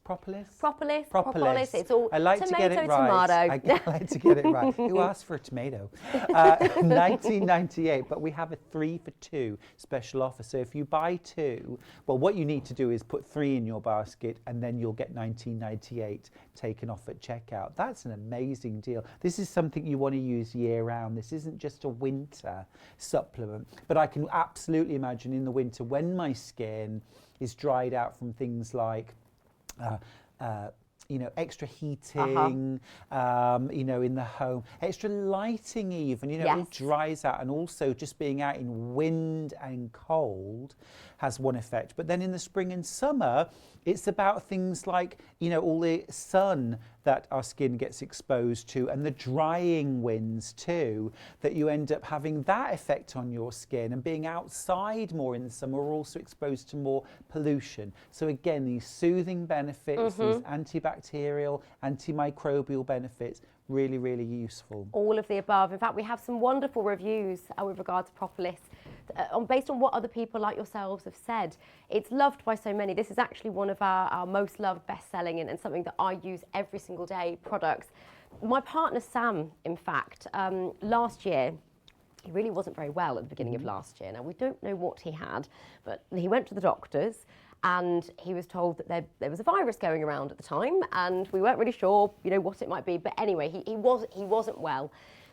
It's all I like tomato, to get it right. I like to get it right. Who asked for a tomato? $19.98, but we have a 3 for 2 special offer. So if you buy 2, well, what you need to do is put 3 in your basket, and then you'll get $19.98 taken off at checkout. That's an amazing deal. This is something you want to use year round. This isn't just a winter supplement, but I can absolutely imagine in the winter when my skin is dried out from things like extra heating, in the home, extra lighting even, it all dries out, and also just being out in wind and cold has one effect. But then in the spring and summer, it's about things like, all the sun that our skin gets exposed to, and the drying winds too, that you end up having that effect on your skin, and being outside more in the summer, we're also exposed to more pollution. So again, these soothing benefits, these antibacterial, antimicrobial benefits, really, really useful. All of the above. In fact, we have some wonderful reviews with regard to propolis, based on what other people like yourselves have said. It's loved by so many. This is actually one of our most loved, best-selling, and something that I use every single day products. My partner Sam, in fact, last year, he really wasn't very well at the beginning of last year. Now, we don't know what he had, but he went to the doctors, and he was told that there was a virus going around at the time, and we weren't really sure, what it might be. But anyway, he wasn't well.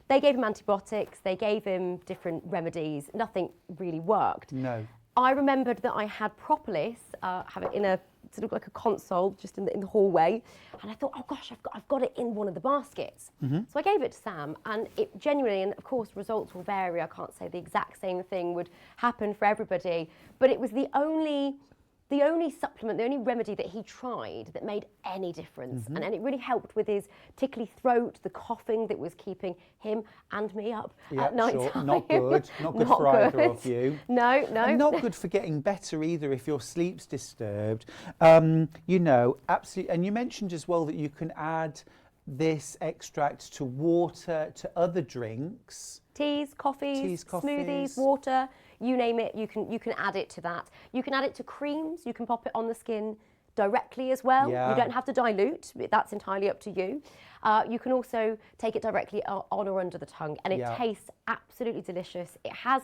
They gave him antibiotics, they gave him different remedies, nothing really worked. No. I remembered that I had propolis, have it in a sort of like a console just in the hallway, and I thought, oh gosh, I've got it in one of the baskets. So I gave it to Sam, and it genuinely, and of course results will vary, I can't say the exact same thing would happen for everybody, but it was the only supplement, the only remedy that he tried that made any difference. And it really helped with his tickly throat, the coughing that was keeping him and me up at night time. Not good. Not good for either of you. No. And not good for getting better either if your sleep's disturbed. Absolutely. And you mentioned as well that you can add this extract to water, to other drinks. Teas, coffees, smoothies, water, you name it, you can add it to that. You can add it to creams, you can pop it on the skin directly as well. You don't have to dilute, that's entirely up to you. You can also take it directly on or under the tongue, and it tastes absolutely delicious. It has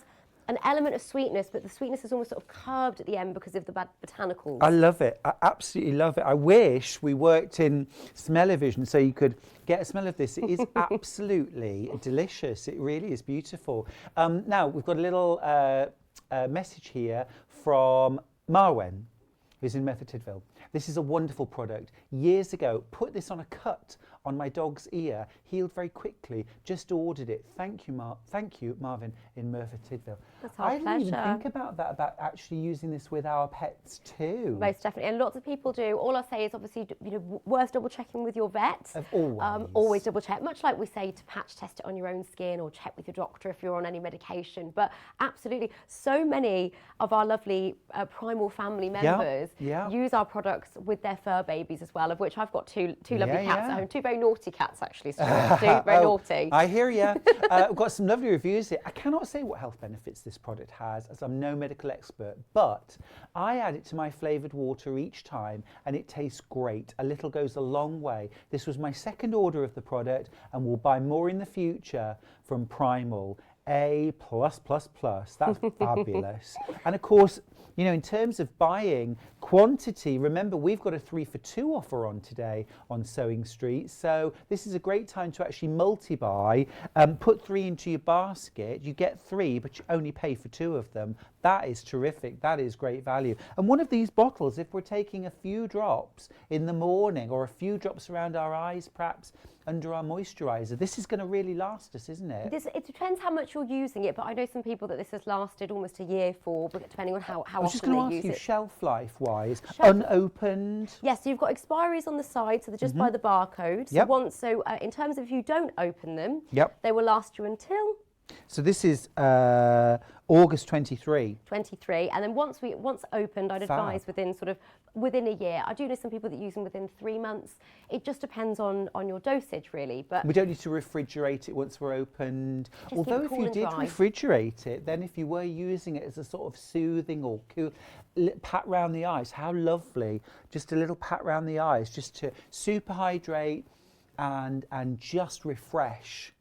an element of sweetness, but the sweetness is almost sort of curbed at the end because of the botanicals. I love it. I absolutely love it. I wish we worked in smell-o-vision so you could get a smell of this. It is absolutely delicious. It really is beautiful. Now, we've got a little message here from Marwen, who's in Merthyr Tydfil. This is a wonderful product. Years ago, put this on a cut on my dog's ear, healed very quickly, just ordered it. Thank you, Marvin in Merthyr Tydfil. That's our pleasure. I didn't even think about that, about actually using this with our pets too. Most definitely, and lots of people do. All I'll say is obviously, worth double checking with your vet. Always double check, much like we say to patch test it on your own skin or check with your doctor if you're on any medication. But absolutely, so many of our lovely Primal family members use our products products with their fur babies as well, of which I've got two lovely cats at home, two very naughty cats actually, very naughty. I hear you. I've got some lovely reviews here. I cannot say what health benefits this product has, as I'm no medical expert, but I add it to my flavoured water each time and it tastes great. A little goes a long way. This was my second order of the product and will buy more in the future from Primal. A+++. That's fabulous. And of course, you know, in terms of buying quantity, remember we've got a 3 for 2 offer on today on Sewing Street. So this is a great time to actually multi-buy. Put 3 into your basket. You get 3, but you only pay for 2 of them. That is terrific. That is great value. And one of these bottles, if we're taking a few drops in the morning or a few drops around our eyes, perhaps under our moisturiser, this is going to really last us, isn't it? It depends how much you're using it, but I know some people that this has lasted almost a year for, depending on how I was just often going they to use ask you, it. shelf life-wise, unopened. Yes, so you've got expiries on the side, so they're just by the barcode. So in terms of if you don't open them, they will last you until... So this is August 23. 23, and then once opened, I'd advise within a year. I do know some people that use them within 3 months. It just depends on your dosage, really. But we don't need to refrigerate it once we're opened. Just Although keep it if cool you and did dry. refrigerate it, then if you were using it as a sort of soothing or cool pat round the eyes, how lovely! Just a little pat round the eyes, just to super hydrate and just refresh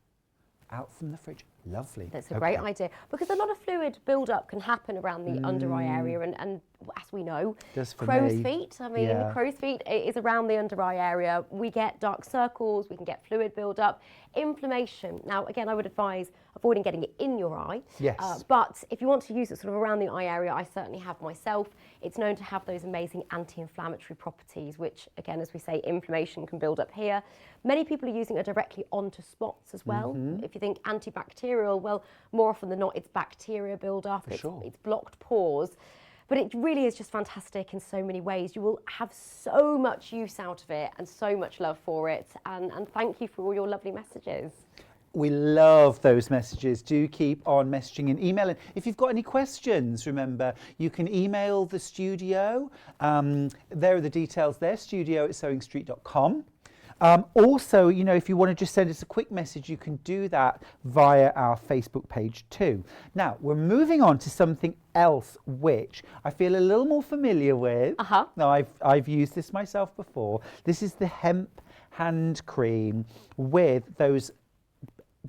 out from the fridge. Lovely. That's a great idea, because a lot of fluid build-up can happen around the under eye area, and as we know, crow's feet. I mean, crow's feet is around the under eye area. We get dark circles, we can get fluid build-up, inflammation. Now, again, I would advise avoiding getting it in your eye. Yes. But if you want to use it sort of around the eye area, I certainly have myself. It's known to have those amazing anti-inflammatory properties, which, again, as we say, inflammation can build up here. Many people are using it directly onto spots as well. If you think antibacterial, well, more often than not, it's bacteria build-up, it's blocked pores. But it really is just fantastic in so many ways. You will have so much use out of it and so much love for it. And thank you for all your lovely messages. We love those messages. Do keep on messaging and emailing. If you've got any questions, remember, you can email the studio. There are the details there, studio@sewingstreet.com. Also, you know, if you want to just send us a quick message, you can do that via our Facebook page too. Now, we're moving on to something else which I feel a little more familiar with. Now, I've used this myself before. This is the hemp hand cream with those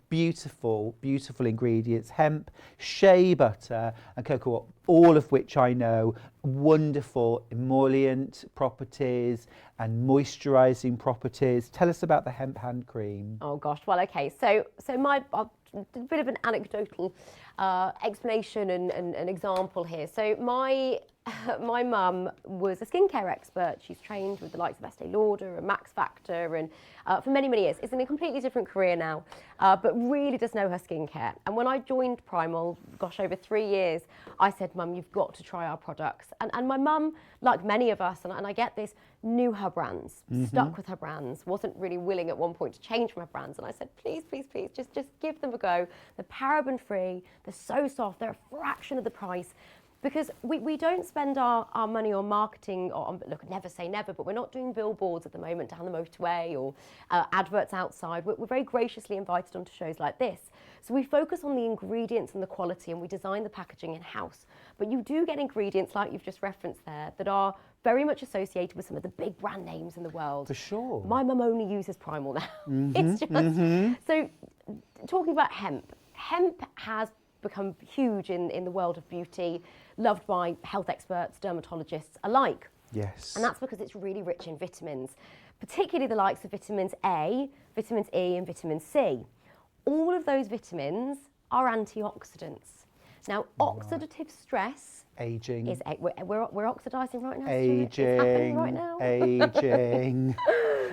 beautiful ingredients: hemp, shea butter and cocoa, all of which I know wonderful emollient properties and moisturizing properties. Tell us about the hemp hand cream. Oh gosh, well, okay, so I'll do a bit of an anecdotal explanation and an example here. So my mum was a skincare expert. She's trained with the likes of Estee Lauder and Max Factor, and for many years. It's in a completely different career now, but really does know her skincare. And when I joined Primal, gosh, over 3 years, I said, Mum, you've got to try our products. And my mum, like many of us, and I get this, knew her brands, stuck with her brands, wasn't really willing at one point to change from her brands. And I said, please, just give them a go. They're paraben free, they're so soft, they're a fraction of the price. Because we don't spend our money on marketing, or look, never say never, but we're not doing billboards at the moment down the motorway or adverts outside. We're very graciously invited onto shows like this. So we focus on the ingredients and the quality, and we design the packaging in-house. But you do get ingredients, like you've just referenced there, that are very much associated with some of the big brand names in the world. For sure. My mum only uses Primal now. It's just... So talking about hemp has become huge in the world of beauty, loved by health experts, dermatologists alike. Yes. And that's because it's really rich in vitamins, particularly the likes of vitamins A, vitamins E and vitamin C. All of those vitamins are antioxidants. Now, oxidative stress... Aging. We're oxidising right now. Aging. It's happening right now. Aging.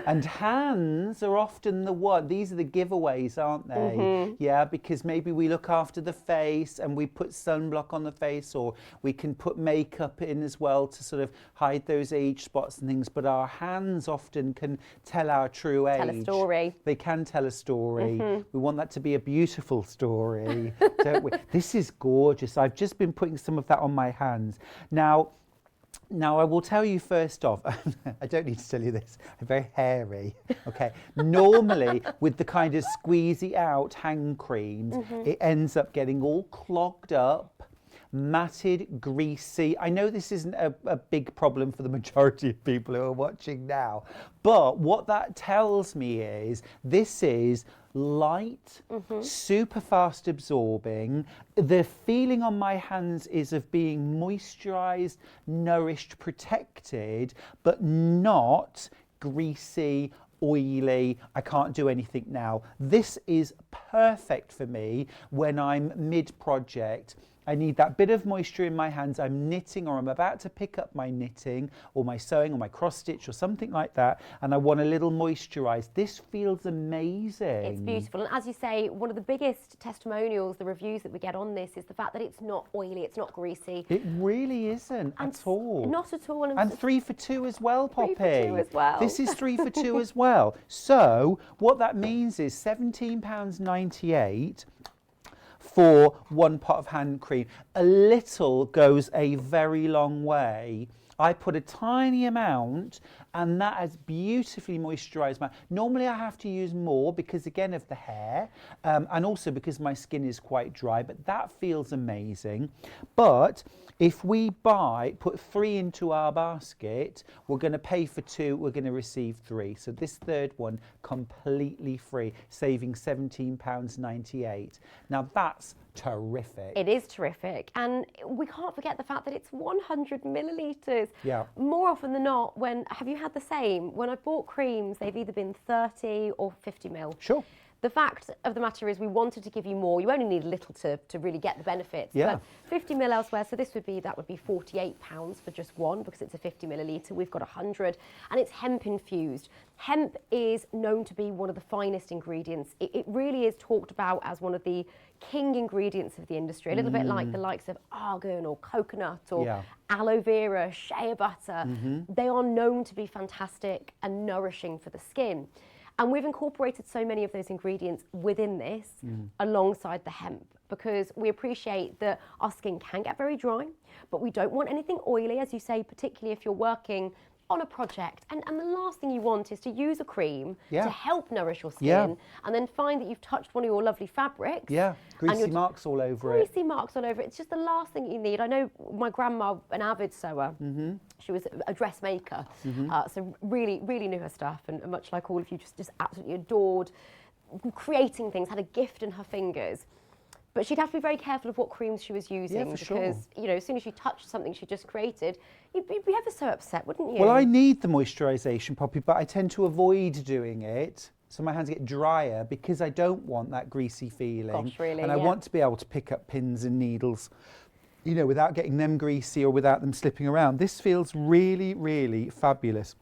And hands are often the one. These are the giveaways, aren't they? Yeah, because maybe we look after the face and we put sunblock on the face, or we can put makeup in as well to sort of hide those age spots and things. But our hands often can tell our true age. Tell a story. They can tell a story. We want that to be a beautiful story, don't we? This is gorgeous. I've just been putting some of that on my hands. Now, Now, I will tell you first off, I don't need to tell you this, I'm very hairy, okay? Normally, with the kind of squeezy out hand creams, it ends up getting all clogged up, matted, greasy. I know this isn't a big problem for the majority of people who are watching now, but what that tells me is this is light, super fast absorbing. The feeling on my hands is of being moisturized, nourished, protected, but not greasy, oily. I can't do anything now. This is perfect for me when I'm mid-project. I need that bit of moisture in my hands. I'm knitting, or I'm about to pick up my knitting or my sewing or my cross stitch or something like that, and I want a little moisturised. This feels amazing. It's beautiful, and as you say, one of the biggest testimonials, the reviews that we get on this, is the fact that it's not oily, it's not greasy. It really isn't at all. Not at all. And 3 for 2 as well, Poppy. 3 for 2 as well. This is 3 for 2 as well. So what that means is £17.98 for 1 pot of hand cream. A little goes a very long way. I put a tiny amount and that has beautifully moisturised my... Normally I have to use more because, again, of the hair and also because my skin is quite dry, but that feels amazing. But if we put 3 into our basket, we're going to pay for 2, we're going to receive 3. So this third one, completely free, saving £17.98. Now that's terrific. It is terrific, and we can't forget the fact that it's 100 millilitres. Yeah. More often than not, have you had the same? When I've bought creams, they've either been 30 or 50 ml. Sure. The fact of the matter is we wanted to give you more. You only need a little to really get the benefits. Yeah. But 50 ml elsewhere, so that would be £48 for just one because it's a 50 millilitre. We've got 100, and it's hemp infused. Hemp is known to be one of the finest ingredients. It really is talked about as one of the king ingredients of the industry, a little bit like the likes of argan or coconut or aloe vera, shea butter. They are known to be fantastic and nourishing for the skin. And we've incorporated so many of those ingredients within this alongside the hemp, because we appreciate that our skin can get very dry, but we don't want anything oily, as you say, particularly if you're working on a project. And the last thing you want is to use a cream to help nourish your skin and then find that you've touched one of your lovely fabrics. Yeah, greasy marks all over it. Greasy marks all over it. It's just the last thing you need. I know my grandma, an avid sewer, she was a dressmaker, so really, really knew her stuff, and much like all of you, just absolutely adored creating things, had a gift in her fingers. But she'd have to be very careful of what creams she was using because, you know, as soon as you touched something she just created, you'd be ever so upset, wouldn't you? Well, I need the moisturisation, Poppy, but I tend to avoid doing it. So my hands get drier because I don't want that greasy feeling. Gosh, really, and I want to be able to pick up pins and needles, you know, without getting them greasy or without them slipping around. This feels really, really fabulous.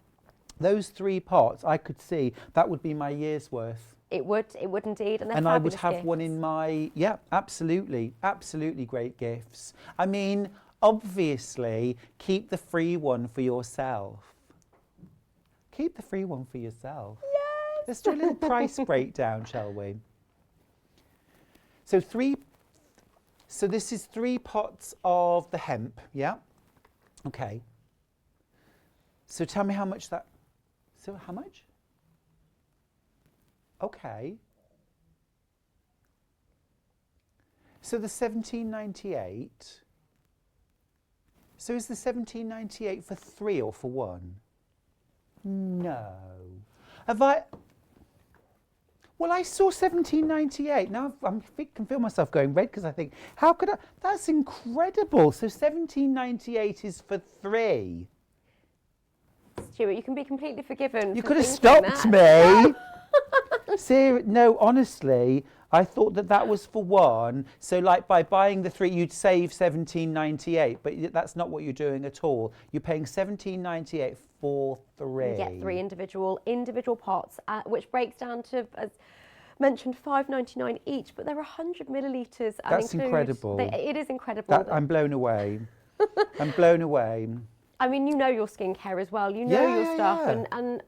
Those 3 pots, I could see that would be my year's worth. It would indeed. And I would have one in my, absolutely great gifts. I mean, obviously, keep the free one for yourself. Keep the free one for yourself. Yes! Let's do a little price breakdown, shall we? So this is 3 pots of the hemp, yeah? Okay. So tell me how much that, so how much? Okay. So the £17.98. So is the £17.98 for 3 or for 1? No. Have I? Well, I saw £17.98. Now I can feel myself going red because I think, how could I? That's incredible. So £17.98 is for 3. Stuart, you can be completely forgiven. You could have stopped me. No, honestly, I thought that was for 1. So, like, by buying the 3, you'd save £17.98, but that's not what you're doing at all. You're paying £17.98 for 3. You get 3 individual pots, which breaks down to, as mentioned, £5.99 each. But they're 100 millilitres. That's incredible. It is incredible. I'm blown away. I'm blown away. I mean, you know your skincare as well. You know your stuff, and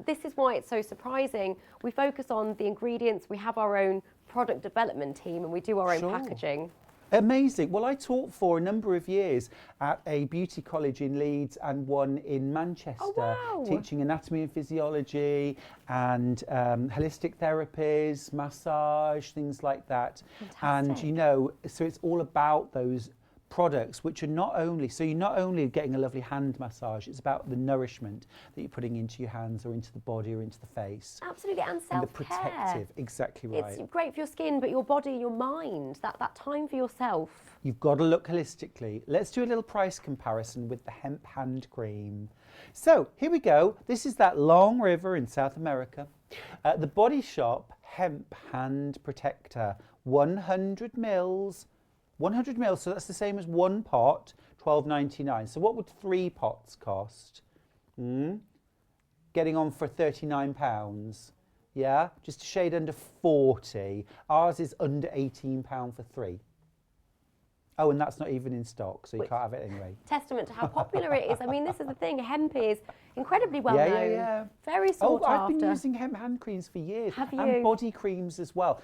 this is why it's so surprising. We focus on the ingredients. We have our own product development team, and we do our own packaging. Amazing. Well, I taught for a number of years at a beauty college in Leeds and one in Manchester, wow. teaching anatomy and physiology and holistic therapies, massage, things like that. Fantastic. And, you know, so it's all about those products which are not only, so you're not only getting a lovely hand massage, it's about the nourishment that you're putting into your hands or into the body or into the face. Absolutely, and self-care. And the protective, exactly right. It's great for your skin, but your body, your mind, that time for yourself. You've got to look holistically. Let's do a little price comparison with the hemp hand cream. So here we go. This is that Long River in South America. The Body Shop Hemp Hand Protector, 100 mils. 100 mils, so that's the same as one pot, $12.99. So what would 3 pots cost? Getting on for £39. Yeah, just a shade under 40. Ours is under £18 for 3. Oh, and that's not even in stock, so you can't have it anyway. Testament to how popular it is. I mean, this is the thing, hemp is incredibly well known. Yeah. Very sought after. I've been using hemp hand creams for years. Have you? And body creams as well.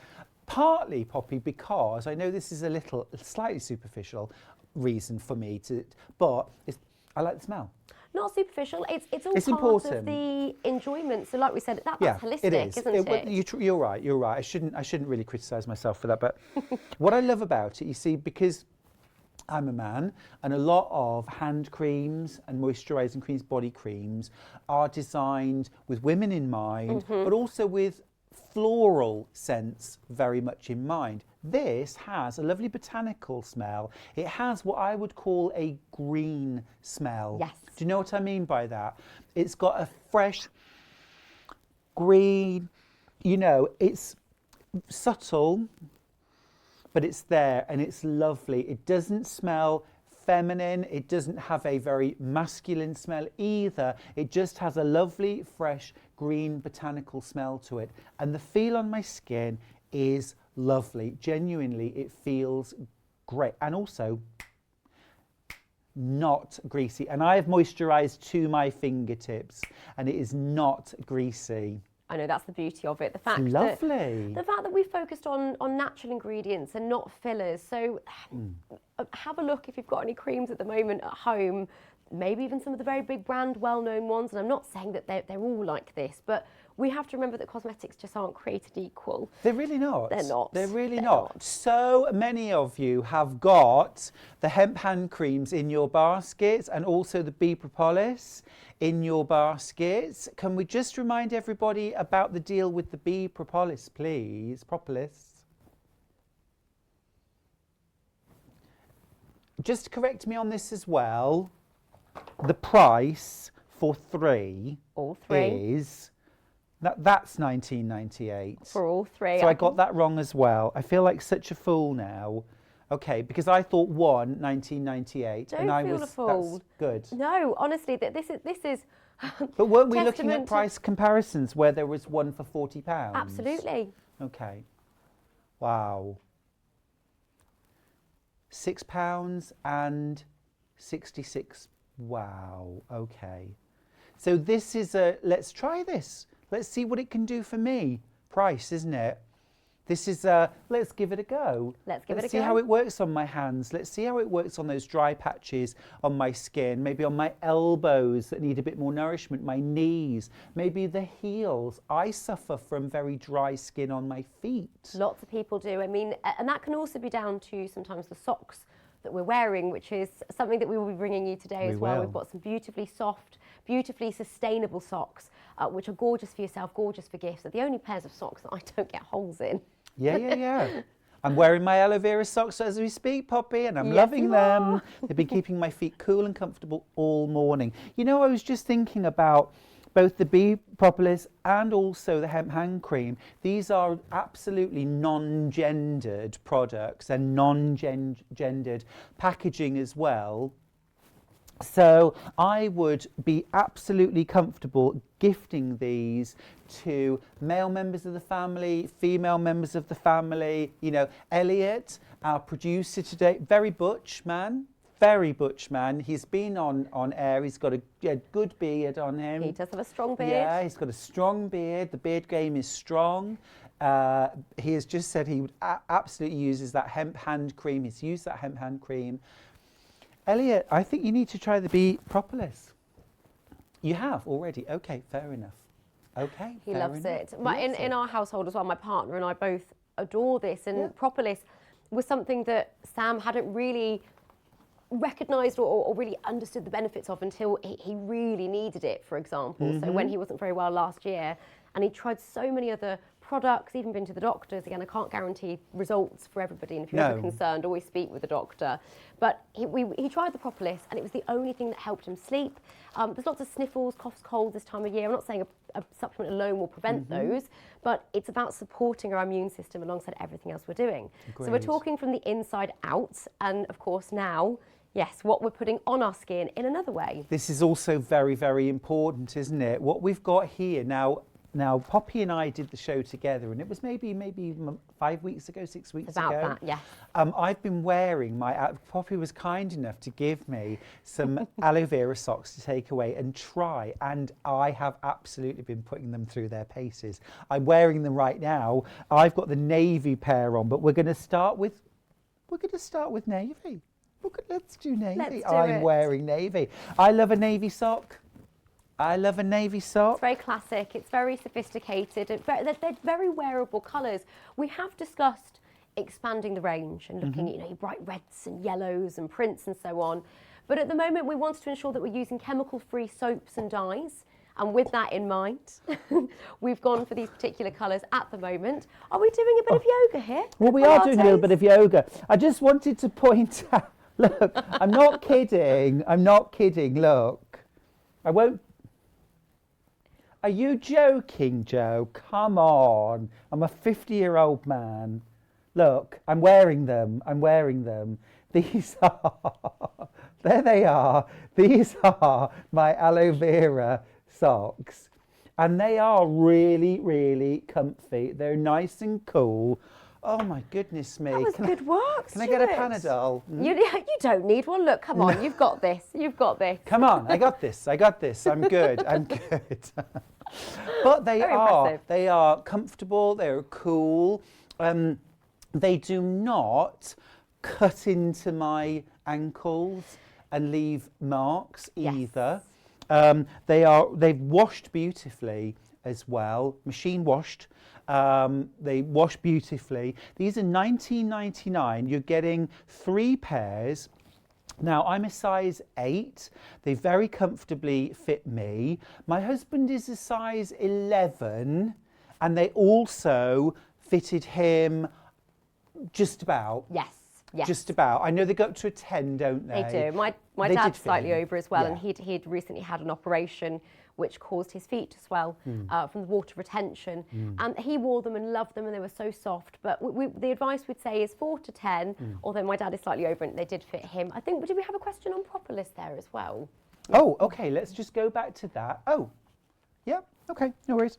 Partly, Poppy, because I know this is a slightly superficial reason for me to, but I like the smell. Not superficial. It's all It's part important. of the enjoyment. So, like we said, that's holistic, it is. isn't it? You're right. You're right. I shouldn't really criticise myself for that. But what I love about it, you see, because I'm a man, and a lot of hand creams and moisturising creams, body creams, are designed with women in mind, but also with floral scents very much in mind. This has a lovely botanical smell. It has what I would call a green smell. Yes. Do you know what I mean by that? It's got a fresh green, you know, it's subtle, but it's there and it's lovely. It doesn't smell feminine. It doesn't have a very masculine smell either. It just has a lovely, fresh, green botanical smell to it. And the feel on my skin is lovely. Genuinely, it feels great. And also, not greasy. And I have moisturised to my fingertips and it is not greasy. I know, that's the beauty of it. The fact lovely. that we focused on natural ingredients and not fillers. So have a look if you've got any creams at the moment at home, maybe even some of the very big brand well-known ones. And I'm not saying that they're all like this, but we have to remember that cosmetics just aren't created equal. They're really not. They're not. They're really not. So many of you have got the hemp hand creams in your baskets and also the bee propolis in your baskets. Can we just remind everybody about the deal with the bee propolis, please? Propolis. Just correct me on this as well. The price for 3 all 3 is... That's $19.98. For all 3. So I got that wrong as well. I feel like such a fool now. Okay, because I thought one $19.98 and I was a fool. That's good. No, honestly, this is. But weren't we looking at price comparisons where there was one for £40? Absolutely. Okay. Wow. £6 and 66. Wow. Okay. So this is let's try this. Let's see what it can do for me. Price, isn't it? This is let's give it a go. Let's give it a go. Let's see how it works on my hands. Let's see how it works on those dry patches on my skin. Maybe on my elbows that need a bit more nourishment, my knees, maybe the heels. I suffer from very dry skin on my feet. Lots of people do. I mean, and that can also be down to sometimes the socks that we're wearing, which is something that we will be bringing you today as well. We've got some beautifully soft, beautifully sustainable socks, which are gorgeous for yourself, gorgeous for gifts. They're the only pairs of socks that I don't get holes in. Yeah. I'm wearing my aloe vera socks as we speak, Poppy, and I'm loving them. They've been keeping my feet cool and comfortable all morning. You know, I was just thinking about both the bee propolis and also the hemp hand cream. These are absolutely non-gendered products and non-gendered packaging as well. So I would be absolutely comfortable gifting these to male members of the family, female members of the family. You know, Elliot, our producer today, very butch man. He's been on air. He's got a good beard on him. He does have a strong beard. Yeah, he's got a strong beard. The beard game is strong. He has just said he would absolutely uses that hemp hand cream. He's used that hemp hand cream. Elliot, I think you need to try the bee propolis. You have already. Okay, fair enough. Okay, he fair loves enough. it. In our household as well, my partner and I both adore this. And propolis was something that Sam hadn't really recognised or really understood the benefits of until he really needed it, for example. So when he wasn't very well last year, and he tried so many other products, even been to the doctors. Again, I can't guarantee results for everybody, and if you're ever concerned, always speak with the doctor. But he tried the propolis, and it was the only thing that helped him sleep. There's lots of sniffles, coughs, colds this time of year. I'm not saying a supplement alone will prevent those, but it's about supporting our immune system alongside everything else we're doing. Agreed. So we're talking from the inside out, and of course now, yes, what we're putting on our skin in another way. This is also very, very important, isn't it? What we've got here now, Poppy and I did the show together, and it was maybe 5 weeks ago, 6 weeks ago. About that, yeah. I've been wearing Poppy was kind enough to give me some aloe vera socks to take away and try, and I have absolutely been putting them through their paces. I'm wearing them right now. I've got the navy pair on, but we're going to start with navy. Let's do navy. I'm wearing navy. I love a navy sock. It's very classic, it's very sophisticated, they're very wearable colours. We have discussed expanding the range and looking at your bright reds and yellows and prints and so on. But at the moment we wanted to ensure that we're using chemical-free soaps and dyes. And with that in mind, we've gone for these particular colours at the moment. Are we doing a bit of yoga here? Well, we are doing a little bit of yoga. I just wanted to point out, look, I'm not kidding, look. I won't. Are you joking, Joe? Come on. I'm a 50-year-old man. Look, I'm wearing them. These are, there they are. These are my aloe vera socks. And they are really, really comfy. They're nice and cool. Oh my goodness me. That was good work, Can I get a Panadol? You don't need one. Look, come on, you've got this. Come on, I got this. I'm good. But they are comfortable, they're cool. They do not cut into my ankles and leave marks either. They've washed beautifully as well, machine washed. They wash beautifully. These are $19.99. You're getting 3 pairs. Now, I'm a size 8. They very comfortably fit me. My husband is a size 11, and they also fitted him just about. Yes. Just about. I know they go up to a 10, don't they? They do. My dad's slightly over as well, and he'd recently had an operation which caused his feet to swell from the water retention. And he wore them and loved them, and they were so soft. But the advice we'd say is 4 to 10, although my dad is slightly over and they did fit him. I think, did we have a question on propolis there as well? Oh, okay, let's just go back to that. Oh, yeah, okay, no worries.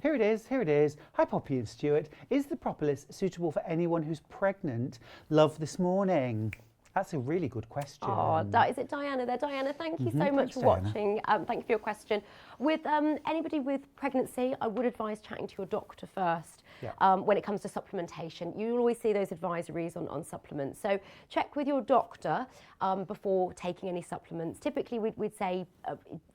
Here it is. Hi, Poppy and Stuart. Is the propolis suitable for anyone who's pregnant? Love this morning. That's a really good question. Oh, is it Diana there? Diana, thank you so much for watching. Thank you for your question. With anybody with pregnancy, I would advise chatting to your doctor first when it comes to supplementation. You'll always see those advisories on supplements. So check with your doctor before taking any supplements. Typically, we'd say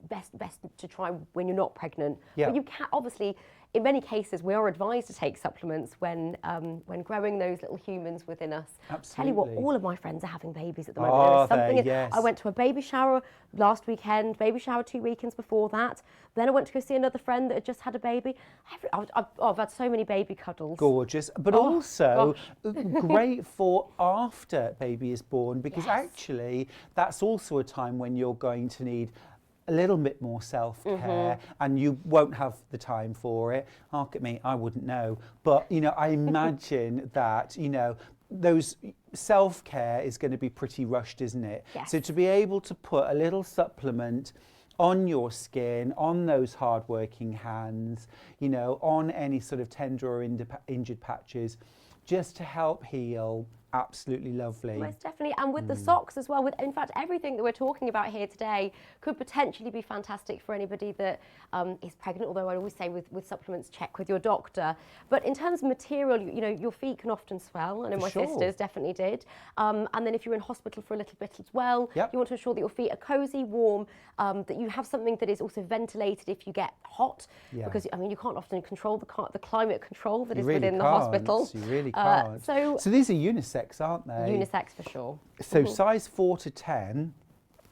best to try when you're not pregnant. But you can obviously, in many cases, we are advised to take supplements when growing those little humans within us. Absolutely. Tell you what, all of my friends are having babies at the moment. I went to a baby shower last weekend, baby shower 2 weekends before that. Then I went to go see another friend that had just had a baby. I've had so many baby cuddles. Gorgeous, but also great for after baby is born, because actually that's also a time when you're going to need a little bit more self-care and you won't have the time for it. Look at me, I wouldn't know. But, I imagine that, those self-care is going to be pretty rushed, isn't it? Yes. So to be able to put a little supplement on your skin, on those hard-working hands, on any sort of tender or injured patches, just to help heal, absolutely lovely. Most definitely, and with the socks as well. In fact, everything that we're talking about here today could potentially be fantastic for anybody that is pregnant, although I always say with supplements, check with your doctor. But in terms of material, you know, your feet can often swell. I know my sisters definitely did. And then if you're in hospital for a little bit as well, you want to ensure that your feet are cosy, warm, that you have something that is also ventilated if you get hot. Because, I mean, you can't often control the climate control that is within the hospital. You really can't. So these are unisex, aren't they? Unisex for sure. So size 4 to 10.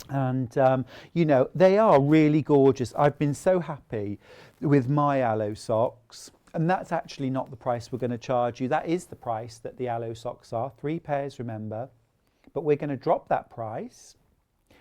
And, you know, they are really gorgeous. I've been so happy with my aloe socks. And that's actually not the price we're going to charge you. That is the price that the aloe socks are. 3 pairs, remember. But we're going to drop that price.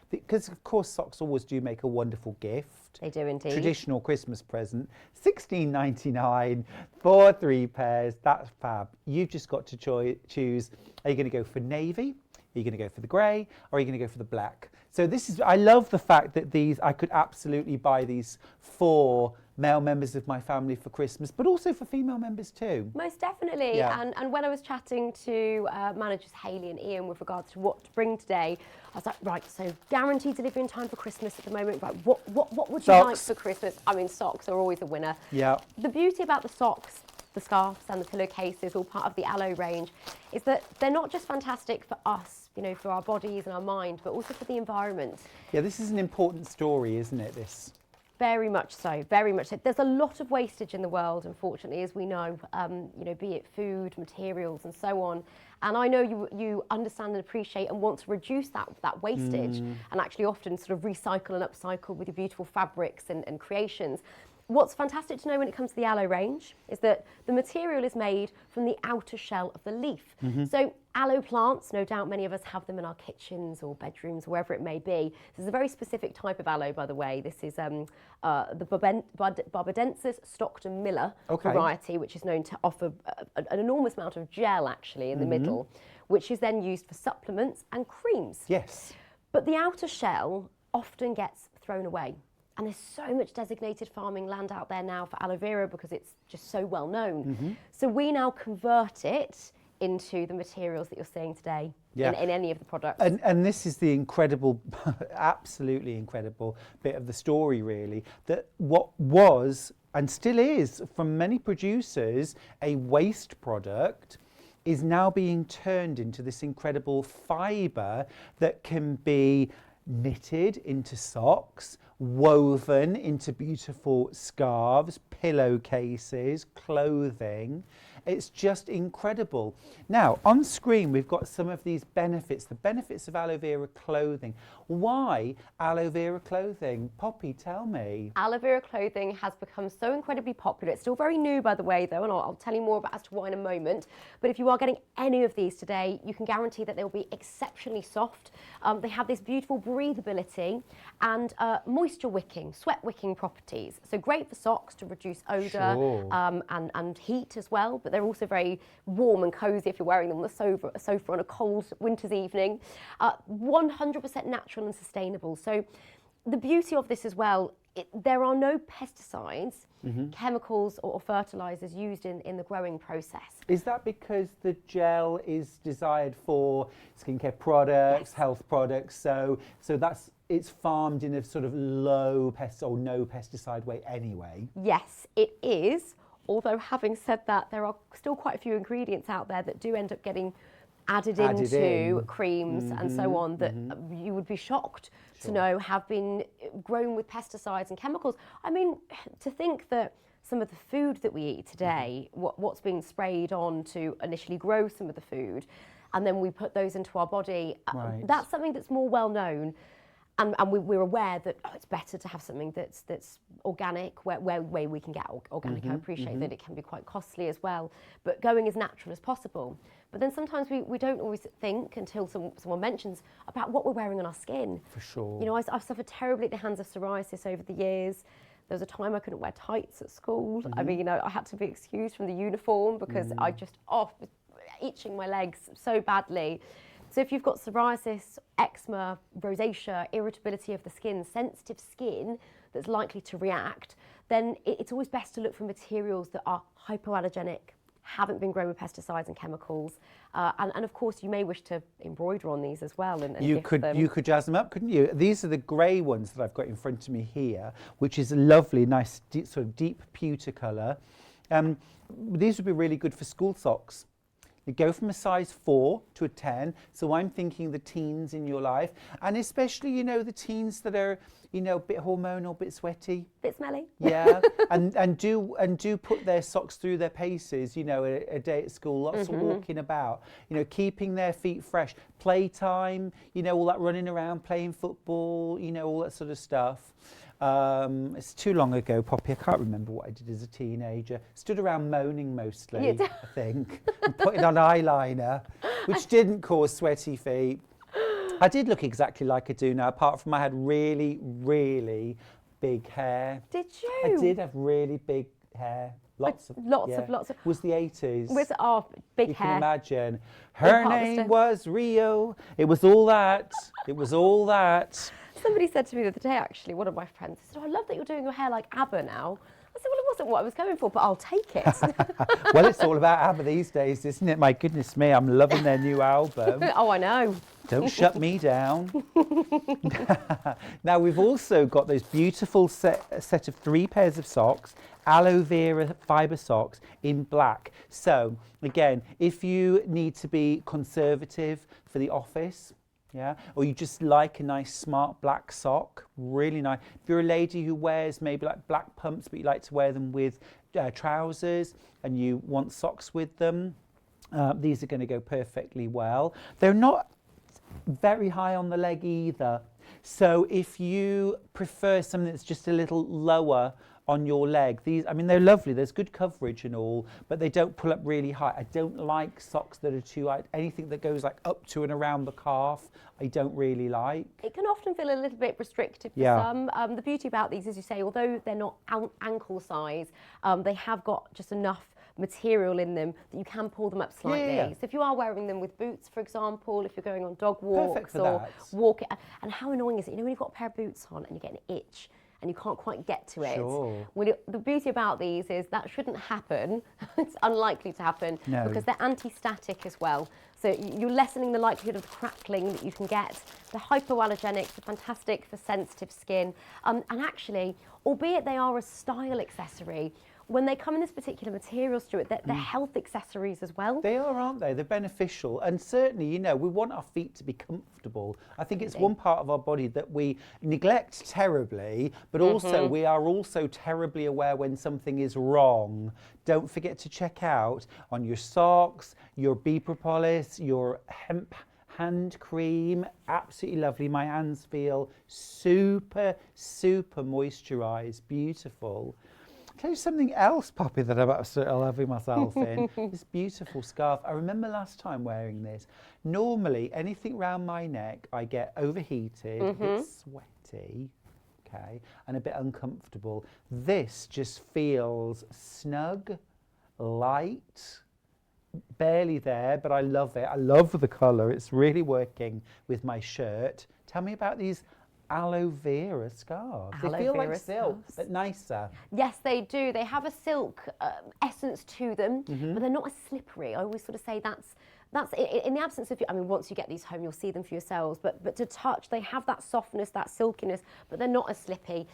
Because, of course, socks always do make a wonderful gift. They do indeed. Traditional Christmas present. $16.99 for 3 pairs. That's fab. You've just got to choose. Are you going to go for navy? Are you going to go for the grey? Or are you going to go for the black? So this is, I love the fact that these, I could absolutely buy these for male members of my family for Christmas, but also for female members too. Most definitely. And when I was chatting to managers Hayley and Ian with regards to what to bring today, I was like, right, so guaranteed delivery in time for Christmas at the moment. Right, what would you like for Christmas? I mean, socks are always a winner. Yeah. The beauty about the socks, the scarves and the pillowcases, all part of the aloe range, is that they're not just fantastic for us, you know, for our bodies and our mind, but also for the environment. Yeah, this is an important story, isn't it, this? Very much so, very much so. There's a lot of wastage in the world, unfortunately, as we know, you know, be it food, materials and so on. And I know you understand and appreciate and want to reduce that wastage and actually often sort of recycle and upcycle with your beautiful fabrics and creations. What's fantastic to know when it comes to the aloe range is that the material is made from the outer shell of the leaf. So aloe plants, no doubt many of us have them in our kitchens or bedrooms, wherever it may be. This is a very specific type of aloe, by the way. This is the Barbadensis Stockton Miller variety, which is known to offer an enormous amount of gel, actually, in the middle, which is then used for supplements and creams. Yes. But the outer shell often gets thrown away. And there's so much designated farming land out there now for aloe vera because it's just so well known. So we now convert it into the materials that you're seeing today in any of the products. And this is the incredible, absolutely incredible bit of the story, really, that what was and still is, from many producers, a waste product is now being turned into this incredible fibre that can be knitted into socks, woven into beautiful scarves, pillowcases, clothing. It's just incredible. Now, on screen, we've got some of these benefits, the benefits of aloe vera clothing. Why aloe vera clothing? Poppy, tell me. Aloe vera clothing has become so incredibly popular. It's still very new, by the way, though, and I'll tell you more about as to why in a moment. But if you are getting any of these today, you can guarantee that they'll be exceptionally soft. They have this beautiful breathability and moisture wicking, sweat wicking properties. So great for socks to reduce odour and heat as well. But they're also very warm and cosy if you're wearing them on the sofa on a cold winter's evening. 100% natural and sustainable. So the beauty of this as well, there are no pesticides, chemicals or fertilisers used in the growing process. Is that because the gel is desired for skincare products, health products, so it's farmed in a sort of low pest or no pesticide way anyway? Yes, it is. Although having said that, there are still quite a few ingredients out there that do end up getting added into creams and so on that you would be shocked to know have been grown with pesticides and chemicals. I mean, to think that some of the food that we eat today, what's being sprayed on to initially grow some of the food, and then we put those into our body, that's something that's more well known. And we're aware that it's better to have something that's organic, where we can get organic. I appreciate that it can be quite costly as well, but going as natural as possible. But then sometimes we don't always think until someone mentions about what we're wearing on our skin. For sure. You know, I've suffered terribly at the hands of psoriasis over the years. There was a time I couldn't wear tights at school. I mean, you know, I had to be excused from the uniform because I just itching my legs so badly. So if you've got psoriasis, eczema, rosacea, irritability of the skin, sensitive skin that's likely to react, then it's always best to look for materials that are hypoallergenic, haven't been grown with pesticides and chemicals. And of course, you may wish to embroider on these as well. And you could jazz them up, couldn't you? These are the grey ones that I've got in front of me here, which is a lovely, nice, sort of deep pewter colour. These would be really good for school socks. You go from a size 4 to a 10. So I'm thinking the teens in your life, and especially, you know, the teens that are, you know, a bit hormonal, a bit sweaty. Bit smelly. Yeah, and do put their socks through their paces, you know, a day at school, lots of walking about, you know, keeping their feet fresh. Playtime, you know, all that running around, playing football, you know, all that sort of stuff. It's too long ago, Poppy. I can't remember what I did as a teenager. Stood around moaning mostly, I think, and putting on eyeliner, which didn't cause sweaty feet. I did look exactly like I do now, apart from I had really, really big hair. Did you? I did have really big hair. Lots of. It was the 80s. Was big hair. You can imagine. Her name was Rio. It was all that. It was all that. Somebody said to me the other day, actually, one of my friends, said, "Oh, I love that you're doing your hair like ABBA now." I said, well, it wasn't what I was going for, but I'll take it. Well, it's all about ABBA these days, isn't it? My goodness me, I'm loving their new album. Oh, I know. Don't shut me down. Now, we've also got those beautiful set of 3 pairs of socks, aloe vera fibre socks in black. So, again, if you need to be conservative for the office, yeah, or you just like a nice smart black sock, really nice. If you're a lady who wears maybe like black pumps, but you like to wear them with trousers and you want socks with them, these are going to go perfectly well. They're not very high on the leg either. So if you prefer something that's just a little lower on your leg, these, I mean, they're lovely. There's good coverage and all, but they don't pull up really high. I don't like socks that are too high. Anything that goes like up to and around the calf, I don't really like. It can often feel a little bit restrictive for some. The beauty about these, as you say, although they're not ankle size, they have got just enough material in them that you can pull them up slightly. So if you are wearing them with boots, for example, if you're going on dog walks or walking, and how annoying is it? You know, when you've got a pair of boots on and you get an itch and you can't quite get to it. Well, the beauty about these is that shouldn't happen. It's unlikely to happen because they're anti-static as well. So you're lessening the likelihood of the crackling that you can get. They're hypoallergenic, they're fantastic for sensitive skin. And actually, albeit they are a style accessory, when they come in this particular material, Stuart, they're health accessories as well. They are, aren't they? They're beneficial. And certainly, you know, we want our feet to be comfortable. I think it's one part of our body that we neglect terribly, but also we are also terribly aware when something is wrong. Don't forget to check out on your socks, your bee propolis, your hemp hand cream. Absolutely lovely. My hands feel super, super moisturised. Beautiful. Tell you something else, Poppy, that I'm absolutely loving myself in. This beautiful scarf. I remember last time wearing this. Normally, anything round my neck, I get overheated, a bit sweaty, okay, and a bit uncomfortable. This just feels snug, light, barely there, but I love it. I love the colour. It's really working with my shirt. Tell me about these aloe vera scarves. They feel like silk, but nicer. Yes, they do. They have a silk essence to them, but they're not as slippery. I always sort of say that's in the absence of, I mean, once you get these home, you'll see them for yourselves, but to touch, they have that softness, that silkiness, but they're not as slippy.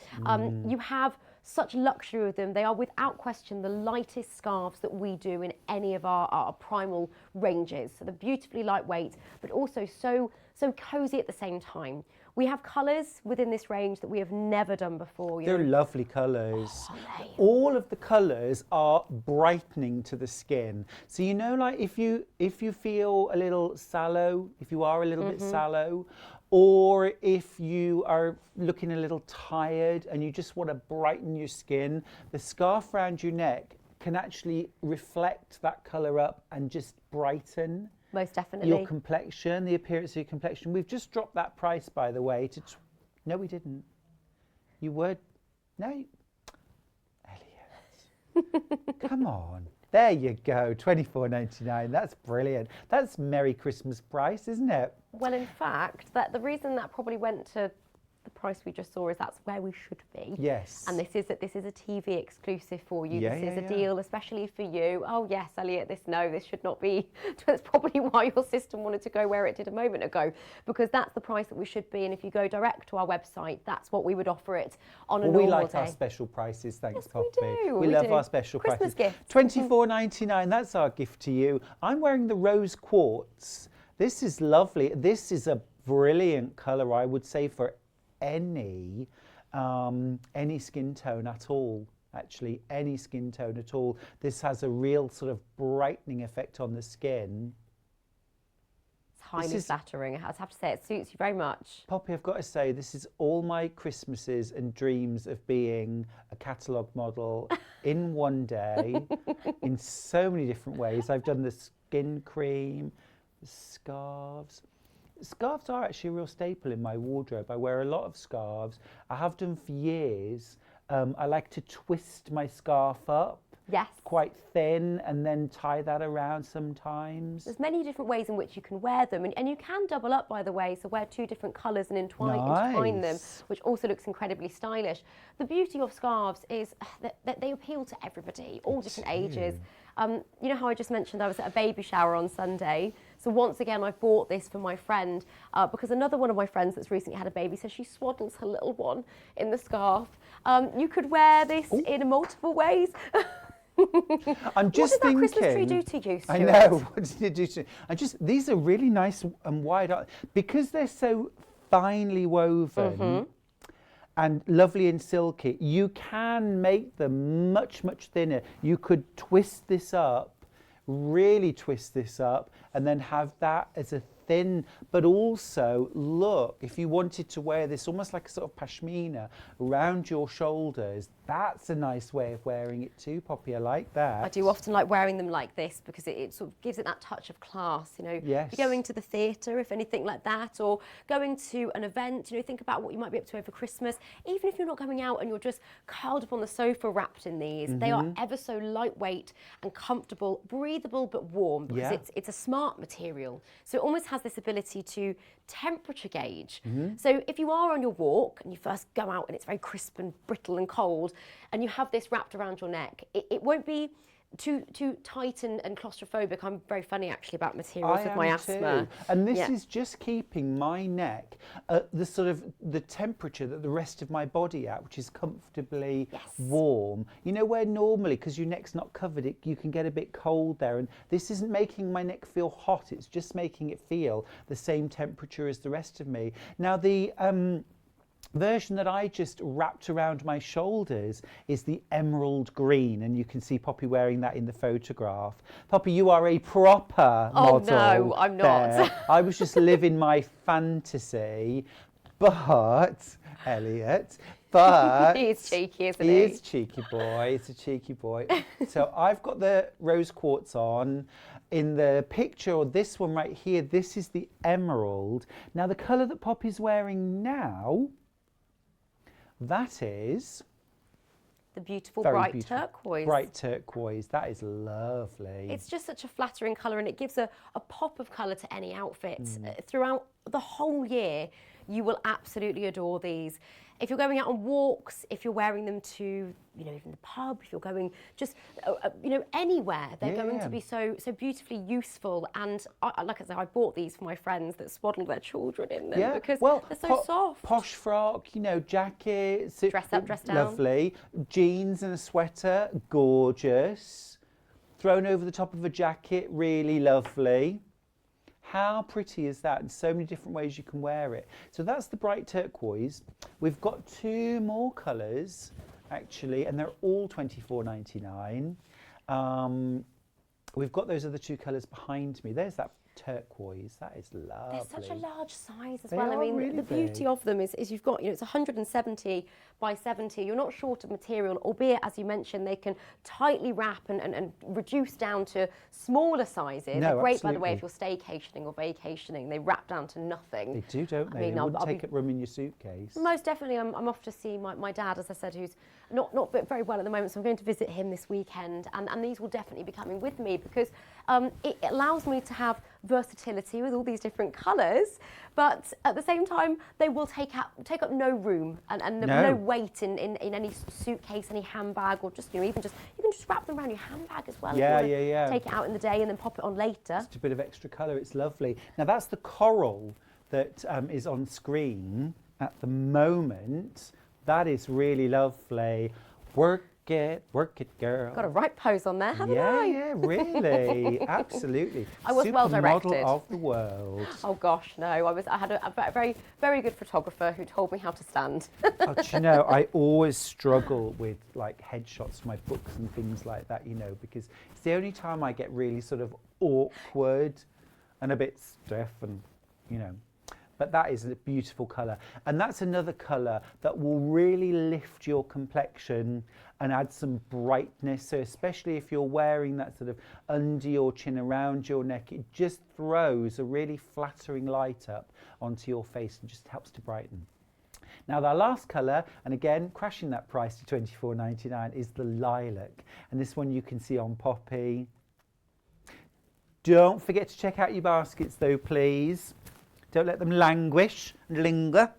You have such luxury with them. They are without question the lightest scarves that we do in any of our Primal ranges. So they're beautifully lightweight, but also so cozy at the same time. We have colours within this range that we have never done before. They're lovely colours. All of the colours are brightening to the skin. So, you know, like if you feel a little sallow, if you are a little bit sallow, or if you are looking a little tired and you just want to brighten your skin, the scarf around your neck can actually reflect that colour up and just brighten. Most definitely. Your complexion, the appearance of your complexion. We've just dropped that price, by the way. No, we didn't. You would. No. Elliot. Come on. There you go. $24.99. That's brilliant. That's Merry Christmas price, isn't it? Well, in fact, the reason that probably went to the price we just saw is that's where we should be. Yes. And this is a TV exclusive for you. Yeah, this is yeah, a deal especially for you. Oh yes, Elliot, this should not be. That's probably why your system wanted to go where it did a moment ago, because that's the price that we should be. And if you go direct to our website, that's what we would offer it on a normal day. We like our special prices, thanks, Poppy. We love do. our special Christmas prices. gifts. $24.99, that's our gift to you. I'm wearing the rose quartz. This is lovely. This is a brilliant colour, I would say, for any skin tone at all. Actually, any skin tone at all. This has a real sort of brightening effect on the skin. It's highly flattering. I have to say, it suits you very much. Poppy, I've got to say, this is all my Christmases and dreams of being a catalogue model in one day, in so many different ways. I've done the skin cream, the scarves. Scarves are actually a real staple in my wardrobe. I wear a lot of scarves. I have done for years. I like to twist my scarf up. Yes. Quite thin, and then tie that around sometimes. There's many different ways in which you can wear them, and you can double up, by the way, so wear two different colours and entwine them, which also looks incredibly stylish. The beauty of scarves is that they appeal to everybody, all different ages. You know how I just mentioned I was at a baby shower on Sunday? So once again, I bought this for my friend because another one of my friends that's recently had a baby says she swaddles her little one in the scarf. You could wear this in multiple ways. I'm just thinking. What did that Christmas tree do to you, Stuart? I know. What did it do to you? These are really nice and wide, because they're so finely woven and lovely and silky. You can make them much, much thinner. You could twist this up, really twist this up, and then have that as a thin, but also look, if you wanted to wear this almost like a sort of pashmina around your shoulders, that's a nice way of wearing it too, Poppy. I like that. I do often like wearing them like this because it sort of gives it that touch of class, you know. Yes. If you're going to the theatre, if anything like that, or going to an event, you know, think about what you might be up to over Christmas. Even if you're not going out and you're just curled up on the sofa wrapped in these, they are ever so lightweight and comfortable, breathable but warm, because it's a smart material. So it almost has this ability to temperature gauge. So if you are on your walk and you first go out and it's very crisp and brittle and cold, and you have this wrapped around your neck, it won't be too tight and claustrophobic. I'm very funny actually about materials with my asthma. Too. And this is just keeping my neck at the sort of the temperature that the rest of my body at, which is comfortably warm. You know, where normally, because your neck's not covered, you can get a bit cold there. And this isn't making my neck feel hot. It's just making it feel the same temperature as the rest of me. Now, the version that I just wrapped around my shoulders is the emerald green, and you can see Poppy wearing that in the photograph. Poppy, you are a proper model. Oh no, I'm not. I was just living my fantasy, but Elliot, he's cheeky, isn't he? He is cheeky boy. It's a cheeky boy. So I've got the rose quartz on. In the picture, or this one right here, this is the emerald. Now the colour that Poppy's wearing now, that is the beautiful bright turquoise. Bright turquoise, that is lovely. It's just such a flattering colour, and it gives a pop of colour to any outfit. Throughout the whole year, you will absolutely adore these. If you're going out on walks, if you're wearing them to, you know, even the pub, if you're going just, you know, anywhere, they're going to be so beautifully useful. And like I said, I bought these for my friends that swaddle their children in them because they're so soft. Posh frock, you know, jacket, dress up, dress down. Lovely. Jeans and a sweater, gorgeous. Thrown over the top of a jacket, really lovely. How pretty is that? And so many different ways you can wear it. So that's the bright turquoise. We've got two more colours, actually, and they're all $24.99. We've got those other two colours behind me. There's that turquoise. That is lovely. They're such a large size as They well. are I mean, really the beauty of them is you've got, you know, it's 170 by 70. You're not short of material, albeit, as you mentioned, they can tightly wrap and reduce down to smaller sizes. They're great, by the way, if you're staycationing or vacationing. They wrap down to nothing. They do, don't they? I mean, they wouldn't take up room in your suitcase. Most definitely. I'm off to see my dad, as I said, who's not very well at the moment, so I'm going to visit him this weekend, and these will definitely be coming with me because It allows me to have versatility with all these different colours, but at the same time, they will take up no room and no weight in any suitcase, any handbag, or just, even just, you can just wrap them around your handbag as well. Yeah, if you yeah. Take it out in the day and then pop it on later. Just a bit of extra colour, it's lovely. Now that's the coral that is on screen at the moment. That is really lovely. Work it, girl. Got a right pose on there, haven't I? Yeah, really, absolutely. I was well directed. Supermodel of the world. Oh gosh, no! I had a very, very good photographer who told me how to stand. Oh, do you know, I always struggle with like headshots for my books and things like that, because it's the only time I get really sort of awkward and a bit stiff and, But that is a beautiful colour. And that's another colour that will really lift your complexion and add some brightness. So especially if you're wearing that sort of under your chin, around your neck, it just throws a really flattering light up onto your face and just helps to brighten. Now our last colour, and again crashing that price to £24.99, is the lilac. And this one you can see on Poppy. Don't forget to check out your baskets though, please. Don't let them languish and linger.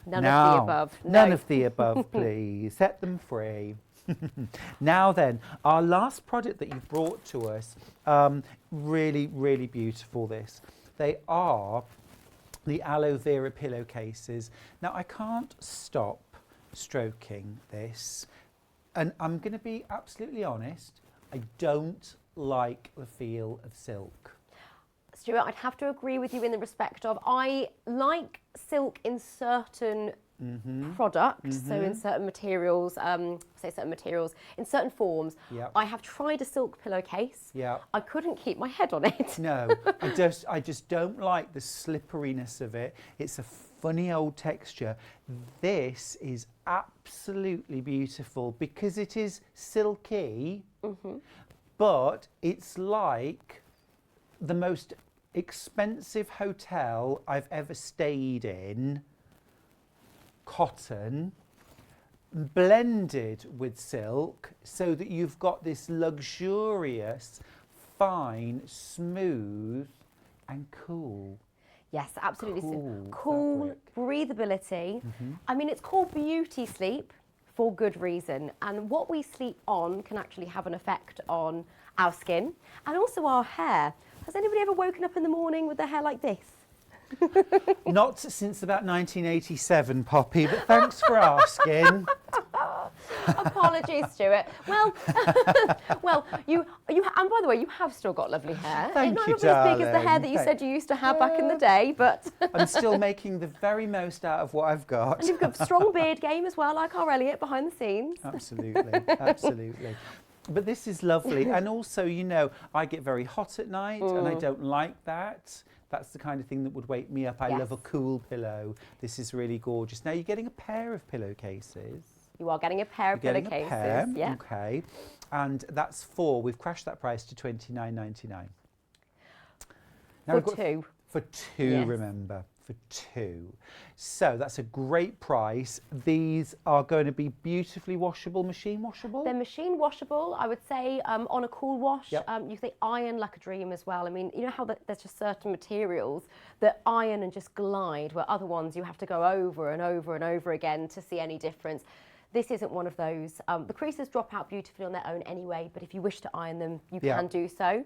None of the above. None of the above, please. Set them free. Now then, our last product that you brought to us, really, really beautiful this. They are the aloe vera pillowcases. Now I can't stop stroking this. And I'm going to be absolutely honest, I don't like the feel of silk. Stuart, I'd have to agree with you in the respect of I like silk in certain products, so in certain materials, in certain forms. Yep. I have tried a silk pillowcase. Yeah. I couldn't keep my head on it. No, I just don't like the slipperiness of it. It's a funny old texture. This is absolutely beautiful because it is silky, but it's like the most expensive hotel I've ever stayed in, cotton, blended with silk, so that you've got this luxurious, fine, smooth and cool. Yes, absolutely. Cool breathability. I mean, it's called beauty sleep for good reason. And what we sleep on can actually have an effect on our skin and also our hair. Has anybody ever woken up in the morning with their hair like this? Not since about 1987, Poppy, but thanks for asking. Apologies, Stuart. Well, you and by the way, you have still got lovely hair. Thank you, it's not as big as the hair that you darling. said you used to have back in the day, but I'm still making the very most out of what I've got. and you've got a strong beard game as well, like our Elliot behind the scenes. Absolutely, absolutely. But this is lovely. And also, I get very hot at night and I don't like that. That's the kind of thing that would wake me up. I love a cool pillow. This is really gorgeous. Now you're getting a pair of pillowcases. You are getting a pair of pillowcases. Yeah. Okay. And that's we've crashed that price to £29.99. For two. For two, yes. Remember. For two. So that's a great price. These are going to be beautifully washable, machine washable? They're machine washable, I would say, on a cool wash. Yep. You can iron like a dream as well. I mean, you know how there's just certain materials that iron and just glide, where other ones you have to go over and over and over again to see any difference. This isn't one of those. The creases drop out beautifully on their own anyway, but if you wish to iron them, you can do so.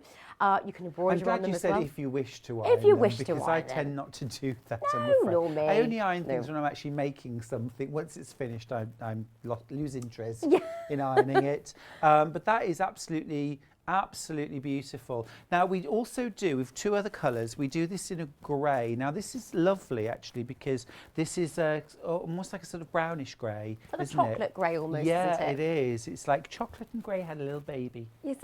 You can embroider on them as well. I'm glad you said if you wish to iron them. If you wish to iron them. Because I tend not to do that, I'm No, afraid. nor me. I only iron things when I'm actually making something. Once it's finished, I lose interest in ironing it. But that is absolutely beautiful. Now we also do with two other colours. We do this in a grey. Now this is lovely actually because this is almost like a sort of brownish grey, like a chocolate grey almost. Yeah, isn't it? it is. It's like chocolate and grey had a little baby. Yes.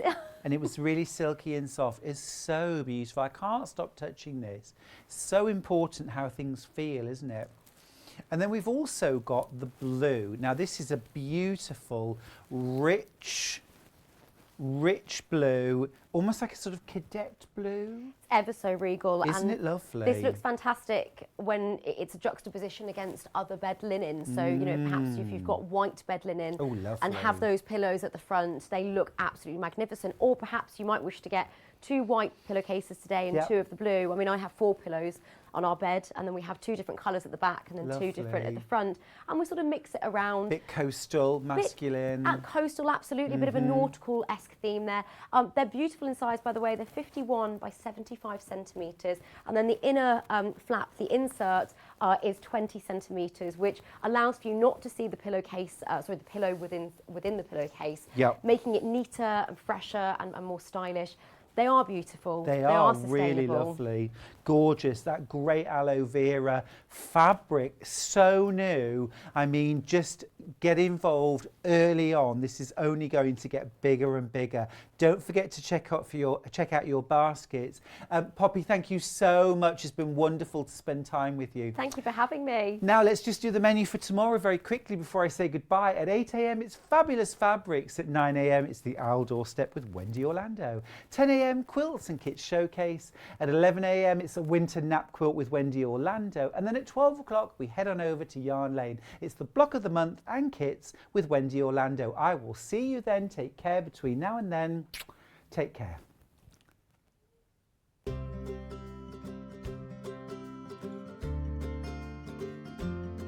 And it was really silky and soft. It's so beautiful. I can't stop touching this. So important how things feel, isn't it? And then we've also got the blue. Now this is a beautiful, rich rich blue, almost like a sort of cadet blue. Ever so regal. Isn't and it lovely? This looks fantastic when it's a juxtaposition against other bed linen. So, you know, perhaps if you've got white bed linen and have those pillows at the front, they look absolutely magnificent. Or perhaps you might wish to get 2 white pillowcases today and 2 of the blue. I mean, I have 4 pillows on our bed, and then we have 2 different colours at the back and then 2 different at the front, and we sort of mix it around. Bit coastal, masculine. Coastal, absolutely, a bit of a nautical-esque theme there. They're beautiful in size, by the way. They're 51 by 75 centimetres, and then the inner flap, the insert, is 20 centimetres, which allows for you not to see the pillowcase, the pillow within the pillowcase, making it neater and fresher and more stylish. They are beautiful. They are sustainable. really lovely, gorgeous. That great aloe vera fabric, so new. I mean, just get involved early on. This is only going to get bigger and bigger. Don't forget to check out your baskets. Poppy, thank you so much. It's been wonderful to spend time with you. Thank you for having me. Now let's just do the menu for tomorrow very quickly before I say goodbye. At 8 a.m. it's Fabulous Fabrics. At 9 a.m. it's the Owl Doorstep with Wendy Orlando. 10 a.m. Quilts and Kits Showcase. At 11 a.m. it's a Winter Nap Quilt with Wendy Orlando. And then at 12 o'clock we head on over to Yarn Lane. It's the Block of the Month and Kits with Wendy Orlando. I will see you then. Take care between now and then. Take care.